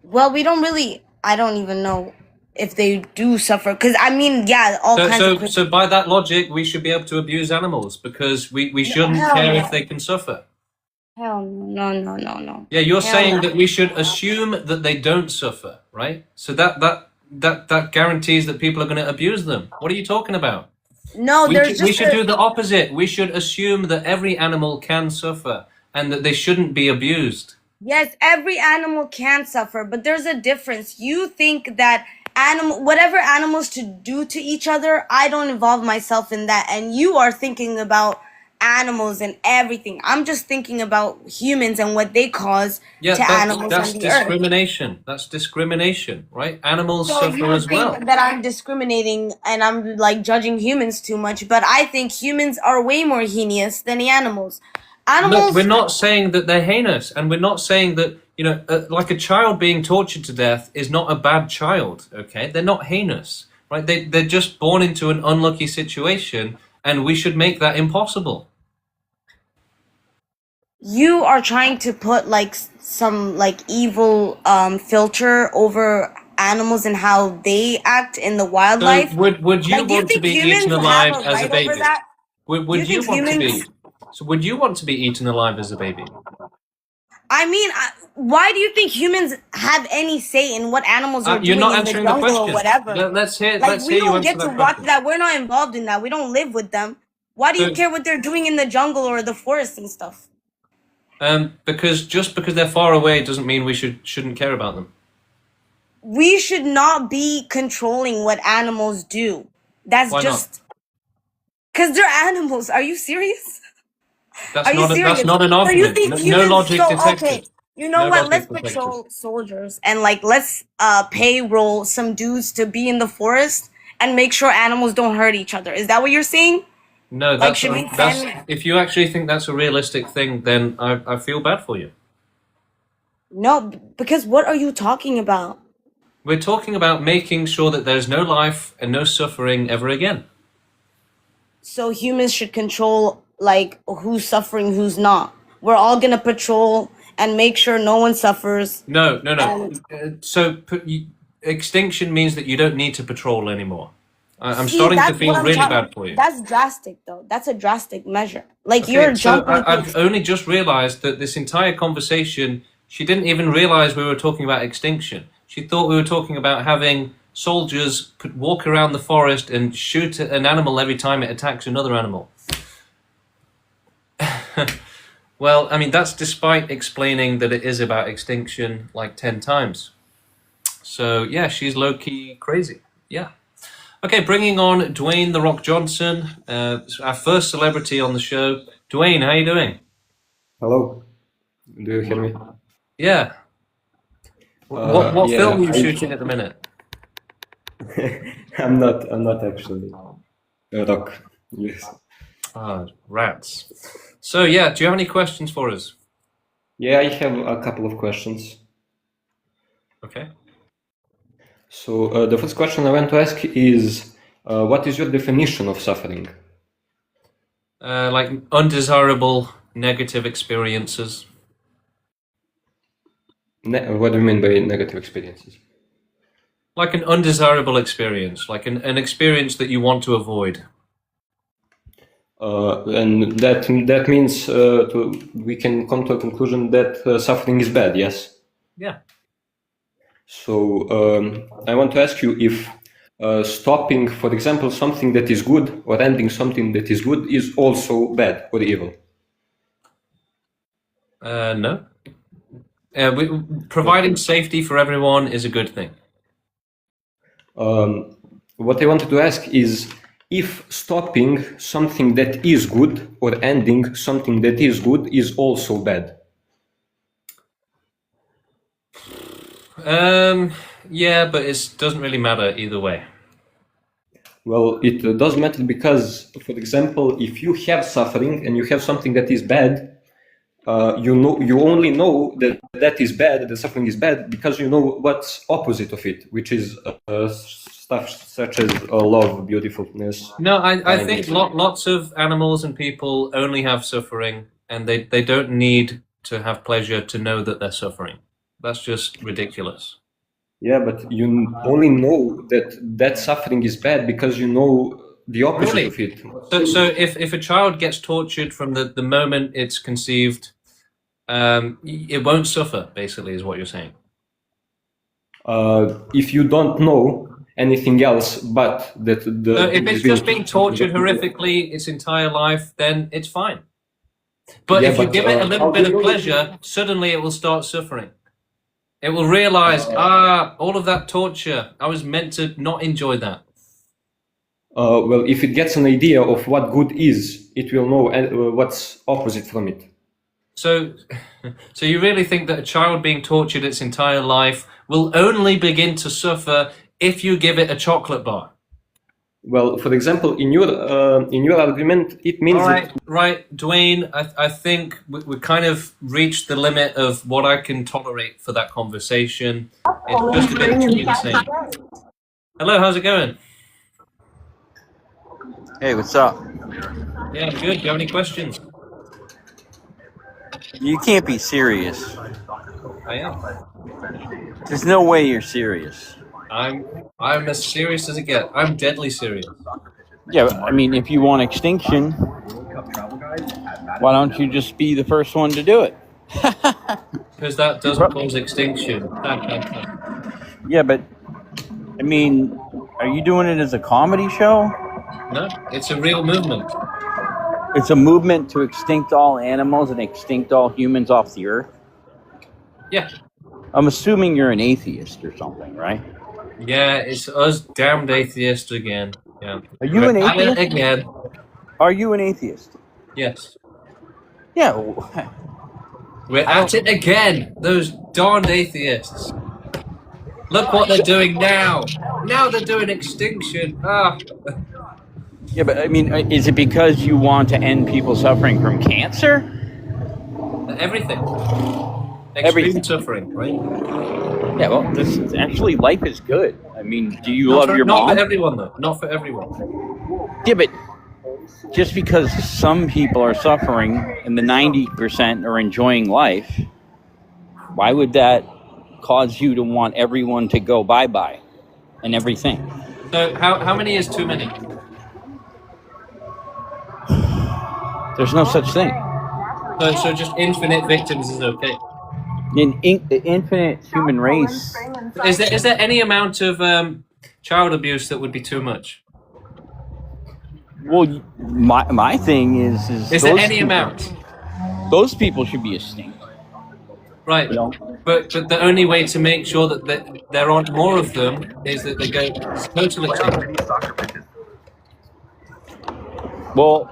Well, we don't really. I don't even know if they do suffer. Because I mean, yeah, all kinds of. So by that logic, we should be able to abuse animals because we shouldn't Hell care if no. they can suffer. Hell no. Yeah, you're Hell saying no. that we should assume that they don't suffer, right? So that guarantees that people are going to abuse them. What are you talking about? No, there's We just should a. do the opposite. We should assume that every animal can suffer and that they shouldn't be abused. Yes, every animal can suffer, but there's a difference. You think that whatever animals to do to each other, I don't involve myself in that, and you are thinking about animals and everything. I'm just thinking about humans and what they cause Yeah, to animals that's on the earth. discrimination. That's discrimination, right? Animals So suffer you as well. think that I'm discriminating and I'm like judging humans too much, but I think humans are way more heinous than the animals. No, Animals. we're not saying that they're heinous, and we're not saying that, like a child being tortured to death is not a bad child, okay? They're not heinous, right? They're just born into an unlucky situation, and we should make that impossible. You are trying to put like some like evil filter over animals and how they act in the So wildlife. would you Like, do you want to think be eaten humans have alive a as a right over baby? that? Would Do you you think want to be? humans? So would you want to be eaten alive as a baby? I mean, why do you think humans have any say in what animals are You're doing not in the answering the jungle or question. whatever? Let's hear Like, we you don't answer get to that watch question. that. We're not involved in that. We don't live with them. Why do you So, care what they're doing in the jungle or the forest and stuff? because just because they're far away doesn't mean we shouldn't care about them. We should not be controlling what animals do. That's Why not? just because they're animals. Are you serious? Are you serious? That's not an So you argument. think No humans? logic So detected. okay, you know No what? Let's logic detected. patrol soldiers and like let's payroll some dudes to be in the forest and make sure animals don't hurt each other. Is that what you're saying? No, Like, should we send? if you actually think that's a realistic thing, then I feel bad for you. No, because what are you talking about? We're talking about making sure that there's no life and no suffering ever again. So humans should control like who's suffering, who's not. We're all gonna patrol and make sure no one suffers. No. And Extinction means that you don't need to patrol anymore. I'm see, starting to that's what feel I'm really talking. bad for you. That's drastic, though. That's a drastic measure. Like Okay, you're so jumping. I've only just realized that this entire conversation, she didn't even realize we were talking about extinction. She thought we were talking about having soldiers walk around the forest and shoot an animal every time it attacks another animal. Well, I mean, that's despite explaining that it is about extinction like 10 times. So, yeah, she's low-key crazy. Yeah. Okay, bringing on Dwayne "The Rock" Johnson, our first celebrity on the show. Dwayne, how you doing? Hello. Do you hear me? Yeah. What Yeah, film are you shooting at the minute? I'm not actually a rock. Yes. Ah, rats. So, yeah, do you have any questions for us? Yeah, I have a couple of questions. Okay. So the first question I want to ask is, what is your definition of suffering? Like undesirable negative experiences. What do you mean by negative experiences? Like an undesirable experience, like an experience that you want to avoid. And that means we can come to a conclusion that suffering is bad, yes? Yeah. So I want to ask you if stopping, for example, something that is good or ending something that is good is also bad or evil. No. Providing safety for everyone is a good thing. What I wanted to ask is if stopping something that is good or ending something that is good is also bad. Yeah, but it doesn't really matter either way. Well, it does matter because, for example, if you have suffering and you have something that is bad, you only know that that is bad, that suffering is bad, because you know what's opposite of it, which is stuff such as love, beautifulness. No, I think lots of animals and people only have suffering, and they don't need to have pleasure to know that they're suffering. That's just ridiculous. Yeah, but you only know that suffering is bad because you know the opposite Really? of it. So if a child gets tortured from the moment it's conceived, it won't suffer, basically, is what you're saying. If you don't know anything else but that So if it's just being tortured horrifically its entire life, then it's fine. But Yeah, if you but, give it a how little do bit you of know that- pleasure, suddenly it will start suffering. It will realize, all of that torture, I was meant to not enjoy that. Well, if it gets an idea of what good is, it will know what's opposite from it. So you really think that a child being tortured its entire life will only begin to suffer if you give it a chocolate bar? Well, for example, in your argument, it means Right, Dwayne, I think we kind of reached the limit of what I can tolerate for that conversation. It's just a bit too insane. Hello, how's it going? Hey, what's up? Yeah, I'm good. Do you have any questions? You can't be serious. I am. There's no way you're serious. I'm as serious as it gets. I'm deadly serious. Yeah, I mean, if you want extinction, why don't you just be the first one to do it? Because that doesn't cause extinction. Yeah, but I mean, are you doing it as a comedy show? No, it's a real movement. It's a movement to extinct all animals and extinct all humans off the earth? Yeah. I'm assuming you're an atheist or something, right? Yeah, it's us damned atheists again. Yeah. Are you an We're at it atheist? again. Are you an atheist? Yes. Yeah. We're at it again. Those darned atheists. Look what they're doing now. Now they're doing extinction. Yeah, but I mean, is it because you want to end people suffering from cancer? Everything. Extreme Everything. suffering, right? Yeah, well, this actually life is good. I mean, do you Not love for, your not mom? for everyone, though. Not for everyone. Yeah, but just because some people are suffering and the 90% are enjoying life, why would that cause you to want everyone to go bye-bye and everything? So how many is too many? There's no such thing. So just infinite victims is okay. The infinite human race. Is there any amount of child abuse that would be too much? Well, my thing is Is there those any people- amount? Those people should be extinct. Right, but the only way to make sure that there aren't more of them is that they go total extinct. Well,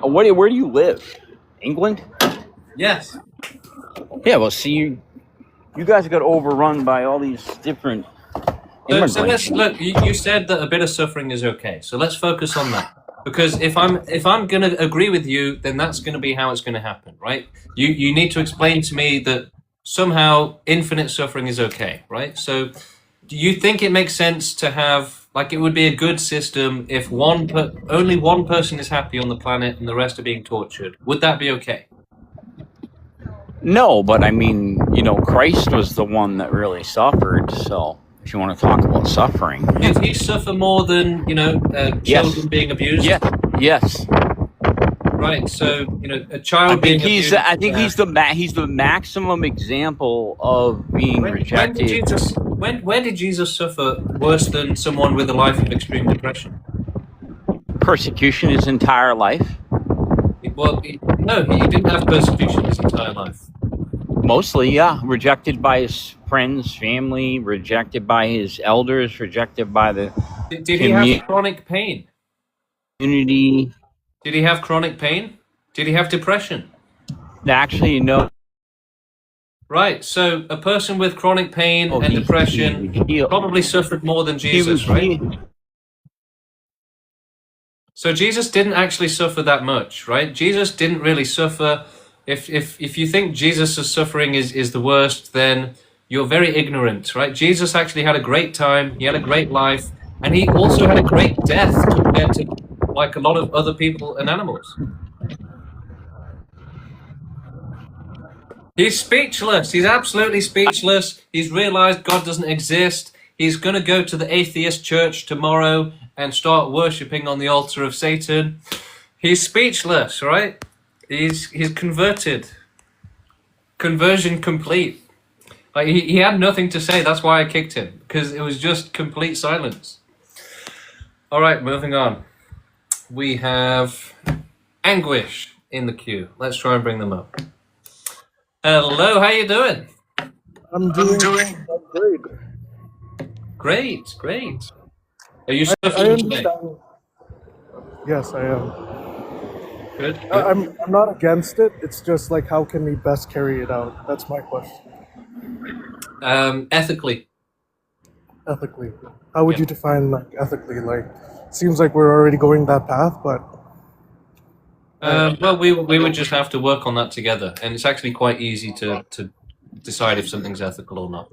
where do you live? England? Yes. Yeah, well, see, you guys got overrun by all these different immigrants. So let's look. You said that a bit of suffering is okay. So let's focus on that. Because if I'm going to agree with you, then that's going to be how it's going to happen, right? You need to explain to me that somehow infinite suffering is okay, right? So do you think it makes sense to have Like, it would be a good system if only one person is happy on the planet and the rest are being tortured. Would that be okay? No, but I mean, Christ was the one that really suffered. So, if you want to talk about suffering, Did he suffer more than children being abused? Yes. Right. So a child being abused. I think he's the maximum example of being rejected. Where did Jesus suffer worse than someone with a life of extreme depression? Persecution his entire life. Well, no, he didn't have persecution his entire life. Mostly, yeah. Rejected by his friends, family, rejected by his elders, rejected by the Did he have chronic pain? Community. Did he have chronic pain? Did he have depression? Actually, no. Right, so a person with chronic pain and depression probably suffered more than Jesus, right? So Jesus didn't actually suffer that much, right? Jesus didn't really suffer. If you think Jesus' suffering is the worst, then you're very ignorant, right? Jesus actually had a great time, he had a great life, and he also had a great death compared to like a lot of other people and animals. He's speechless. He's absolutely speechless. He's realized God doesn't exist. He's going to go to the atheist church tomorrow and start worshipping on the altar of Satan. He's speechless, right? He's converted. Conversion complete. Like he had nothing to say. That's why I kicked him, because it was just complete silence. All right, moving on. We have Anguish in the queue. Let's try and bring them up. Hello, how you doing? I'm doing great. Great. Are you I suffering today? understand. Yes, I am. Good. I'm not against it. It's just like, how can we best carry it out? That's my question. Ethically. Ethically. How would you define like ethically? Like, seems like we're already going that path, but Well, we would just have to work on that together, and it's actually quite easy to decide if something's ethical or not.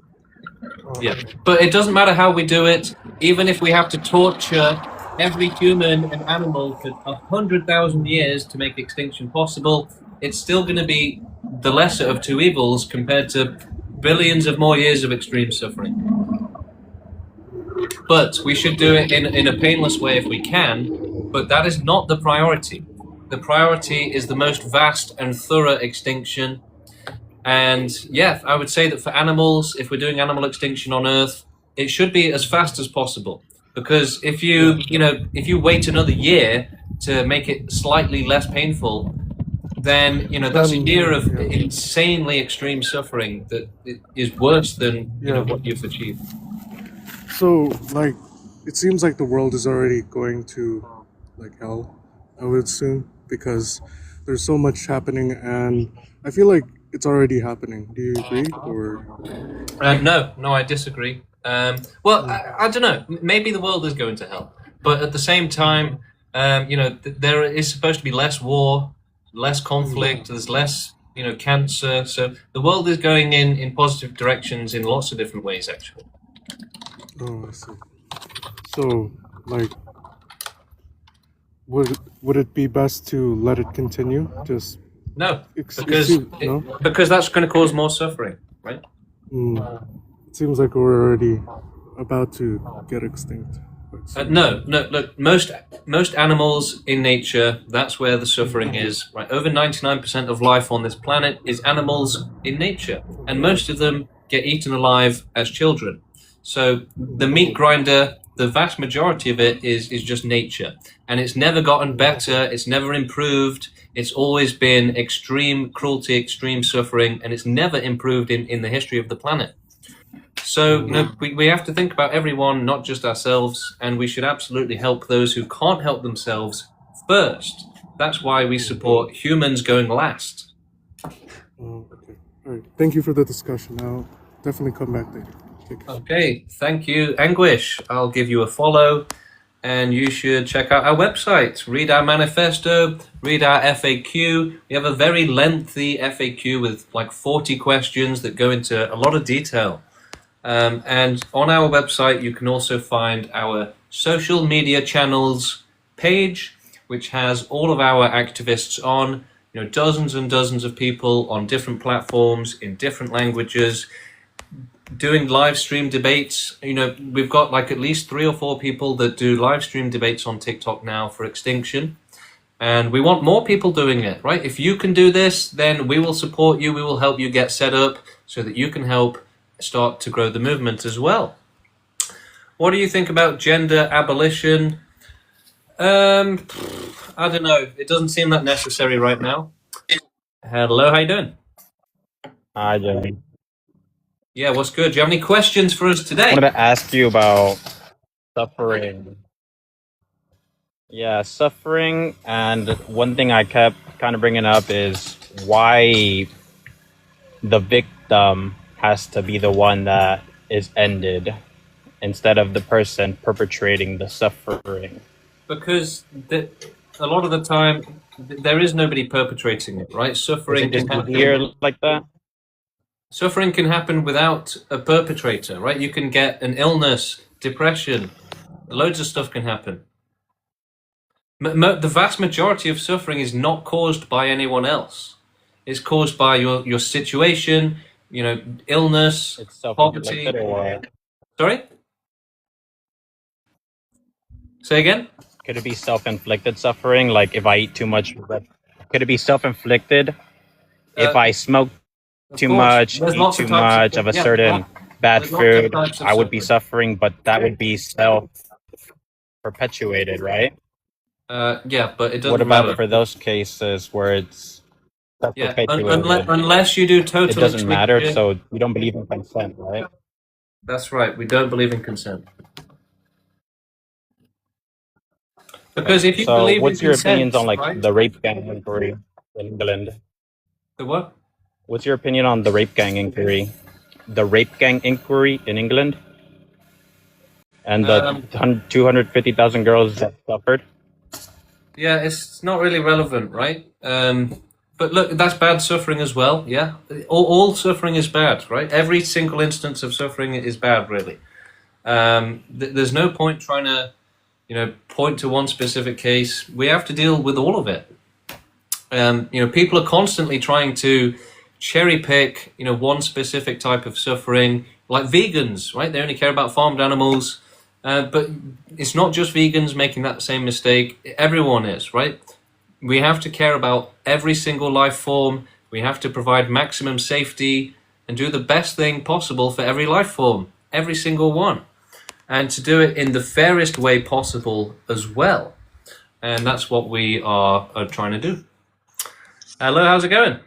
Yeah, but it doesn't matter how we do it. Even if we have to torture every human and animal for 100,000 years to make extinction possible, it's still going to be the lesser of two evils compared to billions of more years of extreme suffering. But we should do it in a painless way if we can, but that is not the priority. The priority is the most vast and thorough extinction. And yeah, I would say that for animals, if we're doing animal extinction on Earth, it should be as fast as possible. Because if you wait another year to make it slightly less painful, then that's a year of insanely extreme suffering that is worse than what you've achieved. so like, it seems like the world is already going to like hell, I would assume, because there's so much happening, and I feel like it's already happening. Do you agree? Or No, I disagree. Well, I don't know. Maybe the world is going to hell, but at the same time, there is supposed to be less war, less conflict. There's less, cancer. So the world is going in positive directions in lots of different ways, actually. oh, I see. So like, would it be best to let it continue? Just No, no. because that's going to cause more suffering, right? It seems like we're already about to get extinct. No. Look, most animals in nature, that's where the suffering is. Right, over 99% of life on this planet is animals in nature, and most of them get eaten alive as children. So the meat grinder, the vast majority of it is just nature, and it's never gotten better. It's never improved. It's always been extreme cruelty, extreme suffering, and it's never improved in the history of the planet. So we have to think about everyone, not just ourselves, and we should absolutely help those who can't help themselves first. That's why we support humans going last. Okay. All right. Thank you for the discussion. I'll definitely come back later. Take care. Okay, thank you, Anguish. I'll give you a follow, and you should check out our website, read our manifesto, read our FAQ. We have a very lengthy FAQ with like 40 questions that go into a lot of detail. And on our website, you can also find our social media channels page, which has all of our activists on, dozens and dozens of people on different platforms in different languages, doing live stream debates. We've got like at least 3 or 4 people that do live stream debates on TikTok now for extinction. And we want more people doing it, right? If you can do this, then we will support you. We will help you get set up so that you can help start to grow the movement as well. What do you think about gender abolition? I don't know. It doesn't seem that necessary right now. Hello, how you doing? Hi, Jeremy. Yeah, what's good? Do you have any questions for us today? I wanted to ask you about suffering. Yeah, suffering, and one thing I kept kind of bringing up is why the victim has to be the one that is ended instead of the person perpetrating the suffering. Because a lot of the time, there is nobody perpetrating it, right? Suffering Is it can just happen easier like that? Suffering can happen without a perpetrator, right? You can get an illness, depression, loads of stuff can happen. The vast majority of suffering is not caused by anyone else. It's caused by your situation, illness, It's poverty. self-inflicted or what? Sorry? Say again? Could it be self-inflicted suffering? Like if I eat too much, could it be self-inflicted? If I smoke too much, There's eat lots too of types much of, of a yeah, certain bad there's lots of food, types of I would be suffering. suffering, but that would be self-perpetuated, right? Yeah, but it What doesn't about matter. for those cases where it's Yeah, self-perpetuated? unless you do total It doesn't matter, extinction. so you don't believe in consent, right? That's right. We don't believe in consent. Because if you So believe in what's your consent, opinions on like right? the rape gang inquiry in England? The what? What's your opinion on the rape gang inquiry? The rape gang inquiry in England? And the 250,000 girls that suffered? Yeah, it's not really relevant, right? But look, that's bad suffering as well. Yeah, all suffering is bad, right? Every single instance of suffering is bad, really. There's no point trying to, point to one specific case. We have to deal with all of it. People are constantly trying to cherry pick, one specific type of suffering, like vegans, right? They only care about farmed animals. But it's not just vegans making that same mistake. Everyone is, right? We have to care about every single life form. We have to provide maximum safety and do the best thing possible for every life form, every single one. And to do it in the fairest way possible as well. And that's what we are trying to do. Hello, how's it going?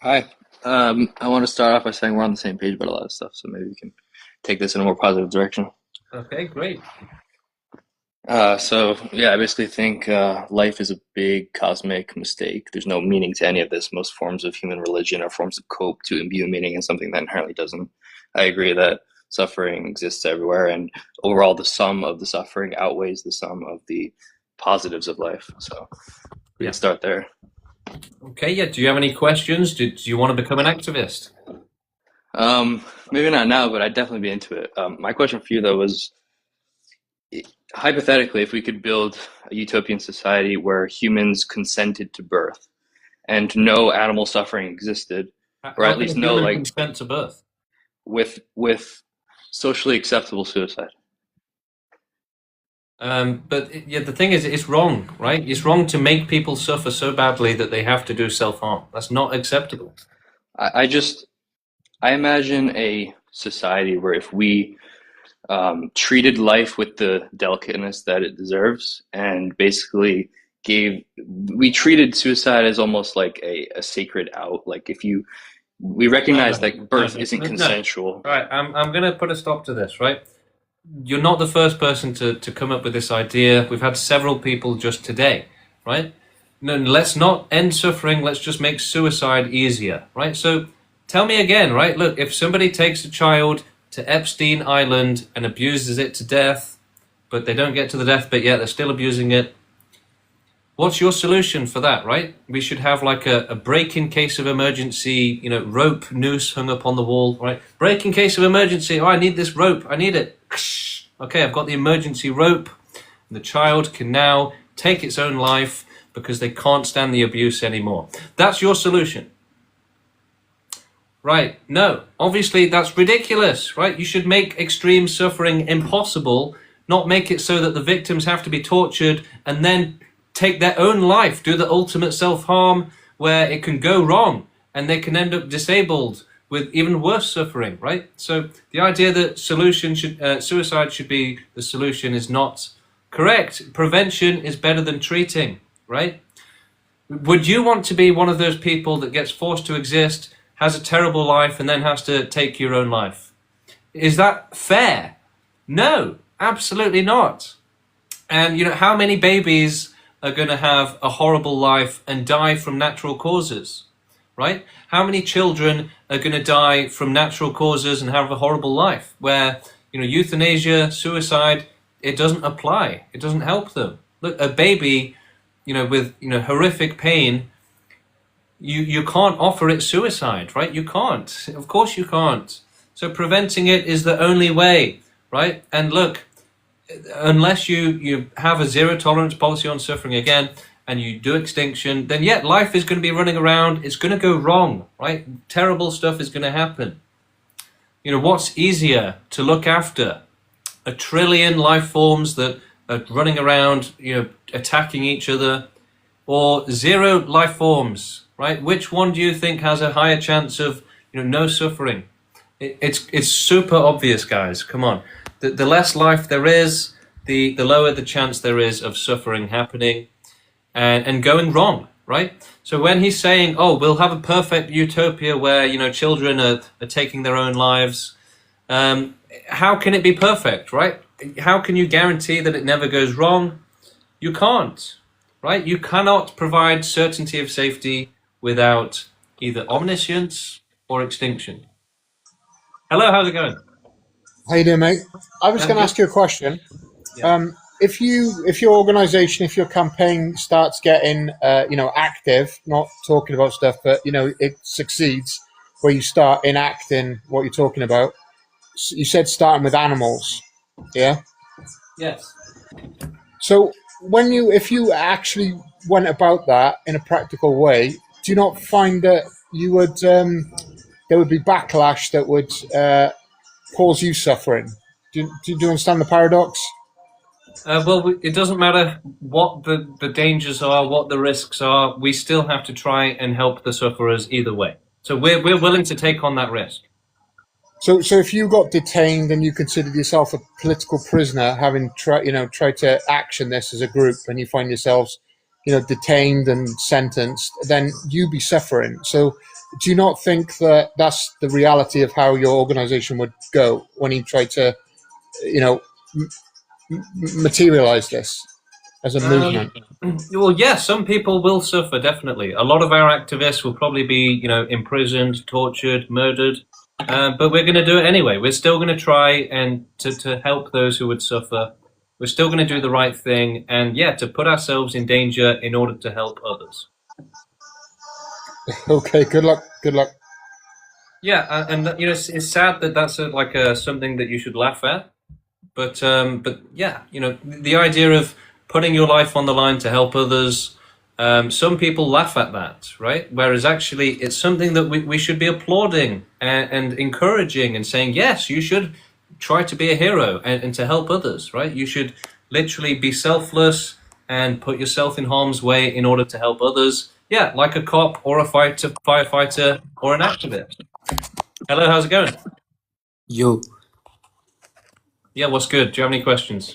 Hi. I want to start off by saying we're on the same page about a lot of stuff, so maybe we can take this in a more positive direction. Okay, great. So yeah, I basically think life is a big cosmic mistake. There's no meaning to any of this. Most forms of human religion are forms of cope to imbue meaning in something that inherently doesn't. I agree that suffering exists everywhere, and overall, the sum of the suffering outweighs the sum of the positives of life. So we can start there. Okay, yeah. Do you have any questions? Do you want to become an activist? Maybe not now, but I'd definitely be into it. My question for you though was, hypothetically, if we could build a utopian society where humans consented to birth and no animal suffering existed, or How at least can no human consent to birth? with socially acceptable suicide. But the thing is, it's wrong, right? It's wrong to make people suffer so badly that they have to do self-harm. That's not acceptable. I imagine a society where if we treated life with the delicateness that it deserves, and basically we treated suicide as almost like a sacred out. Like we recognize that birth isn't consensual. All right, I'm going to put a stop to this, right? You're not the first person to come up with this idea. We've had several people just today, right? No, let's not end suffering. Let's just make suicide easier, right? So tell me again, right? Look, if somebody takes a child to Epstein Island and abuses it to death, but they don't get to the death bit yet, they're still abusing it. What's your solution for that, right? We should have like a break in case of emergency, rope noose hung up on the wall, right? Break in case of emergency. Oh, I need this rope. I need it. Okay, I've got the emergency rope. The child can now take its own life because they can't stand the abuse anymore. That's your solution. Right, no, obviously that's ridiculous, right? You should make extreme suffering impossible, not make it so that the victims have to be tortured and then take their own life, do the ultimate self-harm where it can go wrong and they can end up disabled with even worse suffering, right? So the idea that suicide should be the solution is not correct. Prevention is better than treating, right? Would you want to be one of those people that gets forced to exist, has a terrible life, and then has to take your own life? Is that fair? No, absolutely not. And how many babies are going to have a horrible life and die from natural causes, right? How many children are going to die from natural causes and have a horrible life where, euthanasia, suicide, it doesn't apply. It doesn't help them. Look, a baby, with, horrific pain, you can't offer it suicide, right? You can't. Of course you can't. So preventing it is the only way, right? And look, unless you have a zero tolerance policy on suffering again, and you do extinction, then life is going to be running around. It's going to go wrong, right? Terrible stuff is going to happen. What's easier to look after? 1 trillion life forms that are running around, attacking each other, or 0 life forms, right? Which one do you think has a higher chance of, no suffering? It's super obvious, guys. Come on. The less life there is, the lower the chance there is of suffering happening and going wrong, right? So when he's saying, oh, we'll have a perfect utopia where, children are taking their own lives, how can it be perfect, right? How can you guarantee that it never goes wrong? You can't, right? You cannot provide certainty of safety without either omniscience or extinction. Hello, how's it going? How you doing, mate? I was going to ask you a question. If your organization, if your campaign starts getting, active, not talking about stuff, but it succeeds, where you start enacting what you're talking about. You said starting with animals, yeah. Yes. So if you actually went about that in a practical way, do you not find that you would there would be backlash that would cause you suffering? Do you understand the paradox? Well, it doesn't matter what the dangers are, what the risks are. We still have to try and help the sufferers either way. So we're willing to take on that risk. So if you got detained and you considered yourself a political prisoner, having tried to action this as a group, and you find yourselves, detained and sentenced, then you be suffering. So do you not think that that's the reality of how your organization would go when you try to, materialize this as a movement? Well, yes, some people will suffer, definitely. A lot of our activists will probably be, imprisoned, tortured, murdered. But we're going to do it anyway. We're still going to try and to help those who would suffer. We're still going to do the right thing and, to put ourselves in danger in order to help others. Okay, good luck. Good luck. Yeah, and it's sad that that's something that you should laugh at. But yeah, the idea of putting your life on the line to help others, some people laugh at that, right? Whereas actually it's something that we should be applauding and encouraging and saying, yes, you should try to be a hero and to help others, right? You should literally be selfless and put yourself in harm's way in order to help others. Yeah, like a cop or a firefighter or an activist. Hello, how's it going? Yo. Yeah, what's good? Do you have any questions?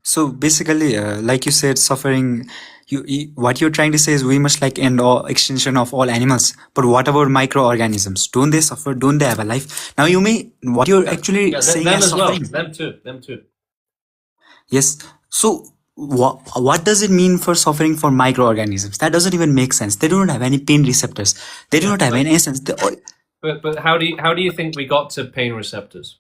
So basically, like you said, suffering. What you're trying to say is we must end all extinction of all animals. But what about microorganisms? Don't they suffer? Don't they have a life? Now what you're actually saying them as as well. suffering. Them too. Yes. So what does it mean for suffering for microorganisms? That doesn't even make sense. They don't have any pain receptors. They do not have any essence. But how do you think we got to pain receptors?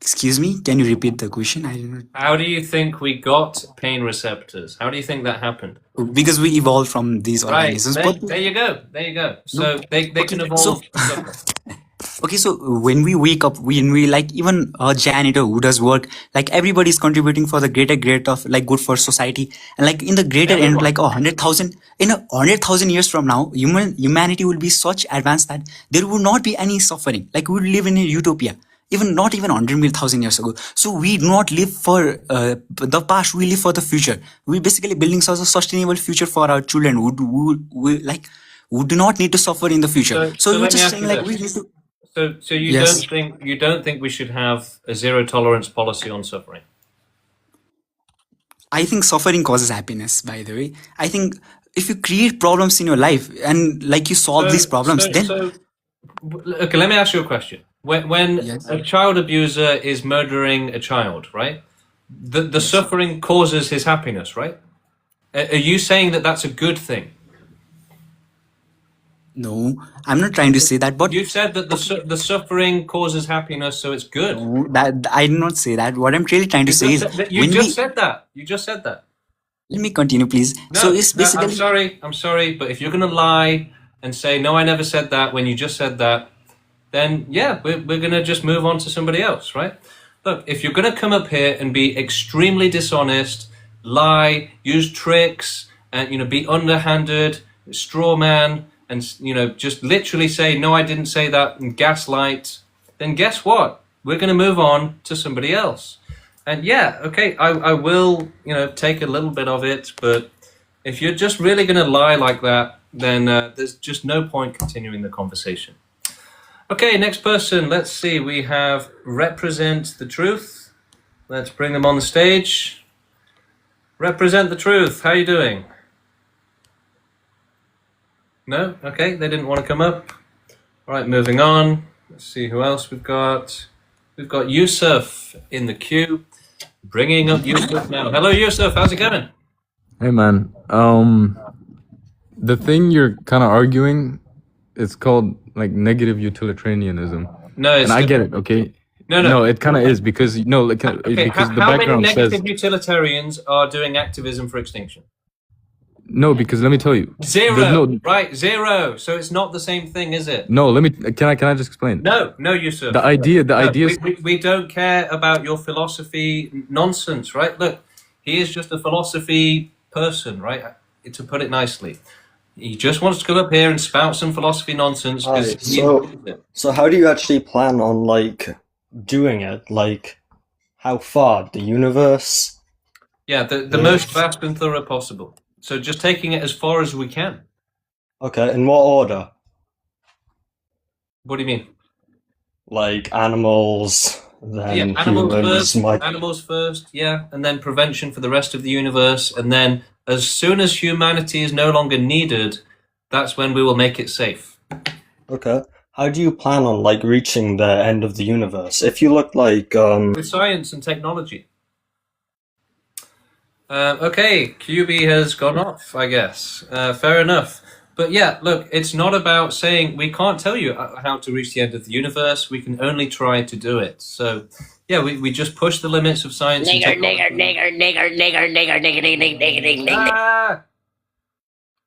Excuse me, can you repeat the question? I didn't. How do you think we got pain receptors? How do you think that happened? Because we evolved from these Right, organisms. But there you go. There you go. no, So they okay, can so evolve to suffer. okay, so when we wake up, when we like even a janitor who does work, like everybody is contributing for the greater good of like good for society, and like in the greater end, Everyone. like 100,000 in 100,000 years from now, humanity will be such advanced that there will not be any suffering. Like we will live in a utopia. Even not even 100,000 years ago. So we do not live for the past. We live for the future. We basically building such a sustainable future for our children who do not need to suffer in the future. So So we were let me just ask saying you like we this. need to. So Yes. you don't think we should have a zero tolerance policy on suffering? I think suffering causes happiness, by the way. I think if you create problems in your life and like you solve these problems, then Okay, let me ask you a question. When yes. a child abuser is murdering a child, right? The suffering causes his happiness, right? Are you saying that that's a good thing? No, I'm not trying to say that, but You said that the suffering causes happiness, so it's good. no, that I did not say that. What I'm really trying to say is You when just we said that. You just said that. let me continue, please. So it's No, basically I'm sorry, but if you're gonna lie and say no, I never said that when you just said that, then yeah, we're gonna just move on to somebody else, right? Look, if you're gonna come up here and be extremely dishonest, lie, use tricks, and be underhanded, straw man, and just literally say no, I didn't say that, and gaslight, then guess what? We're gonna move on to somebody else. And yeah, okay, I will, take a little bit of it, but if you're just really going to lie like that, then there's just no point continuing the conversation. Okay, next person. Let's see. We have Represent the Truth. Let's bring them on the stage. Represent the Truth. How are you doing? No? Okay, they didn't want to come up. All right, moving on. Let's see who else we've got. We've got Yusuf in the queue. Bringing up Yusuf now. Hello, Yusuf. How's it going? Hey man, the thing you're kind of arguing, it's called like negative utilitarianism. No, it's and I get it. Okay. No. No, it kind of is because Okay, because the how many background negative says utilitarians are doing activism for extinction? no. Because let me tell you, Zero. there's no Right, zero. So it's not the same thing, is it? no. Let me can I just explain? No, Yusuf. The idea is we don't care about your philosophy nonsense, right? Look, he is just a philosophy person, right? To put it nicely. He just wants to come up here and spout some philosophy nonsense. Right, so how do you actually plan on like doing it? Like, how far? The universe? Yeah, the most vast and thorough possible. So just taking it as far as we can. Okay, in what order? What do you mean? Like animals, then animals first, yeah, and then prevention for the rest of the universe, and then as soon as humanity is no longer needed, that's when we will make it safe. Okay. How do you plan on like reaching the end of the universe? If you look like with science and technology. Okay, QB has gone off, I guess. Fair enough. But yeah, look, it's not about saying we can't tell you how to reach the end of the universe. We can only try to do it. So yeah, we just push the limits of science and technology.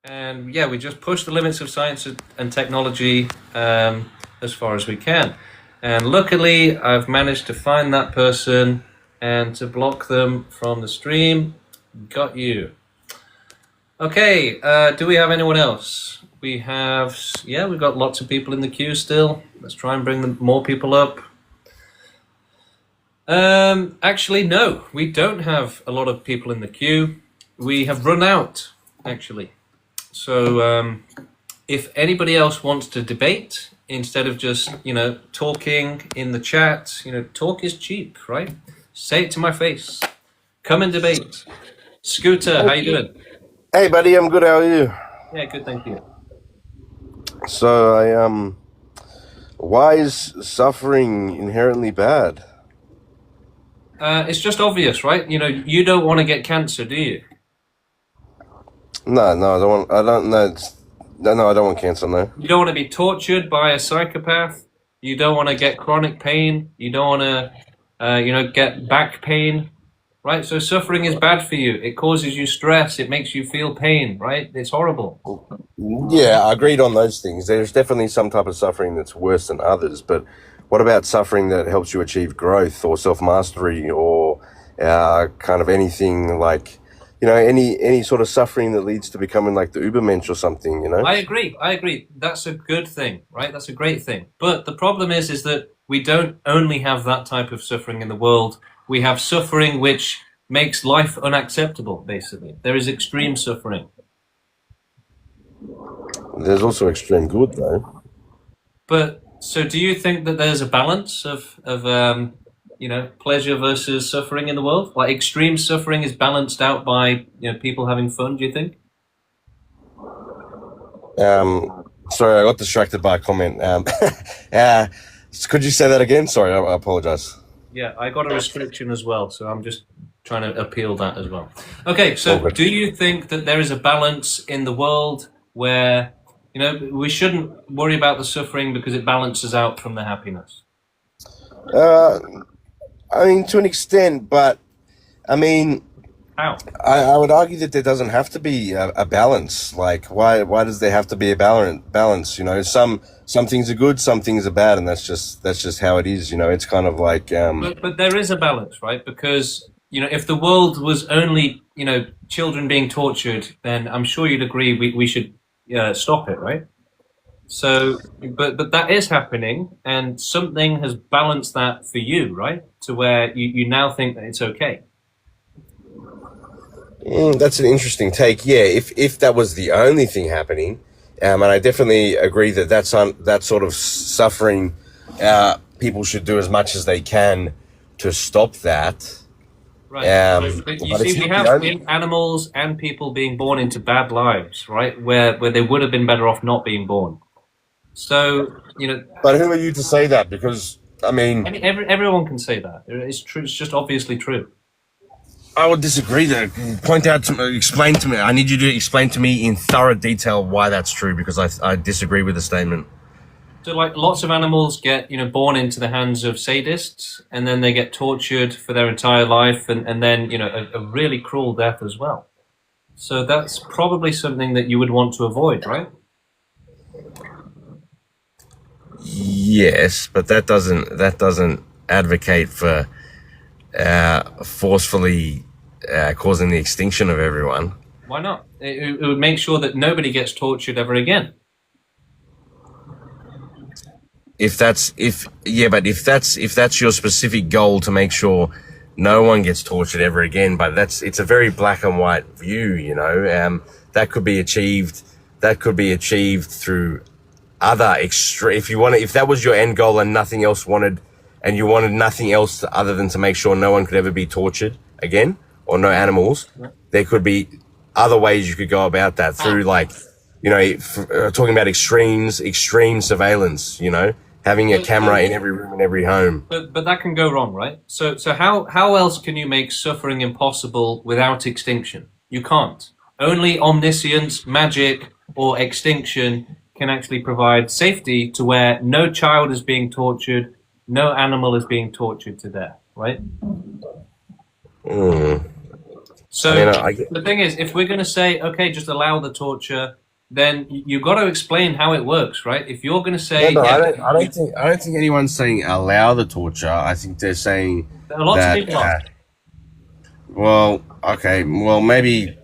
And yeah, we just push the limits of science and technology as far as we can. And luckily, I've managed to find that person and to block them from the stream. Got you. Okay, do we have anyone else? We've got lots of people in the queue still. Let's try and bring more people up. Actually, no, we don't have a lot of people in the queue. We have run out, actually. So if anybody else wants to debate, instead of just, talking in the chat, talk is cheap, right? Say it to my face. Come and debate. Scooter, how you doing? Hey, buddy, I'm good. How are you? Yeah, good, thank you. So, why is suffering inherently bad? It's just obvious, right? You don't want to get cancer, do you? No, I don't want. I don't. No, I don't want cancer. No. You don't want to be tortured by a psychopath. You don't want to get chronic pain. You don't want get back pain, right? So suffering is bad for you. It causes you stress. It makes you feel pain, right? It's horrible. Yeah, I agreed on those things. There's definitely some type of suffering that's worse than others, but what about suffering that helps you achieve growth or self-mastery or kind of anything like, any sort of suffering that leads to becoming like the Ubermensch or something, I agree. That's a good thing, right? That's a great thing. But the problem is that we don't only have that type of suffering in the world. We have suffering which makes life unacceptable, basically. There is extreme suffering. There's also extreme good, though. But so do you think that there's a balance of pleasure versus suffering in the world? Like extreme suffering is balanced out by, people having fun, do you think? Sorry, I got distracted by a comment. Could you say that again? Sorry, I apologize. Yeah, I got a restriction as well, so I'm just trying to appeal that as well. Okay, so do you think that there is a balance in the world where, we shouldn't worry about the suffering because it balances out from the happiness? I mean, to an extent, but I mean, how? I would argue that there doesn't have to be a balance. Like, why does there have to be a balance? Some things are good, some things are bad, and that's just how it is. It's kind of like. But there is a balance, right? Because if the world was only children being tortured, then I'm sure you'd agree we should stop it, right? So, but that is happening, and something has balanced that for you, right? To where you now think that it's okay. That's an interesting take. Yeah, if that was the only thing happening, and I definitely agree that that sort of suffering, people should do as much as they can to stop that. Right. But you but see, we have animals and people being born into bad lives, right? Where they would have been better off not being born. So But who are you to say that? Because I mean, everyone can say that. It's true. It's just obviously true. I would disagree there. Explain to me. I need you to explain to me in thorough detail why that's true, because I disagree with the statement. So, like, lots of animals get, born into the hands of sadists, and then they get tortured for their entire life, and then, a really cruel death as well. So that's probably something that you would want to avoid, right? Yes, but that doesn't advocate for forcefully causing the extinction of everyone. Why not? It would make sure that nobody gets tortured ever again. If that's your specific goal, to make sure no one gets tortured ever again, but it's a very black and white view, that could be achieved through other if that was your end goal and nothing else and you wanted nothing else other than to make sure no one could ever be tortured again, or no animals, there could be other ways you could go about that through, like, talking about extreme surveillance, having a camera in every room in every home. But that can go wrong, right? So how else can you make suffering impossible without extinction? You can't. Only omniscience, magic, or extinction can actually provide safety to where no child is being tortured, no animal is being tortured to death, right? So the thing is, if we're going to say, okay, just allow the torture, then you've got to explain how it works, right? If you're going to say, I don't think anyone's saying allow the torture. I think they're saying there are lots of people are. Well, okay, well, maybe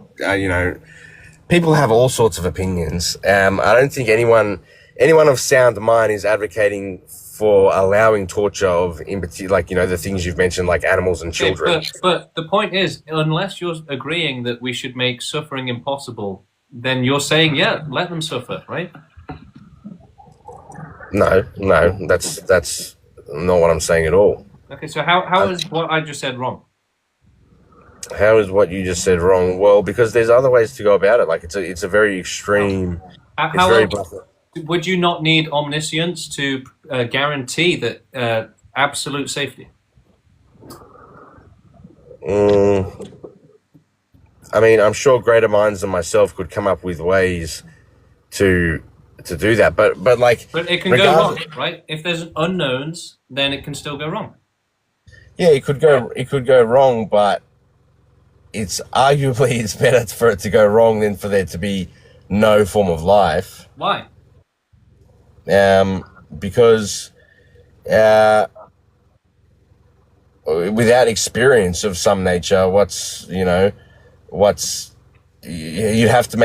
people have all sorts of opinions. I don't think anyone of sound mind is advocating for allowing torture of, in particular, like, the things you've mentioned, like animals and children. Okay, but the point is, unless you're agreeing that we should make suffering impossible, then you're saying, yeah, let them suffer, right? No, that's not what I'm saying at all. Okay, so how is what I just said wrong? How is what you just said wrong? Well, because there's other ways to go about it. Like, it's a very extreme. Would you not need omniscience to guarantee that absolute safety? I mean, I'm sure greater minds than myself could come up with ways to do that, but it can go wrong, right? If there's unknowns, then it can still go wrong. yeah, it could go wrong, but it's arguably it's better for it to go wrong than for there to be no form of life. Why? Because without experience of some nature, you'd have to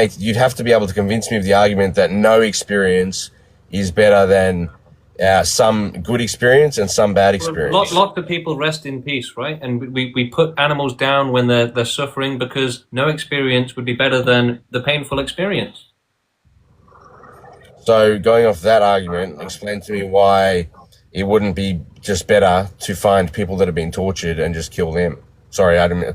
be able to convince me of the argument that no experience is better than some good experience and some bad experience. Lots of people rest in peace, right? And we put animals down when they're suffering because no experience would be better than the painful experience. So going off that argument, explain to me why it wouldn't be just better to find people that have been tortured and just kill them. Sorry, I didn't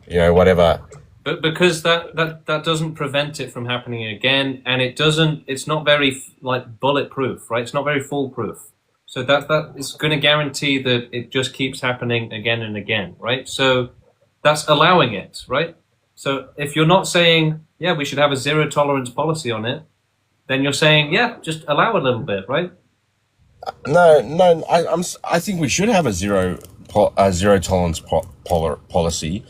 whatever. But because that doesn't prevent it from happening again, and it's not very bulletproof, right? It's not very foolproof. So that is going to guarantee that it just keeps happening again and again, right? So that's allowing it, right? So if you're not saying, yeah, we should have a zero tolerance policy on it, then you're saying, yeah, just allow a little bit, right? No, I think we should have a zero tolerance policy,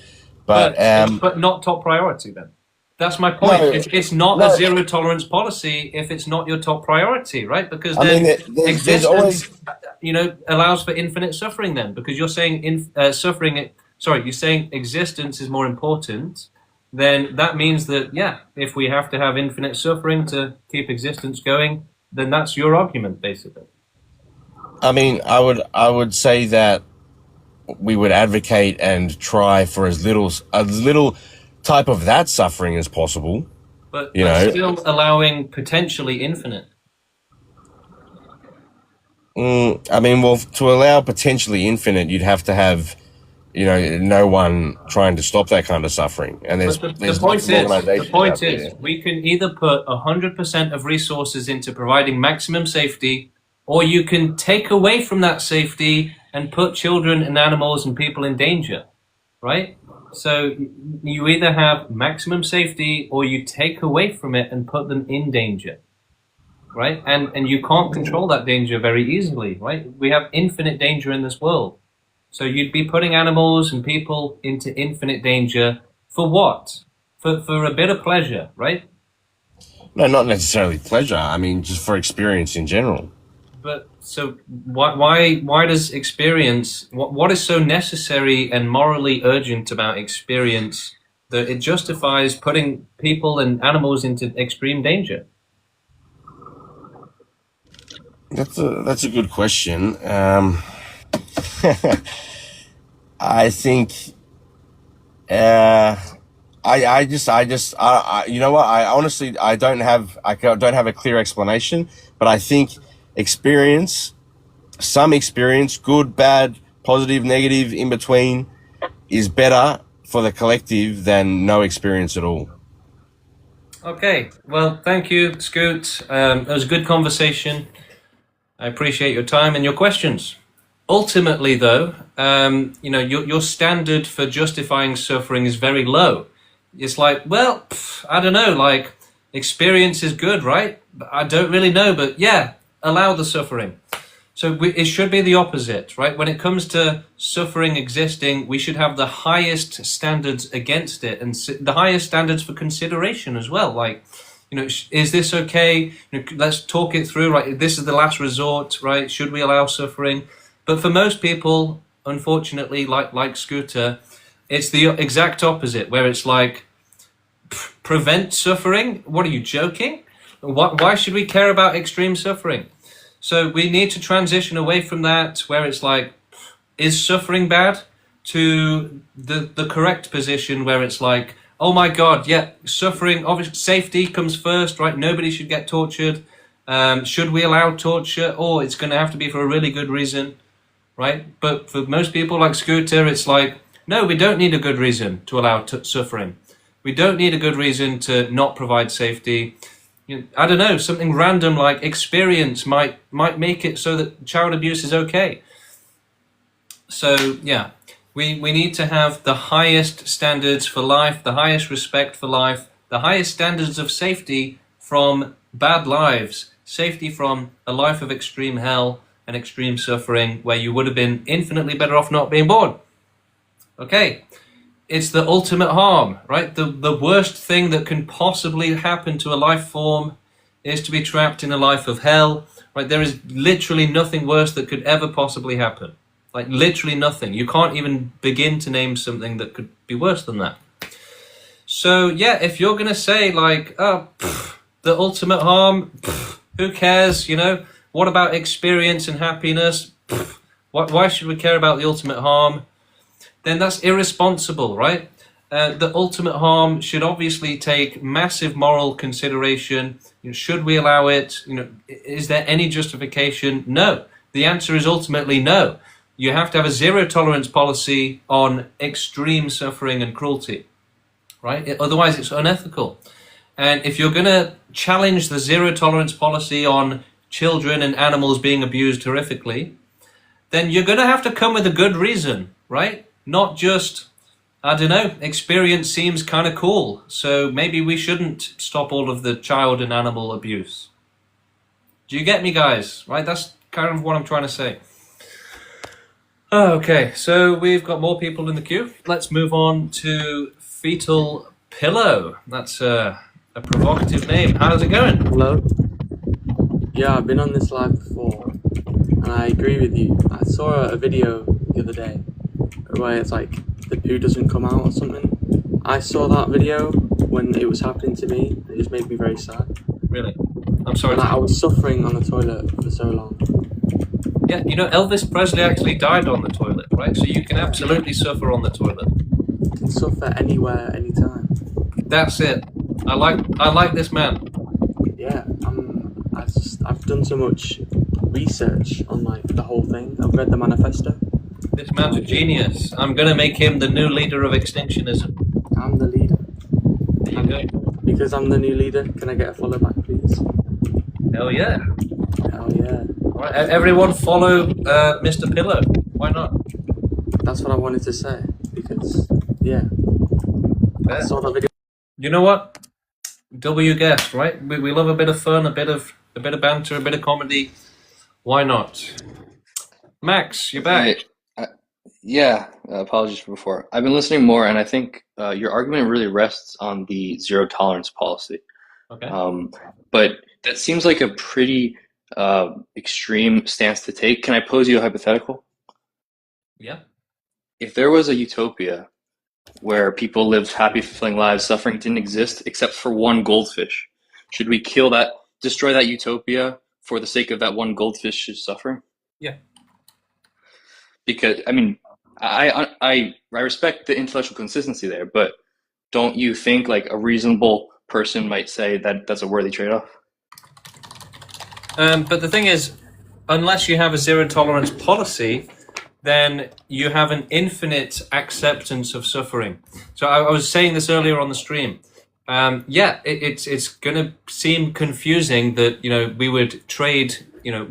but not top priority then. That's my point. No, it's not a zero tolerance policy if it's not your top priority, right? Because then there's always, allows for infinite suffering then, because you're saying you're saying existence is more important. Then that means that, yeah, if we have to have infinite suffering to keep existence going, then that's your argument, basically. I mean, I would say that we would advocate and try for as little type of that suffering as possible. But still allowing potentially infinite. I mean, well, to allow potentially infinite, you'd have to have, no one trying to stop that kind of suffering. And the point is, we can either put 100% of resources into providing maximum safety, or you can take away from that safety and put children and animals and people in danger, right? So you either have maximum safety or you take away from it and put them in danger, right? And you can't control that danger very easily, right? We have infinite danger in this world. So you'd be putting animals and people into infinite danger for what? For a bit of pleasure, right? No, not necessarily pleasure. I mean, just for experience in general. But so why does experience, what is so necessary and morally urgent about experience that it justifies putting people and animals into extreme danger? That's a good question. I think, I you know what? I honestly, don't have a clear explanation, but I think some experience, good, bad, positive, negative, in between, is better for the collective than no experience at all. Okay, well, thank you, Scoot. It was a good conversation. I appreciate your time and your questions. Ultimately, though, your standard for justifying suffering is very low. It's like, well, I don't know, like, experience is good, right? I don't really know, but yeah, allow the suffering. So it should be the opposite, right? When it comes to suffering existing, we should have the highest standards against it and the highest standards for consideration as well. Like, is this okay? Let's talk it through, right? This is the last resort, right? Should we allow suffering? But for most people, unfortunately, like Scooter, it's the exact opposite, where it's like, prevent suffering? What, are you joking? Why should we care about extreme suffering? So we need to transition away from that, where it's like, is suffering bad? To the correct position, where it's like, oh my God, yeah, suffering, obviously, safety comes first, right? Nobody should get tortured. Should we allow torture? Oh, it's going to have to be for a really good reason, right? But for most people like Scooter, it's like, no, we don't need a good reason to allow suffering. We don't need a good reason to not provide safety. I don't know, something random like experience might make it so that child abuse is okay. So, yeah, we need to have the highest standards for life, the highest respect for life, the highest standards of safety from bad lives, safety from a life of extreme hell, and extreme suffering where you would have been infinitely better off not being born. Okay, it's the ultimate harm, right? The worst thing that can possibly happen to a life form is to be trapped in a life of hell, right? There is literally nothing worse that could ever possibly happen. Like literally nothing. You can't even begin to name something that could be worse than that. So yeah, if you're going to say like, oh, the ultimate harm, who cares, you know? What about experience and happiness? Why should we care about the ultimate harm? Then that's irresponsible, right? The ultimate harm should obviously take massive moral consideration. You know, should we allow it? You know, is there any justification? No. The answer is ultimately no. You have to have a zero tolerance policy on extreme suffering and cruelty, right? Otherwise, it's unethical. And if you're going to challenge the zero tolerance policy on children and animals being abused horrifically, then you're going to have to come with a good reason, right? Not just, I don't know, experience seems kind of cool, so maybe we shouldn't stop all of the child and animal abuse. Do you get me, guys? Right? That's kind of what I'm trying to say. Okay, so we've got more people in the queue. Let's move on to Fetal Pillow. That's a provocative name. How's it going? Hello? Yeah, I've been on this live before, and I agree with you. I saw a video the other day where it's like the poo doesn't come out or something. I saw that video when it was happening to me. It just made me very sad. Really? I'm sorry. And I was suffering on the toilet for so long. Yeah, you know, Elvis Presley actually died on the toilet, right? So you can absolutely suffer on the toilet. You can suffer anywhere, anytime. That's it. I like this man. Yeah, I've done so much research on like the whole thing. I've read the manifesto. This man's a genius. I'm gonna make him the new leader of extinctionism. I'm the leader. There you go. Because I'm the new leader, can I get a follow back, please? Hell yeah. Hell yeah. All right, everyone follow Mr. Pillow. Why not? That's what I wanted to say. Because, yeah. I saw that video. You know what? W guessed, right? We love a bit of fun, a bit of banter, a bit of comedy. Why not? Max, you're back. Yeah, apologies for before. I've been listening more, and I think your argument really rests on the zero tolerance policy. Okay. But that seems like a pretty extreme stance to take. Can I pose you a hypothetical? Yeah. If there was a utopia where people lived happy, fulfilling lives, suffering didn't exist except for one goldfish, should we kill that, destroy that utopia for the sake of that one goldfish's suffering? Yeah. Because I mean, I respect the intellectual consistency there, but don't you think like a reasonable person might say that that's a worthy trade-off? But the thing is, unless you have a zero tolerance policy, then you have an infinite acceptance of suffering. So I was saying this earlier on the stream. Yeah, it's going to seem confusing that, you know, we would trade, you know,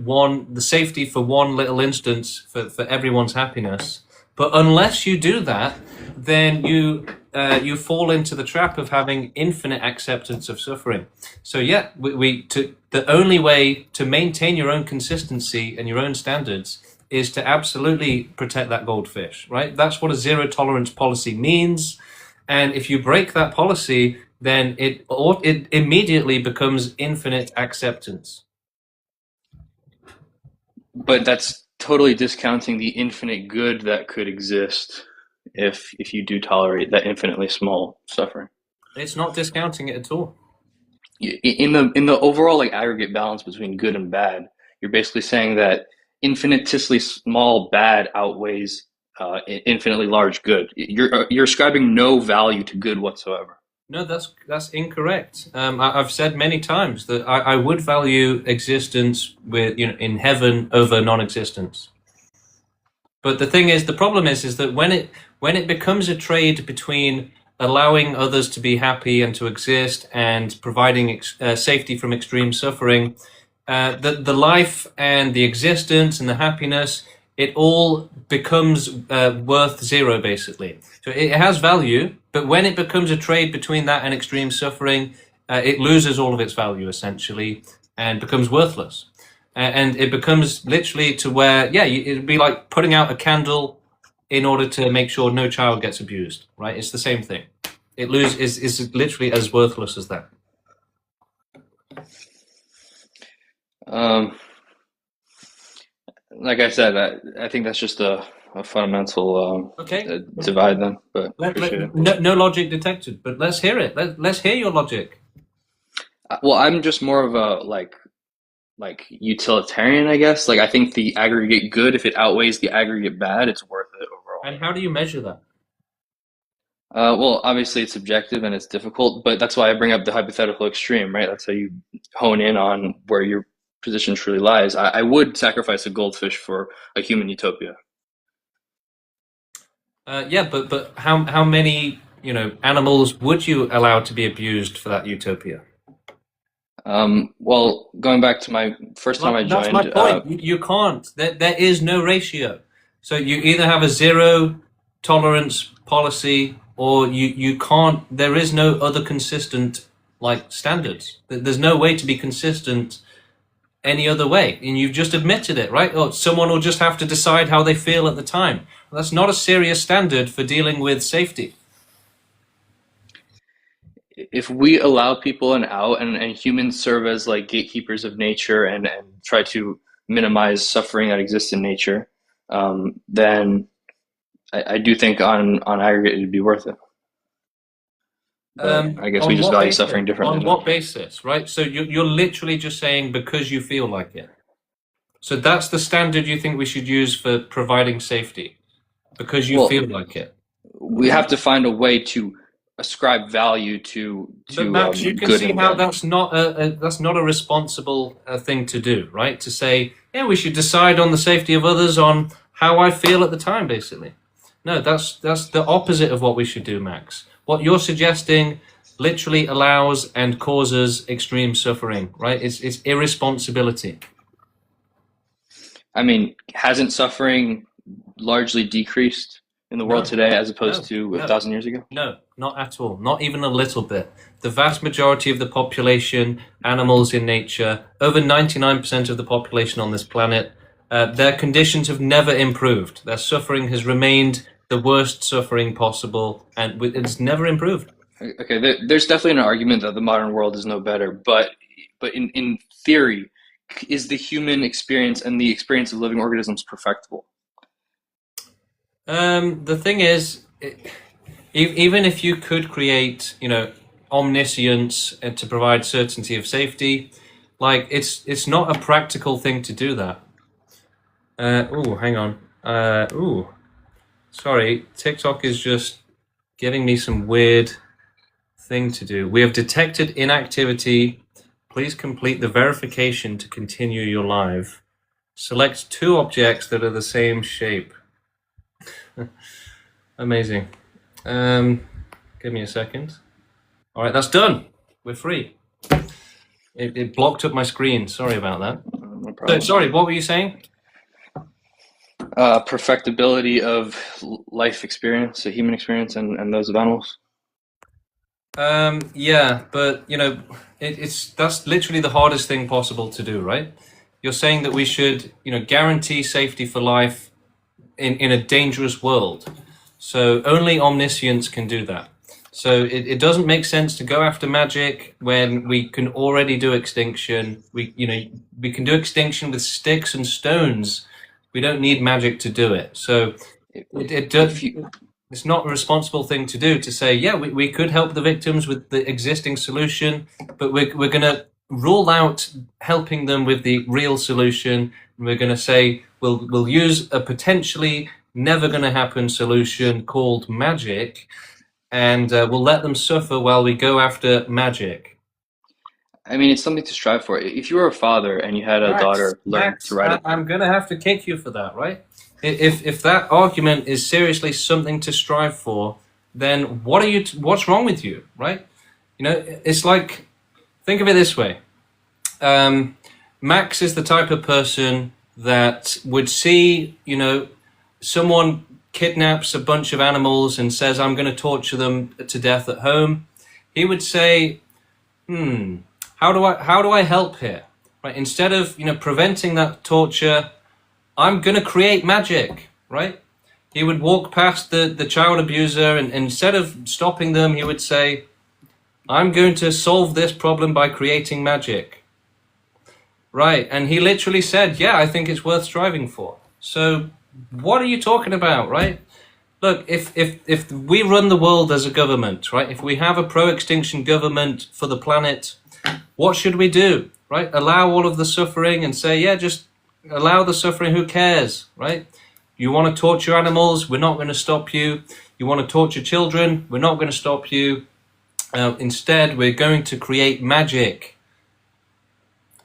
the safety for one little instance for everyone's happiness. But unless you do that, then you fall into the trap of having infinite acceptance of suffering. So yeah, the only way to maintain your own consistency and your own standards is to absolutely protect that goldfish, right? That's what a zero tolerance policy means. And if you break that policy, then it immediately becomes infinite acceptance. But that's totally discounting the infinite good that could exist if you do tolerate that infinitely small suffering. It's not discounting it at all. In the overall like aggregate balance between good and bad, you're basically saying that infinitesimally small bad outweighs infinitely large good. You're ascribing no value to good whatsoever. No, that's incorrect. I've said many times that I would value existence in heaven over non-existence. But the thing is, the problem is that when it becomes a trade between allowing others to be happy and to exist and providing safety from extreme suffering, the life and the existence and the happiness, it all becomes worth zero, basically. So it has value, but when it becomes a trade between that and extreme suffering, it loses all of its value, essentially, and becomes worthless. And it becomes literally to where, yeah, it'd be like putting out a candle in order to make sure no child gets abused, right? It's the same thing. It is literally as worthless as that. Like I said, I think that's just a fundamental divide then, but appreciate it. No logic detected, but let's hear it. Let's hear your logic. Well, I'm just more of a like utilitarian, I guess. Like I think the aggregate good, if it outweighs the aggregate bad, it's worth it overall. And how do you measure that? Well, obviously it's subjective and it's difficult, but that's why I bring up the hypothetical extreme, right? That's how you hone in on where your position truly lies. I would sacrifice a goldfish for a human utopia. Yeah, but how many animals would you allow to be abused for that utopia? Well, going back to my first time I joined, that's my point. You can't. There is no ratio. So you either have a zero tolerance policy, or you can't. There is no other consistent standards. There's no way to be consistent any other way, and you've just admitted it, right? Oh, someone will just have to decide how they feel at the time. Well, that's not a serious standard for dealing with safety. If we allow people an out and humans serve as like gatekeepers of nature and try to minimize suffering that exists in nature, then I do think on aggregate it'd be worth it. But I guess we just value suffering differently. On what basis, right? So you're literally just saying because you feel like it. So that's the standard you think we should use for providing safety, because you feel like it. We have to find a way to ascribe value to But Max, you can good see and how bad. that's not a responsible thing to do, right? To say, yeah, we should decide on the safety of others on how I feel at the time, basically. No, that's the opposite of what we should do, Max. What you're suggesting literally allows and causes extreme suffering, right? It's irresponsibility. I mean, hasn't suffering largely decreased in the world today as opposed to 1,000 years ago? No, not at all. Not even a little bit. The vast majority of the population, animals in nature, over 99% of the population on this planet, their conditions have never improved. Their suffering has remained the worst suffering possible, and it's never improved. Okay, there's definitely an argument that the modern world is no better, but in theory, is the human experience and the experience of living organisms perfectible? The thing is, even if you could create, omniscience and to provide certainty of safety, it's not a practical thing to do that. Hang on. Sorry, TikTok is just giving me some weird thing to do. We have detected inactivity. Please complete the verification to continue your live. Select 2 objects that are the same shape. Amazing. Give me a second. All right, that's done. We're free. It blocked up my screen. Sorry about that. No problem. Sorry, what were you saying? Perfectibility of life experience, so human experience, and those of animals. Yeah, but that's literally the hardest thing possible to do, right? You're saying that we should, guarantee safety for life in a dangerous world. So only omniscience can do that. So it doesn't make sense to go after magic when we can already do extinction. We can do extinction with sticks and stones. We don't need magic to do it. So it's not a responsible thing to do to say, yeah, we could help the victims with the existing solution, but we're going to rule out helping them with the real solution. And we're going to say we'll use a potentially never going to happen solution called magic, and we'll let them suffer while we go after magic. I mean, it's something to strive for. If you were a father and you had a daughter learn to ride I'm going to have to kick you for that, right? If that argument is seriously something to strive for, then what's wrong with you, right? It's like, think of it this way. Max is the type of person that would see, someone kidnaps a bunch of animals and says, I'm going to torture them to death at home. He would say, how do I help here? right? Instead of, preventing that torture, I'm going to create magic, right? He would walk past the child abuser, and instead of stopping them, he would say, I'm going to solve this problem by creating magic. Right, and he literally said, yeah, I think it's worth striving for. So what are you talking about, right? Look, if we run the world as a government, right? If we have a pro-extinction government for the planet, what should we do, right? Allow all of the suffering and say, yeah, just allow the suffering, who cares, right? You want to torture animals, we're not going to stop you. You want to torture children, we're not going to stop you. Instead, we're going to create magic.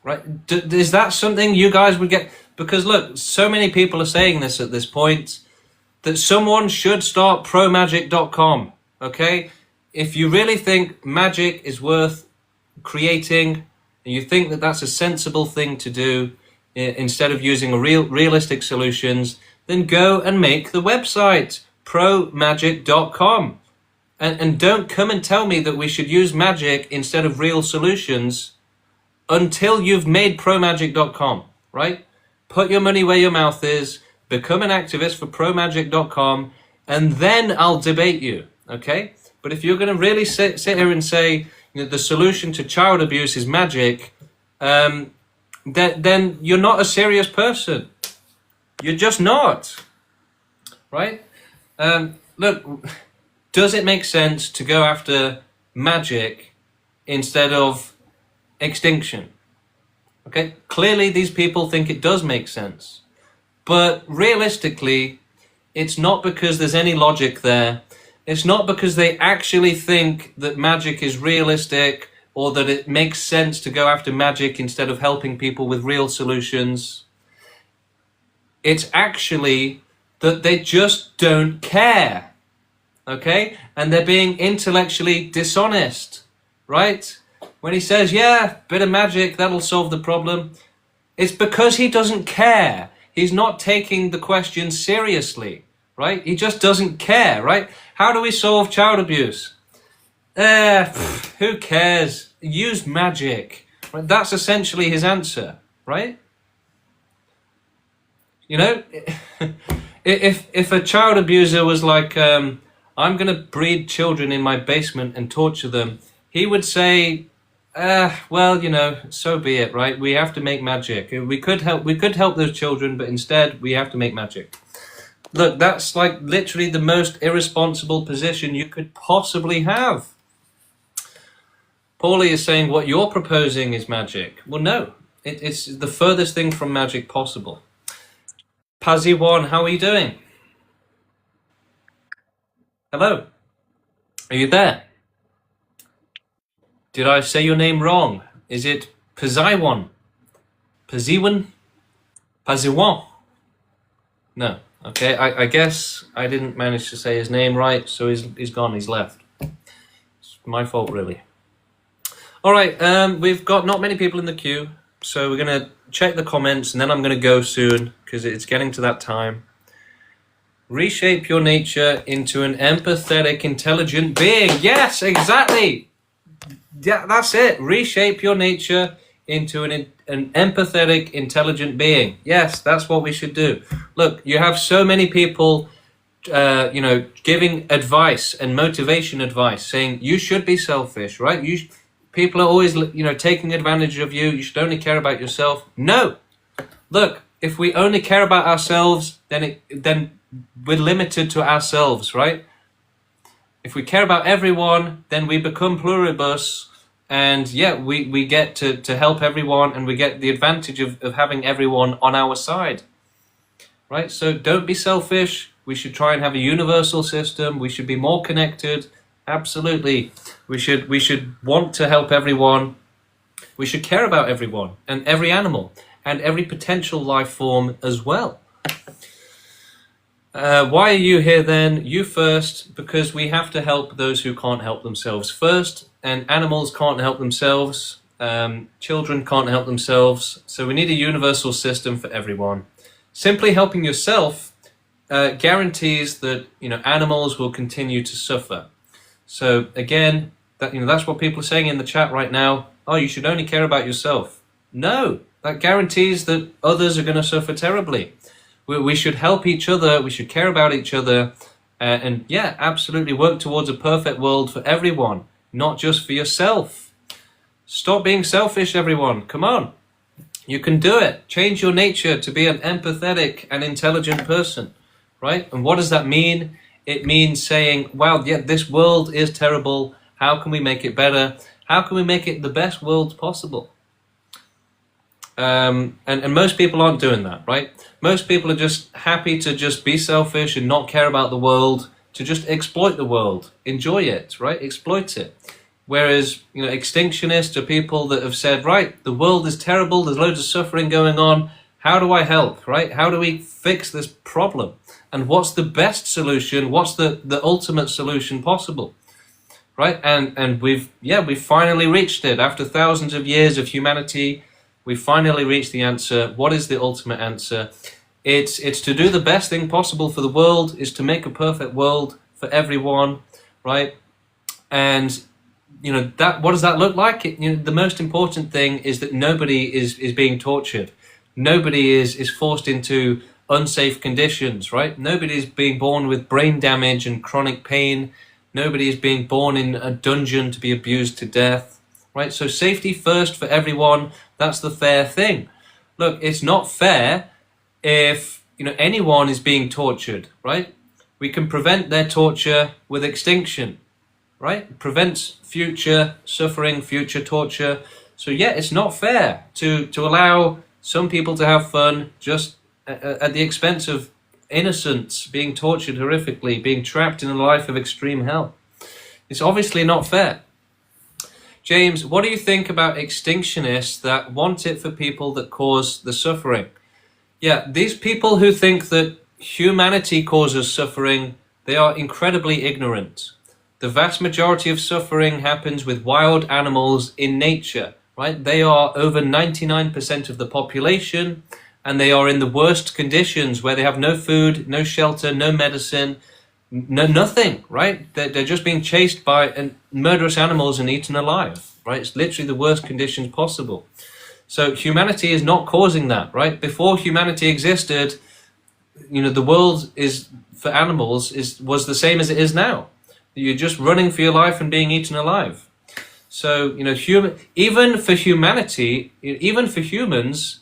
Right? Is that something you guys would get? Because look, so many people are saying this at this point, that someone should start promagic.com, okay? If you really think magic is worth creating, and you think that that's a sensible thing to do, instead of using realistic solutions, then go and make the website, promagic.com. And don't come and tell me that we should use magic instead of real solutions until you've made promagic.com, right? Put your money where your mouth is, become an activist for promagic.com, and then I'll debate you, okay? But if you're going to really sit here and say, the solution to child abuse is magic, then you're not a serious person. You're just not, right? Look, does it make sense to go after magic instead of extinction? Okay, clearly these people think it does make sense. But realistically, it's not because there's any logic there. It's not because they actually think that magic is realistic or that it makes sense to go after magic instead of helping people with real solutions. It's actually that they just don't care. Okay? And they're being intellectually dishonest, right? When he says, yeah, bit of magic, that'll solve the problem, it's because he doesn't care. He's not taking the question seriously, right? He just doesn't care, right? How do we solve child abuse? Who cares? Use magic. Right? That's essentially his answer, right? If a child abuser was like, I'm going to breed children in my basement and torture them, he would say, well, so be it, right? We have to make magic. We could help those children, but instead we have to make magic. Look, that's like literally the most irresponsible position you could possibly have. Paulie is saying what you're proposing is magic. Well, no, it's the furthest thing from magic possible. Pazzy1, how are you doing? Hello? Are you there? Did I say your name wrong? Is it Pazaiwan? Paziwan? Paziwan? No. Okay, I guess I didn't manage to say his name right, so he's gone, he's left. It's my fault, really. All right, we've got not many people in the queue, so we're going to check the comments, and then I'm going to go soon, because it's getting to that time. Reshape your nature into an empathetic, intelligent being. Yes, exactly. Yeah, that's it. Reshape your nature into an empathetic, intelligent being. Yes, that's what we should do. Look, you have so many people, giving advice and motivation advice, saying you should be selfish, right? People are always, taking advantage of you. You should only care about yourself. No. Look, if we only care about ourselves, then we're limited to ourselves, right? If we care about everyone, then we become pluribus, and yeah, we get to help everyone, and we get the advantage of having everyone on our side, right? So don't be selfish. We should try and have a universal system. We should be more connected. Absolutely. We should want to help everyone. We should care about everyone and every animal and every potential life form as well. Why are you here then? You first, because we have to help those who can't help themselves first, and animals can't help themselves, children can't help themselves, so we need a universal system for everyone. Simply helping yourself guarantees that animals will continue to suffer. So again, that's what people are saying in the chat right now. Oh, you should only care about yourself. No, That guarantees that others are going to suffer terribly. We should help each other. We should care about each other. And yeah, absolutely work towards a perfect world for everyone, not just for yourself. Stop being selfish, everyone. Come on. You can do it. Change your nature to be an empathetic and intelligent person, right? And what does that mean? It means saying, wow, yeah, this world is terrible. How can we make it better? How can we make it the best world possible? And most people aren't doing that, right? Most people are just happy to just be selfish and not care about the world, to just exploit the world, enjoy it, right? Exploit it. Whereas, extinctionists are people that have said, right, the world is terrible, there's loads of suffering going on. How do I help, right? How do we fix this problem? And what's the best solution? What's the ultimate solution possible? Right? And we've finally reached it. After thousands of years of humanity, we finally reached the answer. What is the ultimate answer? It's to do the best thing possible for the world, is to make a perfect world for everyone, right? And that, what does that look like? The most important thing is that nobody is being tortured. Nobody is forced into unsafe conditions, right? Nobody is being born with brain damage and chronic pain. Nobody is being born in a dungeon to be abused to death, right? So safety first for everyone. That's the fair thing. Look, it's not fair if anyone is being tortured, right? We can prevent their torture with extinction, right? It prevents future suffering, future torture. So yeah, it's not fair to allow some people to have fun just at the expense of innocents being tortured horrifically, being trapped in a life of extreme hell. It's obviously not fair. James, what do you think about extinctionists that want it for people that cause the suffering? Yeah, these people who think that humanity causes suffering, they are incredibly ignorant. The vast majority of suffering happens with wild animals in nature, right? They are over 99% of the population, and they are in the worst conditions where they have no food, no shelter, no medicine, nothing, right? They're just being chased by murderous animals and eaten alive, right? It's literally the worst conditions possible. So humanity is not causing that, right? Before humanity existed, the world for animals was the same as it is now. You're just running for your life and being eaten alive. So, even for humanity, even for humans,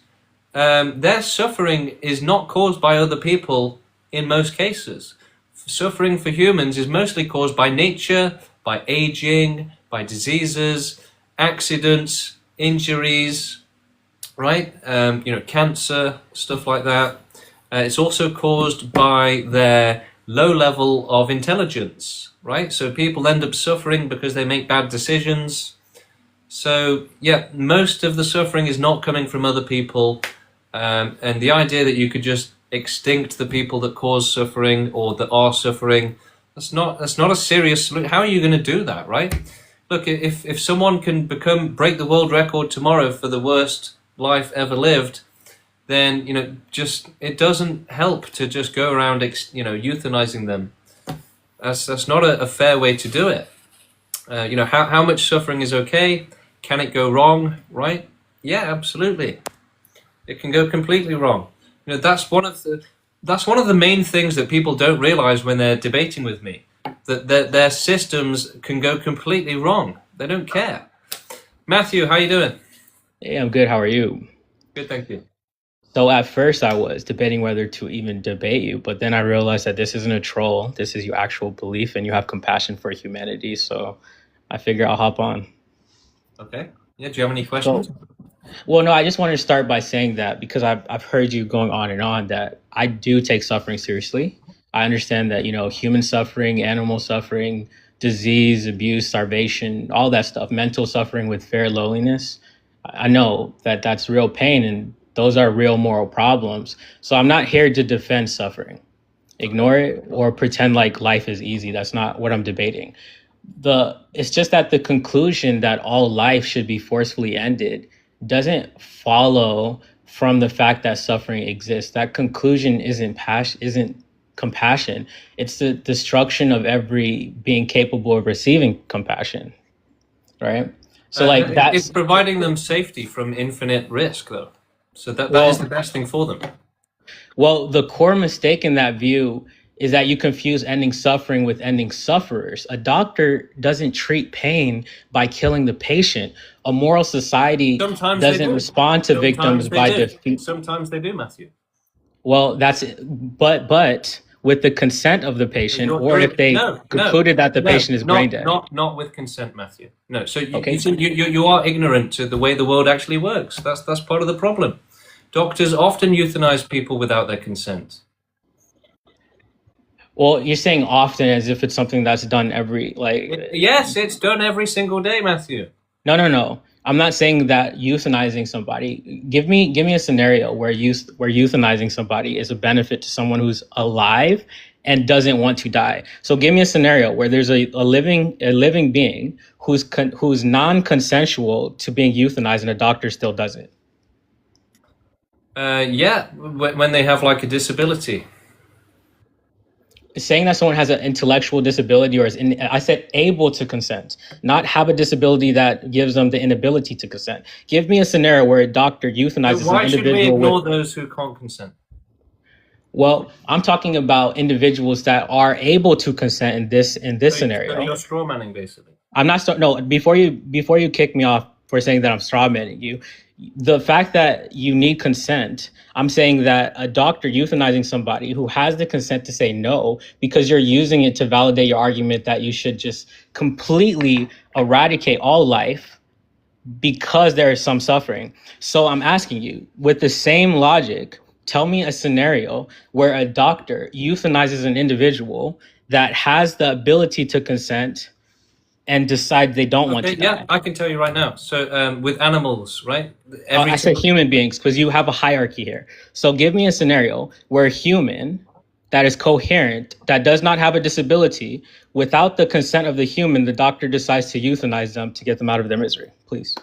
their suffering is not caused by other people in most cases. Suffering for humans is mostly caused by nature, by aging, by diseases, accidents, injuries, right? Cancer, stuff like that. It's also caused by their low level of intelligence, right? So people end up suffering because they make bad decisions. So yeah, most of the suffering is not coming from other people. And the idea that you could just extinct the people that cause suffering or that are suffering, that's not a serious solution. How are you going to do that, right? Look, if someone can break the world record tomorrow for the worst life ever lived, then it doesn't help to just go around euthanizing them. That's not a fair way to do it. How much suffering is okay? Can it go wrong? Right? Yeah, absolutely. It can go completely wrong. That's one of the main things that people don't realize when they're debating with me. That their systems can go completely wrong. They don't care. Matthew, how you doing? Hey, I'm good. How are you? Good, thank you. So at first I was debating whether to even debate you, but then I realized that this isn't a troll. This is your actual belief and you have compassion for humanity. So I figure I'll hop on. Okay. Yeah, do you have any questions? Well, no, I just wanted to start by saying that because I've heard you going on and on that I do take suffering seriously. I understand that, human suffering, animal suffering, disease, abuse, starvation, all that stuff, mental suffering with fair lowliness. I know that that's real pain and those are real moral problems. So I'm not here to defend suffering, ignore it, or pretend like life is easy. That's not what I'm debating. It's just that the conclusion that all life should be forcefully ended doesn't follow from the fact that suffering exists. That conclusion isn't compassion. It's the destruction of every being capable of receiving compassion, right? So it's providing them safety from infinite risk, though. So that Well, is the best thing for them. Well, the core mistake in that view is that you confuse ending suffering with ending sufferers. A doctor doesn't treat pain by killing the patient. A moral society Sometimes they doesn't do. respond to Sometimes victims they by do. defeat. Sometimes they do, Matthew. Well, but with the consent of the patient, or if they No, concluded that the patient is brain dead. not with consent, Matthew. No, so Okay. you are ignorant to the way the world actually works. That's part of the problem. Doctors often euthanize people without their consent. Well, you're saying often as if it's something that's done every Yes, it's done every single day, Matthew. No. I'm not saying that euthanizing somebody. Give me a scenario where euthanizing somebody is a benefit to someone who's alive and doesn't want to die. So give me a scenario where there's a living being who's non-consensual to being euthanized and a doctor still does it. Yeah, when they have like a disability. Saying that someone has an intellectual disability I said able to consent, not have a disability that gives them the inability to consent. Give me a scenario where a doctor euthanizes So why an should we individual ignore those who can't consent? Well, I'm talking about individuals that are able to consent in this scenario. So you're straw manning, basically. I'm not no, before you kick me off for saying that I'm straw manning you, the fact that you need consent, I'm saying that a doctor euthanizing somebody who has the consent to say no, because you're using it to validate your argument that you should just completely eradicate all life because there is some suffering. So I'm asking you, with the same logic, tell me a scenario where a doctor euthanizes an individual that has the ability to consent and decide they don't want to die. Yeah, I can tell you right now. So with animals, right? I said human beings because you have a hierarchy here. So give me a scenario where a human that is coherent, that does not have a disability, without the consent of the human, the doctor decides to euthanize them to get them out of their misery, please.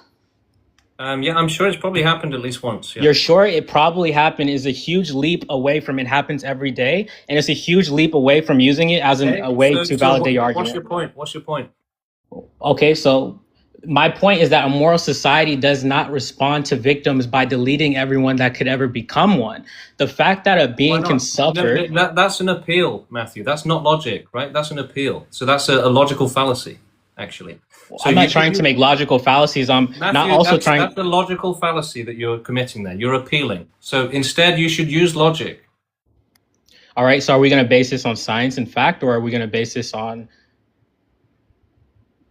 Yeah, I'm sure it's probably happened at least once. Yeah. You're sure it probably happened is a huge leap away from it happens every day, and it's a huge leap away from using it as a way to validate your argument. What's your point? Okay, so my point is that a moral society does not respond to victims by deleting everyone that could ever become one. The fact that a being can suffer... That's an appeal, Matthew. That's not logic, right? That's an appeal. So that's a logical fallacy, actually. So I'm not trying to make logical fallacies. I'm not also trying... That's the logical fallacy that you're committing there. You're appealing. So instead, you should use logic. All right, so are we going to base this on science and fact, or are we going to base this on...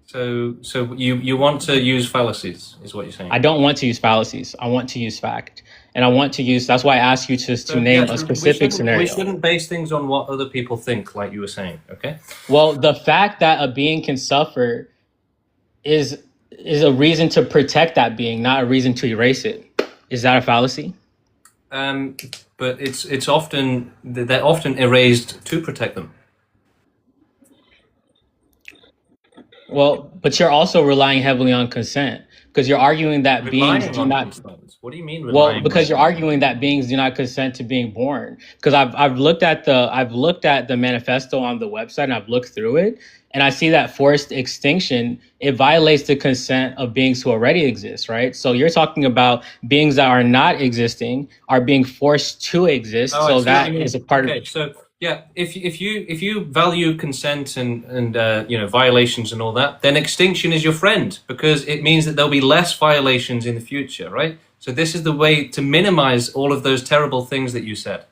So you want to use fallacies, is what you're saying? I don't want to use fallacies. I want to use fact. And I want to use... That's why I asked you to name a specific scenario. We shouldn't base things on what other people think, like you were saying, okay? Well, the fact that a being can suffer is a reason to protect that being, not a reason to erase it. Is that a fallacy? But it's often... They're often erased to protect them. Well, but you're also relying heavily on consent because you're arguing that beings do not. What do you mean? Well, because you're arguing that beings do not consent to being born. Because I've looked at the manifesto on the website and I've looked through it, and I see that forced extinction, it violates the consent of beings who already exist, right? So you're talking about beings that are not existing are being forced to exist. So that is a part of. So yeah, if you value consent and violations and all that, then extinction is your friend because it means that there'll be less violations in the future, right? So this is the way to minimize all of those terrible things that you said.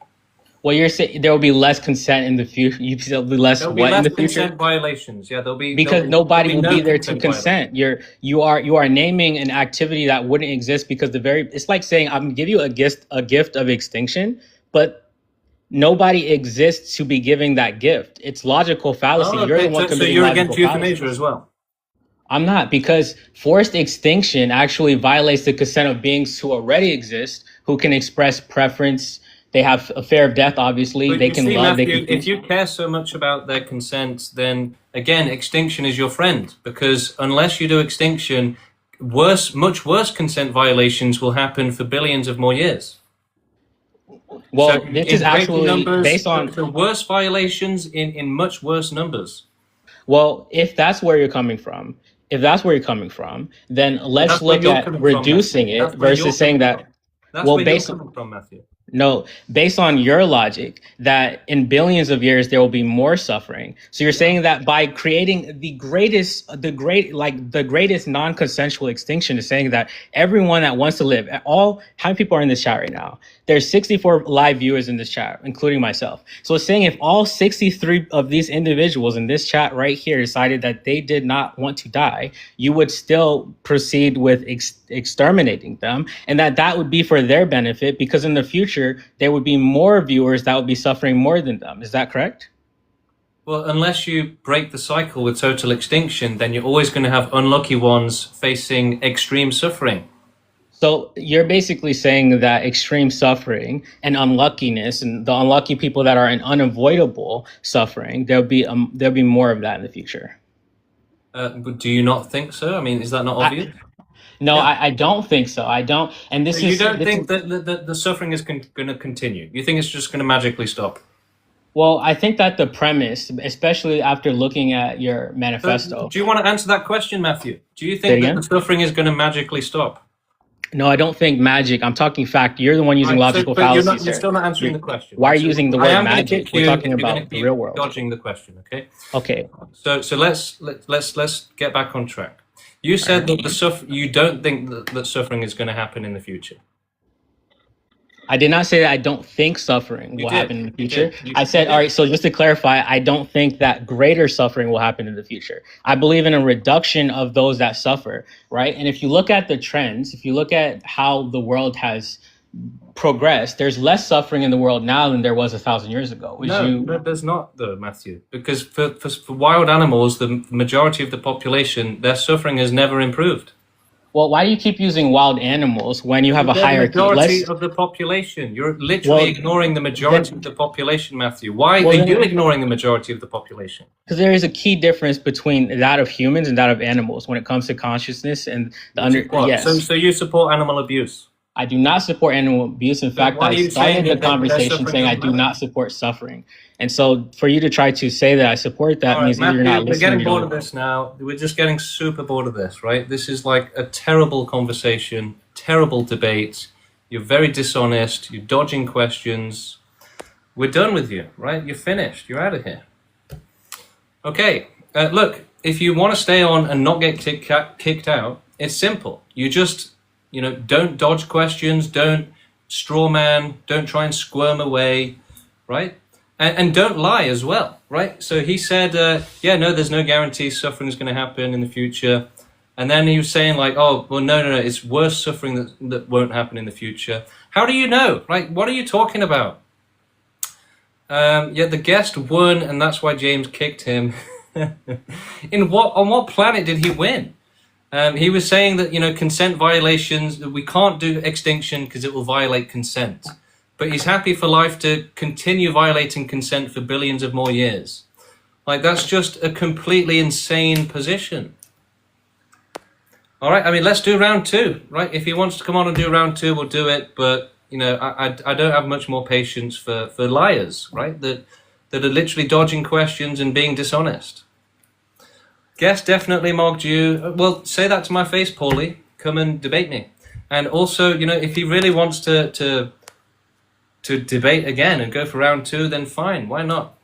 Well, you're saying there will be less consent in the future. There'll be less There'll be what less in the future? consent violations. Yeah, there'll be Because nobody will no be there to consent consent. You are naming an activity that wouldn't exist because it's like saying I'm gonna give you a gift of extinction, but nobody exists to be giving that gift. It's logical fallacy. Oh, You're the okay. one So committing you're logical against euthanasia fallacies. as well. I'm not, because forced extinction actually violates the consent of beings who already exist, who can express preference. They have a fear of death, obviously. But They you can see, love. Matthew, if you care so much about their consent, then again, extinction is your friend because unless you do extinction, much worse consent violations will happen for billions of more years. Well, So this in is greater actually numbers, based on the worse violations in much worse numbers. Well, if that's where you're coming from, then let's That's where look you're at coming from, reducing Matthew. it That's where you're versus saying coming that. That's Well, where you're based coming from, Matthew. No, based on your logic, that in billions of years there will be more suffering. So you're saying that by creating the greatest non-consensual extinction is saying that everyone that wants to live, how many people are in this chat right now? There's 64 live viewers in this chat, including myself. So it's saying if all 63 of these individuals in this chat right here decided that they did not want to die, you would still proceed with exterminating them, and that would be for their benefit, because in the future there would be more viewers that would be suffering more than them. Is that correct? Well, unless you break the cycle with total extinction, then you're always going to have unlucky ones facing extreme suffering. So you're basically saying that extreme suffering and unluckiness, and the unlucky people that are in unavoidable suffering, there'll be more of that in the future. But do you not think so? I mean, is that not obvious? No, I don't think so. I don't. And this So you is don't this think is- that the suffering is going to continue? You think it's just going to magically stop? Well, I think that the premise, especially after looking at your manifesto. Do you want to answer that question, Matthew? Do you Say it think that again? the suffering is going to magically stop? No, I don't think magic. I'm talking fact. You're the one using Right, logical but you're fallacies. You're sir. still not answering You're- the question. Why are you So using the I word am gonna magic? kick We're you talking if you're gonna about the keep real world. dodging the question, okay? Okay. So let's get back on track. You said that you don't think that suffering is going to happen in the future. I did not say that I don't think suffering You will did. happen in the You future. did. You I said, did. all right, so just to clarify, I don't think that greater suffering will happen in the future. I believe in a reduction of those that suffer, right? And if you look at the trends, if you look at how the world has progressed, there's less suffering in the world now than there was 1,000 years ago. No, there's not, though, Matthew. Because for wild animals, the majority of the population, their suffering has never improved. Well, why do you keep using wild animals when you have a They're hierarchy? the majority of the population. You're literally ignoring the majority of the population, Matthew. Why are you ignoring the majority of the population? Because there is a key difference between that of humans and that of animals when it comes to consciousness and the What? Yes. So you support animal abuse? I do not support animal abuse. In fact, why are I you saying started the that their conversation suffering saying I doesn't do matter? not support suffering. And so for you to try to say that I support that All right, means either you're not Matthew, we're listening or getting you bored don't. of this now. We're just getting super bored of this, right? This is like a terrible conversation, terrible debate. You're very dishonest. You're dodging questions. We're done with you, right? You're finished. You're out of here. Okay, look, if you want to stay on and not get kicked out, it's simple. You just, don't dodge questions, don't straw man, don't try and squirm away, right? And don't lie as well, right? So he said, there's no guarantee suffering is going to happen in the future. And then he was saying like, oh, well, no, it's worse suffering that won't happen in the future. How do you know, right? What are you talking about? The guest won, and that's why James kicked him. On what planet did he win? He was saying that, consent violations, we can't do extinction because it will violate consent. But he's happy for life to continue violating consent for billions of more years. Like, that's just a completely insane position. All right, I mean, let's do round two, right? If he wants to come on and do round two, we'll do it. But, I don't have much more patience for liars, right? That are literally dodging questions and being dishonest. Guest definitely mocked you. Well, say that to my face, Paulie. Come and debate me. And also, if he really wants to debate again and go for round two, then fine, why not?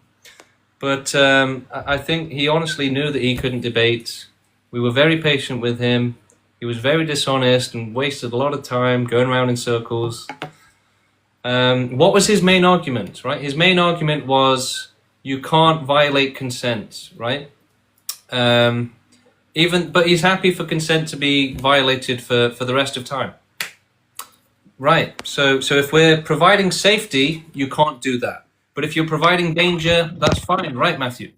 But I think he honestly knew that he couldn't debate. We were very patient with him. He was very dishonest and wasted a lot of time going around in circles. What was his main argument, right? His main argument was you can't violate consent, right? But he's happy for consent to be violated for the rest of time. Right, so if we're providing safety, you can't do that. But if you're providing danger, that's fine, right, Matthew?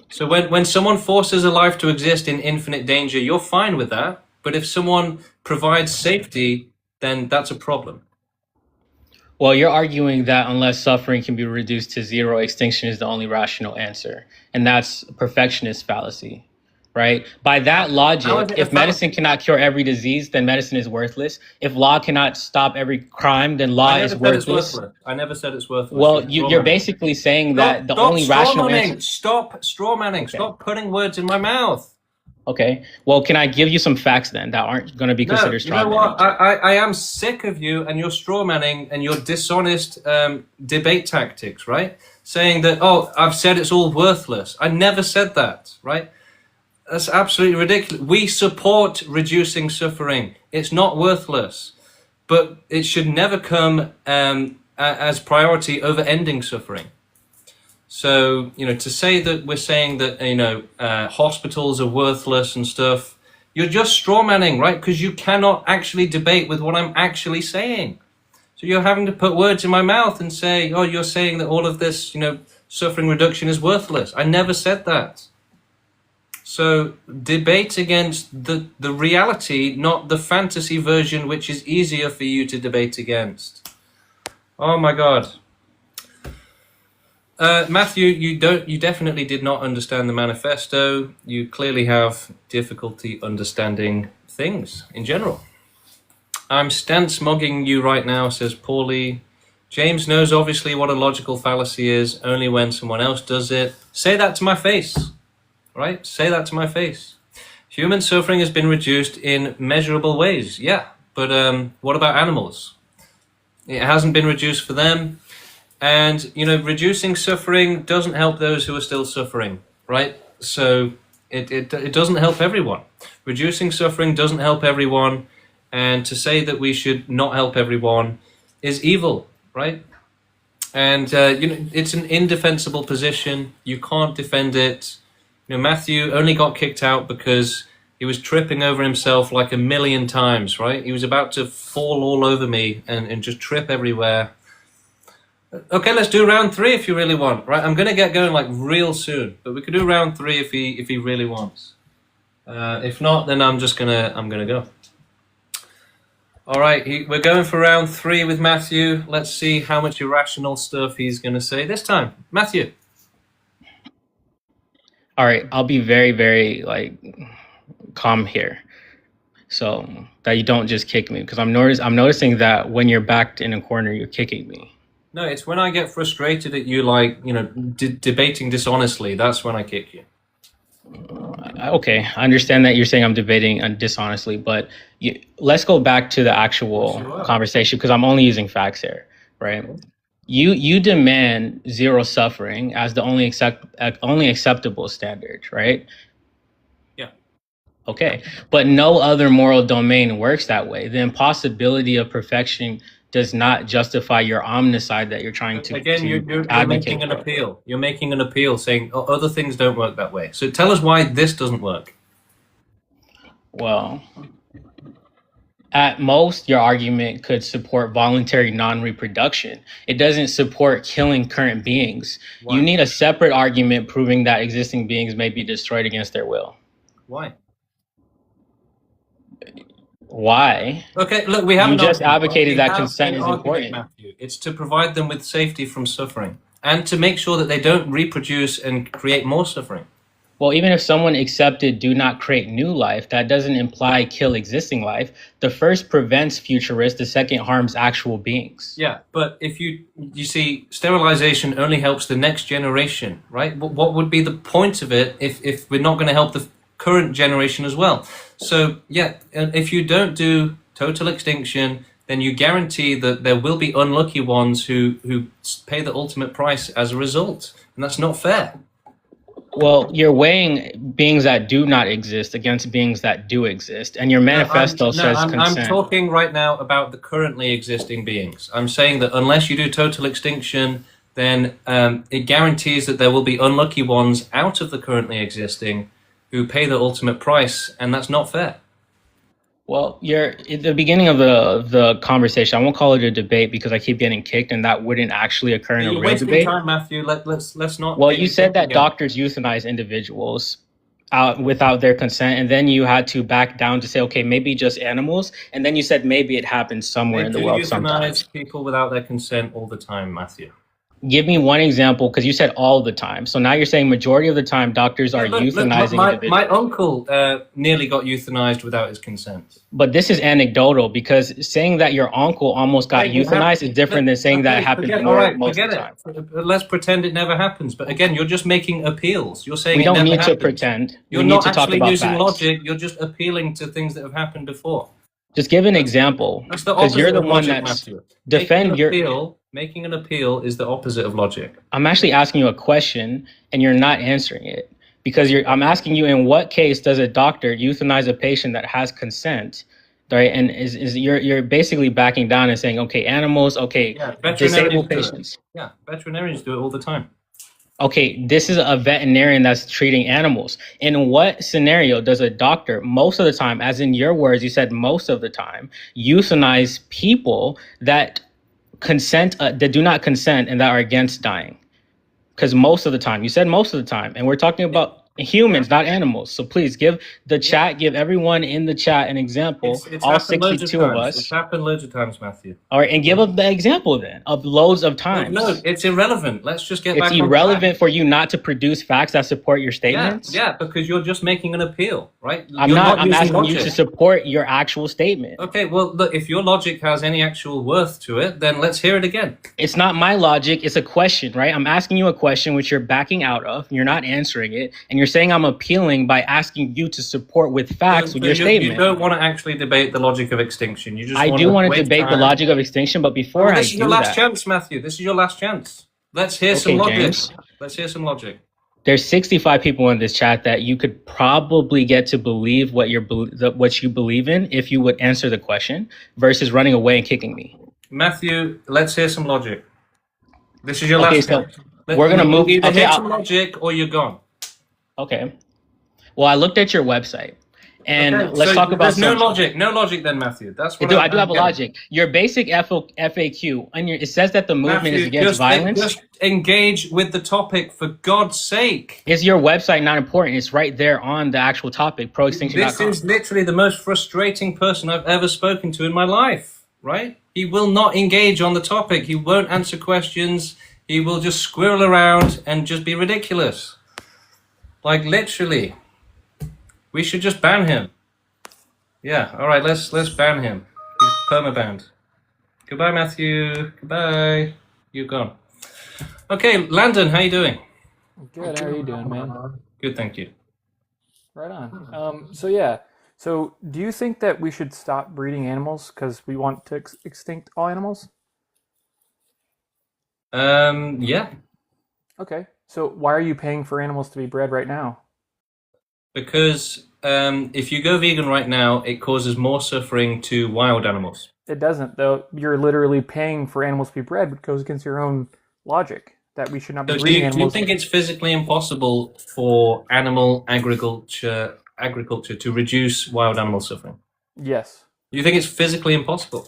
So when someone forces a life to exist in infinite danger, you're fine with that. But if someone provides safety, then that's a problem. Well, you're arguing that unless suffering can be reduced to zero, extinction is the only rational answer. And that's a perfectionist fallacy, right? By that logic, if medicine cannot cure every disease, then medicine is worthless. If law cannot stop every crime, then law is worthless. I never said it's worthless. Well, you're basically saying that the only rational answer... Stop straw manning. Stop putting words in my mouth. Okay. Well, can I give you some facts then that aren't going to be No, considered you know straw what? manning? I am sick of you and your straw manning and your dishonest debate tactics, right? Saying that, oh, I've said it's all worthless. I never said that, right? That's absolutely ridiculous. We support reducing suffering. It's not worthless, but it should never come as priority over ending suffering. So, to say that we're saying that, hospitals are worthless and stuff, you're just straw manning, right? Because you cannot actually debate with what I'm actually saying. So you're having to put words in my mouth and say, oh, you're saying that all of this, suffering reduction is worthless. I never said that. So debate against the reality, not the fantasy version, which is easier for you to debate against. Oh my God. Matthew, you definitely did not understand the manifesto. You clearly have difficulty understanding things in general. I'm smogging you right now, says Paulie. James knows obviously what a logical fallacy is, only when someone else does it. Say that to my face, right? Say that to my face. Human suffering has been reduced in measurable ways, yeah. But what about animals? It hasn't been reduced for them. And, reducing suffering doesn't help those who are still suffering, right? So it doesn't help everyone. Reducing suffering doesn't help everyone. And to say that we should not help everyone is evil, right? And, it's an indefensible position. You can't defend it. Matthew only got kicked out because he was tripping over himself like a million times, right? He was about to fall all over me and just trip everywhere. Okay, let's do round 3 if you really want, right? I'm gonna get going like real soon, but we could do round 3 if he really wants. If not, then I'm gonna go. All right, we're going for round 3 with Matthew. Let's see how much irrational stuff he's gonna say this time. Matthew. All right, I'll be very, very calm here, so that you don't just kick me, because I'm noticing that when you're backed in a corner, you're kicking me. No, it's when I get frustrated at you, debating dishonestly. That's when I kick you. Okay, I understand that you're saying I'm debating dishonestly, but let's go back to the actual conversation, because I'm only using facts here, right? You demand zero suffering as the only acceptable standard, right? Yeah. Okay, but no other moral domain works that way. The impossibility of perfection does not justify your omnicide that you're trying to Again, you're advocate making an for. appeal. You're making an appeal saying other things don't work that way. So tell us why this doesn't work. Well, at most, your argument could support voluntary non-reproduction. It doesn't support killing current beings. Why? You need a separate argument proving that existing beings may be destroyed against their will. Why? Why? Okay, look, we haven't. You just advocated that have consent an is argument, important. Matthew. It's to provide them with safety from suffering and to make sure that they don't reproduce and create more suffering. Well, even if someone accepted do not create new life, that doesn't imply kill existing life. The first prevents future risk, the second harms actual beings. Yeah, but if you see, sterilization only helps the next generation, right? What would be the point of it if we're not going to help the current generation as well? So yeah, if you don't do total extinction, then you guarantee that there will be unlucky ones who pay the ultimate price as a result, and that's not fair. Well, you're weighing beings that do not exist against beings that do exist, and your manifesto says consent. I'm talking right now about the currently existing beings. I'm saying that unless you do total extinction, then it guarantees that there will be unlucky ones out of the currently existing who pay the ultimate price, and that's not fair. Well, you're at the beginning of the conversation. I won't call it a debate because I keep getting kicked, and that wouldn't actually occur in a You're real wasting debate. time, Matthew. Let's not. Well, you said that doctors euthanize individuals without their consent, and then you had to back down to say, okay, maybe just animals, and then you said maybe it happens somewhere in the world euthanize sometimes. people without their consent all the time, Matthew. Give me one example, because you said all the time. So now you're saying majority of the time doctors are euthanizing individuals. My uncle nearly got euthanized without his consent. But this is anecdotal, because saying that your uncle almost got euthanized is different than saying that it happened most of the time. Let's pretend it never happens. But again, you're just making appeals. You're saying We it don't never need to happened. pretend. You're We not need to talk actually about using facts. logic. You're just appealing to things that have happened before. Just give an example, That's the because opposite you're the of one logic, that's Matthew. defend your. Making an appeal is the opposite of logic. I'm actually asking you a question, and you're not answering it, because I'm asking you, in what case does a doctor euthanize a patient that has consent, right? And you're basically backing down and saying, okay, animals, okay, disabled patients. Veterinarians do it all the time. Okay, this is a veterinarian that's treating animals. In what scenario does a doctor, most of the time, as in your words, you said most of the time, euthanize people that that do not consent and that are against dying? Because most of the time, you said most of the time, and we're talking about humans, not animals. So please give everyone in the chat an example. It's all happened loads 62 of times. us. It's happened loads of times, Matthew. All right, and give us the example then of loads of times. No, it's irrelevant. Let's just get It's back on irrelevant track. for you not to produce facts that support your statements. Yeah, because you're just making an appeal, right? I'm You're not. I'm using asking you logic. to support your actual statement. Okay, well, look, if your logic has any actual worth to it, then let's hear it again. It's not my logic. It's a question, right? I'm asking you a question which you're backing out of. You're not answering it, and you're saying I'm appealing by asking you to support with facts with your statement. You don't want to actually debate the logic of extinction. You just I do want to debate the logic of extinction, but before I do that, this is your last chance, Matthew. This is your last chance. Let's hear some logic. James. Let's hear some logic. There's 65 people in this chat that you could probably get to believe what you believe in if you would answer the question, versus running away and kicking me. Matthew, let's hear some logic. This is your last chance. We're gonna move. Either hear some logic or you're gone. Okay. Well, I looked at your website, and Okay, let's so talk about there's no logic. No logic then, Matthew. That's what I do have a logic. Your basic FAQ, and it says that the movement is against violence. Just engage with the topic, for God's sake. Is your website not important? It's right there on the actual topic, proextinction.com. This is literally the most frustrating person I've ever spoken to in my life, right? He will not engage on the topic. He won't answer questions. He will just squirrel around and just be ridiculous. Like, literally. We should just ban him. Yeah, all right, let's ban him. He's permabanned. Goodbye, Matthew. Goodbye. You're gone. Okay, Landon, how you doing? Good. How are you doing, man? Good, thank you. Right on. So do you think that we should stop breeding animals because we want to extinct all animals? Yeah. Okay. So why are you paying for animals to be bred right now? Because if you go vegan right now, it causes more suffering to wild animals. It doesn't, though. You're literally paying for animals to be bred, which goes against your own logic that we should not be So breeding do you animals. think it's physically impossible for animal agriculture to reduce wild animal suffering? Yes. You think it's physically impossible?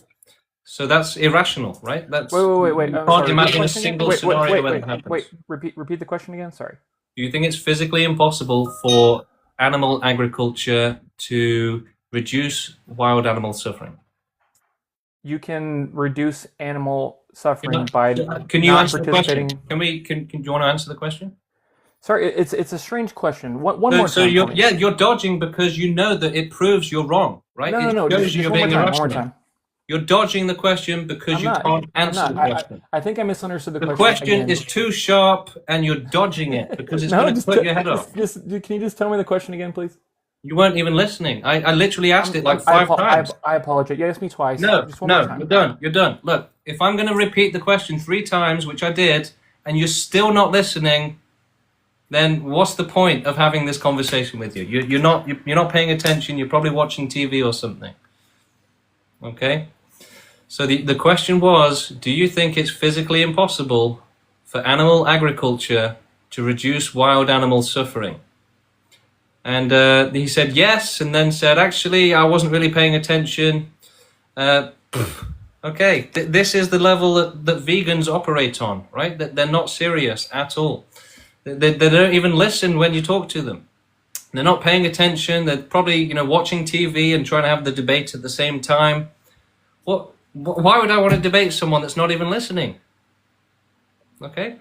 So that's irrational, right? That's Wait. You can't imagine a single scenario where that happens. Wait. Repeat the question again. Sorry. Do you think it's physically impossible for animal agriculture to reduce wild animal suffering? You can reduce animal suffering by Can you not answer the question? participating. Can you want to answer the question? Sorry, it's a strange question. One more So time. you're dodging because you know that it proves you're wrong, right? No. It shows Just you're one more being time. One more irrational. time. You're dodging the question because you can't answer the question. I think I misunderstood the question. The question again. is too sharp, and you're dodging it because it's going to just cut your head off. Can you just tell me the question again, please? You weren't even listening. I literally asked it like five times. I apologize. You asked me twice. No, Just one more time. you're done. You're done. Look, if I'm going to repeat the question 3 times, which I did, and you're still not listening, then what's the point of having this conversation with you? You're not paying attention. You're probably watching TV or something. Okay? So the question was, do you think it's physically impossible for animal agriculture to reduce wild animal suffering? And he said yes, and then said, actually, I wasn't really paying attention. Okay, this is the level that vegans operate on, right? That they're not serious at all. They don't even listen when you talk to them. They're not paying attention. They're probably watching TV and trying to have the debate at the same time. Why would I want to debate someone that's not even listening? Okay.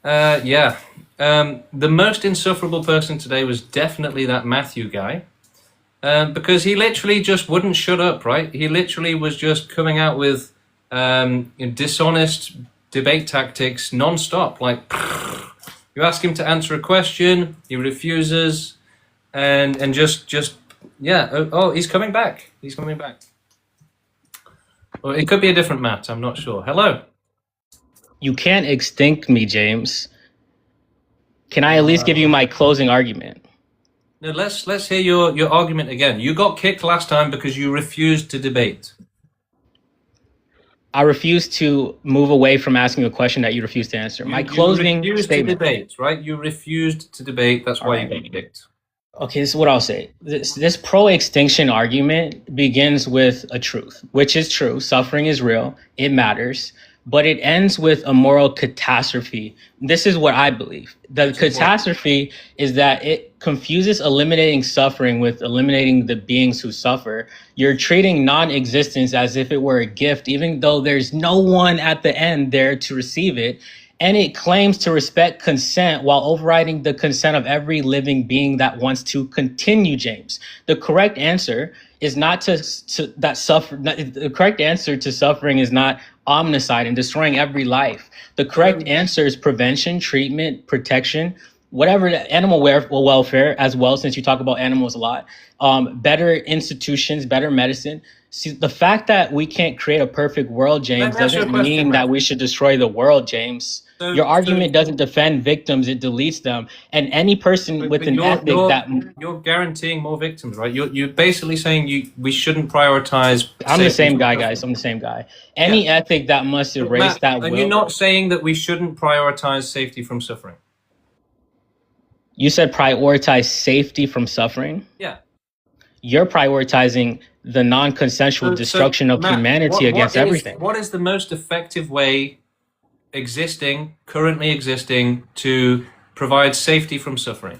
Yeah. The most insufferable person today was definitely that Matthew guy. Because he literally just wouldn't shut up, right? He literally was just coming out with dishonest debate tactics non-stop. Like, you ask him to answer a question, he refuses, and just yeah. Oh, he's coming back. He's coming back. Well, it could be a different Matt. I'm not sure. Hello. You can't extinct me, James. Can I at least give you my closing argument? No, let's hear your argument again. You got kicked last time because you refused to debate. I refuse to move away from asking a question that you refuse to answer. My closing you refused statement. to debate, right? You refused to debate. That's why you got kicked. Okay, this is what I'll say. This pro-extinction argument begins with a truth, which is true. Suffering is real. It matters. But it ends with a moral catastrophe. This is what I believe. The catastrophe is that it confuses eliminating suffering with eliminating the beings who suffer. You're treating non-existence as if it were a gift, even though there's no one at the end there to receive it. And it claims to respect consent while overriding the consent of every living being that wants to continue, James. The correct answer is not the correct answer to suffering is not omnicide and destroying every life. The correct answer is prevention, treatment, protection, whatever, animal welfare as well, since you talk about animals a lot, better institutions, better medicine. See, the fact that we can't create a perfect world, James, doesn't mean that we should destroy the world, James. Your argument doesn't defend victims, it deletes them. And any person with an ethic that... You're guaranteeing more victims, right? You're basically saying we shouldn't prioritize... I'm the same guy, guys. I'm the same guy. Any ethic that must erase Matt, that are will... you not saying that we shouldn't prioritize safety from suffering? You said prioritize safety from suffering? Yeah. You're prioritizing the non-consensual destruction of Matt, humanity against everything. What is the most effective way currently existing to provide safety from suffering?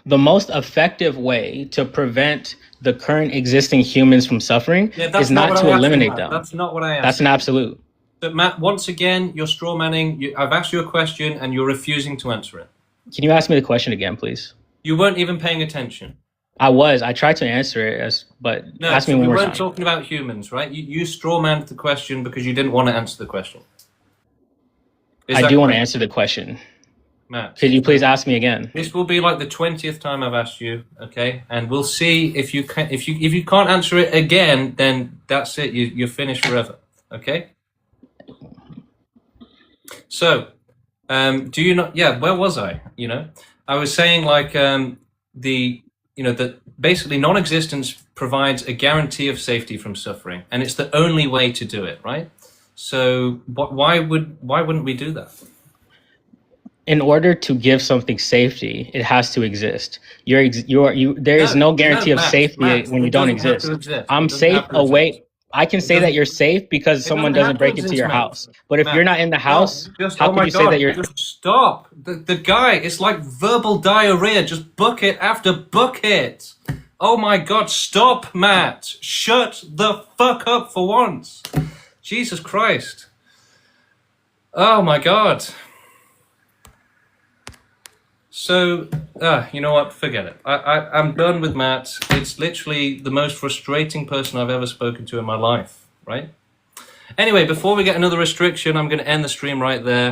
The most effective way to prevent the current existing humans from suffering is not to eliminate them. That's not what I asked. That's an absolute. But Matt, once again, you're straw manning. I've asked you a question and you're refusing to answer it. Can you ask me the question again, please? You weren't even paying attention. I tried to answer it, but ask me one more time. We weren't talking about humans, right? You straw manned the question because you didn't want to answer the question. I do want to answer the question. Matt, could you please ask me again? This will be like the 20th time I've asked you, okay? And we'll see if you can. If you can't answer it again, then that's it. You're finished forever, okay? So, do you not? Yeah, where was I? I was saying like that basically non-existence provides a guarantee of safety from suffering, and it's the only way to do it, right? So, why wouldn't we do that? In order to give something safety, it has to exist. There is no guarantee of safety when you don't exist. I'm safe away. I can say that you're safe because someone doesn't break into your house. But if you're not in the house, how can you say that you're... Just stop. The guy, it's like verbal diarrhea, just bucket after bucket. Oh my God, stop, Matt. Shut the fuck up for once. Jesus Christ. Oh my God. So, you know what? Forget it. I'm done with Matt. It's literally the most frustrating person I've ever spoken to in my life, right? Anyway, before we get another restriction, I'm going to end the stream right there.